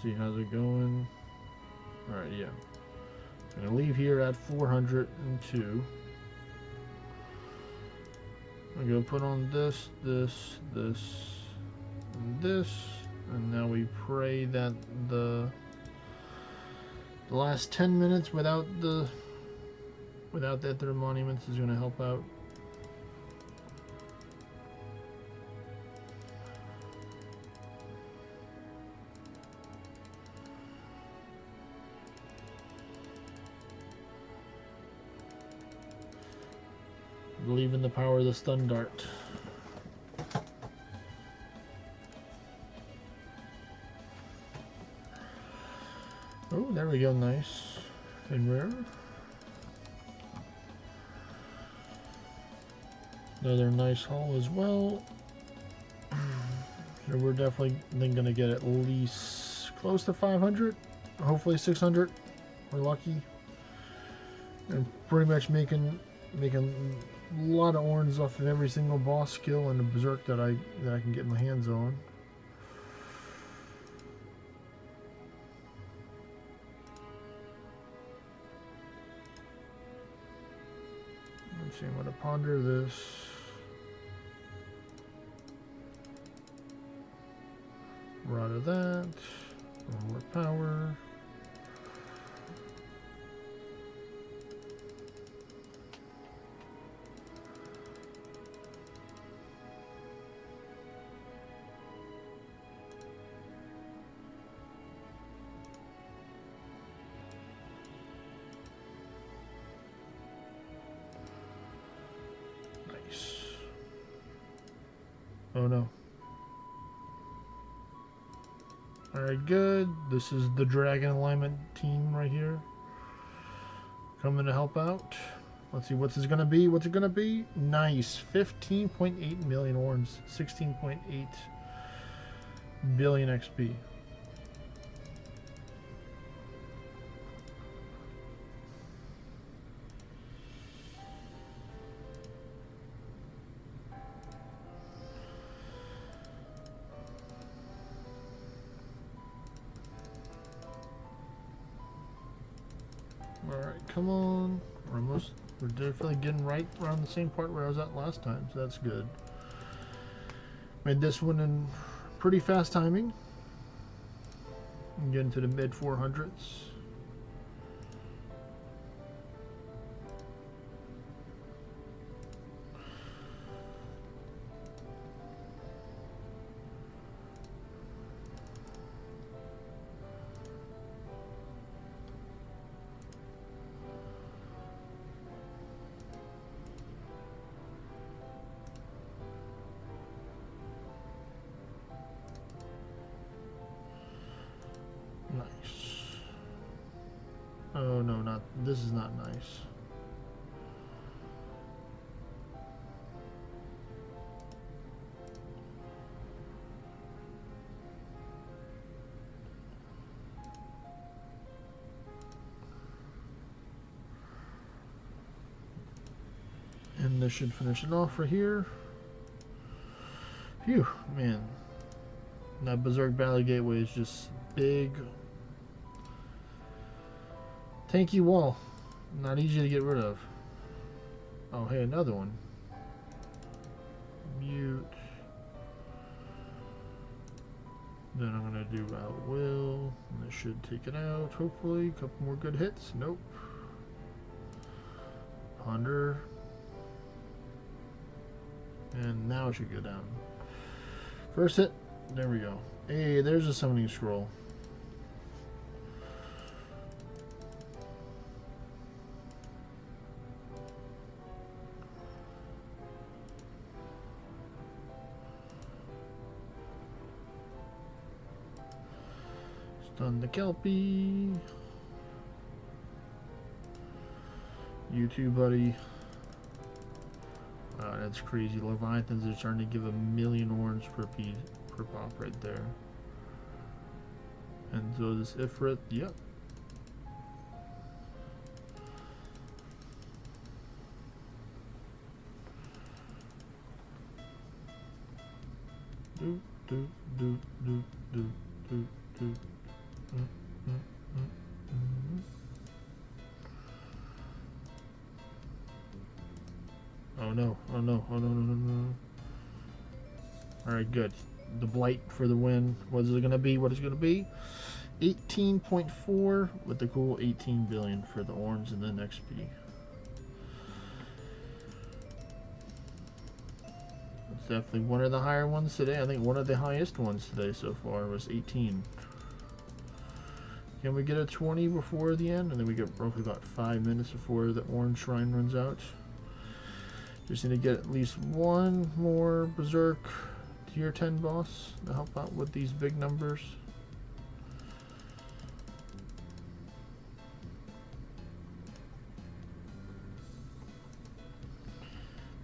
Let's see, how's it going? Alright, yeah. I'm gonna leave here at 402. I'm gonna put on this, this, and this, and now we pray that the last 10 minutes without that their monuments is gonna help out. Believe in the power of the stun dart. Oh, there we go, nice and rare. Another nice haul as well. So we're definitely going to get at least close to 500, hopefully 600. We're lucky. And pretty much making a lot of orange off of every single boss skill and the berserk that I can get my hands on. Let's see, I'm gonna ponder this. Rod of that. More power. Oh no. Alright, good. This is the Dragon Alignment team right here. Coming to help out. Let's see, what's this gonna be? What's it gonna be? Nice. 15.8 million orbs. 16.8 billion XP. Alright, come on. We're definitely getting right around the same part where I was at last time, so that's good. Made this one in pretty fast timing. I'm getting to the mid 400s. Nice. Oh no, not this is not nice. And this should finish it off right here. Phew, man. That Berserk Valley Gateway is just big. Tanky wall. Not easy to get rid of. Oh, hey, another one. Mute. Then I'm going to do Out Will. And this should take it out, hopefully. A couple more good hits. Nope. Ponder. And now it should go down. First hit. There we go. Hey, there's a summoning scroll. Stun the Kelpie. You too, buddy. That's crazy. Leviathans are starting to give 1,000,000 orange per piece, per pop right there. And so this Ifrit, yep. Do, do, do, do, do, do, do. Oh no, oh no, oh no, no, no, no. Alright, good. The blight for the win. What is it going to be? What is it going to be? 18.4 with the cool 18 billion for the orange and then XP. It's definitely one of the higher ones today. I think one of the highest ones today so far was 18. Can we get a 20 before the end? And then we get roughly about 5 minutes before the orange shrine runs out. Just need to get at least one more Berserk tier 10 boss to help out with these big numbers.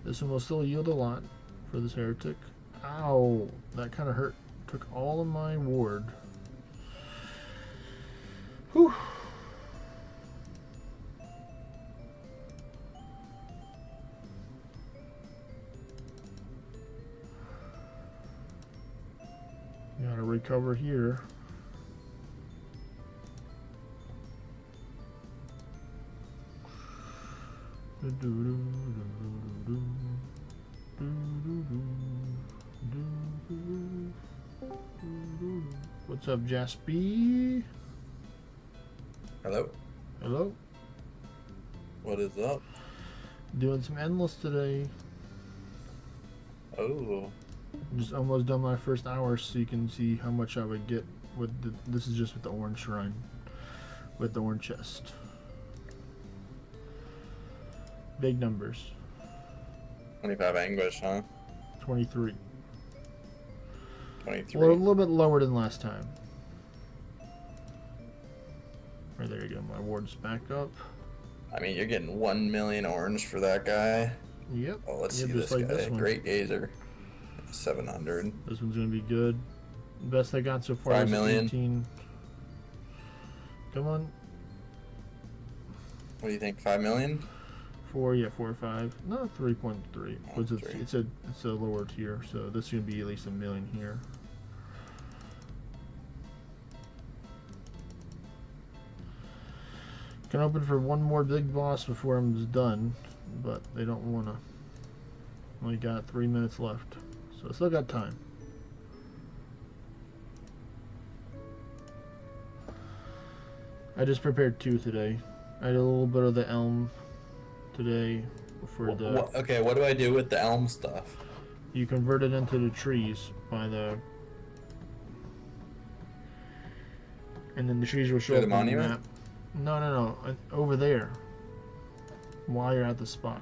This one will still yield a lot for this heretic. Ow! That kind of hurt. Took all of my ward. Whew! Gotta recover here. What's up, Jaspy? Hello? Hello? What is up? Doing some endless today. Oh, Just almost done my first hour, so you can see how much I would get with the, this is just with the orange shrine. With the orange chest. Big numbers. 25 anguish, huh? 23. 23. Well, a little bit lower than last time. Right, there you go. My ward's back up. I mean, you're getting 1 million orange for that guy. Yep. Oh, let's Yep, see just this like guy. this one. Great gazer. 700. This one's gonna be good. Best I got so far 5 is million. 18. Come on. What do you think? 5 million? 4, yeah, 4 or 5. No, 3.3. Oh, It's three. it's a lower tier, so this is gonna be at least 1 million here. Can open for one more big boss before I'm just done, but they don't wanna. Only got 3 minutes left, so I still got time. I just prepared 2 today. I did a little bit of the elm today for the. Okay, what do I do with the elm stuff? You convert it into the trees by the. And then the trees will show Through up the on the monument? map. No, no, no. Over there. While you're at the spot.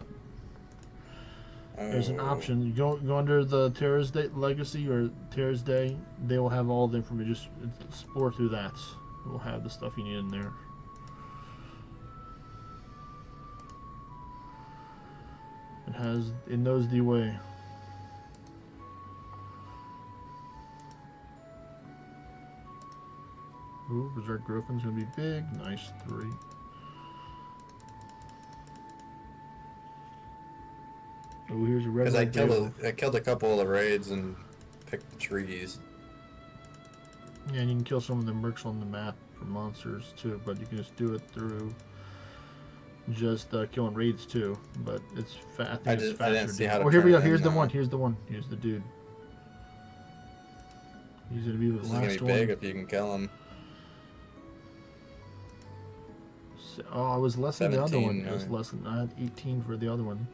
There's an Oh. option. You go under the Terras Day Legacy or Terras Day. They will have all the information. Just explore through that. It will have the stuff you need in there. It knows the way. Ooh, Berserk Griffin's gonna be big. Nice 3. Oh, here's a red Because light. I killed a couple of the raids and picked the trees. Yeah, and you can kill some of the mercs on the map for monsters too, but you can just do it through just killing raids too. But it's I think it's faster. I didn't see how to Oh, here we turn go. it Here's in the now. one. Here's the one. Here's the dude. He's gonna be the This is gonna last be one. big if you can kill him. Oh, I was less than the other one. 17, It was right. less than I had 18 for the other one.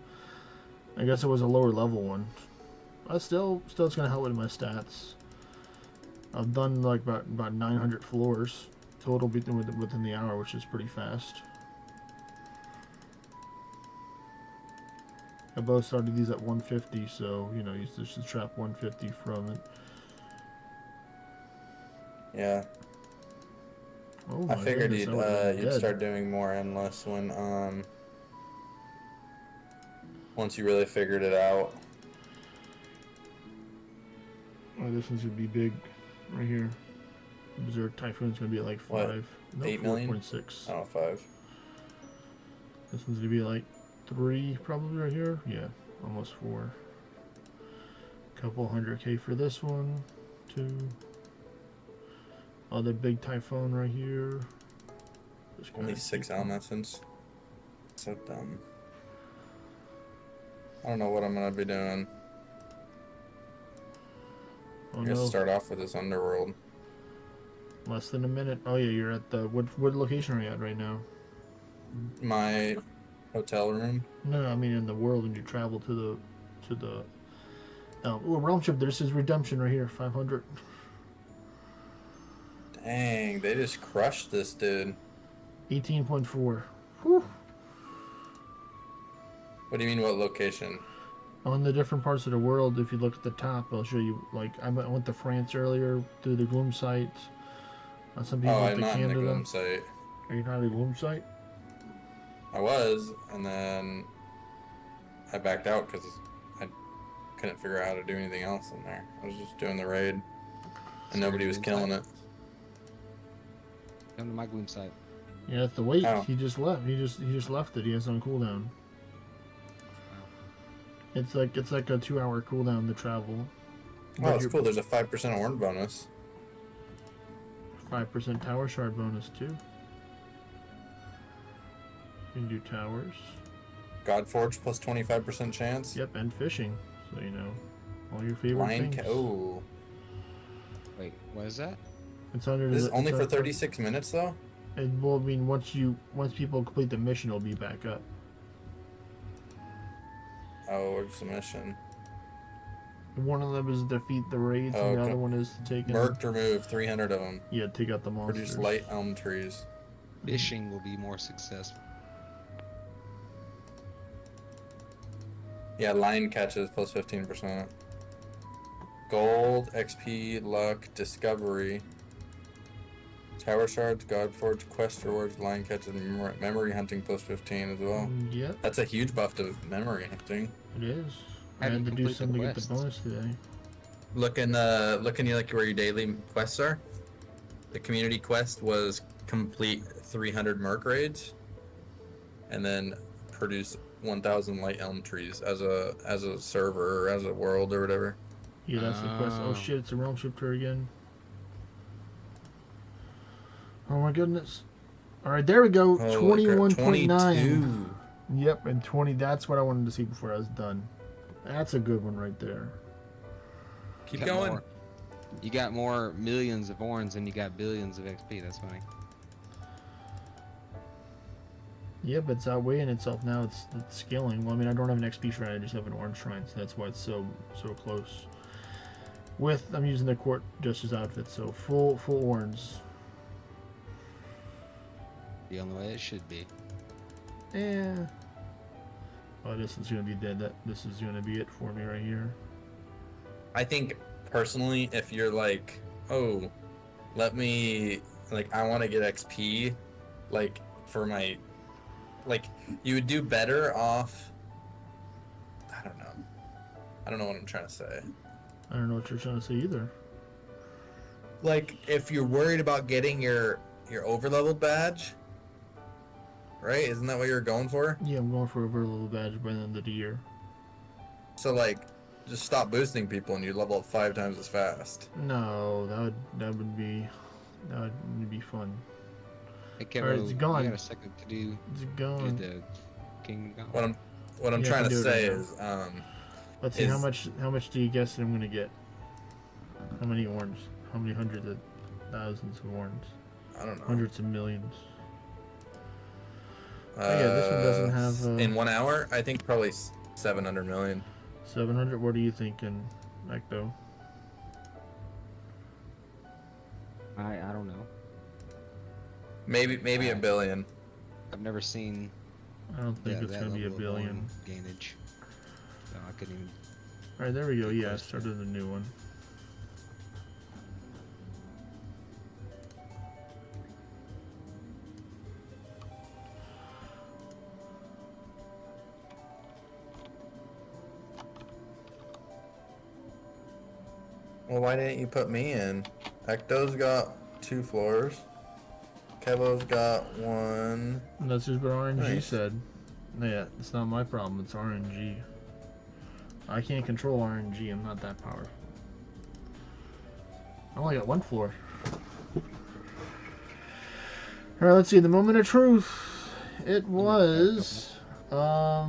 I guess it was a lower level one. But still, it's gonna help with my stats. I've done like about 900 floors total within the hour, which is pretty fast. I both started these at 150, so you know you just trap 150 from it. Yeah. Oh I my figured goodness, I would've been you'd dead. start doing more endless when once you really figured it out. Oh, this one's gonna be big, right here. Berserk Typhoon's gonna be at like What, 5. No, 8 million? 4.6. Oh, 5. This one's gonna be like 3 probably right here. Yeah, almost 4. Couple 100K for this one. 2, Other big typhoon right here. Just Only gonna 6 keep- elements. So dumb. I don't know what I'm gonna be doing. Oh I guess no, start off with this underworld. less than a minute. Oh yeah, you're at the what location are you at right now? My hotel room. No, I mean in the world when you travel to the realm ship. This is redemption right here, 500. Dang, they just crushed this dude. 18.4. Whew. What do you mean, what location? On the different parts of the world, if you look at the top, I'll show you. Like I went to France earlier through the Gloom site. Some people Oh, went I'm to not in the Canada. Gloom site. Are you not at the Gloom site? I was, and then I backed out because I couldn't figure out how to do anything else in there. I was just doing the raid, and nobody was killing it. Come to my gloom site. You have to wait. Oh. He just left. He just left it. He has on cooldown. It's like a 2-hour cooldown to travel. Oh, that's cool. There's a 5% Orn bonus. 5% tower shard bonus too. You can do towers. Godforge plus 25% chance. Yep, and fishing. So you know, all your favorite Lion things. Oh. Wait, what is that? It's under This the, is only it's for under- 36 minutes though? And well, I mean, once people complete the mission, it'll be back up. Oh, it's a mission. One of them is defeat the raids, Oh, and the okay. other one is to take in, Merc remove 300 of them. yeah, take out the monsters. Produce light elm trees. Fishing will be more successful. Yeah, line catches plus 15%. Gold, XP, luck, discovery. Tower shards, Godforge, quest rewards, line catches, and memory hunting plus 15 as well. Yep, That's a huge buff to memory hunting. it is. How I do had you to do complete the something to get the quest? bonus today. Look in like where your daily quests are. The community quest was complete 300 merc raids, and then produce 1,000 light elm trees as a server or as a world or whatever. Yeah, that's the quest. Oh Oh. shit, it's a realm shifter again. Oh my goodness. Alright, there we go. Holy crap, 21.9. 22. Yep, and 20. That's what I wanted to see before I was done. That's a good one right there. Keep Got going. more- You got more millions of orange than you got billions of XP. That's funny. Yeah, but it's outweighing itself now. It's scaling. Well, I mean, I don't have an XP shrine. I just have an orange shrine, so that's why it's so close. I'm using the court justice outfit, so full orange. The only way it should be. Yeah. Oh, this is gonna be dead. This is gonna be it for me right here. I think personally, if you're like, oh, let me, like, I want to get XP, like, for my, like, you would do better off. I don't know what I'm trying to say. I don't know what you're trying to say either. Like, if you're worried about getting your overleveled badge, right? Isn't that what you're going for? Yeah, I'm going for a very little badge by the end of the year. So, like, just stop boosting people and you level up 5 times as fast. No, that would be fun. Hey, Kevin, Alright, it's gone. you got a second to do It's gone. the Kingdom Come? What I'm Yeah, I trying can to do it say right now. is, Let's see how much do you guess that I'm gonna get? How many orange? How many hundreds of thousands of orange? I don't know. Hundreds of millions. Oh, yeah, this one doesn't have, in 1 hour, I think probably 700 million. 700. What are you thinking, Ecto? I don't know. Maybe a billion. I've never seen I don't think it's that gonna be a level of billion. orange gainage. So I couldn't even. All right, there we go. Good Yeah, I question. started a new one. Well, why didn't you put me in? Ecto's got 2 floors. Kevo's got 1. And that's just what RNG Nice. said. Yeah, it's not my problem. It's RNG. I can't control RNG. I'm not that powerful. I only got 1 floor. Alright, let's see. The moment of truth. It was. Wow,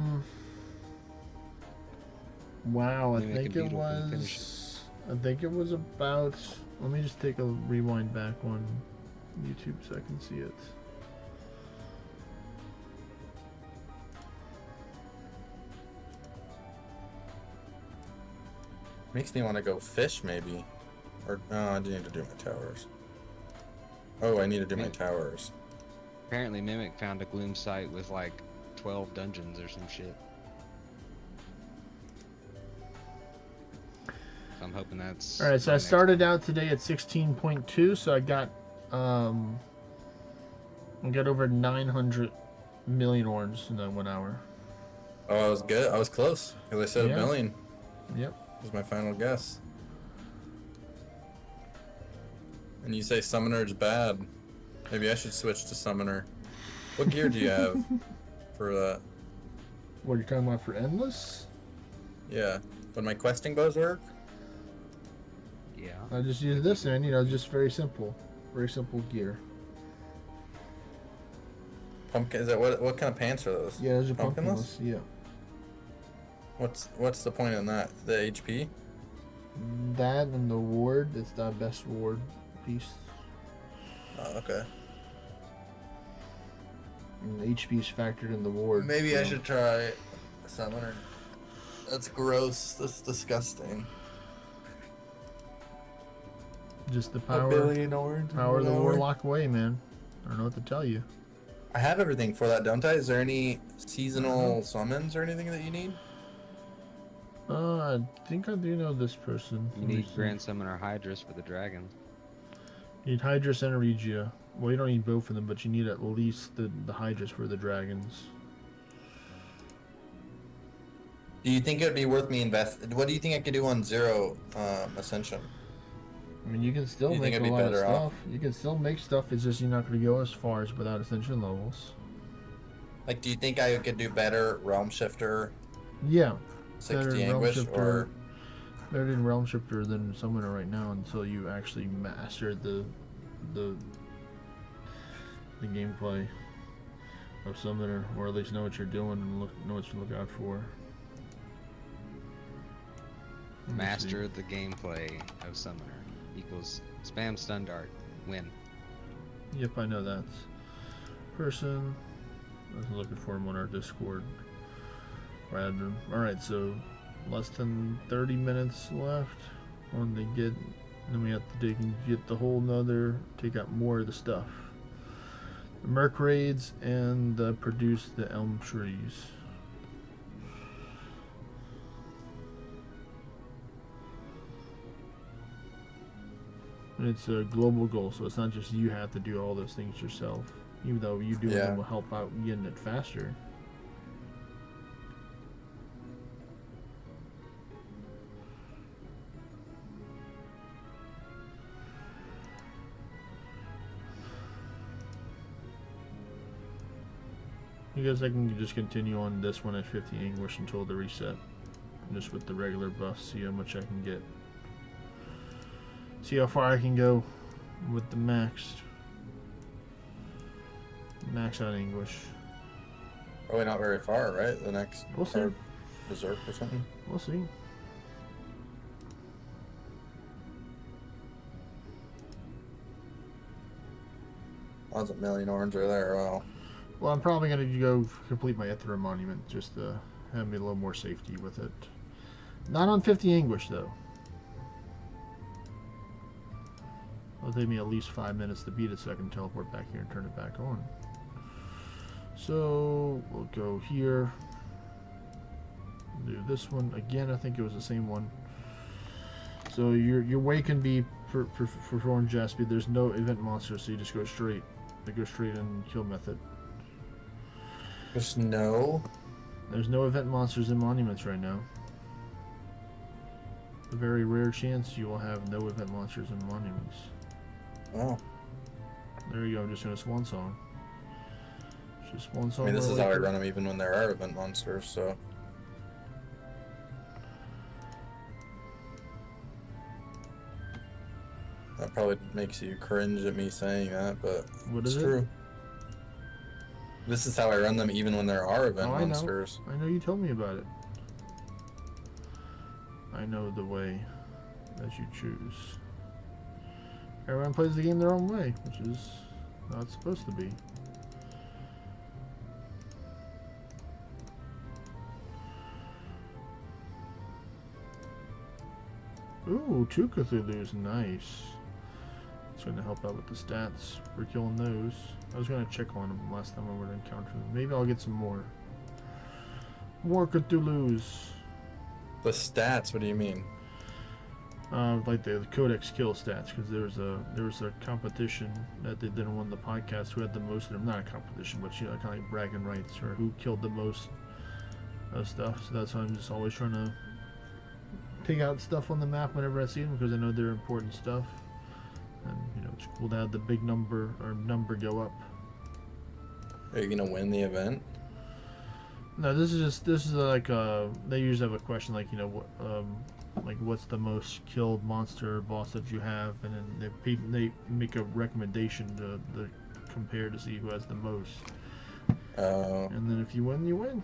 I Mimic think and it Beetle can finish was. I think it was about. Let me just take a rewind back on YouTube so I can see it. Makes me want to go fish, maybe. Or, no, I do need to do my towers. Oh, I need to do my towers. Apparently Mimic found a gloom site with like 12 dungeons or some shit. So I'm hoping that's... Alright, so my I next started one. out today at 16.2, so I got over 900 million orbs in that 1 hour. Oh, I was good. I was close. Because I said Yeah. a billion. Yep. Was my final guess. And you say Summoner's bad. Maybe I should switch to Summoner. What gear do you have for that? What are you talking about for endless? Yeah. Would my questing bows work? Yeah. I just use this and, just very simple. Very simple gear. Pumpkin, is that what kind of pants are those? Yeah, those are Pumpkinless? pumpkinless. Yeah. What's the point in that? The HP? That and the ward, it's the best ward piece. Oh, okay. And the HP is factored in the ward. Maybe I so- should try Summoner. That's gross. That's disgusting. Just the A power billion orange. in of the 1 hour. warlock way, man. I don't know what to tell you. I have everything for that, don't I? Is there any seasonal summons or anything that you need? I think I do know this person. You Let me need see. Grand Summoner Hydras for the dragon. You need Hydras and Regia. Well, you don't need both of them, but you need at least the Hydras for the dragons. Do you think it would be worth me What do you think I could do on 0 Ascension? I mean, you can still You think make I'd a be lot of better stuff. off? You can still make stuff. It's just you're not going to go as far as without Ascension levels. Like, do you think I could do better Realm Shifter, Yeah. 60 Anguish, or... Better than Realm Shifter than Summoner right now until you actually master the gameplay of Summoner, or at least know what you're doing and know what to look out for. Let me Master see. the gameplay of Summoner equals spam stun dart. Win. Yep, I know that. Person. I was looking for him on our Discord. Random. Alright, so less than 30 minutes left on the get. Then we have to dig and get the whole nother, take out more of the stuff. The Merc raids and produce the elm trees. And it's a global goal, so it's not just you have to do all those things yourself. Even though you doing them will help out getting it faster. I guess I can just continue on this one at 50 Anguish until the reset. Just with the regular buffs, see how much I can get. See how far I can go with the maxed. Max out Anguish. Probably not very far, right? The next We'll see. card, Berserk or something. We'll see. Lots of million orange are there. Wow. Well, I'm probably going to go complete my Ithra Monument just to have me a little more safety with it. Not on 50 Anguish, though. It'll take me at least 5 minutes to beat it so I can teleport back here and turn it back on. So, we'll go here. Do this one. Again, I think it was the same one. So, your way can be for Orange Jaspy. There's no event monster, so you just go straight. They go straight in kill method. There's no. There's no event monsters in monuments right now. A very rare chance you will have no event monsters in monuments. Oh. There you go, I'm just gonna swan song. Just swan song. I mean, this my is way how I through. run them even when there are event monsters, so. That probably makes you cringe at me saying that, but What it's is it? true. This is how I run them even when there are event Oh, I know. monsters. I know you told me about it. I know the way that you choose. Everyone plays the game their own way, which is how it's supposed to be. Ooh, 2 Cthulhu's, nice. It's going to help out with the stats for killing those. I was going to check on them last time I would encounter them. Maybe I'll get some more. More Cthulhu's. The stats, what do you mean? Like the Codex kill stats, because there was a competition that they did on one of the podcasts who had the most of them. Not a competition, but kind of like bragging rights, or who killed the most of stuff. So that's why I'm just always trying to take out stuff on the map whenever I see them, because I know they're important stuff. And it's cool to have the big number go up. Are you gonna win the event? No, this is like they usually have a question like like what's the most killed monster or boss that you have, and then they make a recommendation to compare to see who has the most. And then if you win, you win,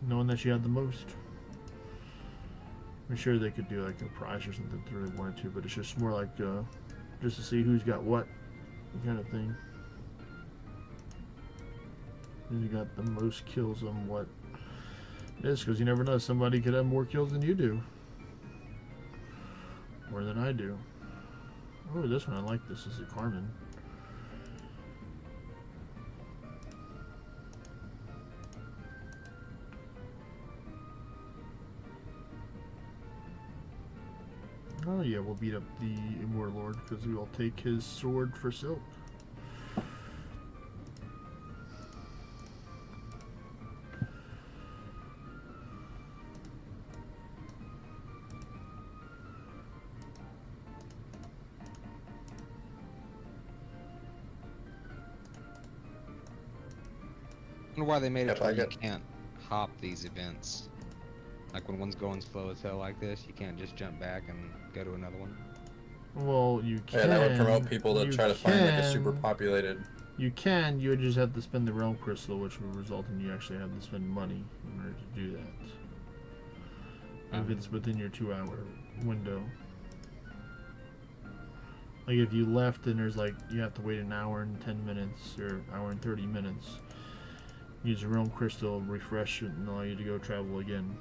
knowing that you had the most. I'm sure they could do like a prize or something if they really wanted to, but it's just more like just to see who's got what kind of thing. Who's got the most kills on what it is, because you never know, somebody could have more kills than you do. More than I do. Oh, this one I like. This is a Carmen. Oh yeah, we'll beat up the Immortal Lord because we'll take his sword for silk. I wonder why they made it Yep, to where I you got- can't hop these events. Like when one's going slow as hell like this, you can't just jump back and go to another one. Well, you can. Yeah, that would promote people to you try to find like a super can- populated. You can. You would just have to spend the realm crystal, which would result in you actually have to spend money in order to do that. If it's within your 2-hour window. Like if you left and there's like you have to wait an hour and 10 minutes or hour and 30 minutes. Use a realm crystal, refresh it, and allow you to go travel again.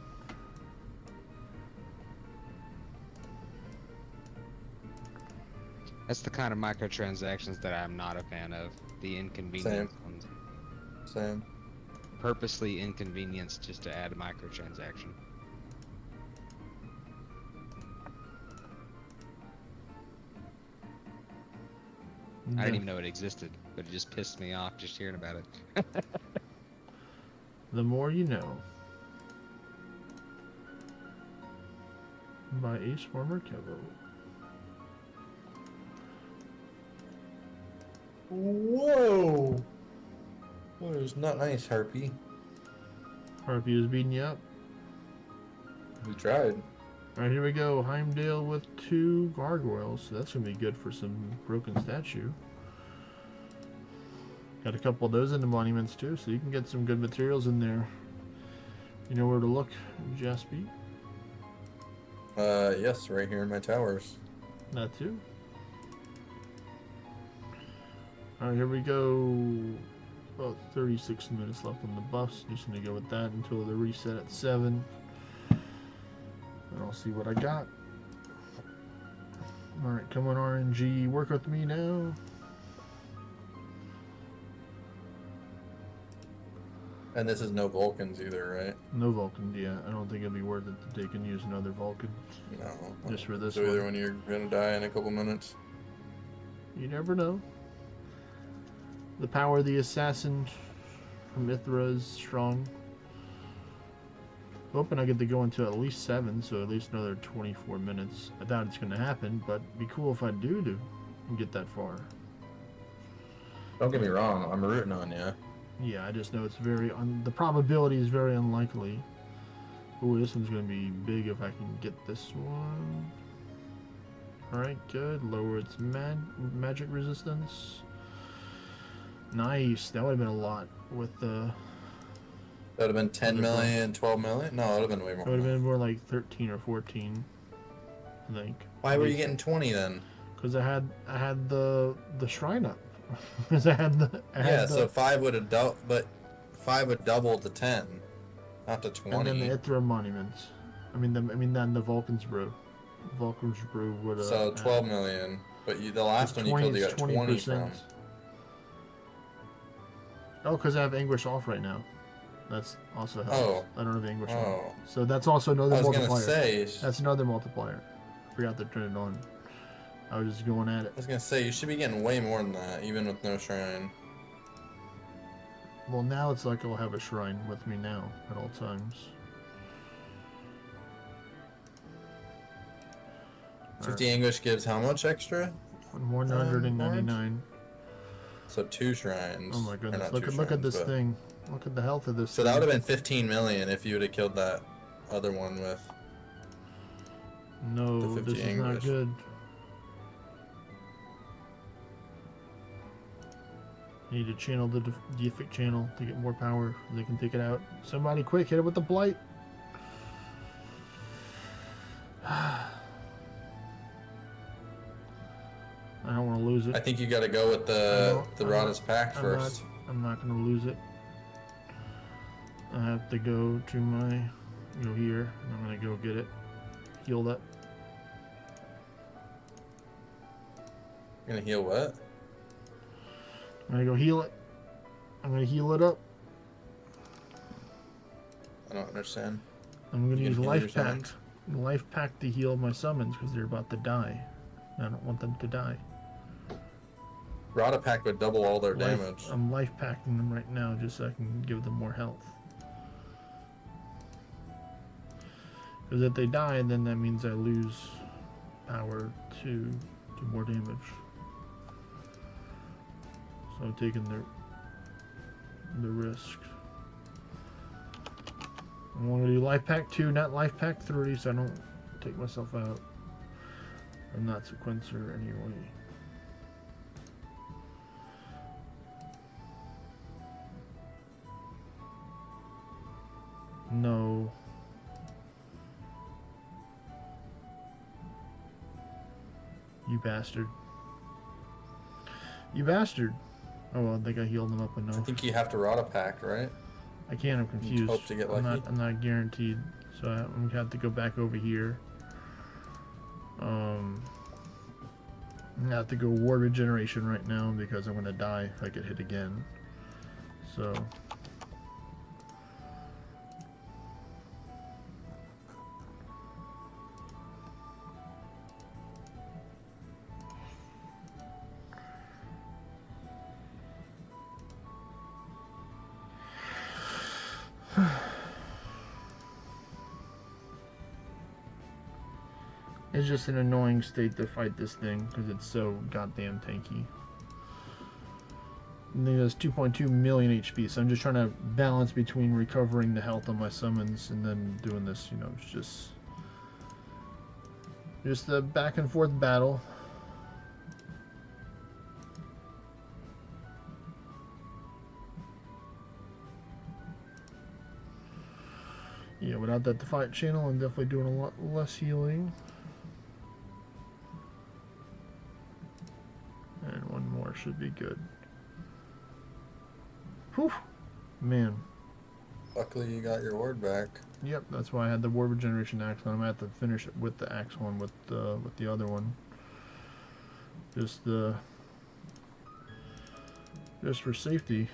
That's the kind of microtransactions that I'm not a fan of. The inconvenience ones. Same. Purposely inconvenienced just to add a microtransaction. I didn't even know it existed, but it just pissed me off just hearing about it. The more you know. By Ace Former Kevo. Whoa! Oh, it was not nice, Harpy. Harpy is beating you up. We tried. Alright, here we go. Heimdall with 2 gargoyles. So that's going to be good for some broken statue. Got a couple of those in the monuments too, so you can get some good materials in there. You know where to look, Jaspy? Yes, right here in my towers. That too. Alright, here we go. About 36 minutes left on the buffs. Just gonna go with that until the reset at 7. And I'll see what I got. Alright, come on RNG, work with me now. And this is no Vulcans either, right? No Vulcan, yeah. I don't think it'd be worth it to take and use another Vulcan. No. Just for this so either one. when you're gonna die in a couple minutes. You never know. The power of the assassin from Ithra is strong. Hoping I get to go into at least 7, so at least another 24 minutes. I doubt it's going to happen, but it'd be cool if I do get that far. Don't get me wrong, I'm rooting on you. Yeah, I just know it's the probability is very unlikely. Ooh, this one's going to be big if I can get this one. Alright, good. Lower its magic resistance. Nice. That would have been a lot with the... That would have been 10 Other buff. million, 12 million? No, it would have been way more. It would have than been that. more like 13 or 14, I think. Why were you getting 20 then? Because I had the shrine up. Because I had the... Yeah, so 5 would have doubled, but 5 would double to 10, not to 20. And then the Ithra monuments. Then the Vulcan's brew. Vulcan's brew would have... So 12 million. But the last one you killed, you got 20 from. Oh, because I have Anguish off right now. That's also helps. Oh. I don't have Anguish on. Oh. So that's also another I was multiplier. gonna say. That's another multiplier. Forgot to turn it on. I was just going at it. I was gonna say, you should be getting way more than that, even with no shrine. Well, now it's like I'll have a shrine with me now at all times. 50 English gives how much extra? 199. So 2 shrines. Oh my Or goodness! not Look 2 at shrines, this but- thing. Look at the health of this. So that would have been 15 million if you would have killed that other one with. No, the this 50 is not English. good. Need to channel the deific channel to get more power. They can take it out. Somebody quick, hit it with the blight. I don't want to lose it. I think you got to go with the Rada's Pact I'm first. I'm not going to lose it. I have to go to my... Go here. I'm going to go get it. Heal that. You're gonna heal what? I'm going to go heal it. I'm going to heal it up. I don't understand. I'm going to You use can heal your life pack. summons? Life pack to heal my summons because they're about to die. I don't want them to die. Rada Pact would double all their damage. I'm life packing them right now just so I can give them more health. Because if they die, then that means I lose power to do more damage. So I'm taking the risk. I want to do life pack 2, not life pack 3, so I don't take myself out. I'm not sequencer anyway. No. You bastard. You bastard. Oh well, I think I healed them up enough. I think you have to Rada Pact, right? I can't, I'm confused. Hope to get I'm lucky. not guaranteed. So I'm gonna have to go back over here. I'm gonna have to go war regeneration right now because I'm gonna die if I get hit again. So it's just an annoying state to fight this thing because it's so goddamn tanky. And then it has 2.2 million HP, so I'm just trying to balance between recovering the health on my summons and then doing this, you know, it's just a back and forth battle. Yeah, without that Defiant channel, I'm definitely doing a lot less healing. And one more should be good. Whew! Man. Luckily, you got your ward back. Yep, that's why I had the War Regeneration Axe on. I'm gonna have to finish it with the Axe one, with the other one. Just for safety.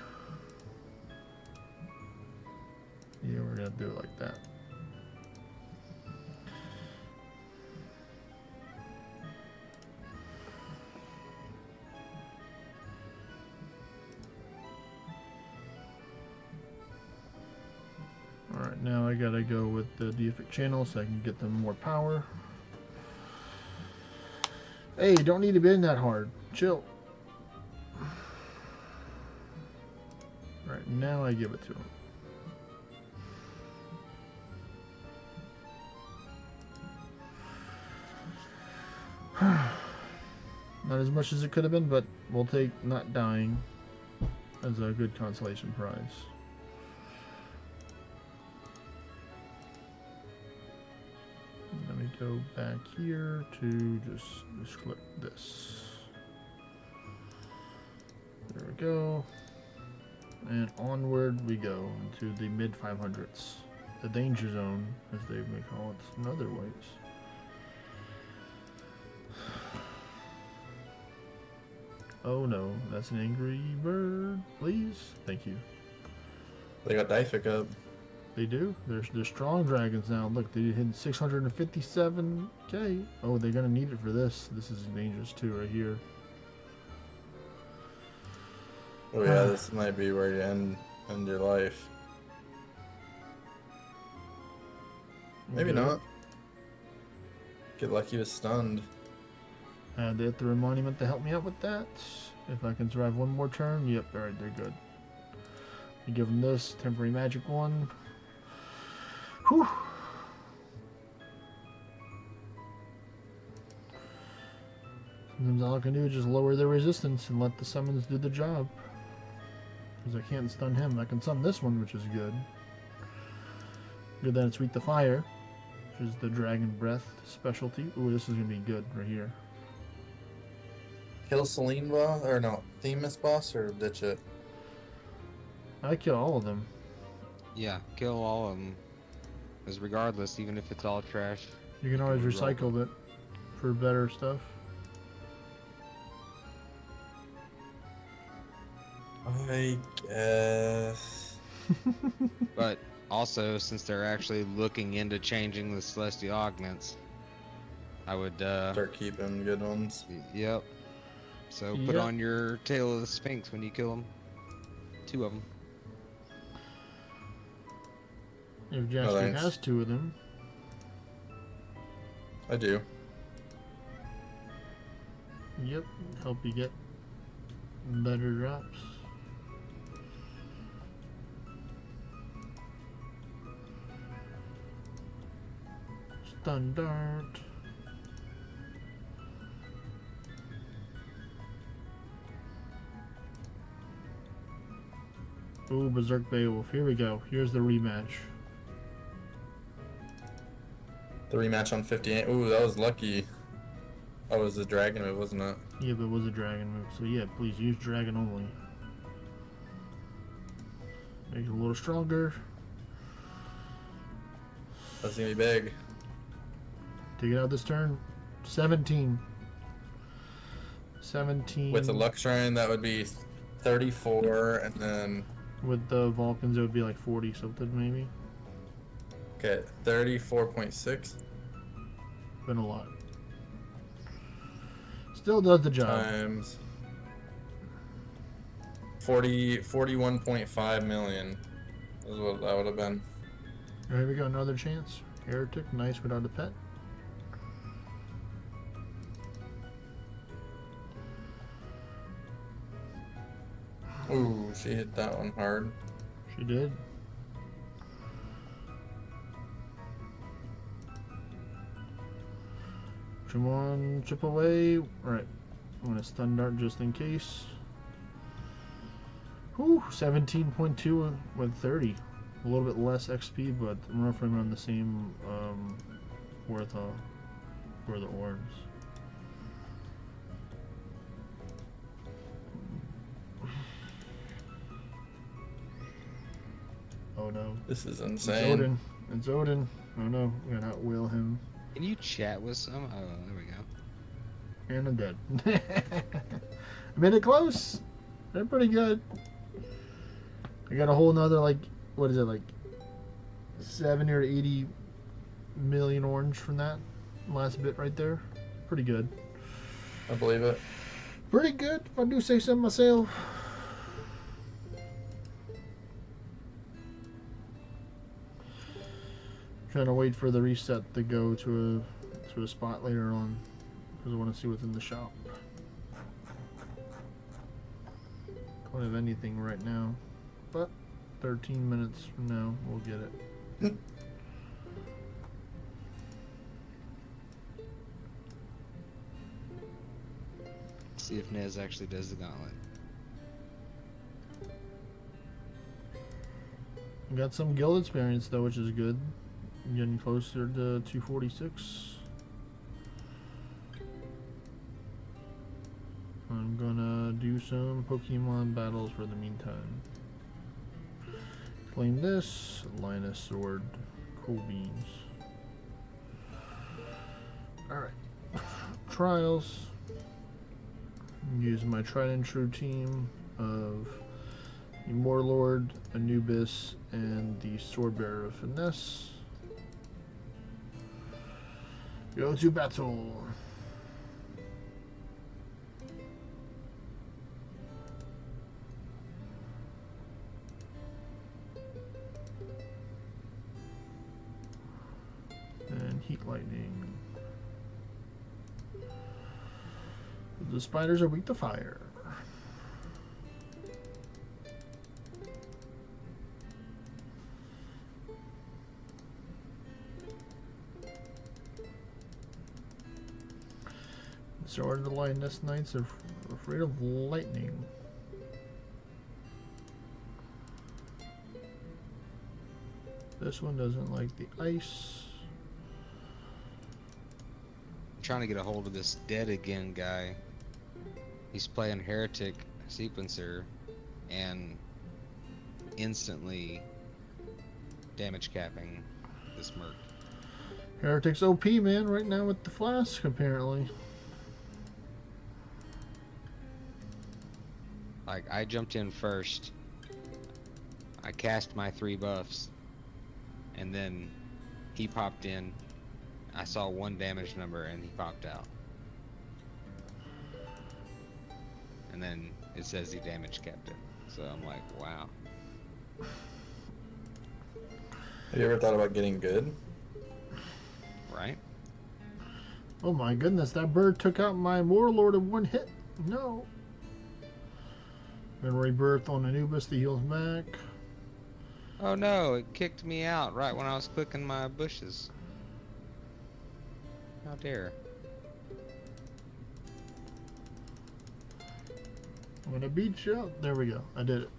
Yeah, we're gonna do it like that. Alright, now I gotta go with the deific channel so I can get them more power. Hey, you don't need to bend that hard. Chill. Alright, now I give it to him. Not as much as it could have been, but we'll take not dying as a good consolation prize. Let me go back here to just click this. There we go. And onward we go into the mid 500s. The danger zone, as they may call it in other ways. Oh no, that's an angry bird. Please, thank you. They got dice pickup. They do. They're strong dragons now. Look, they hit 657k. Oh, they're gonna need it for this. This is dangerous too, right here. Oh yeah, this might be where you end your life. Maybe Okay. not. Get lucky with stunned. Add the Ethereal Monument to help me out with that. If I can survive one more turn, yep, alright, they're good. You give them this temporary magic one. Whew. Sometimes all I can do is just lower their resistance and let the summons do the job. Because I can't stun him. I can stun this one, which is good. Good that it's weak to fire, which is the Dragon Breath specialty. Ooh, this is going to be good right here. Kill Celine boss, or no, Themis boss, or ditch it? I kill all of them. Yeah, kill all of them. Because regardless, even if it's all trash. You can always reroll recycle it for better stuff. I guess. But also, since they're actually looking into changing the Celestial Augments, I would, Start keeping good ones. Yep. So put Yep. on your Tail of the Sphinx when you kill them. 2 of them. If Jasper thanks. has 2 of them. I do. Yep, help you get better drops. Stun dart. Ooh, Berserk Beowulf. Here we go. Here's the rematch. The rematch on 58. Ooh, that was lucky. That was the dragon move, wasn't it? Yeah, but it was a dragon move. So yeah, please use dragon only. Make it a little stronger. That's gonna be big. Take it out this turn. 17. 17. With the luck shrine, that would be 34, and then With the Vulcans, it would be like 40 something maybe. okay, 34.6 Been a lot. Still does the job. times 41.5 million. Is what that would have been. Here we go, another chance. Heretic, nice without a pet. Ooh, she hit that one hard. She did. Come on, chip away. Alright. I'm gonna stun dart just in case. Whew, 17.2 with 30. A little bit less XP, but I'm roughly around the same worth for the orbs. Oh no. This is It's insane. Odin. It's Odin. Oh no, we gotta outwheel him. Can you chat with some? Oh, there we go. And I'm dead. I made it close. They're pretty good. I got a whole nother, like, what is it, like 70 or 80 million orange from that last bit right there. Pretty good. I believe it. Pretty good, if I do say so myself. Trying to wait for the reset to go to a spot later on because I want to see what's in the shop. Don't have anything right now, but 13 minutes from now we'll get it. Hmm. see if Nez actually does the gauntlet. Got some guild experience though, which is good. Getting closer to 246. I'm gonna do some Pokemon battles for the meantime. Claim this, Linus Sword, cool beans. Alright, trials. Use my tried and true team of the Morlord, Anubis, and the Sword Bearer of Finesse. Go to battle. And heat lightning. The spiders are weak to fire. So are the Lioness Knights afraid of lightning? This one doesn't like the ice. I'm trying to get a hold of this Dead Again guy. He's playing Heretic Sequencer and instantly damage capping this Merc. Heretic's OP, man, right now with the flask, apparently. Like, I jumped in first. I cast my 3 buffs. And then he popped in. I saw 1 damage number and he popped out. And then it says he damage capped it. So I'm like, wow. Have you ever thought about getting good? Right? Oh my goodness, that bird took out my Warlord in 1 hit. No. Gonna rebirth on Anubis, the heals back. Oh no, it kicked me out right when I was clicking my bushes. How dare. I'm gonna beat you up. There we go. I did it.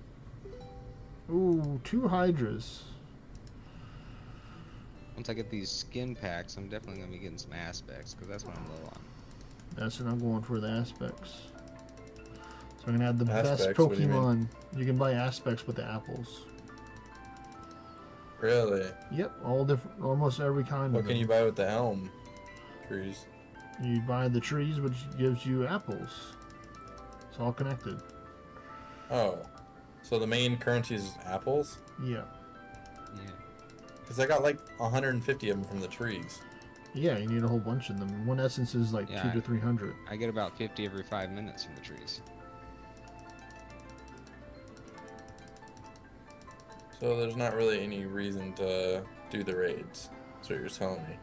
Ooh, 2 Hydras. Once I get these skin packs, I'm definitely gonna be getting some aspects, because that's what I'm low on. That's what I'm going for, the aspects. So I'm gonna add the Aspects? best What do you mean? Pokemon. You can buy aspects with the apples. Really? Yep, all different, almost every kind What of can them. you buy with the elm trees? You buy the trees, which gives you apples. It's all connected. Oh. So the main currency is apples? Yeah. Yeah. Because I got like 150 of them from the trees. Yeah, you need a whole bunch of them. One essence is like Yeah, 200 to 300. I get about 50 every 5 minutes from the trees. So there's not really any reason to do the raids. That's what you're telling me.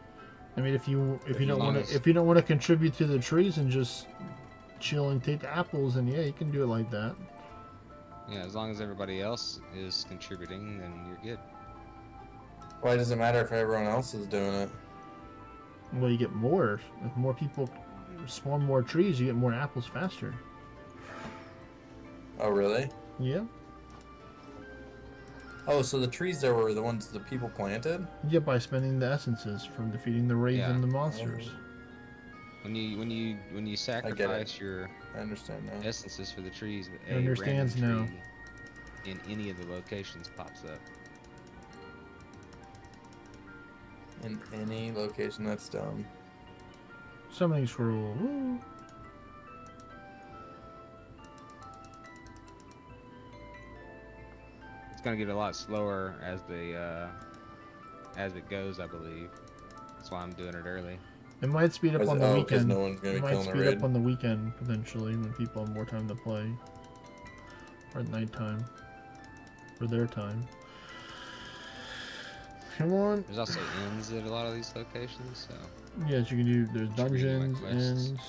I mean, if you don't long want as- to if you don't want to contribute to the trees and just chill and take the apples, then yeah, you can do it like that. Yeah, as long as everybody else is contributing, then you're good. Why does it matter if everyone else is doing it? Well, you get more. If more people spawn more trees, you get more apples faster. Oh, really? Yeah. Oh, so the trees there were the ones the people planted? Yeah, by spending the essences from defeating the raids Yeah. and the monsters. When you sacrifice your I understand now. essences for the trees, He a understands random now. tree in any of the locations pops up. In any location, that's dumb. Summoning scroll. Woo. It's gonna get a lot slower as it goes, I believe. That's why I'm doing it early. It might speed up on the Because weekend. no one's gonna It be might killing the speed raid. up on the weekend potentially when people have more time to play, or at nighttime, for their time. Come on. There's also inns at a lot of these locations, so Yes, you can do. There's Should we do my dungeons, quests? inns.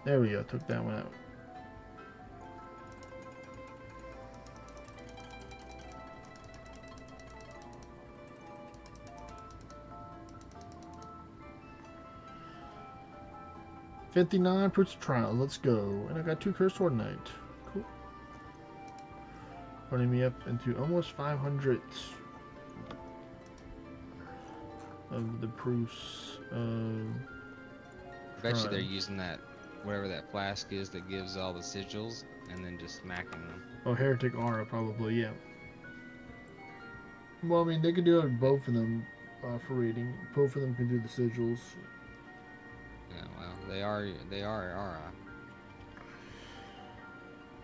There we go. Took that one out. 59 Fruits of Trial. Let's go. And I got 2 Cursed Ordinite. Cool. Running me up into almost 500 of the proofs of I bet you they're trials. using that, whatever that flask is that gives all the sigils, and then just smacking them. Oh, Heretic Aura, probably, yeah. Well, I mean, they could do it both of them for reading. Both of them can do the sigils. Yeah, well, they are aura.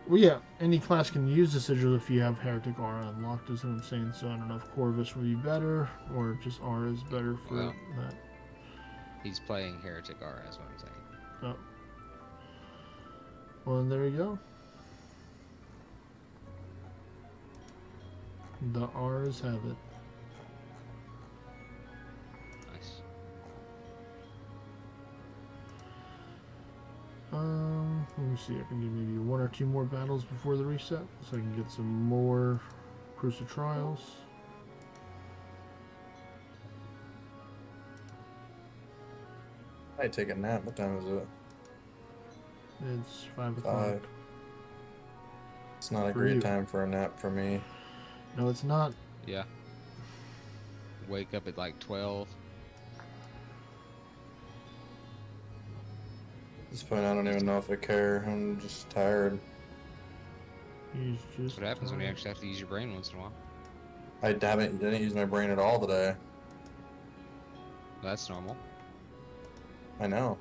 Well, yeah, any class can use the sigil if you have Heretic Aura unlocked, is what I'm saying. So I don't know if Corvus would be better, or just Aura is better for Well, that. He's playing Heretic Aura, is what I'm saying. Oh. Well, then there you go. The R's have it. Nice. Let me see. I can do maybe 1 or 2 more battles before the reset, so I can get some more Crucial Trials. I take a nap. What time is it? It's 5 o'clock. 5. It's not a For great you. time for a nap for me. No, it's not. Yeah. Wake up at like 12. At this point, I don't even know if I care. I'm just tired. He's just. That's what happens when you tired. actually have to use your brain once in a while. Didn't use my brain at all today. That's normal. I know.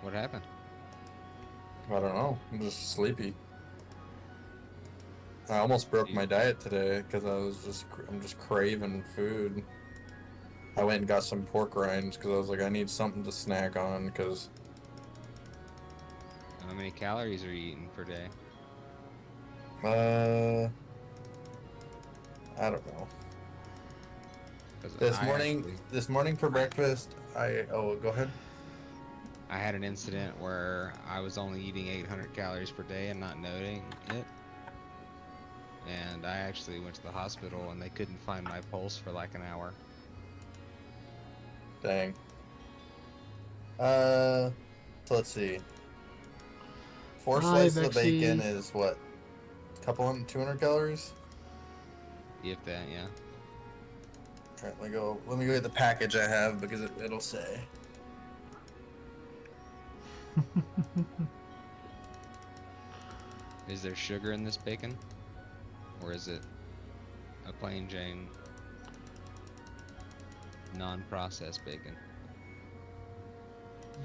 What happened? I don't know. I'm just sleepy. I almost broke my diet today because I'm just craving food. I went and got some pork rinds because I was like, I need something to snack on because How many calories are you eating per day? I don't know. 'Cause This morning for breakfast, go ahead. I had an incident where I was only eating 800 calories per day and not noting it. And I actually went to the hospital and they couldn't find my pulse for like an hour. Dang. So let's see. 4 Hi, slices of Vexy. bacon is what? Couple 200 calories? If that, yeah. Alright, let me go get the package I have because it'll say. Is there sugar in this bacon? Or is it a plain Jane non-processed bacon?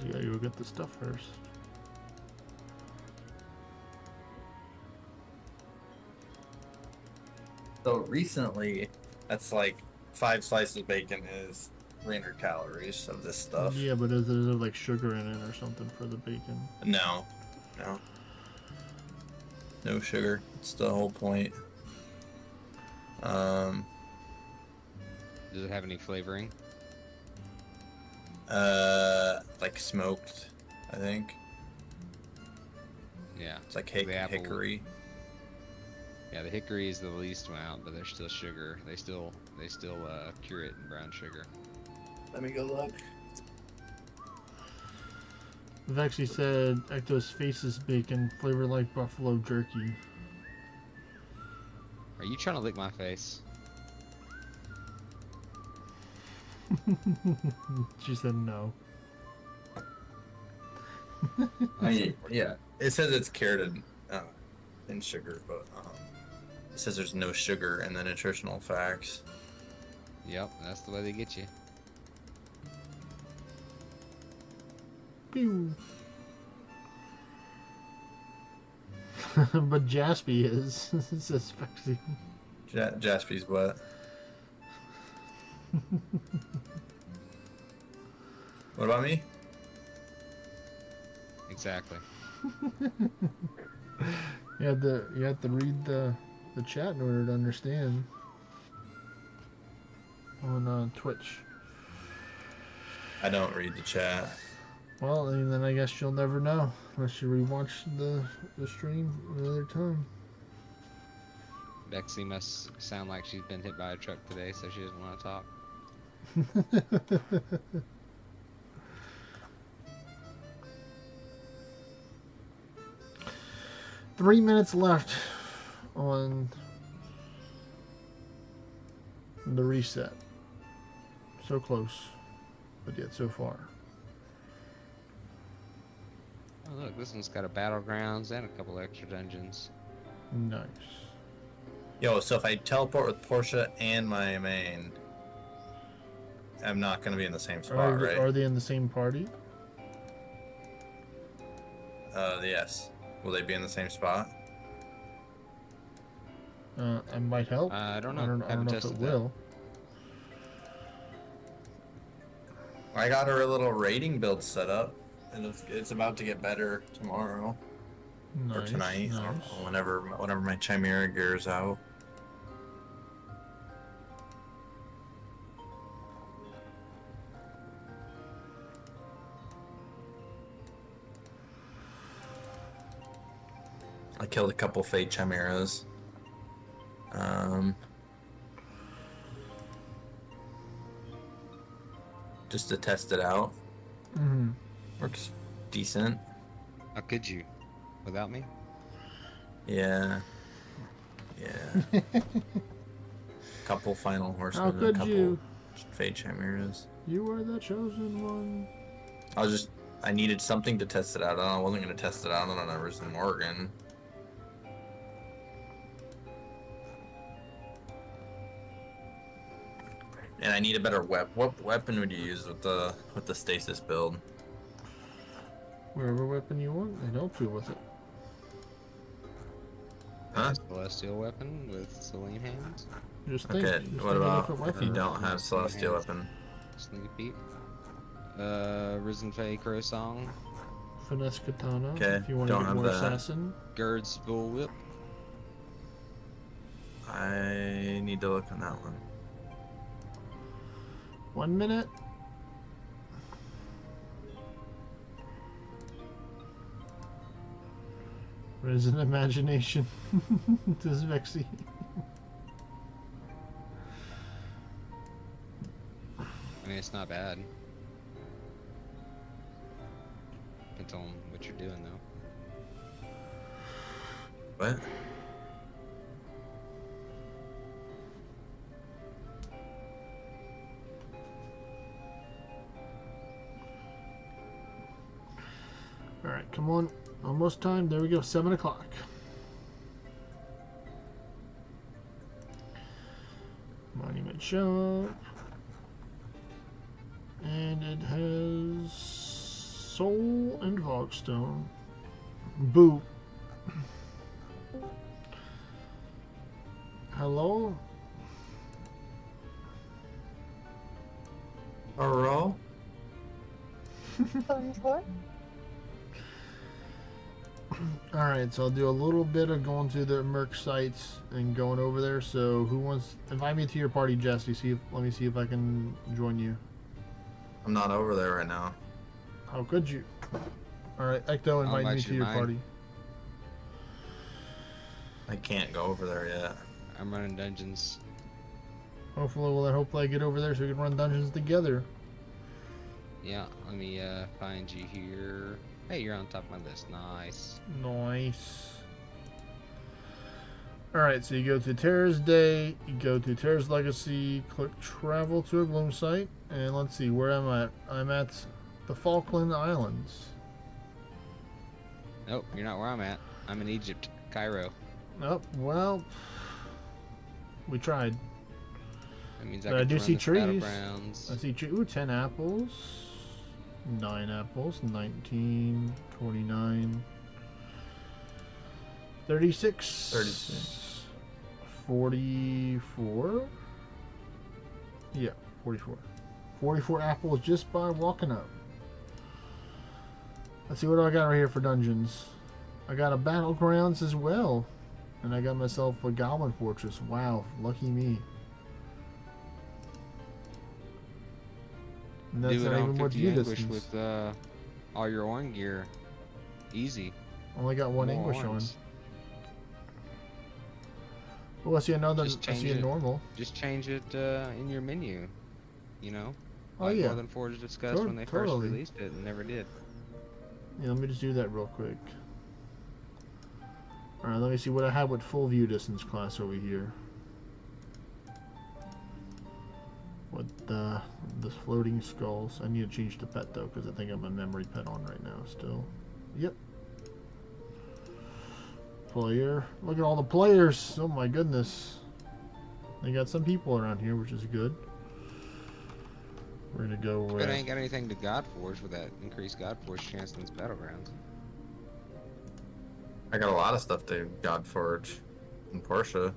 You gotta go get the stuff first. So recently, that's like 5 slices of bacon is 300 calories of this stuff. Yeah, but is there like sugar in it or something for the bacon? No. No sugar. It's the whole point. Does it have any flavoring? Like smoked, I think. Yeah. It's like The apple- hickory. Yeah, the hickory is the least amount, but there's still sugar. They still cure it in brown sugar. Let me go look. Vexy said Ecto's faces bacon, flavor like buffalo jerky. Are you trying to lick my face? She said no. Yeah. It says it's cured in sugar, but it says there's no sugar in the nutritional facts. Yep, that's the way they get you. Pew. But Jaspy is, says Vexy. Jaspy's what? What about me? Exactly. You have to read the chat in order to understand. On Twitch. I don't read the chat. Well, and then I guess you'll never know unless you rewatch the stream another time. Bexy must sound like she's been hit by a truck today, so she doesn't want to talk. 3 minutes left on the reset. So close, but yet so far. Oh look, this one's got a battlegrounds and a couple extra dungeons. Nice. Yo, so if I teleport with Portia and my main, I'm not gonna be in the same spot, right? Are they in the same party? Yes. Will they be in the same spot? It might help. I don't know. I don't know if it tested that. will. I got her a little rating build set up, and it's about to get better tomorrow or Nice, tonight. I don't nice. know, whenever my Chimera gear's out. I killed a couple Fade Chimeras. Just to test it out. Mm-hmm. Works decent. How could you? Without me? Yeah. Yeah. Couple final horsemen How and a could couple you? Fade Chimeras. You were the chosen one. I needed something to test it out on. I wasn't gonna test it out on Everson Morgan. And I need a better weapon. What weapon would you use with the stasis build? Whatever weapon you want, and help you with it. Huh? Celestial weapon with Selene hands. Just think. Okay, just what think of about different if you weapons. don't have celestial weapon? Sneaky Pete. Risen Fae Crow Song. Finesse katana. Okay, If you want to don't get have more that. assassin. Gerd's Bullwhip. I need to look on that one. 1 minute. Resident imagination. This Vexy. I mean, it's not bad. Depends on what you're doing, though. What? Alright, come on. Almost time. There we go. 7 o'clock. Monument shop. And it has soul and hogstone. Boo. Hello? A roll? What? Alright, so I'll do a little bit of going to the Merc sites and going over there. So who wants invite me to your party, Jesse? Let me see if I can join you. I'm not over there right now. How could you? Alright, Ecto invite me invite to you your mine. party. I can't go over there yet. I'm running dungeons. Hopefully I get over there so we can run dungeons together. Yeah, let me find you here. Hey, you're on top of my list. Nice. Nice. Alright, so you go to Terras Day, you go to Terras Legacy, click travel to a gloom site, and let's see where I'm at. I'm at the Falkland Islands. Nope, you're not where I'm at. I'm in Egypt, Cairo. Oh, well, we tried. That means But I I can do run see this trees. Battlegrounds. I see 10 apples, 9 apples, 19, 29, 36, 36. 44. Yeah, 44. 44 apples just by walking up. Let's see what do I got right here for dungeons. I got a battlegrounds as well, and I got myself a goblin fortress. Wow, lucky me. And that's Do it not on even what 50 view English distance. with all your Orn gear. Easy. Only got one More English on. Orns. Oh, I see another. Just I see change a it. normal. Just change it in your menu. You know? Oh Like yeah. Northern Forge discussed when they Totally. first released it and never did. Yeah, let me just do that real quick. Alright, let me see what I have with full view distance class over here. What the floating skulls. I need to change the pet though, because I think I'm a memory pet on right now still. Yep. Player. Look at all the players. Oh my goodness. They got some people around here, which is good. We're gonna go with... But I ain't got anything to Godforge with that increased Godforge chance in this battlegrounds. I got a lot of stuff to Godforge and Porsche.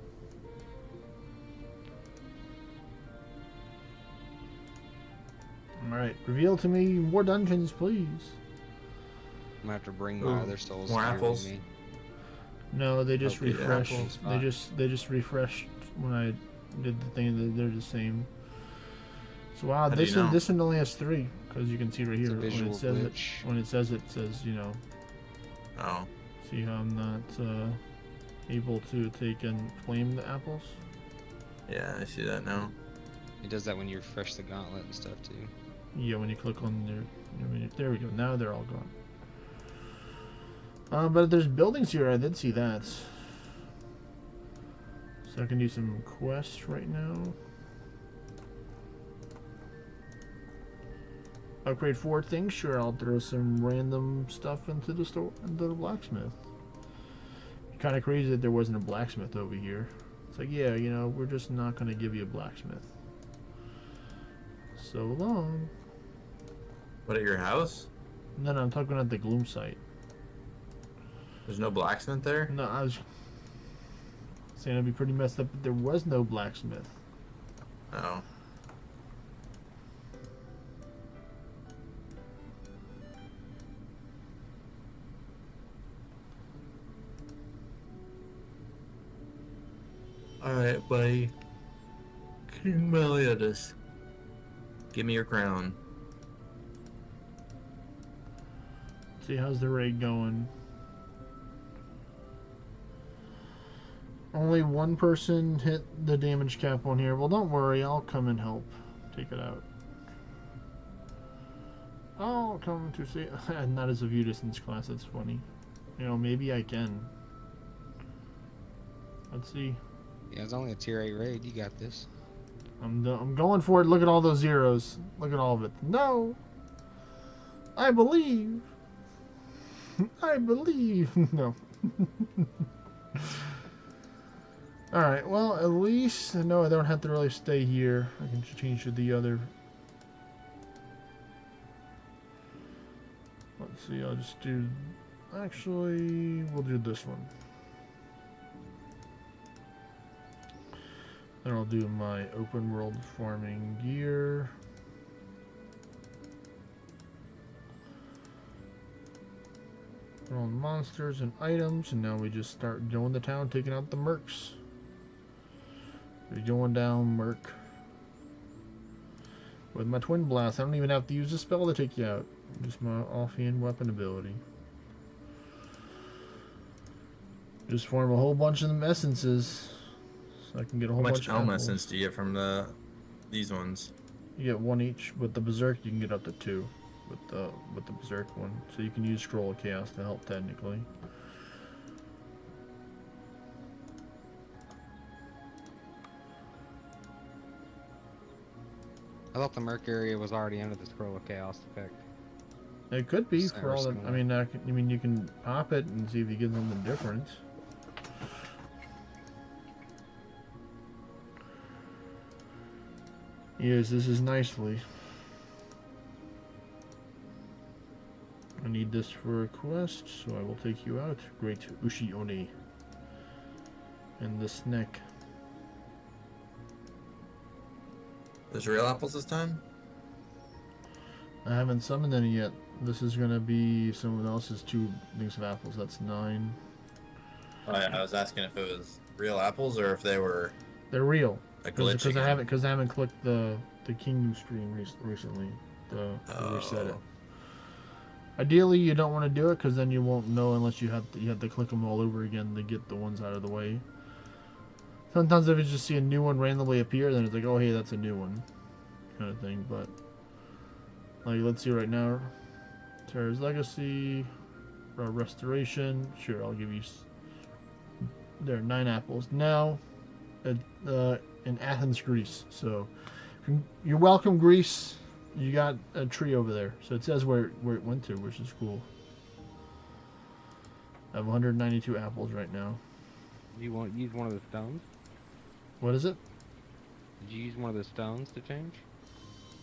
Alright, reveal to me more dungeons, please. I'm gonna have to bring my other souls more here apples. with me. No, they just Okay, refreshed. apples. They just refreshed when I did the thing. They're the same. So wow, How do you know? this one only has 3, because you can see right It's a here when visual it says it. glitch. When it says you know. Oh. See how I'm not able to take and flame the apples? Yeah, I see that now. It does that when you refresh the gauntlet and stuff too. Yeah, when you click on there we go. Now they're all gone. But there's buildings here. I did see that. So I can do some quests right now. Upgrade 4 things. Sure, I'll throw some random stuff into the store, into the blacksmith. Kind of crazy that there wasn't a blacksmith over here. It's like, yeah, you know, we're just not gonna give you a blacksmith. So long. What, at your house? No, I'm talking about the Gloom site. There's no blacksmith there? No, I was saying it'd be pretty messed up if there was no blacksmith. Oh. Alright, buddy. King Meliodas. Give me your crown. See, how's the raid going? Only one person hit the damage cap on here. Well, don't worry, I'll come and help take it out. I'll come to see. Not as a view distance class. That's funny. You know, maybe I can. Let's see. Yeah, it's only a tier 8 raid. You got this. I'm going for it. Look at all those zeros. Look at all of it. No. I believe. I believe. No. Alright, well, at least I know I don't have to really stay here. I can change to the other. Let's see, I'll just do... Actually, we'll do this one. Then I'll do my open world farming gear. Put on monsters and items, and now we just start going to town, taking out the mercs. We're going down merc. With my twin blast, I don't even have to use a spell to take you out. Just my offhand weapon ability. Just form a whole bunch of them essences. So I can get a whole How bunch much of elm apples. essence do you get from these ones? You get 1 each. With the berserk, you can get up to 2 with the berserk one. So you can use scroll of chaos to help technically. I thought the Merc area was already under the Scroll of Chaos effect. It could be Just for all that. I mean, you can pop it and see if you get something different. Yes, this is nicely. I need this for a quest, so I will take you out. Great Ushi Oni. And the snack. There's real apples this time? I haven't summoned any yet. This is gonna be someone else's 2 things of apples. That's 9. I was asking if it was real apples or if they were They're real. a glitch. Because I haven't clicked the Kingdom stream recently to reset it. Ideally, you don't want to do it because then you won't know unless you have to click them all over again to get the ones out of the way. Sometimes if you just see a new one randomly appear, then it's like, oh hey, that's a new one, kind of thing. But like, let's see right now, Terras Legacy, Restoration. Sure, I'll give you There are 9 apples now in Athens, Greece. So you're welcome, Greece. You got a tree over there. So it says where it went to, which is cool. I have 192 apples right now. You want use one of the stones? What is it? Did you use one of the stones to change?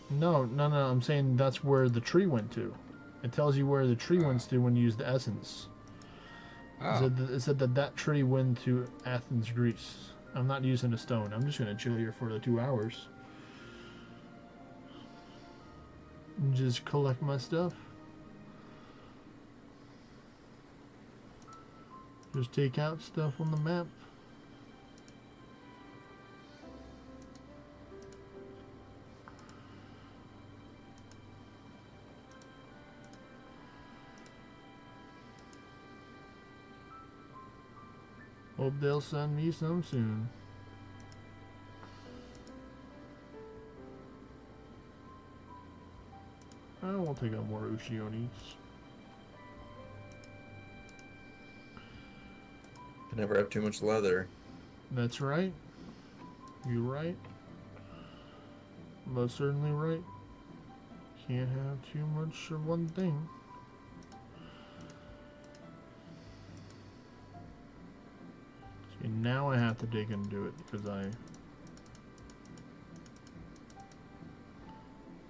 No. I'm saying that's where the tree went to. It tells you where the tree went to when you use the essence. Oh. It said that tree went to Athens, Greece. I'm not using a stone. I'm just gonna chill here for the 2 hours. And just collect my stuff. Just take out stuff on the map. Hope they'll send me some soon. I won't take out more Ushionis. Can never have too much leather. That's right. You're right. Most certainly right. Can't have too much of one thing. See, now I have to dig and do it because I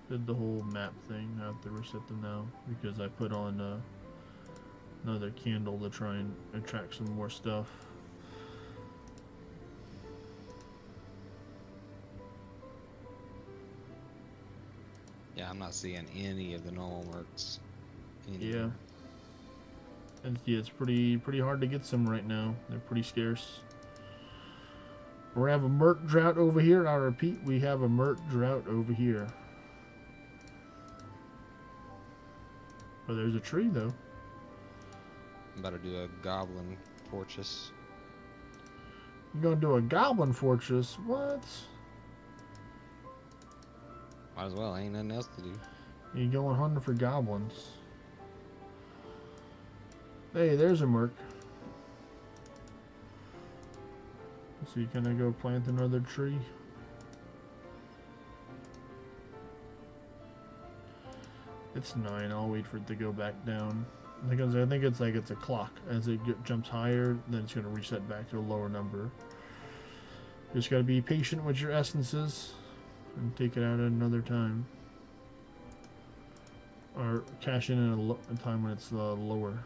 did the whole map thing. I have to reset them now because I put on another candle to try and attract some more stuff. Yeah, I'm not seeing any of the normal mercs. Yeah. And yeah, it's pretty hard to get some right now. They're pretty scarce. We have a merc drought over here. I repeat, we have a merc drought over here. But there's a tree though. I'm about to do a goblin fortress. You're gonna do a goblin fortress? What? Might as well, ain't nothing else to do. You going hunting for goblins? Hey, there's a merc. So you gonna go plant another tree? It's 9. I'll wait for it to go back down. Because I think it's like it's a clock. As it jumps higher, then it's gonna reset back to a lower number. Just gotta be patient with your essences and take it out at another time. Or cash in at a time when it's lower.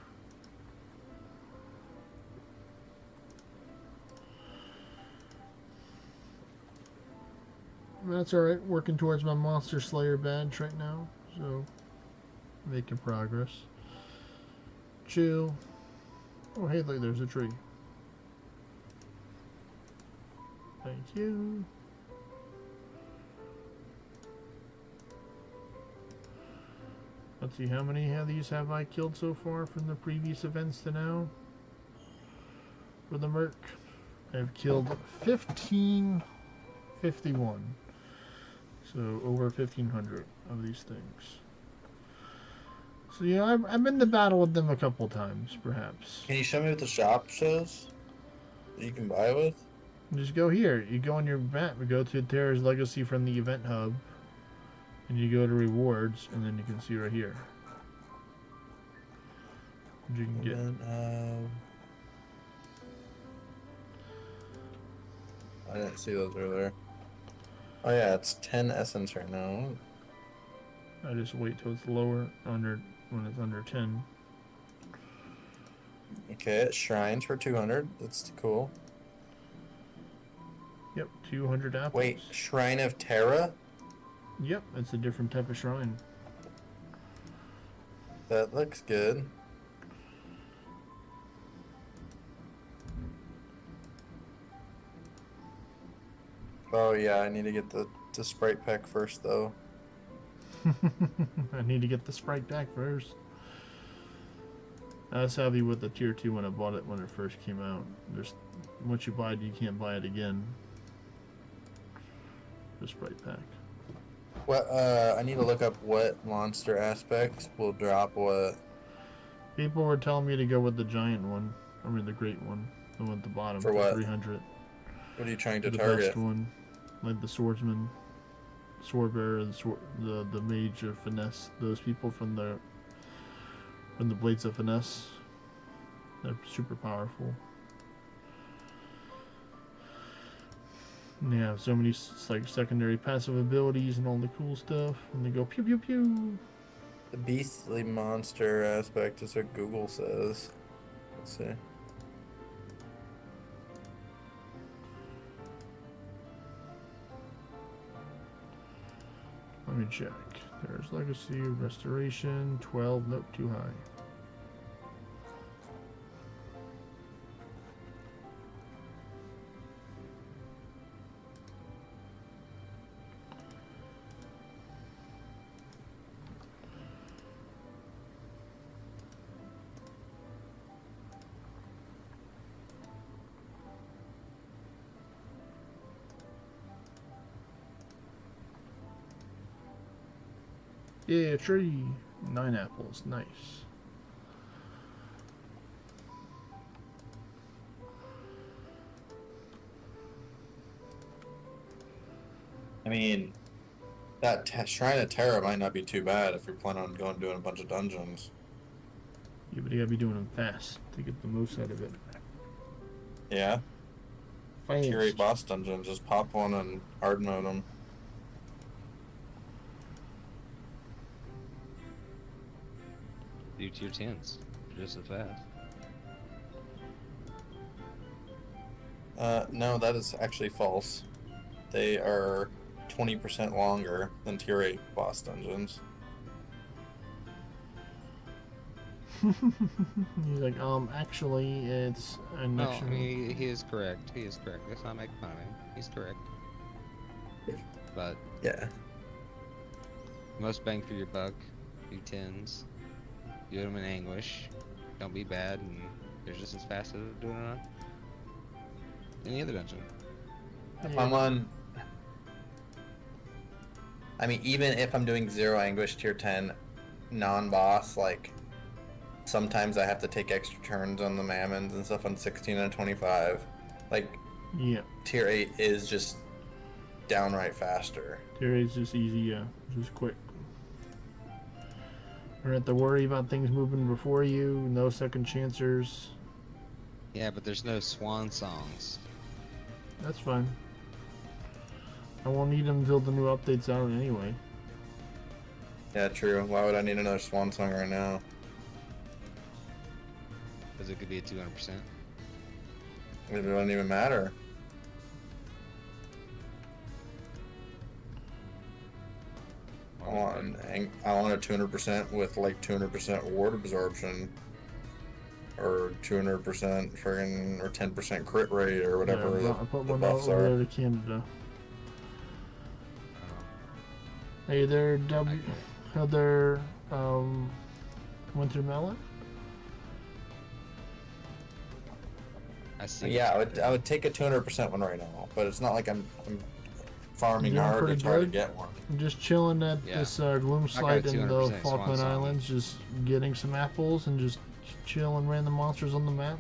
That's alright. Working towards my Monster Slayer badge right now. So, making progress. Chill. Oh, hey, look, there's a tree. Thank you. Let's see, how many of these have I killed so far from the previous events to now? For the merc, I've killed 1551. So over 1,500 of these things. So yeah, I've been to battle with them a couple times, perhaps. Can you show me what the shop shows that you can buy with? Just go here. You go on your map. You go to Terras Legacy from the event hub. And you go to rewards, and then you can see right here. You can get. I didn't see those earlier. Oh yeah, it's 10 essence right now. I just wait till it's lower, when it's under 10. Okay, shrines for 200. That's cool. Yep, 200 apples. Wait, Shrine of Terra? Yep, it's a different type of shrine. That looks good. Oh yeah, I need to get the sprite pack first though. I need to get the sprite pack first. I was happy with the tier 2 when I bought it when it first came out. Once you buy it, you can't buy it again. The sprite pack. What? I need to look up what monster aspects will drop what. People were telling me to go with the giant one. I mean the great one. The one at the bottom. For the what? 300. What are you trying to The target? best one. Like the swordsman, sword bearer, the mage of finesse. Those people from the blades of finesse. They're super powerful. And they have so many like secondary passive abilities and all the cool stuff. And they go pew pew pew. The beastly monster aspect is what Google says. Let's see. Let me check. There's legacy, restoration, 12. Nope, too high. Yeah, tree. 9 apples. Nice. I mean, that Shrine of Terra might not be too bad if you're planning on doing a bunch of dungeons. Yeah, but you gotta be doing them fast to get the most out of it. Yeah. Fast. Tier 8 boss dungeons, just pop one and hard mode them. Do tier 10s. Just as fast. No, that is actually false. They are 20% longer than tier 8 boss dungeons. He's like, actually, it's an No, extra. I mean, he is correct. He is correct. Let's not make fun of him. He's correct. But Yeah. most bang for your buck, do 10s. Do them in English. Don't be bad, and they're just as fast as doing it on any other dungeon. If I'm on... I mean, even if I'm doing Zero Anguish tier 10 non-boss, like, sometimes I have to take extra turns on the Mammons and stuff on 16 and 25. Like, Yeah, tier 8 is just downright faster. tier 8's just easy, yeah. Just quick. You don't have to worry about things moving before you, no second chancers. Yeah, but there's no swan songs. That's fine. I won't need them until the new update's out anyway. Yeah, true. Why would I need another Swan Song right now? Because it could be a 200%. It doesn't even matter. I want a 200% with like 200% ward absorption, or 200% friggin' or 10% crit rate or whatever Yeah, I put the one buffs over are. there to Canada. Hey there, Heather, Winter Melon. I see. Yeah, I would take a 200% one right now, but it's not like I'm farming You're hard to pretty try to good. get one. I'm just chilling at Yeah. this gloom slide in the 200% Falkland Swan Song. Islands, just getting some apples and just chilling random monsters on the map.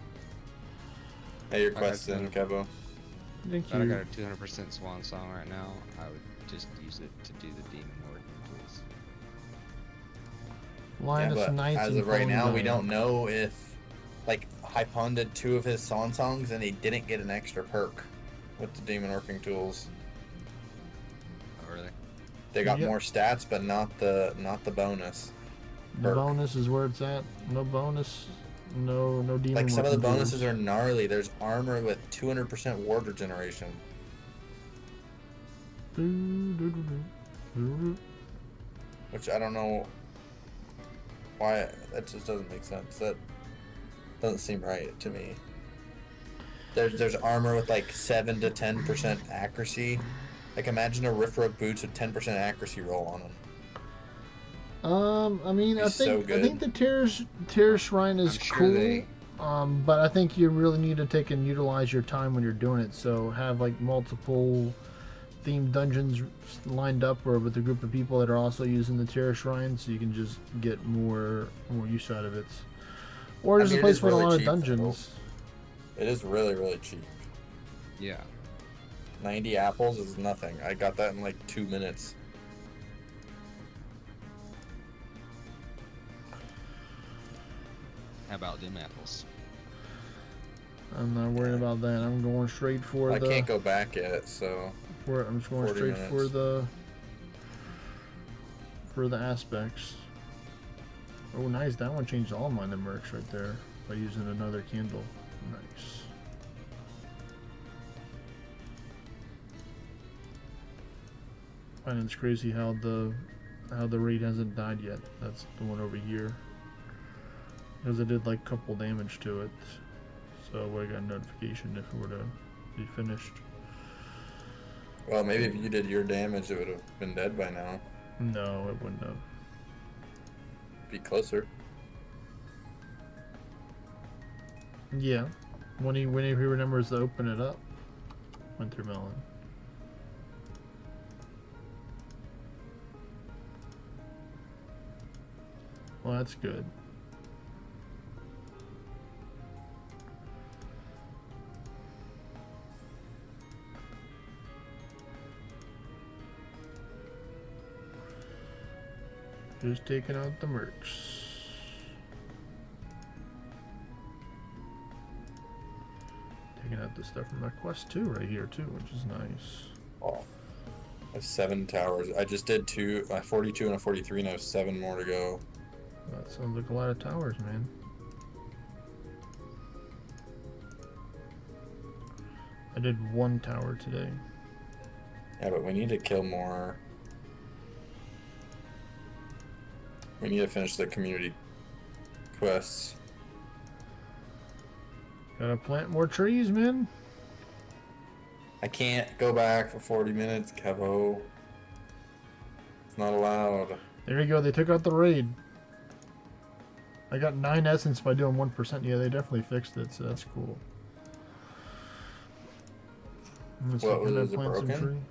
Hey, your got question, Kevo. Thank But I you. got a 200% swan song right now. I would just use it to do the demon working tools. Linus Yeah, but Knights as and of right now, we Columbine. don't know if, like, Hypon did 2 of his Swan Songs and he didn't get an extra perk with the demon working tools. Oh, really? They got Yep. more stats, but not the bonus. The perk. bonus is where it's at. No bonus. No demon. Like, some of the working bonuses tools. are gnarly. There's armor with 200% ward regeneration. Which I don't know why. That just doesn't make sense. That doesn't seem right to me. There's armor with like 7 to 10% accuracy. Like, imagine a Riftrook boots with 10% accuracy roll on them. I mean, I He's so think good. the Terras Shrine is I'm sure cool. they- But I think you really need to take and utilize your time when you're doing it. So have like multiple themed dungeons lined up, or with a group of people that are also using the Terra Shrine, so you can just get more use out of it. Or I there's mean, a it place is with a really lot of cheap, though. dungeons. It is really, really cheap. Yeah. 90 apples is nothing. I got that in like 2 minutes. How about them apples? I'm not worried about that. I'm going straight for I the. can't go back yet, so I'm just going 40 straight for minutes. the aspects. Oh, nice. That one changed all mine to mercs right there by using another candle. Nice. And it's crazy how the raid hasn't died yet. That's the one over here. Because it did like a couple damage to it. So I got a notification if it were to be finished. Well, maybe if you did your damage, it would have been dead by now. No, it wouldn't have. Be closer. Yeah. When he remembers to open it up. Winter melon. Well, that's good. Just taking out the mercs. Taking out the stuff from my quest too, right here too, which is nice. Oh. I have 7 towers. I just did 2, 42 and a 43, and I have 7 more to go. That sounds like a lot of towers, man. I did 1 tower today. Yeah, but we need to kill more. We need to finish the community quests. Gotta plant more trees, man. I can't go back for 40 minutes, Kevo. It's not allowed. There you go, they took out the raid. I got 9 essence by doing 1%. Yeah, they definitely fixed it, so that's cool. What, was it broken?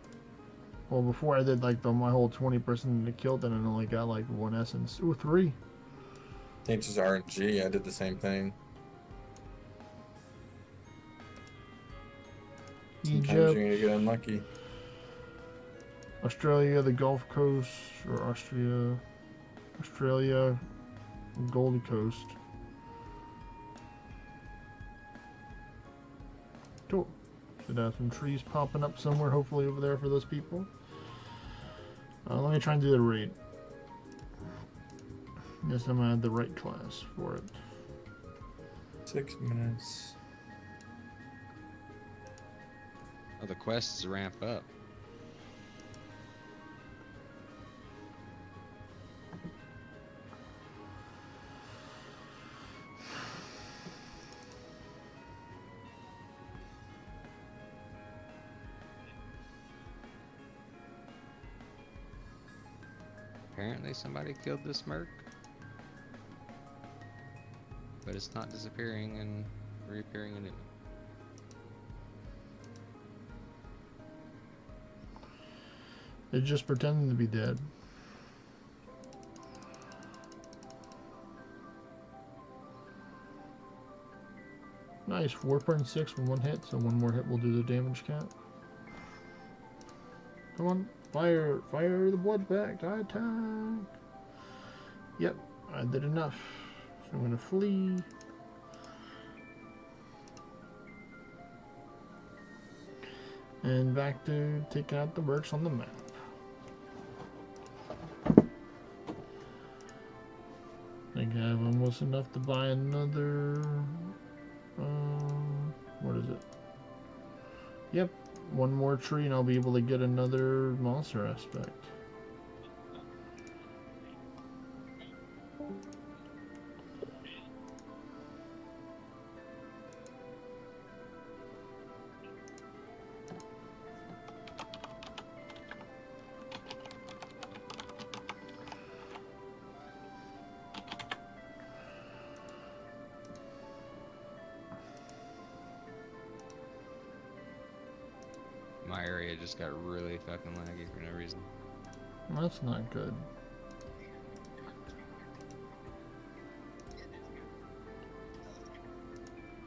Well, before I did like my whole 20% and it killed it and only got like 1 essence. Ooh, 3. I think it's just RNG. I did the same thing. Sometimes Egypt, you're gonna get unlucky. Australia, the Gulf Coast, or Australia, Gold Coast. Cool. Should have some trees popping up somewhere, hopefully over there for those people. Let me try and do the raid. Yes, I'm gonna add the right class for it. 6 minutes. Oh, the quests ramp up. Apparently somebody killed this merc. But it's not disappearing and reappearing anew. They're just pretending to be dead. Nice, 4.6 with 1 hit, so 1 more hit will do the damage count. Come on, fire the blood pact, attack! Yep, I did enough. So I'm gonna flee. And back to taking out the mercs on the map. I think I have almost enough to buy another. What is it? Yep, 1 more tree and I'll be able to get another monster aspect. My area just got really fucking laggy for no reason. That's not good.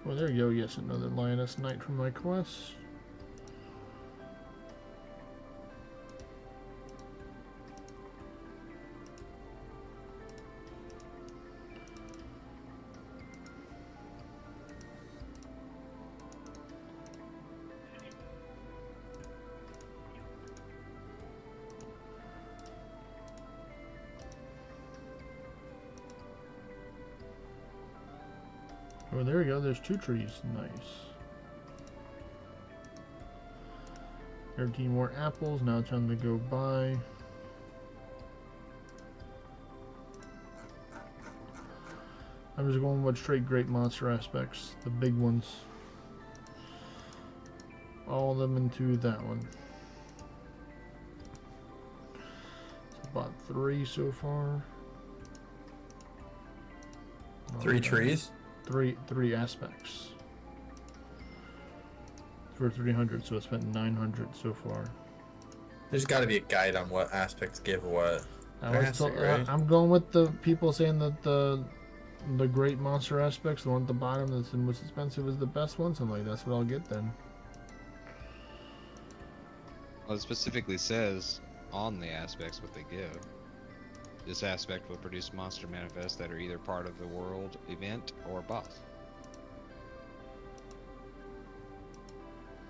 Well, there you go. Yes, another Lioness Knight from my quest. Oh, there we go. There's 2 trees. Nice. 13 more apples. Now it's time to go buy. I'm just going with straight great monster aspects. The big ones. All of them into that one. So bought 3 so far. 3 trees? Three aspects for 300, so I spent 900 so far. There's got to be a guide on what aspects give what. Right? I'm going with the people saying that the great monster aspects, the one at the bottom that's the most expensive, is the best one. So I'm like, that's what I'll get then. Well, it specifically says on the aspects what they give. This aspect will produce monster manifests that are either part of the world event or boss.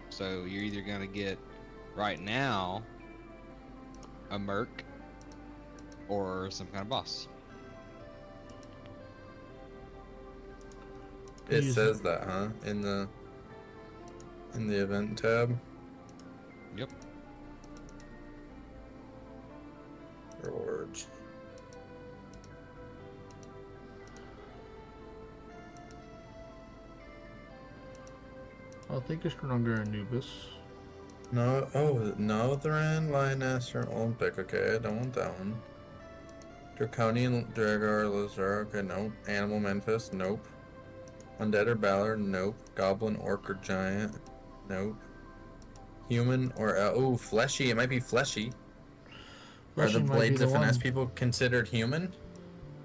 So you're either gonna get, right now, a merc or some kind of boss. It says that, huh? In the event tab. Yep. Rewards. I'll take a stronger Anubis. No, oh, no, Thran, Lioness, or Olympic. Okay, I don't want that one. Draconian, Dragar, Lazar. Okay, nope. Animal Memphis. Nope. Undead or Ballard. Nope. Goblin, Orc, or Giant. Nope. Human or oh, fleshy. It might be fleshy. Fleshy Are the might be Blades the of Finesse one. people considered human?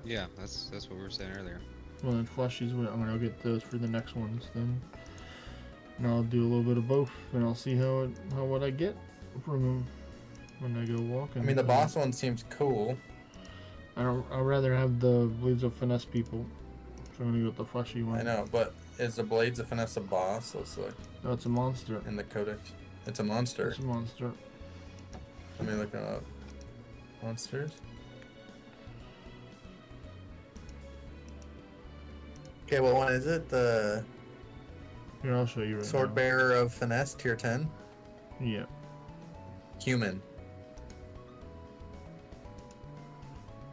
Yeah, that's what we were saying earlier. Well, then Fleshy's what I'm gonna get those for the next ones then. And I'll do a little bit of both, and I'll see how what I get from them when I go walking. I mean, the boss one seems cool. I'd rather have the Blades of Finesse people. So I'm gonna go with the fleshy one. I know, but is the Blades of Finesse a boss? Looks like No, it's a monster. in the codex. It's a monster. It's a monster. Let me look it up. Monsters. Okay, what one is it? The Here, I'll show you right Sword now. Bearer of Finesse, tier 10. Yeah. Human.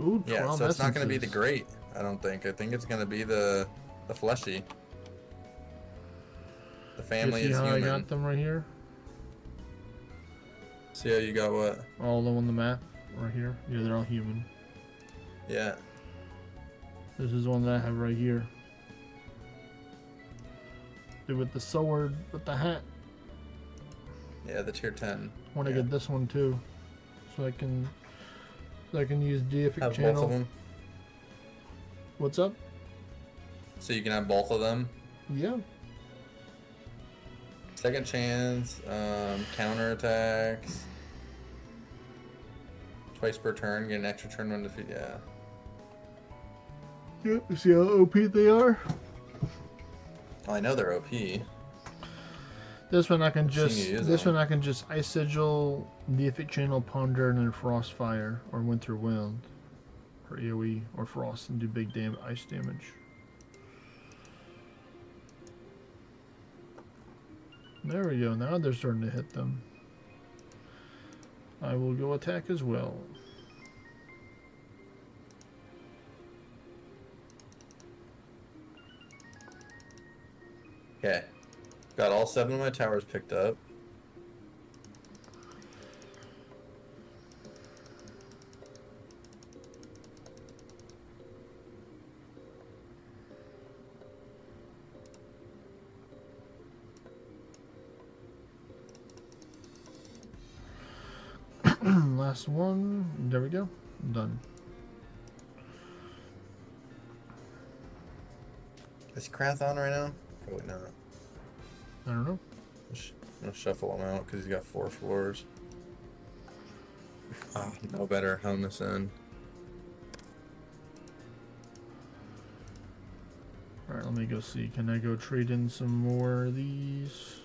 Ooh, 12 Yeah, so it's not going to be the essences. great, I don't think. I think it's going to be the fleshy. The family You see is how human. I got them right here? See how you got what? All of them on the map, right here. Yeah, they're all human. Yeah. This is one that I have right here. Dude, with the sword, with the hat. Yeah, the tier 10. I want to Yeah. get this one too, so I can use deific Have channel. both of them. What's up? So you can have both of them. Yeah. Second chance, counter attacks. Twice per turn, get an extra turn when defeat. Yeah. Yeah. You see how OP they are? Well, I know they're OP. This one I can I've seen just you use this them. one I can just Ice Sigil, Deific Channel, Ponder, and then Frostfire or Winter Wind for AoE or Frost and do big ice damage. There we go. Now they're starting to hit them. I will go attack as well. Okay. Got all 7 of my towers picked up. Last one. There we go. Done. Is Krath on right now? Probably not. I don't know. I'm gonna shuffle him out because he's got 4 floors. Ah, no better. Hone this in. Alright, let me go see. Can I go trade in some more of these?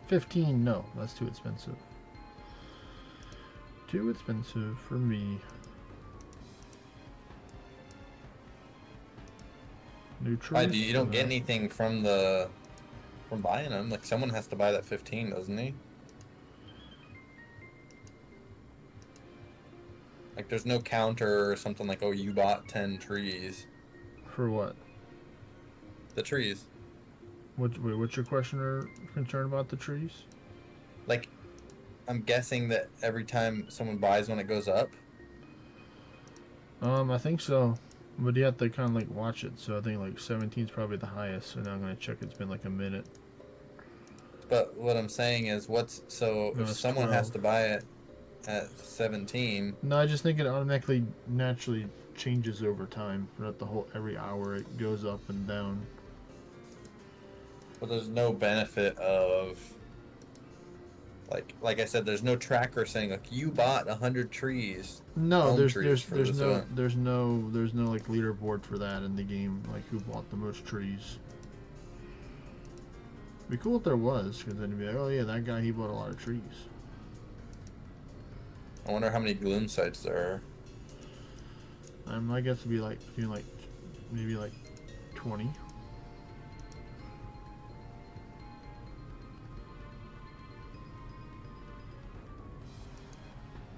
15, no, that's too expensive. Too expensive for me. Neutral. You don't get anything from buying them. Like someone has to buy that 15, doesn't he? Like there's no counter or something like, oh, you bought 10 trees. For what? The trees. Wait, what's your question or concern about the trees? Like, I'm guessing that every time someone buys one, it goes up. I think so. But you have to kind of like watch it. So I think like 17 is probably the highest. So now I'm gonna check. It's been like a minute. But what I'm saying is, No, if it's someone has 12. to buy it at 17? No, I just think it automatically, naturally changes over time. Throughout every hour, it goes up and down. But there's no benefit of, like I said, there's no tracker saying like you bought 100 trees. No, there's no event. there's no like leaderboard for that in the game. Like who bought the most trees. It'd be cool if there was, because then it'd be like, oh yeah, that guy, he bought a lot of trees. I wonder how many gloom sites there are. My guess would be like between like maybe like 20.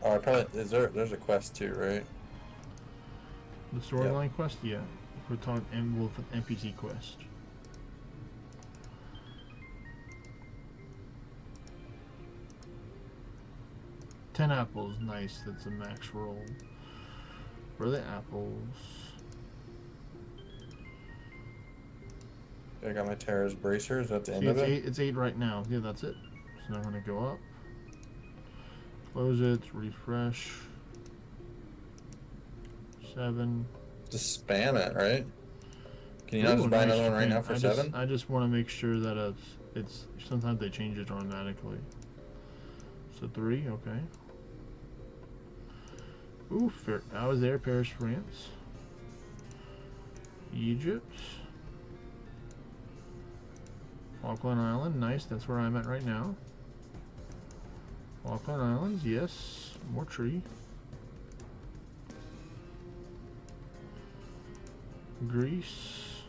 Oh, there's a quest too, right? The storyline quest, yeah. We're talking with an NPC quest. Ten apples, nice. That's a max roll for the apples. I got my Terras bracer. Is that the end See, of it? it's 8 right now. Yeah, that's it. So now I'm gonna go up, close it, refresh. 7. Just spam it, right? Can you not just buy another one right now for 7? I just want to make sure that it's sometimes they change it automatically. So 3, okay. Ooh, I was there. Paris, France. Egypt. Falkland Island, nice. That's where I'm at right now. Falkland Islands, yes. More tree. Greece.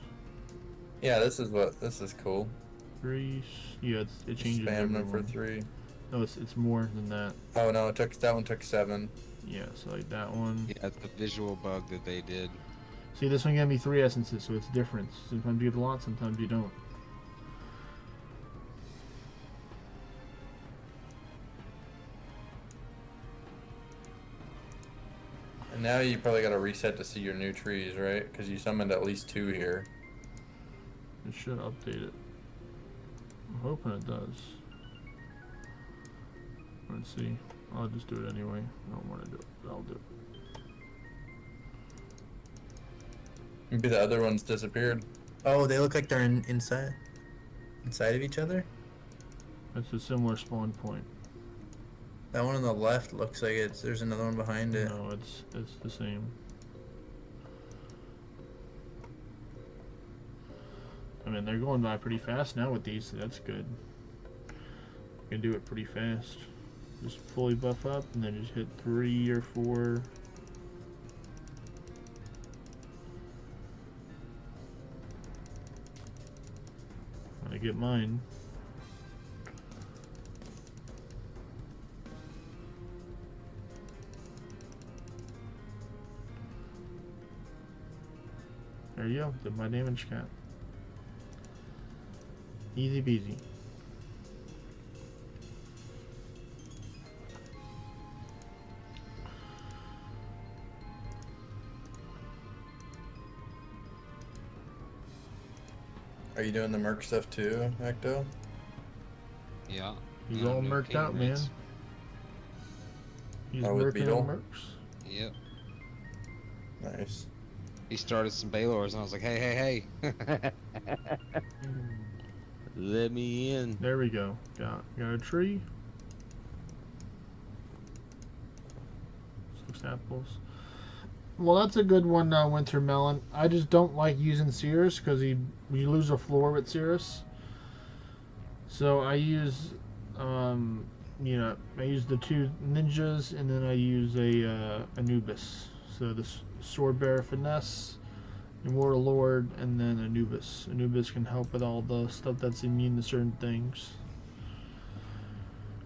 Yeah, this is cool. Greece. Yeah, it changes. Spam them for 3. No, it's more than that. Oh no, that one took 7. Yeah, so like that one. Yeah, it's the visual bug that they did. See, this one gave me 3 essences, so it's different. Sometimes you get a lot, sometimes you don't. And now you probably got to reset to see your new trees, right? Because you summoned at least 2 here. It should update it. I'm hoping it does. Let's see. I'll just do it anyway. I don't want to do it, but I'll do it. Maybe the other ones disappeared. Oh, they look like they're inside of each other? It's a similar spawn point. That one on the left looks like there's another one behind it. No, it's the same. I mean, they're going by pretty fast now with these, so that's good. You can do it pretty fast. Just fully buff up, and then just hit 3 or 4. I get mine. There you go, did my damage cap. Easy peasy. Are you doing the merc stuff too, Ecto? Yeah. He's yeah, all new merked out, man. teammates. He's Oh, with merking Beetle? all mercs. Yep. Nice. he started some Baylors, and I was like, hey, hey. Let me in. There we go. Got a tree. 6 apples. Well, that's a good one, Winter Melon. I just don't like using Cirrus because you lose a floor with Cirrus. So I use, I use the 2 ninjas, and then I use a Anubis. So the Sword Bearer Finesse, Immortal Lord, and then Anubis. Anubis can help with all the stuff that's immune to certain things.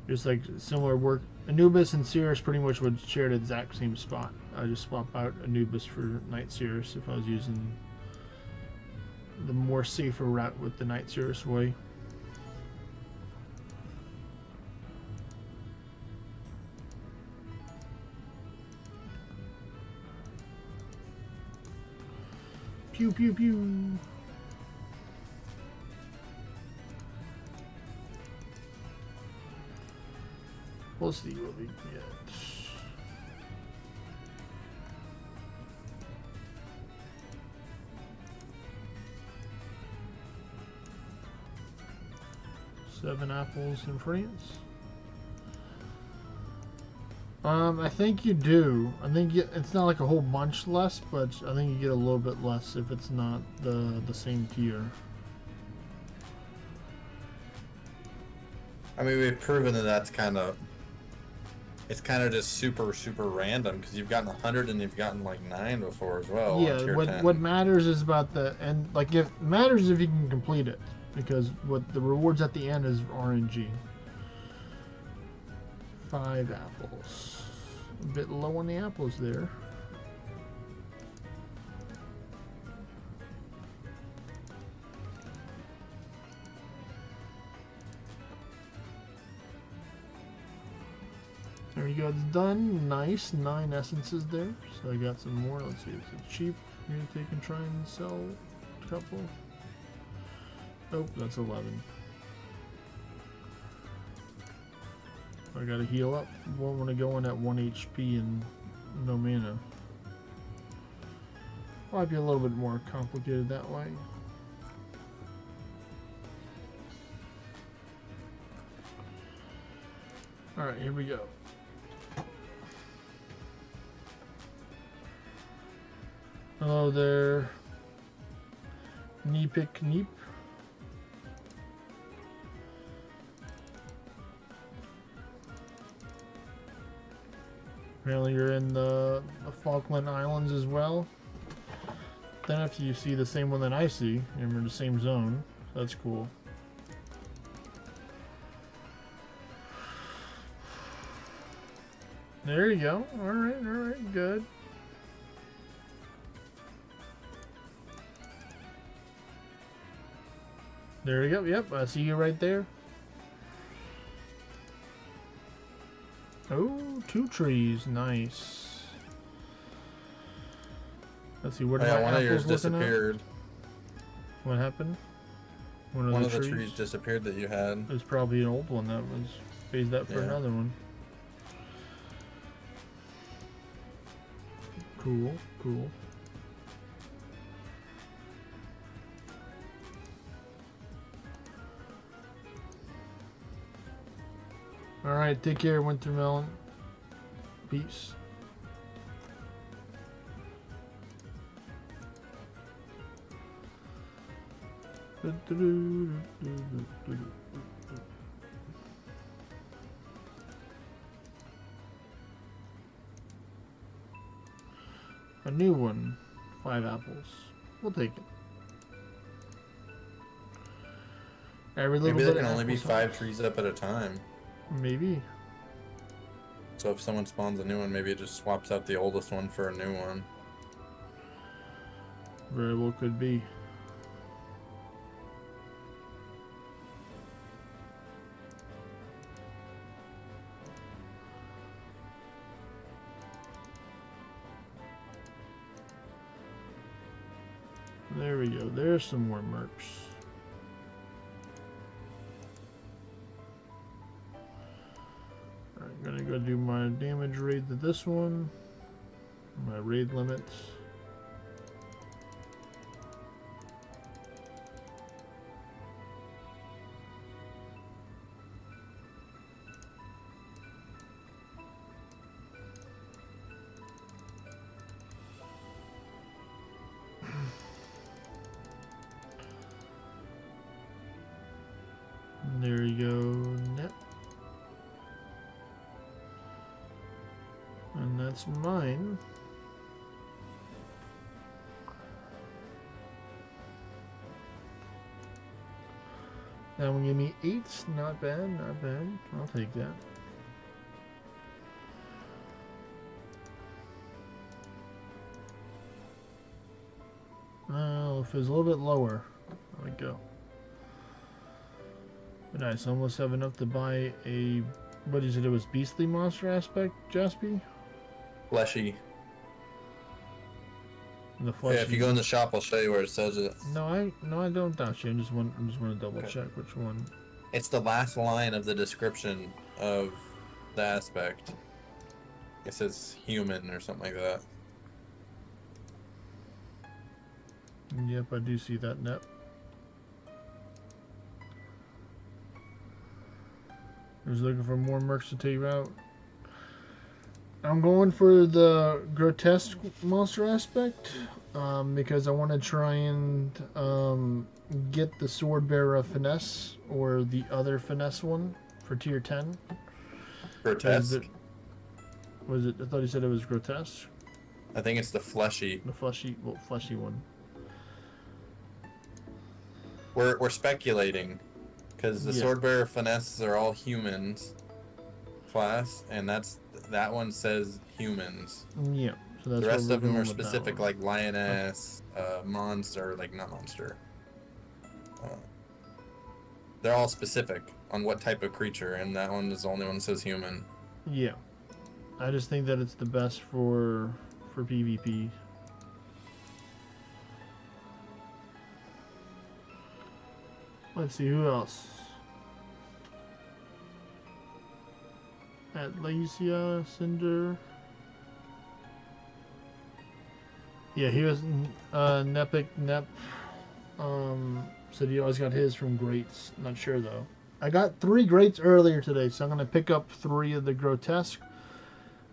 Just like similar work. Anubis and Cirrus pretty much would share the exact same spot. I just swap out Anubis for Night Cirrus if I was using the more safer route with the Night Cirrus way. Pew pew pew. We'll see what we get. Seven apples in France. I think you do. I think it's not like a whole bunch less, but I think you get a little bit less if it's not the same tier. I mean, we've proven that that's kind of... It's kind of just super random, because you've gotten 100 and you've gotten like 9 before as well. Yeah, on tier 10. what matters is about the end. Like, if matters if you can complete it, because what the rewards at the end is RNG. 5 apples. A bit low on the apples there. There you go, it's done. Nice, 9 essences there. So I got some more. Let's see, is it cheap? Here, take and try and sell a couple. Oh, that's 11. I gotta heal up. Won't want to go in at 1 HP and no mana. Might be a little bit more complicated that way. Alright, here we go. Hello there. Neepik Neep. Apparently you're in the Falkland Islands as well. Then if you see the same one that I see, and we're in the same zone, that's cool. There you go. Alright, good. There we go. Yep, I see you right there. Oh, 2 trees. Nice. Let's see, where did my one of yours apples looking at? disappeared. What happened? One One of the trees disappeared that you had. It was probably an old one that was phased out for another one. Cool, cool. Alright, take care, Wintermelon. Peace. A new one. 5 apples. We'll take it. Every little Maybe bit there can of only be apples 5 trees up at a time. Maybe. So if someone spawns a new one, maybe it just swaps out the oldest one for a new one. Very well could be. There we go. There's some more mercs. I'm gonna go do my damage raid to this one. My raid limits. That's mine. That one gave me 8. Not bad, not bad. I'll take that. If it was a little bit lower, I would go. But nice, almost have enough to buy a, what is it, it was beastly monster aspect, Jaspy? Fleshy. The fleshy. Yeah, if you go in the shop, I'll show you where it says it. No, I don't actually. I just want to double Okay. check which one. It's the last line of the description of the aspect. It says human or something like that. Yep, I do see that net. I was looking for more mercs to take out. I'm going for the grotesque monster aspect because I want to try and get the sword bearer finesse or the other finesse one for tier 10. Grotesque. Was it? I thought you said it was grotesque. I think it's the fleshy. The fleshy one. We're speculating because the Yeah. sword bearer finesses are all humans class, and that one says humans. Yeah. So that's The rest what of we're them going are with that specific, one. like lioness, monster, like not monster. They're all specific on what type of creature, and that one is the only one that says human. Yeah. I just think that it's the best for PvP. Let's see who else. Atlasia, Cinder. Yeah, he was Nepic Nep. Said he always got his from Greats. Not sure though. I got 3 Greats earlier today, so I'm gonna pick up 3 of the grotesque,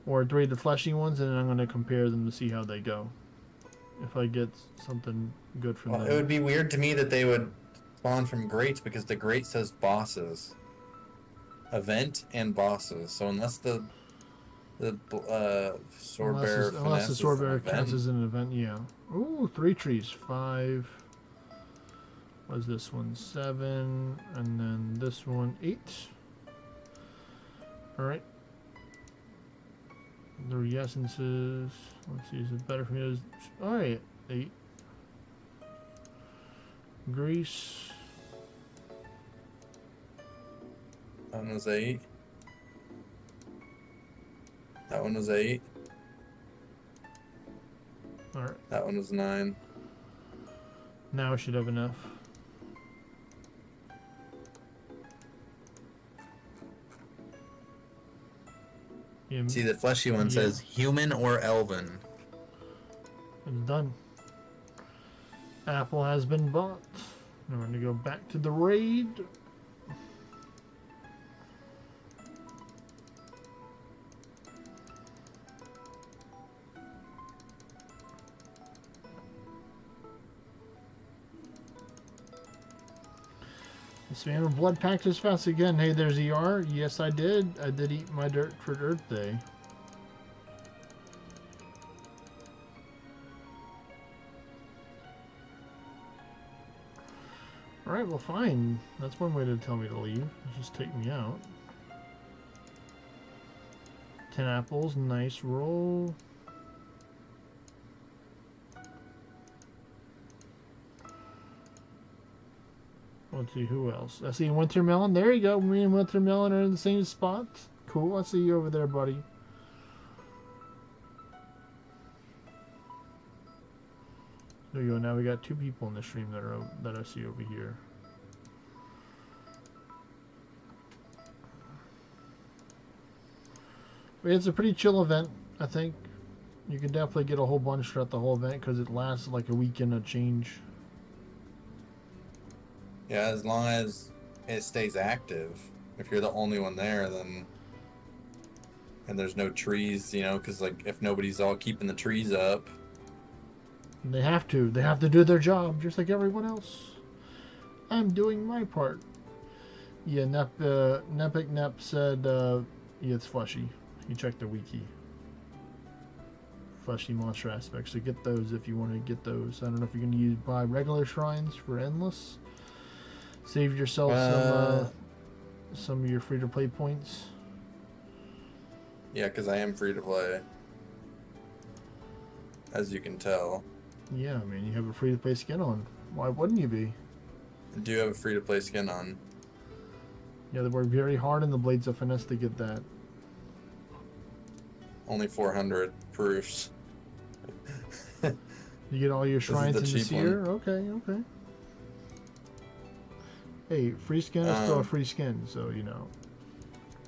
or 3 of the fleshy ones, and then I'm gonna compare them to see how they go. If I get something good from Well, them. it would be weird to me that they would spawn from greats because the great says bosses, event and bosses. So unless the sword bearer Unless the sword bearer counts event, as an event, yeah. Ooh, 3 trees. 5. Was this one 7, and then this one 8. All right. The essences. Let's see, is it better for me? All right, 8. Grease. that one was 8. That one was 8. All right. That one was 9. Now I should have enough. Yeah, See, the fleshy one Yeah. says human or elven. it's done. Apple has been bought. I'm going to go back to the raid. This man of blood packed his fast again. Hey, there's ER. Yes, I did. I did eat my dirt for Earth Day. Alright, well fine. That's one way to tell me to leave. Just take me out. 10 apples, nice roll. Let's see who else. I see Wintermelon. There you go. Me and Wintermelon are in the same spot. Cool. I see you over there, buddy. There you go. Now we got 2 people in the stream that I see over here. But it's a pretty chill event, I think. You can definitely get a whole bunch throughout the whole event because it lasts like a weekend of change. Yeah, as long as it stays active. If you're the only one there, then and there's no trees, you know, because like if nobody's all keeping the trees up. And they have to. They have to do their job, just like everyone else. I'm doing my part. Yeah, Nepic Nep said, yeah, it's fleshy. He checked the wiki. fleshy monster aspects. So get those if you want to get those. I don't know if you're going to buy regular shrines for endless. Save yourself some of your free to play points. Yeah, because I am free to play. As you can tell. Yeah, I mean, you have a free to play skin on. Why wouldn't you be? I do have a free to play skin on. Yeah, they work very hard in the Blades of Finesse to get that. Only 400 proofs. You get all your This is shrines the in the cheap one. seer? Okay, okay. Hey, free skin is still a free skin, so you know.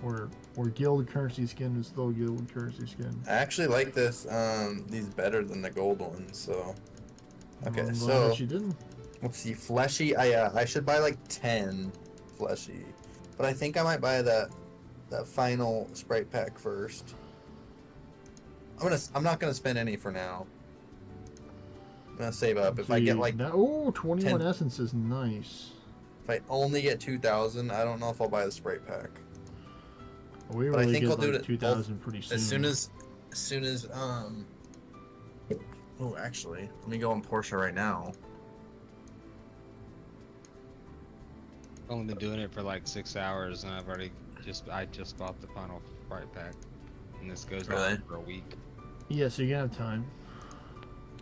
Or guild currency skin is still guild currency skin. I actually like this these better than the gold ones, so okay, I'm glad so that you didn't. let's see, fleshy. I should buy like 10 fleshy. But I think I might buy that final sprite pack first. I'm not gonna spend any for now. I'm gonna save up. If I get like oh, 21 10 essences, nice. if I only get 2,000, I don't know if I'll buy the sprite pack. We But I really think get I'll do like it 2,000 pretty soon. As soon as oh, actually, let me go on Porsche right now. I've only been doing it for like 6 hours, and I just bought the final sprite pack, and this goes Really? on for a week. Yeah, so you have time.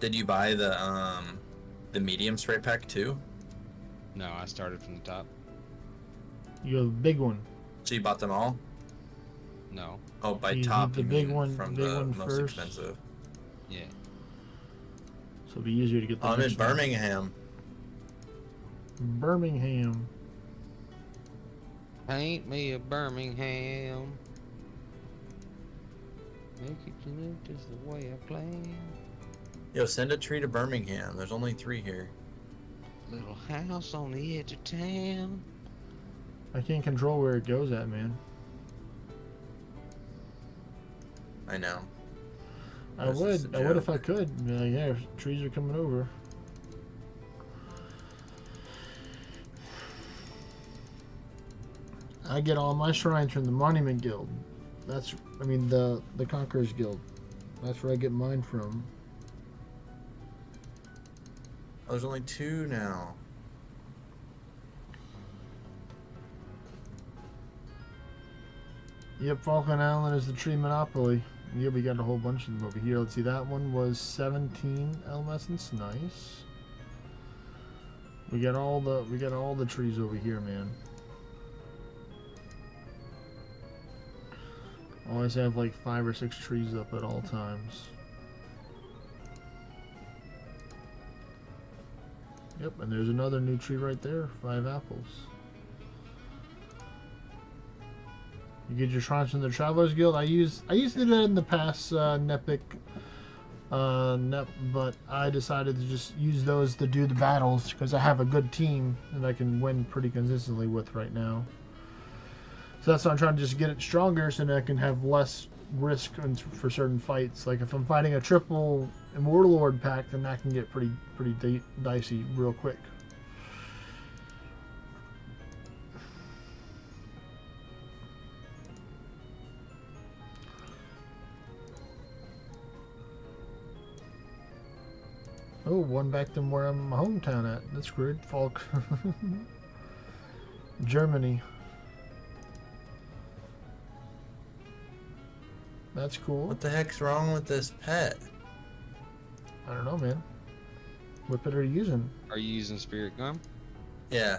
Did you buy the medium sprite pack too? No, I started from the top. You have a big one. So you bought them all? No. Oh, by You top, did the you big mean one- from big the one most first. expensive. Yeah. So it'll be easier to get the I'm in next one. Birmingham. Birmingham. Paint me a Birmingham. Make it unique just the way I play. Yo, send a tree to Birmingham. There's only 3 here. Little house on the edge of town. I can't control where it goes at, man. I know. I That's just would. a I would if joke. I could. Be like, yeah, trees are coming over. I get all my shrines from the Monument Guild. I mean the Conquerors Guild. That's where I get mine from. Oh, there's only 2 now. Yep, Falcon Island is the tree monopoly. Yeah, we got a whole bunch of them over here. Let's see, that one was 17 elm essence. Nice. We got all the trees over here, man. Always have like 5 or 6 trees up at all times. Yep, and there's another new tree right there. 5 apples. You get your shrines from the Travelers Guild. I used to do that in the past, Nepic, but I decided to just use those to do the battles because I have a good team that I can win pretty consistently with right now. So that's why I'm trying to just get it stronger so that I can have less risk for certain fights. Like if I'm fighting a triple Immortal Lord pack, then that can get pretty dicey real quick. Oh, one back to where I'm my hometown at. That's great. Falk. Germany. That's cool. What the heck's wrong with this pet? I don't know, man. What pet are you using? Are you using Spirit Gum? Yeah.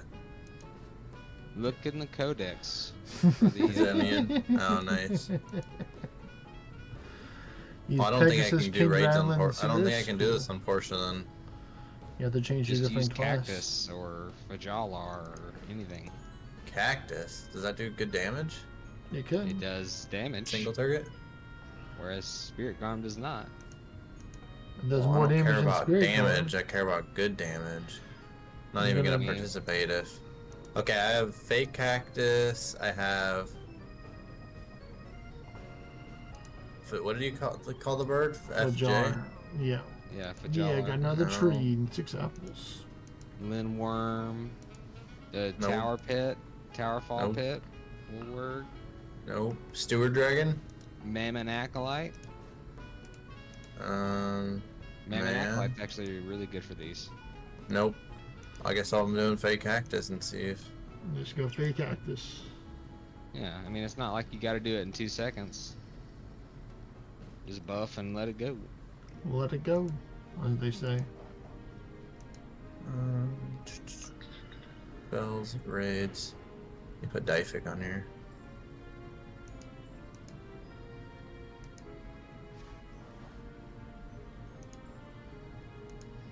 Look in the codex. Is that me? Oh, nice. Use Oh, I don't think I Pegasus, can do King raids on Rattlin, I don't think I Cirrus. can do this on Porsche then. You have to change your Just use different class. Cactus or Fajalar or anything. Cactus. Does that do good damage? You could. It does damage, Single target? whereas Spirit Gum does not. It does Well, more I don't damage care than about Spirit damage. I care about good damage. Not even gonna- gonna participate if. Okay, I have fake cactus. I have. What did you call the bird? FJ. Fajar. Yeah. Yeah, Fajalar. Yeah, I got another No. tree and 6 apples. Lindworm. The Nope. Tower Pit. Tower Fall Nope. Pit. Will work. No. Steward dragon. Mammon Acolyte. Man, Man. Acolyte's actually really good for these. Nope. I guess I'm doing fake cactus and see if. Just go fake cactus. Yeah, I mean, it's not like you gotta do it in 2 seconds. Just buff and let it go. Let it go, as they say. Spells, raids. You put Difik on here.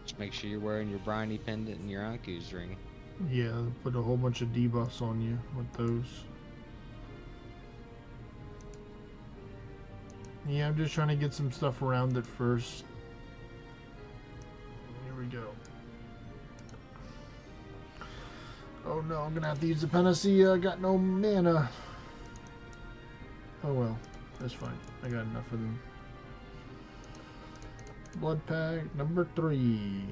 Just make sure you're wearing your Briny pendant and your Anku's ring. Yeah, put a whole bunch of debuffs on you with those. Yeah, I'm just trying to get some stuff around it first. Here we go. Oh no, I'm gonna have to use the panacea. I got no mana. Oh well, that's fine. I got enough of them. Blood pack number 3.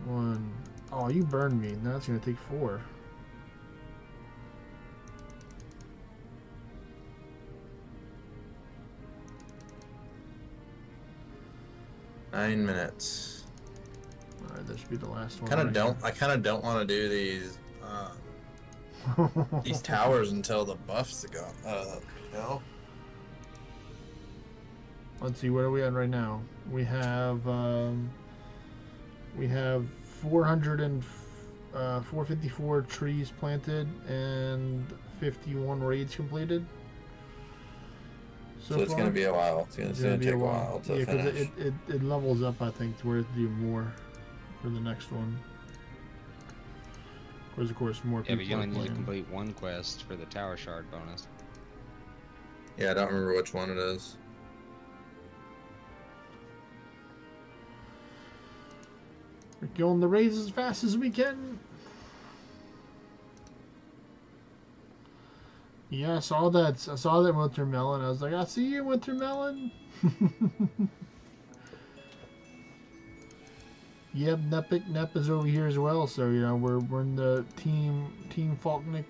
1. Oh, you burned me. Now it's gonna take 4. Nine minutes. Alright, that should be the last one. I kind of don't want to do these towers until the buffs go. You know. Let's see, where are we at right now? We have 454 trees planted and 51 raids completed. So it's far. gonna be a while. It's gonna take a while to yeah, finish. because it levels up, I think, to where to do more for the next one. Because of course more Yeah, people but you are only need to playing. complete 1 quest for the Tower Shard bonus. Yeah, I don't remember which one it is. We're killing the raids as fast as we can. Yeah, I saw that. I saw that Wintermelon. I was like, I see you, Wintermelon. Yep, Nep is over here as well. So you know we're in the team Falkland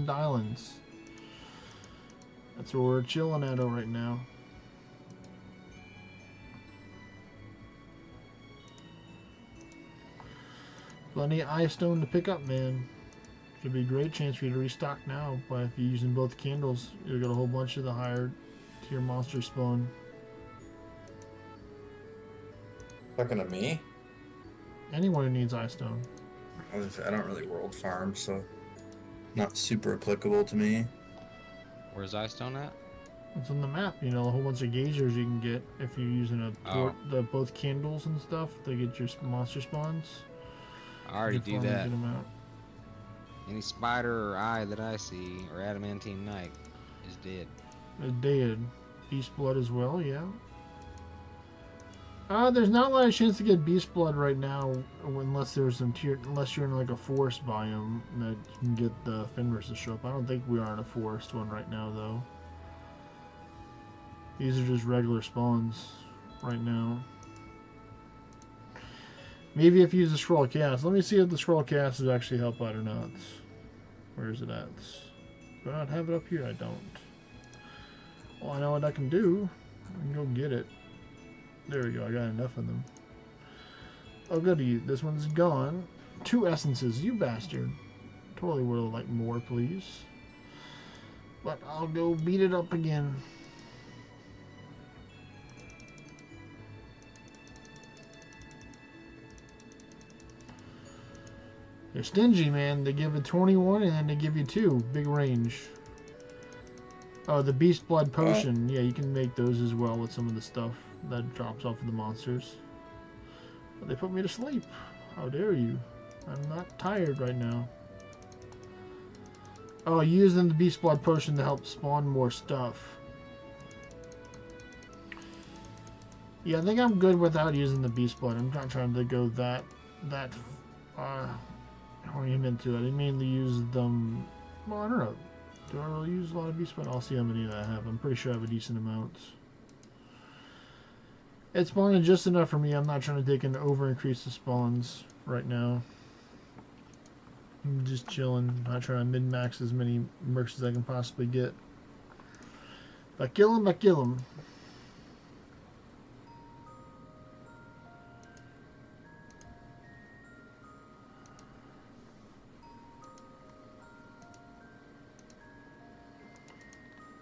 Islands. That's where we're chilling at right now. Plenty of ice stone to pick up, man. Should be a great chance for you to restock now. But if you're using both candles, you'll get a whole bunch of the higher tier monster spawn. Talking to me? Anyone who needs ice stone. I don't really world farm, so not super applicable to me. Where's Icestone at? It's on the map, you know, a whole bunch of geysers you can get if you're using both candles and stuff to get your monster spawns. I already do that. Get them out. Any spider or eye that I see, or adamantine knight, is dead. They're dead. Beast blood as well, yeah. There's not a lot of chance to get beast blood right now, unless there's some unless you're in like a forest biome that you can get the Fenris to show up. I don't think we are in a forest one right now, though. These are just regular spawns right now. Maybe if you use the scroll cast. Let me see if the scroll cast is actually help out or not. Where is it at? Do I not have it up here? I don't. Well, I know what I can do. I can go get it. There we go. I got enough of them. Oh, goody. This one's gone. 2 essences. You bastard. Totally would have liked more, please. But I'll go beat it up again. They're stingy, man. They give it 21 and then they give you 2. Big range. Oh, the Beast Blood Potion. Yeah, you can make those as well with some of the stuff that drops off of the monsters. But they put me to sleep. How dare you? I'm not tired right now. Oh, using the Beast Blood Potion to help spawn more stuff. Yeah, I think I'm good without using the Beast Blood. I'm not trying to go that into it. I mainly use them. Well, I don't know. Do I really use a lot of Beast Blood? I'll see how many that I have. I'm pretty sure I have a decent amount. It's spawning just enough for me. I'm not trying to take an over increase the spawns right now. I'm just chilling. Not trying to min-max as many mercs as I can possibly get. If I kill him, I kill him.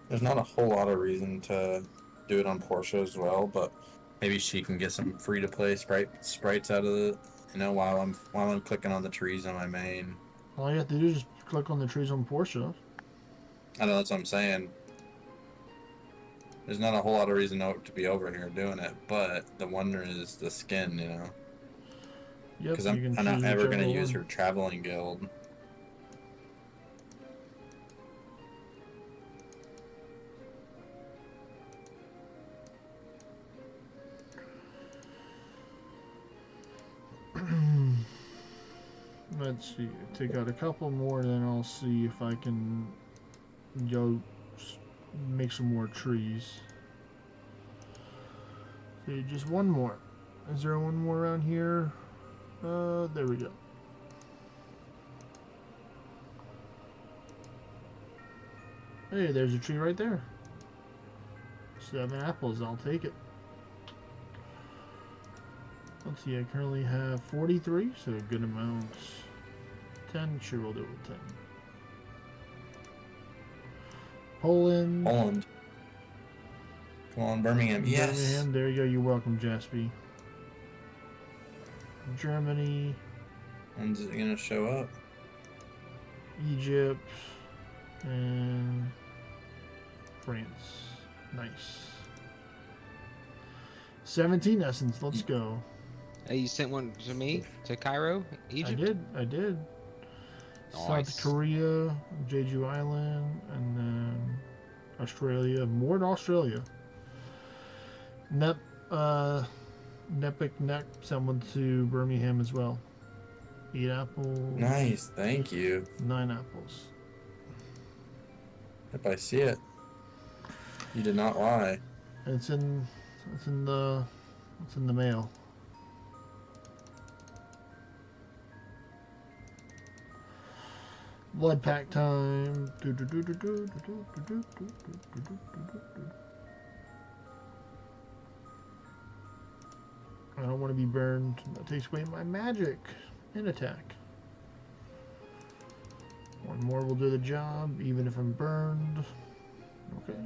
There's not a whole lot of reason to do it on Porsche as well, but maybe she can get some free to play sprites out of it. You know, while I'm clicking on the trees on my main. All you have to do is just click on the trees on Porsche. I know that's what I'm saying. There's not a whole lot of reason to be over here doing it, but the wonder is the skin, you know. Yep, Because you can I'm not choose ever whichever gonna use one. her traveling guild. Let's see. Take out a couple more, then I'll see if I can go make some more trees. Okay, just one more. Is there one more around here? There we go. Hey, there's a tree right there. 7 apples, I'll take it. Let's see, I currently have 43, so a good amount. 10, sure we'll do it with 10. Poland. Poland. Come on, Birmingham. Yes. Birmingham, there you go, you're welcome, Jaspy. Germany. When's it gonna show up? Egypt. And France. Nice. 17 essence, let's go. Hey, you sent one to me to Cairo, Egypt. I did. Nice. South Korea, Jeju Island, and then Australia. More to Australia. Nepic Neck sent one to Birmingham as well. 8 apples. Nice, thank you. 9 apples. If I see it, you did not lie. It's in the mail. Blood pack time. I don't want to be burned. That takes away my magic and attack. One more will do the job, even if I'm burned. Okay.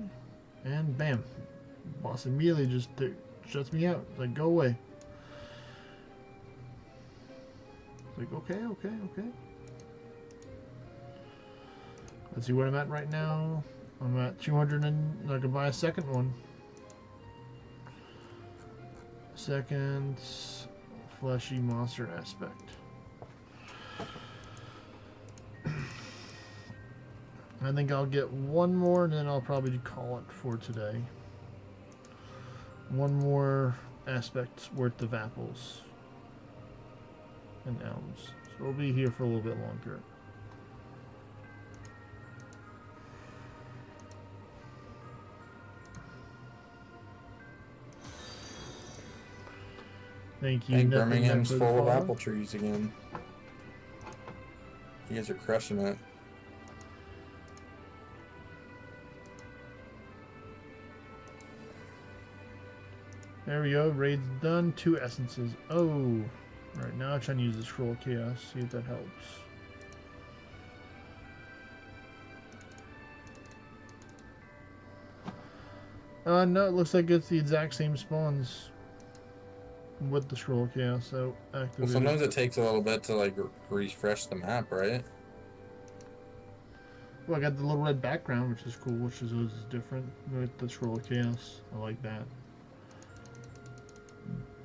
And bam. Boss immediately just shuts me out. It's like, go away. It's like, okay. Let's see what I'm at right now. I'm at 200 and I can buy a second one. Second fleshy monster aspect. I think I'll get one more and then I'll probably call it for today. One more aspect worth of apples and elms. So we'll be here for a little bit longer. Thank you. I think Nothing Birmingham's for the full of follow. apple trees again. You guys are crushing it. There we go. Raid's done. 2 essences. Oh. Right now I'm trying to use the scroll of chaos. See if that helps. No, it looks like it's the exact same spawns with the scroll of chaos. So Well, activated. sometimes it takes a little bit to like refresh the map, right? Well, I got the little red background, which is cool, which is different with the scroll of chaos. I like that.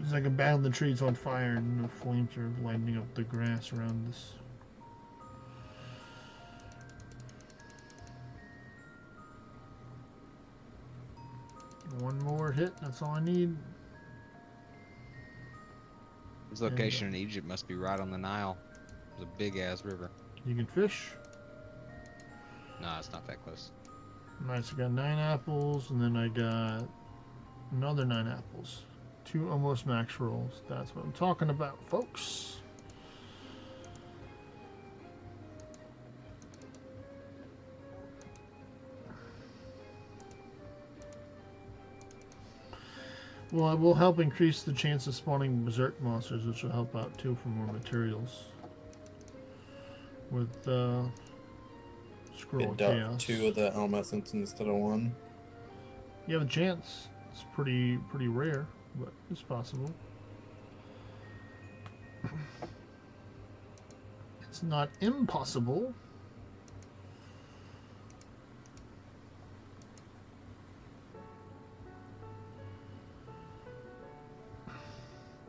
It's like a battle the trees on fire and the flames are lighting up the grass around us. One more hit, that's all I need. His location in Egypt must be right on the Nile. It's a big ass river. You can fish. No, it's not that close. Nice, I got 9 apples, and then I got another 9 apples. 2 almost max rolls. That's what I'm talking about, folks. Well, it will help increase the chance of spawning berserk monsters, which will help out too for more materials. With Scroll of Get Chaos. 2 of the helmets instead of 1. You have a chance. It's pretty rare, but it's possible. It's not impossible.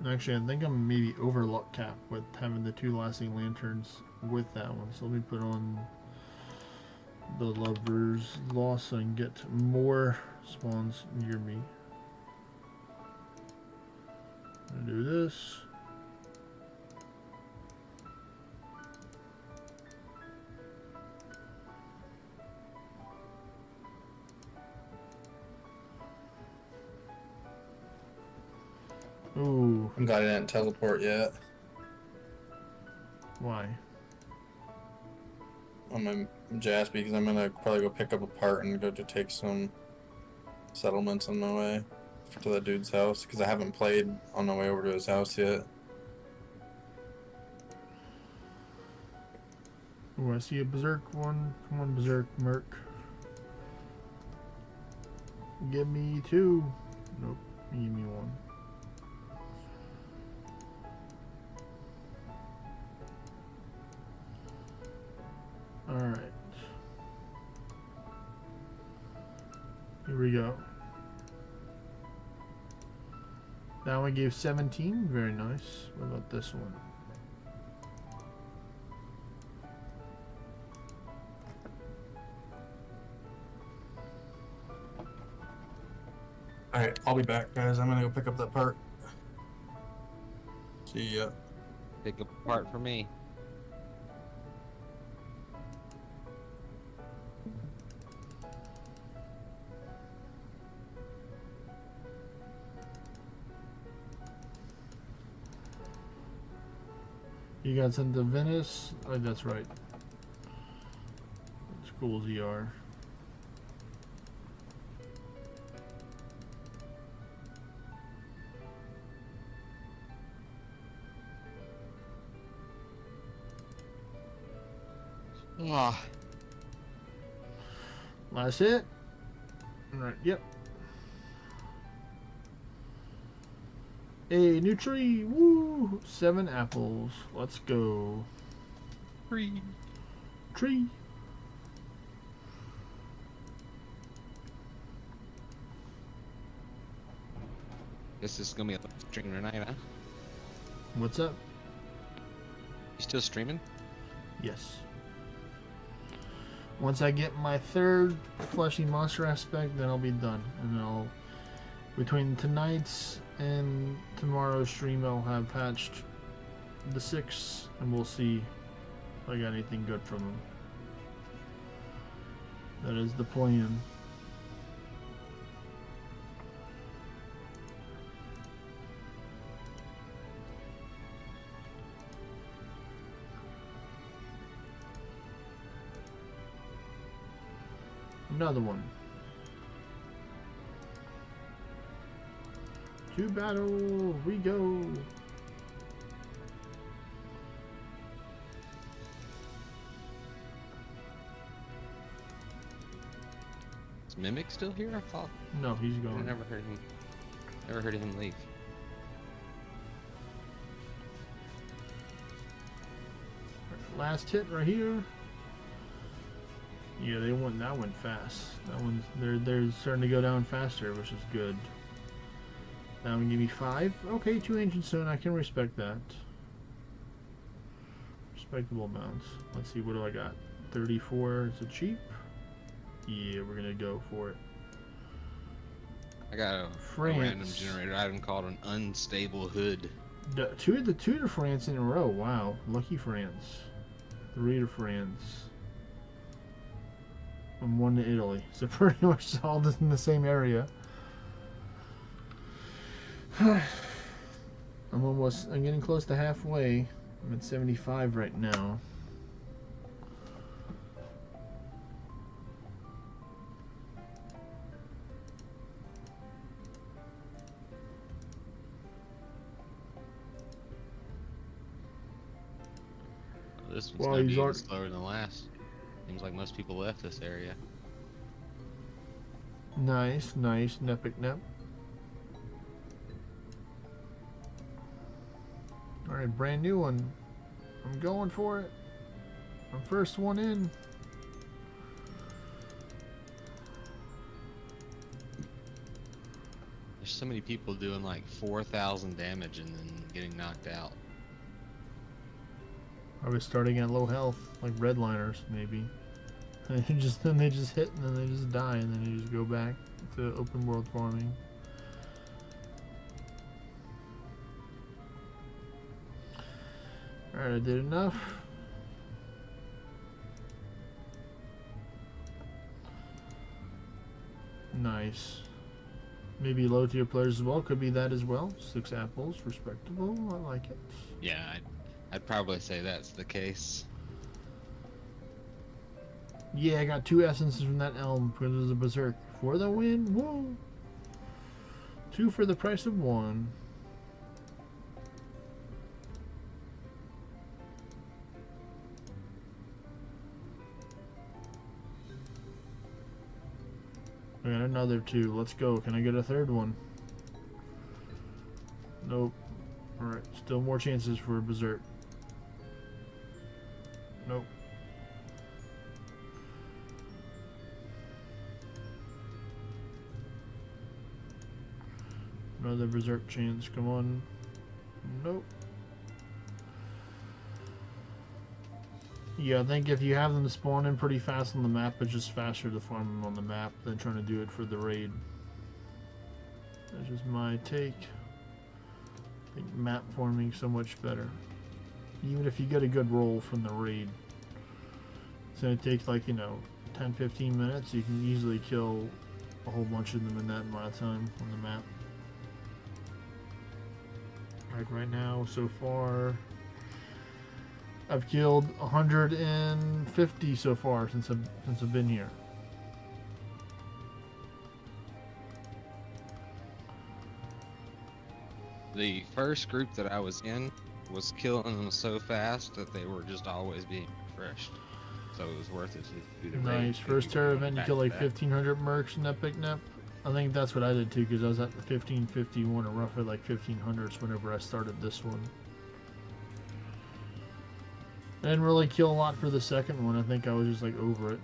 Actually, I think I'm maybe over luck cap with having the 2 lasting lanterns with that one. So let me put on the Lover's Loss so I can get more spawns near me. I'm gonna do this. Ooh, I'm glad I didn't teleport yet. why? I'm in Jasper because I'm gonna probably go pick up a part and go to take some settlements on my way to that dude's house because I haven't played on the way over to his house yet. Ooh, I see a Berserk one. Come on, Berserk Merc. Give me 2. Nope, give me 1. Alright. Here we go. That one gave 17. Very nice. What about this one? Alright, I'll be back, guys. I'm gonna go pick up that part. See ya. Pick up a part for me. You got sent to Venice? Oh, that's right. Schools ER. Ah, Last hit. Alright, yep. A new tree. Woo! 7 apples. Let's go. free. Tree. Guess this is gonna be a stream tonight, huh? What's up? You still streaming? Yes. Once I get my 3rd fleshy monster aspect, then I'll be done. And then I'll, between tonight's and tomorrow's stream, I'll have patched the 6, and we'll see if I got anything good from them. That is the plan. Another one. To battle we go. Is Mimic still here? I thought No, he's I gone. never heard him leave. Last hit right here. Yeah, that went fast. That one's they're starting to go down faster, which is good. That one give me 5. Okay, 2 ancient stone. I can respect that. Respectable amounts. Let's see, what do I got? 34. Is it cheap? Yeah, we're gonna go for it. I got a random generator item called an unstable hood. Two to France in a row. Wow, lucky France. 3 to France. And 1 to Italy. So pretty much all in the same area. I'm getting close to halfway. I'm at 75 right now. This one's Well, gonna he's be even already- slower than the last. Seems like most people left this area. Nice, nice, Nepic Nep. Alright, brand new one. I'm going for it. I'm first one in. There's so many people doing like 4,000 damage and then getting knocked out. I was starting at low health, like redliners maybe. And then they just hit and then they just die and then they just go back to open world farming. Alright, I did enough. Nice. Maybe low tier players as well. Could be that as well. 6 apples, respectable. I like it. Yeah, I'd probably say that's the case. Yeah, I got 2 essences from that elm because it was a berserk. For the win. Woo! 2 for the price of 1. I got another 2. Let's go. Can I get a third one? Nope. Alright, still more chances for a berserk. Nope. Another berserk chance. Come on. Nope. Yeah, I think if you have them spawn in pretty fast on the map, it's just faster to farm them on the map than trying to do it for the raid. That's just my take. I think map farming so much better. Even if you get a good roll from the raid. It's gonna take like, 10-15 minutes. You can easily kill a whole bunch of them in that amount of time on the map. Like right now, so far, I've killed 150 so far since I've been here. The first group that I was in was killing them so fast that they were just always being refreshed. So it was worth it to do the raid. Nice. First Terra event, you killed like 1,500 mercs in Epic Nep. I think that's what I did too, because I was at 1551 or roughly like 1,500s whenever I started this one. I didn't really kill a lot for the second one. I think I was just like over it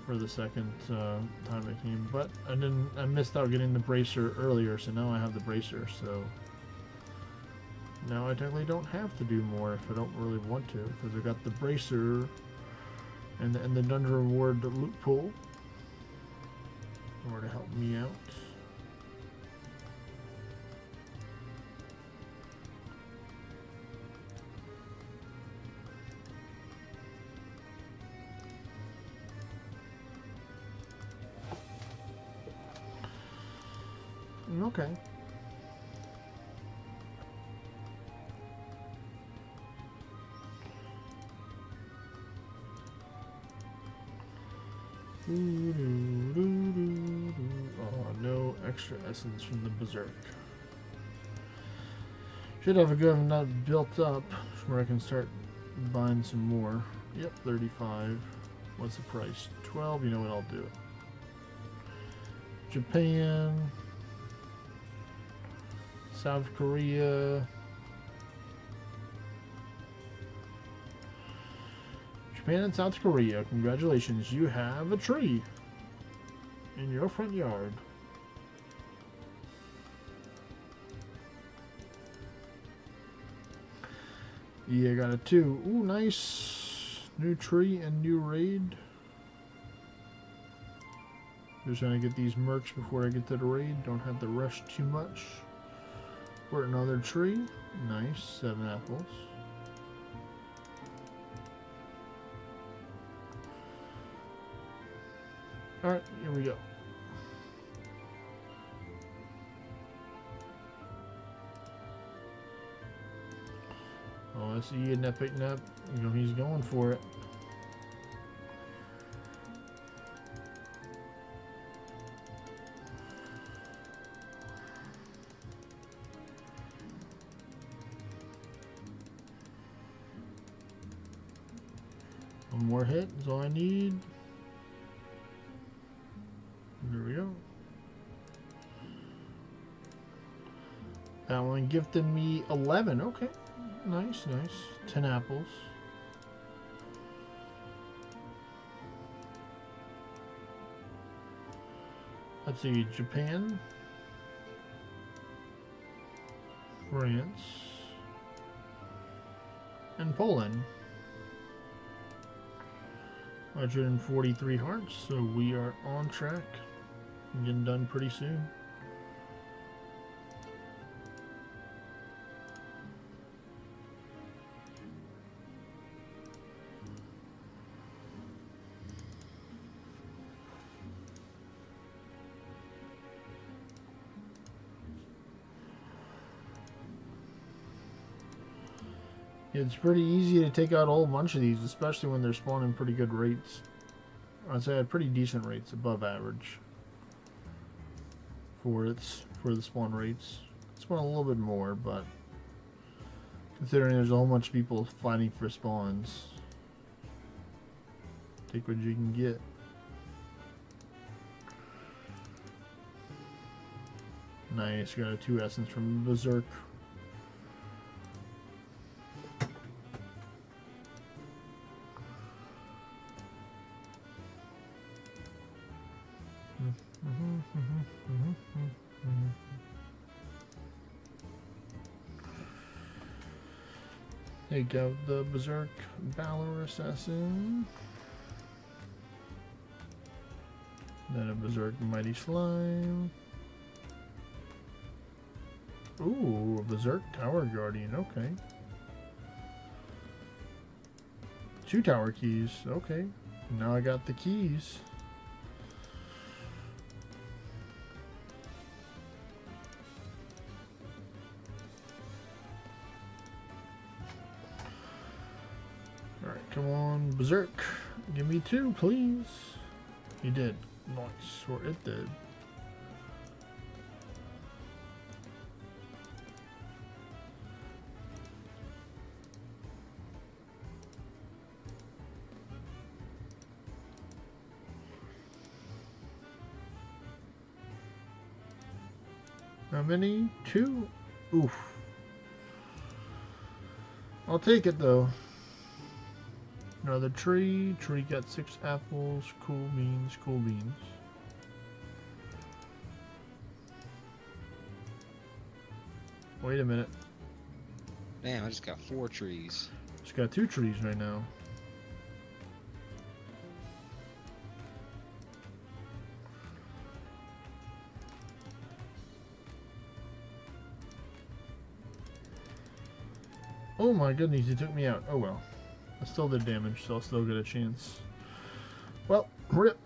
for the second time it came. But I missed out getting the bracer earlier, so now I have the bracer. So now I technically don't have to do more if I don't really want to, because I got the bracer and the dungeon reward loot pool in order to help me out. Okay. Oh, no extra essence from the berserk. Should have a good enough built up where I can start buying some more. Yep, 35. What's the price? 12. You know what? I'll do it. Japan, South Korea, Japan and South Korea, congratulations, you have a tree in your front yard. Yeah, I got a 2. Ooh, nice. New tree and new raid. Just trying to get these mercs before I get to the raid. Don't have to rush too much. For another tree. Nice. 7 apples. Alright, here we go. Oh, I see you, Epic Nep. He's going for it. One more hit is all I need. There we go. That one gifted me 11. Okay. Nice, nice. 10 apples. Let's see. Japan. France. And Poland. 143 hearts, so we are on track. Getting done pretty soon. It's pretty easy to take out a whole bunch of these, especially when they're spawning pretty good rates. I'd say at pretty decent rates, above average. For the spawn rates. Spawn a little bit more, but considering there's a whole bunch of people fighting for spawns, take what you can get. Nice, got a 2 essence from Berserk. There you go, the Berserk Valor Assassin. Then a Berserk Mighty Slime. Ooh, a Berserk Tower Guardian, okay. 2 tower keys, okay. Now I got the keys. Alright, come on, Berserk. Give me 2, please. He did. Nice, or it did. How many? 2? Oof. I'll take it though. Another tree. Tree got 6 apples. Cool beans. Cool beans. Wait a minute. Damn, I just got 4 trees. Just got 2 trees right now. Oh my goodness, he took me out. Oh well. I still did damage, so I'll still get a chance. Well, rip.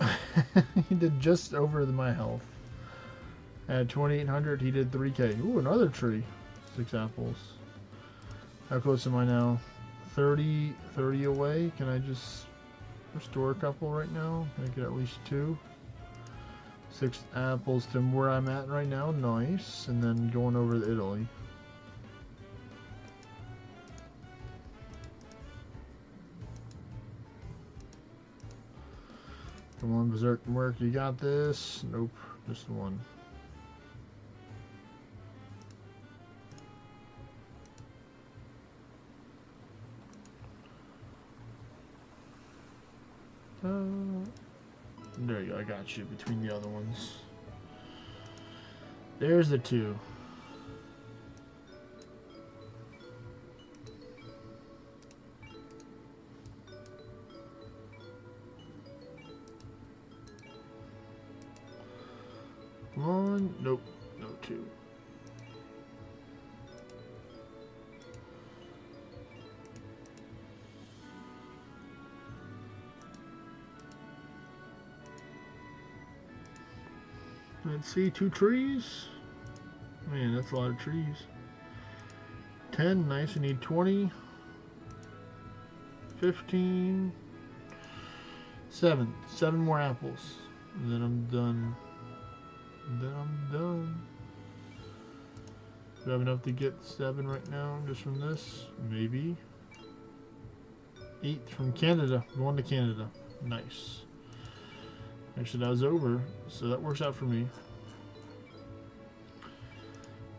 He did just over my health. At 2,800, he did 3k. Ooh, another tree. 6 apples. How close am I now? 30 away. Can I just restore a couple right now? Can I get at least 2? 6 apples to where I'm at right now. Nice. And then going over to Italy. Come on, Berserk Merc, you got this? Nope, just the one. There you go, I got you between the other ones. There's the 2. Come on. Nope. No 2. Let's see. 2 trees. Man, that's a lot of trees. 10. Nice. I need 20. 15. 7. 7 more apples. And then I'm done. Do I have enough to get 7 right now just from this? Maybe. 8 from Canada. Going to Canada. Nice. Actually, that was over, so that works out for me.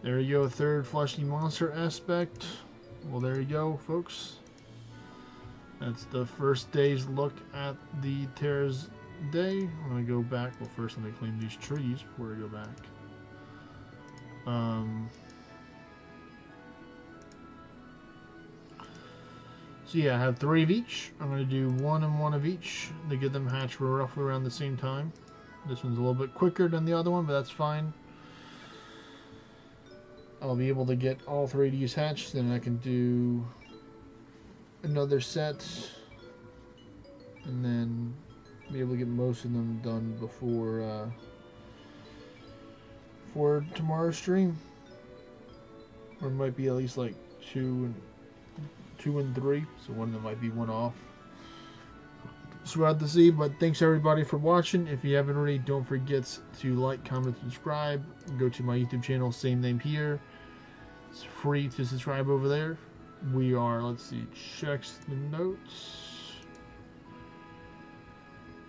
There you go, third fleshy monster aspect. Well, there you go, folks. That's the first day's look at the Terras day. I'm gonna go back. Well, first let me claim these trees before I go back. So yeah, I have 3 of each. I'm gonna do 1 and 1 of each to get them hatched roughly around the same time. This one's a little bit quicker than the other one, but that's fine. I'll be able to get all 3 of these hatched, then I can do another set, and then be able to get most of them done before for tomorrow's stream. Or it might be at least like 2 and 3, so one of them might be one off. So we'll have to see, but thanks everybody for watching. If you haven't already, don't forget to like, comment, subscribe. Go to my YouTube channel, same name here. It's free to subscribe over there. We are, let's see, checks the notes.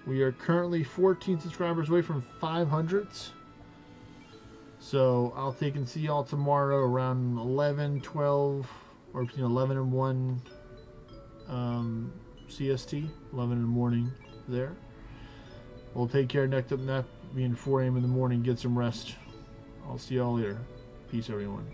We are currently 14 subscribers away from 500. So I'll take and see y'all tomorrow around 11, 12, or between 11 and 1 CST, 11 in the morning there. We'll take care next up, being 4 a.m. in the morning, get some rest. I'll see y'all later. Peace, everyone.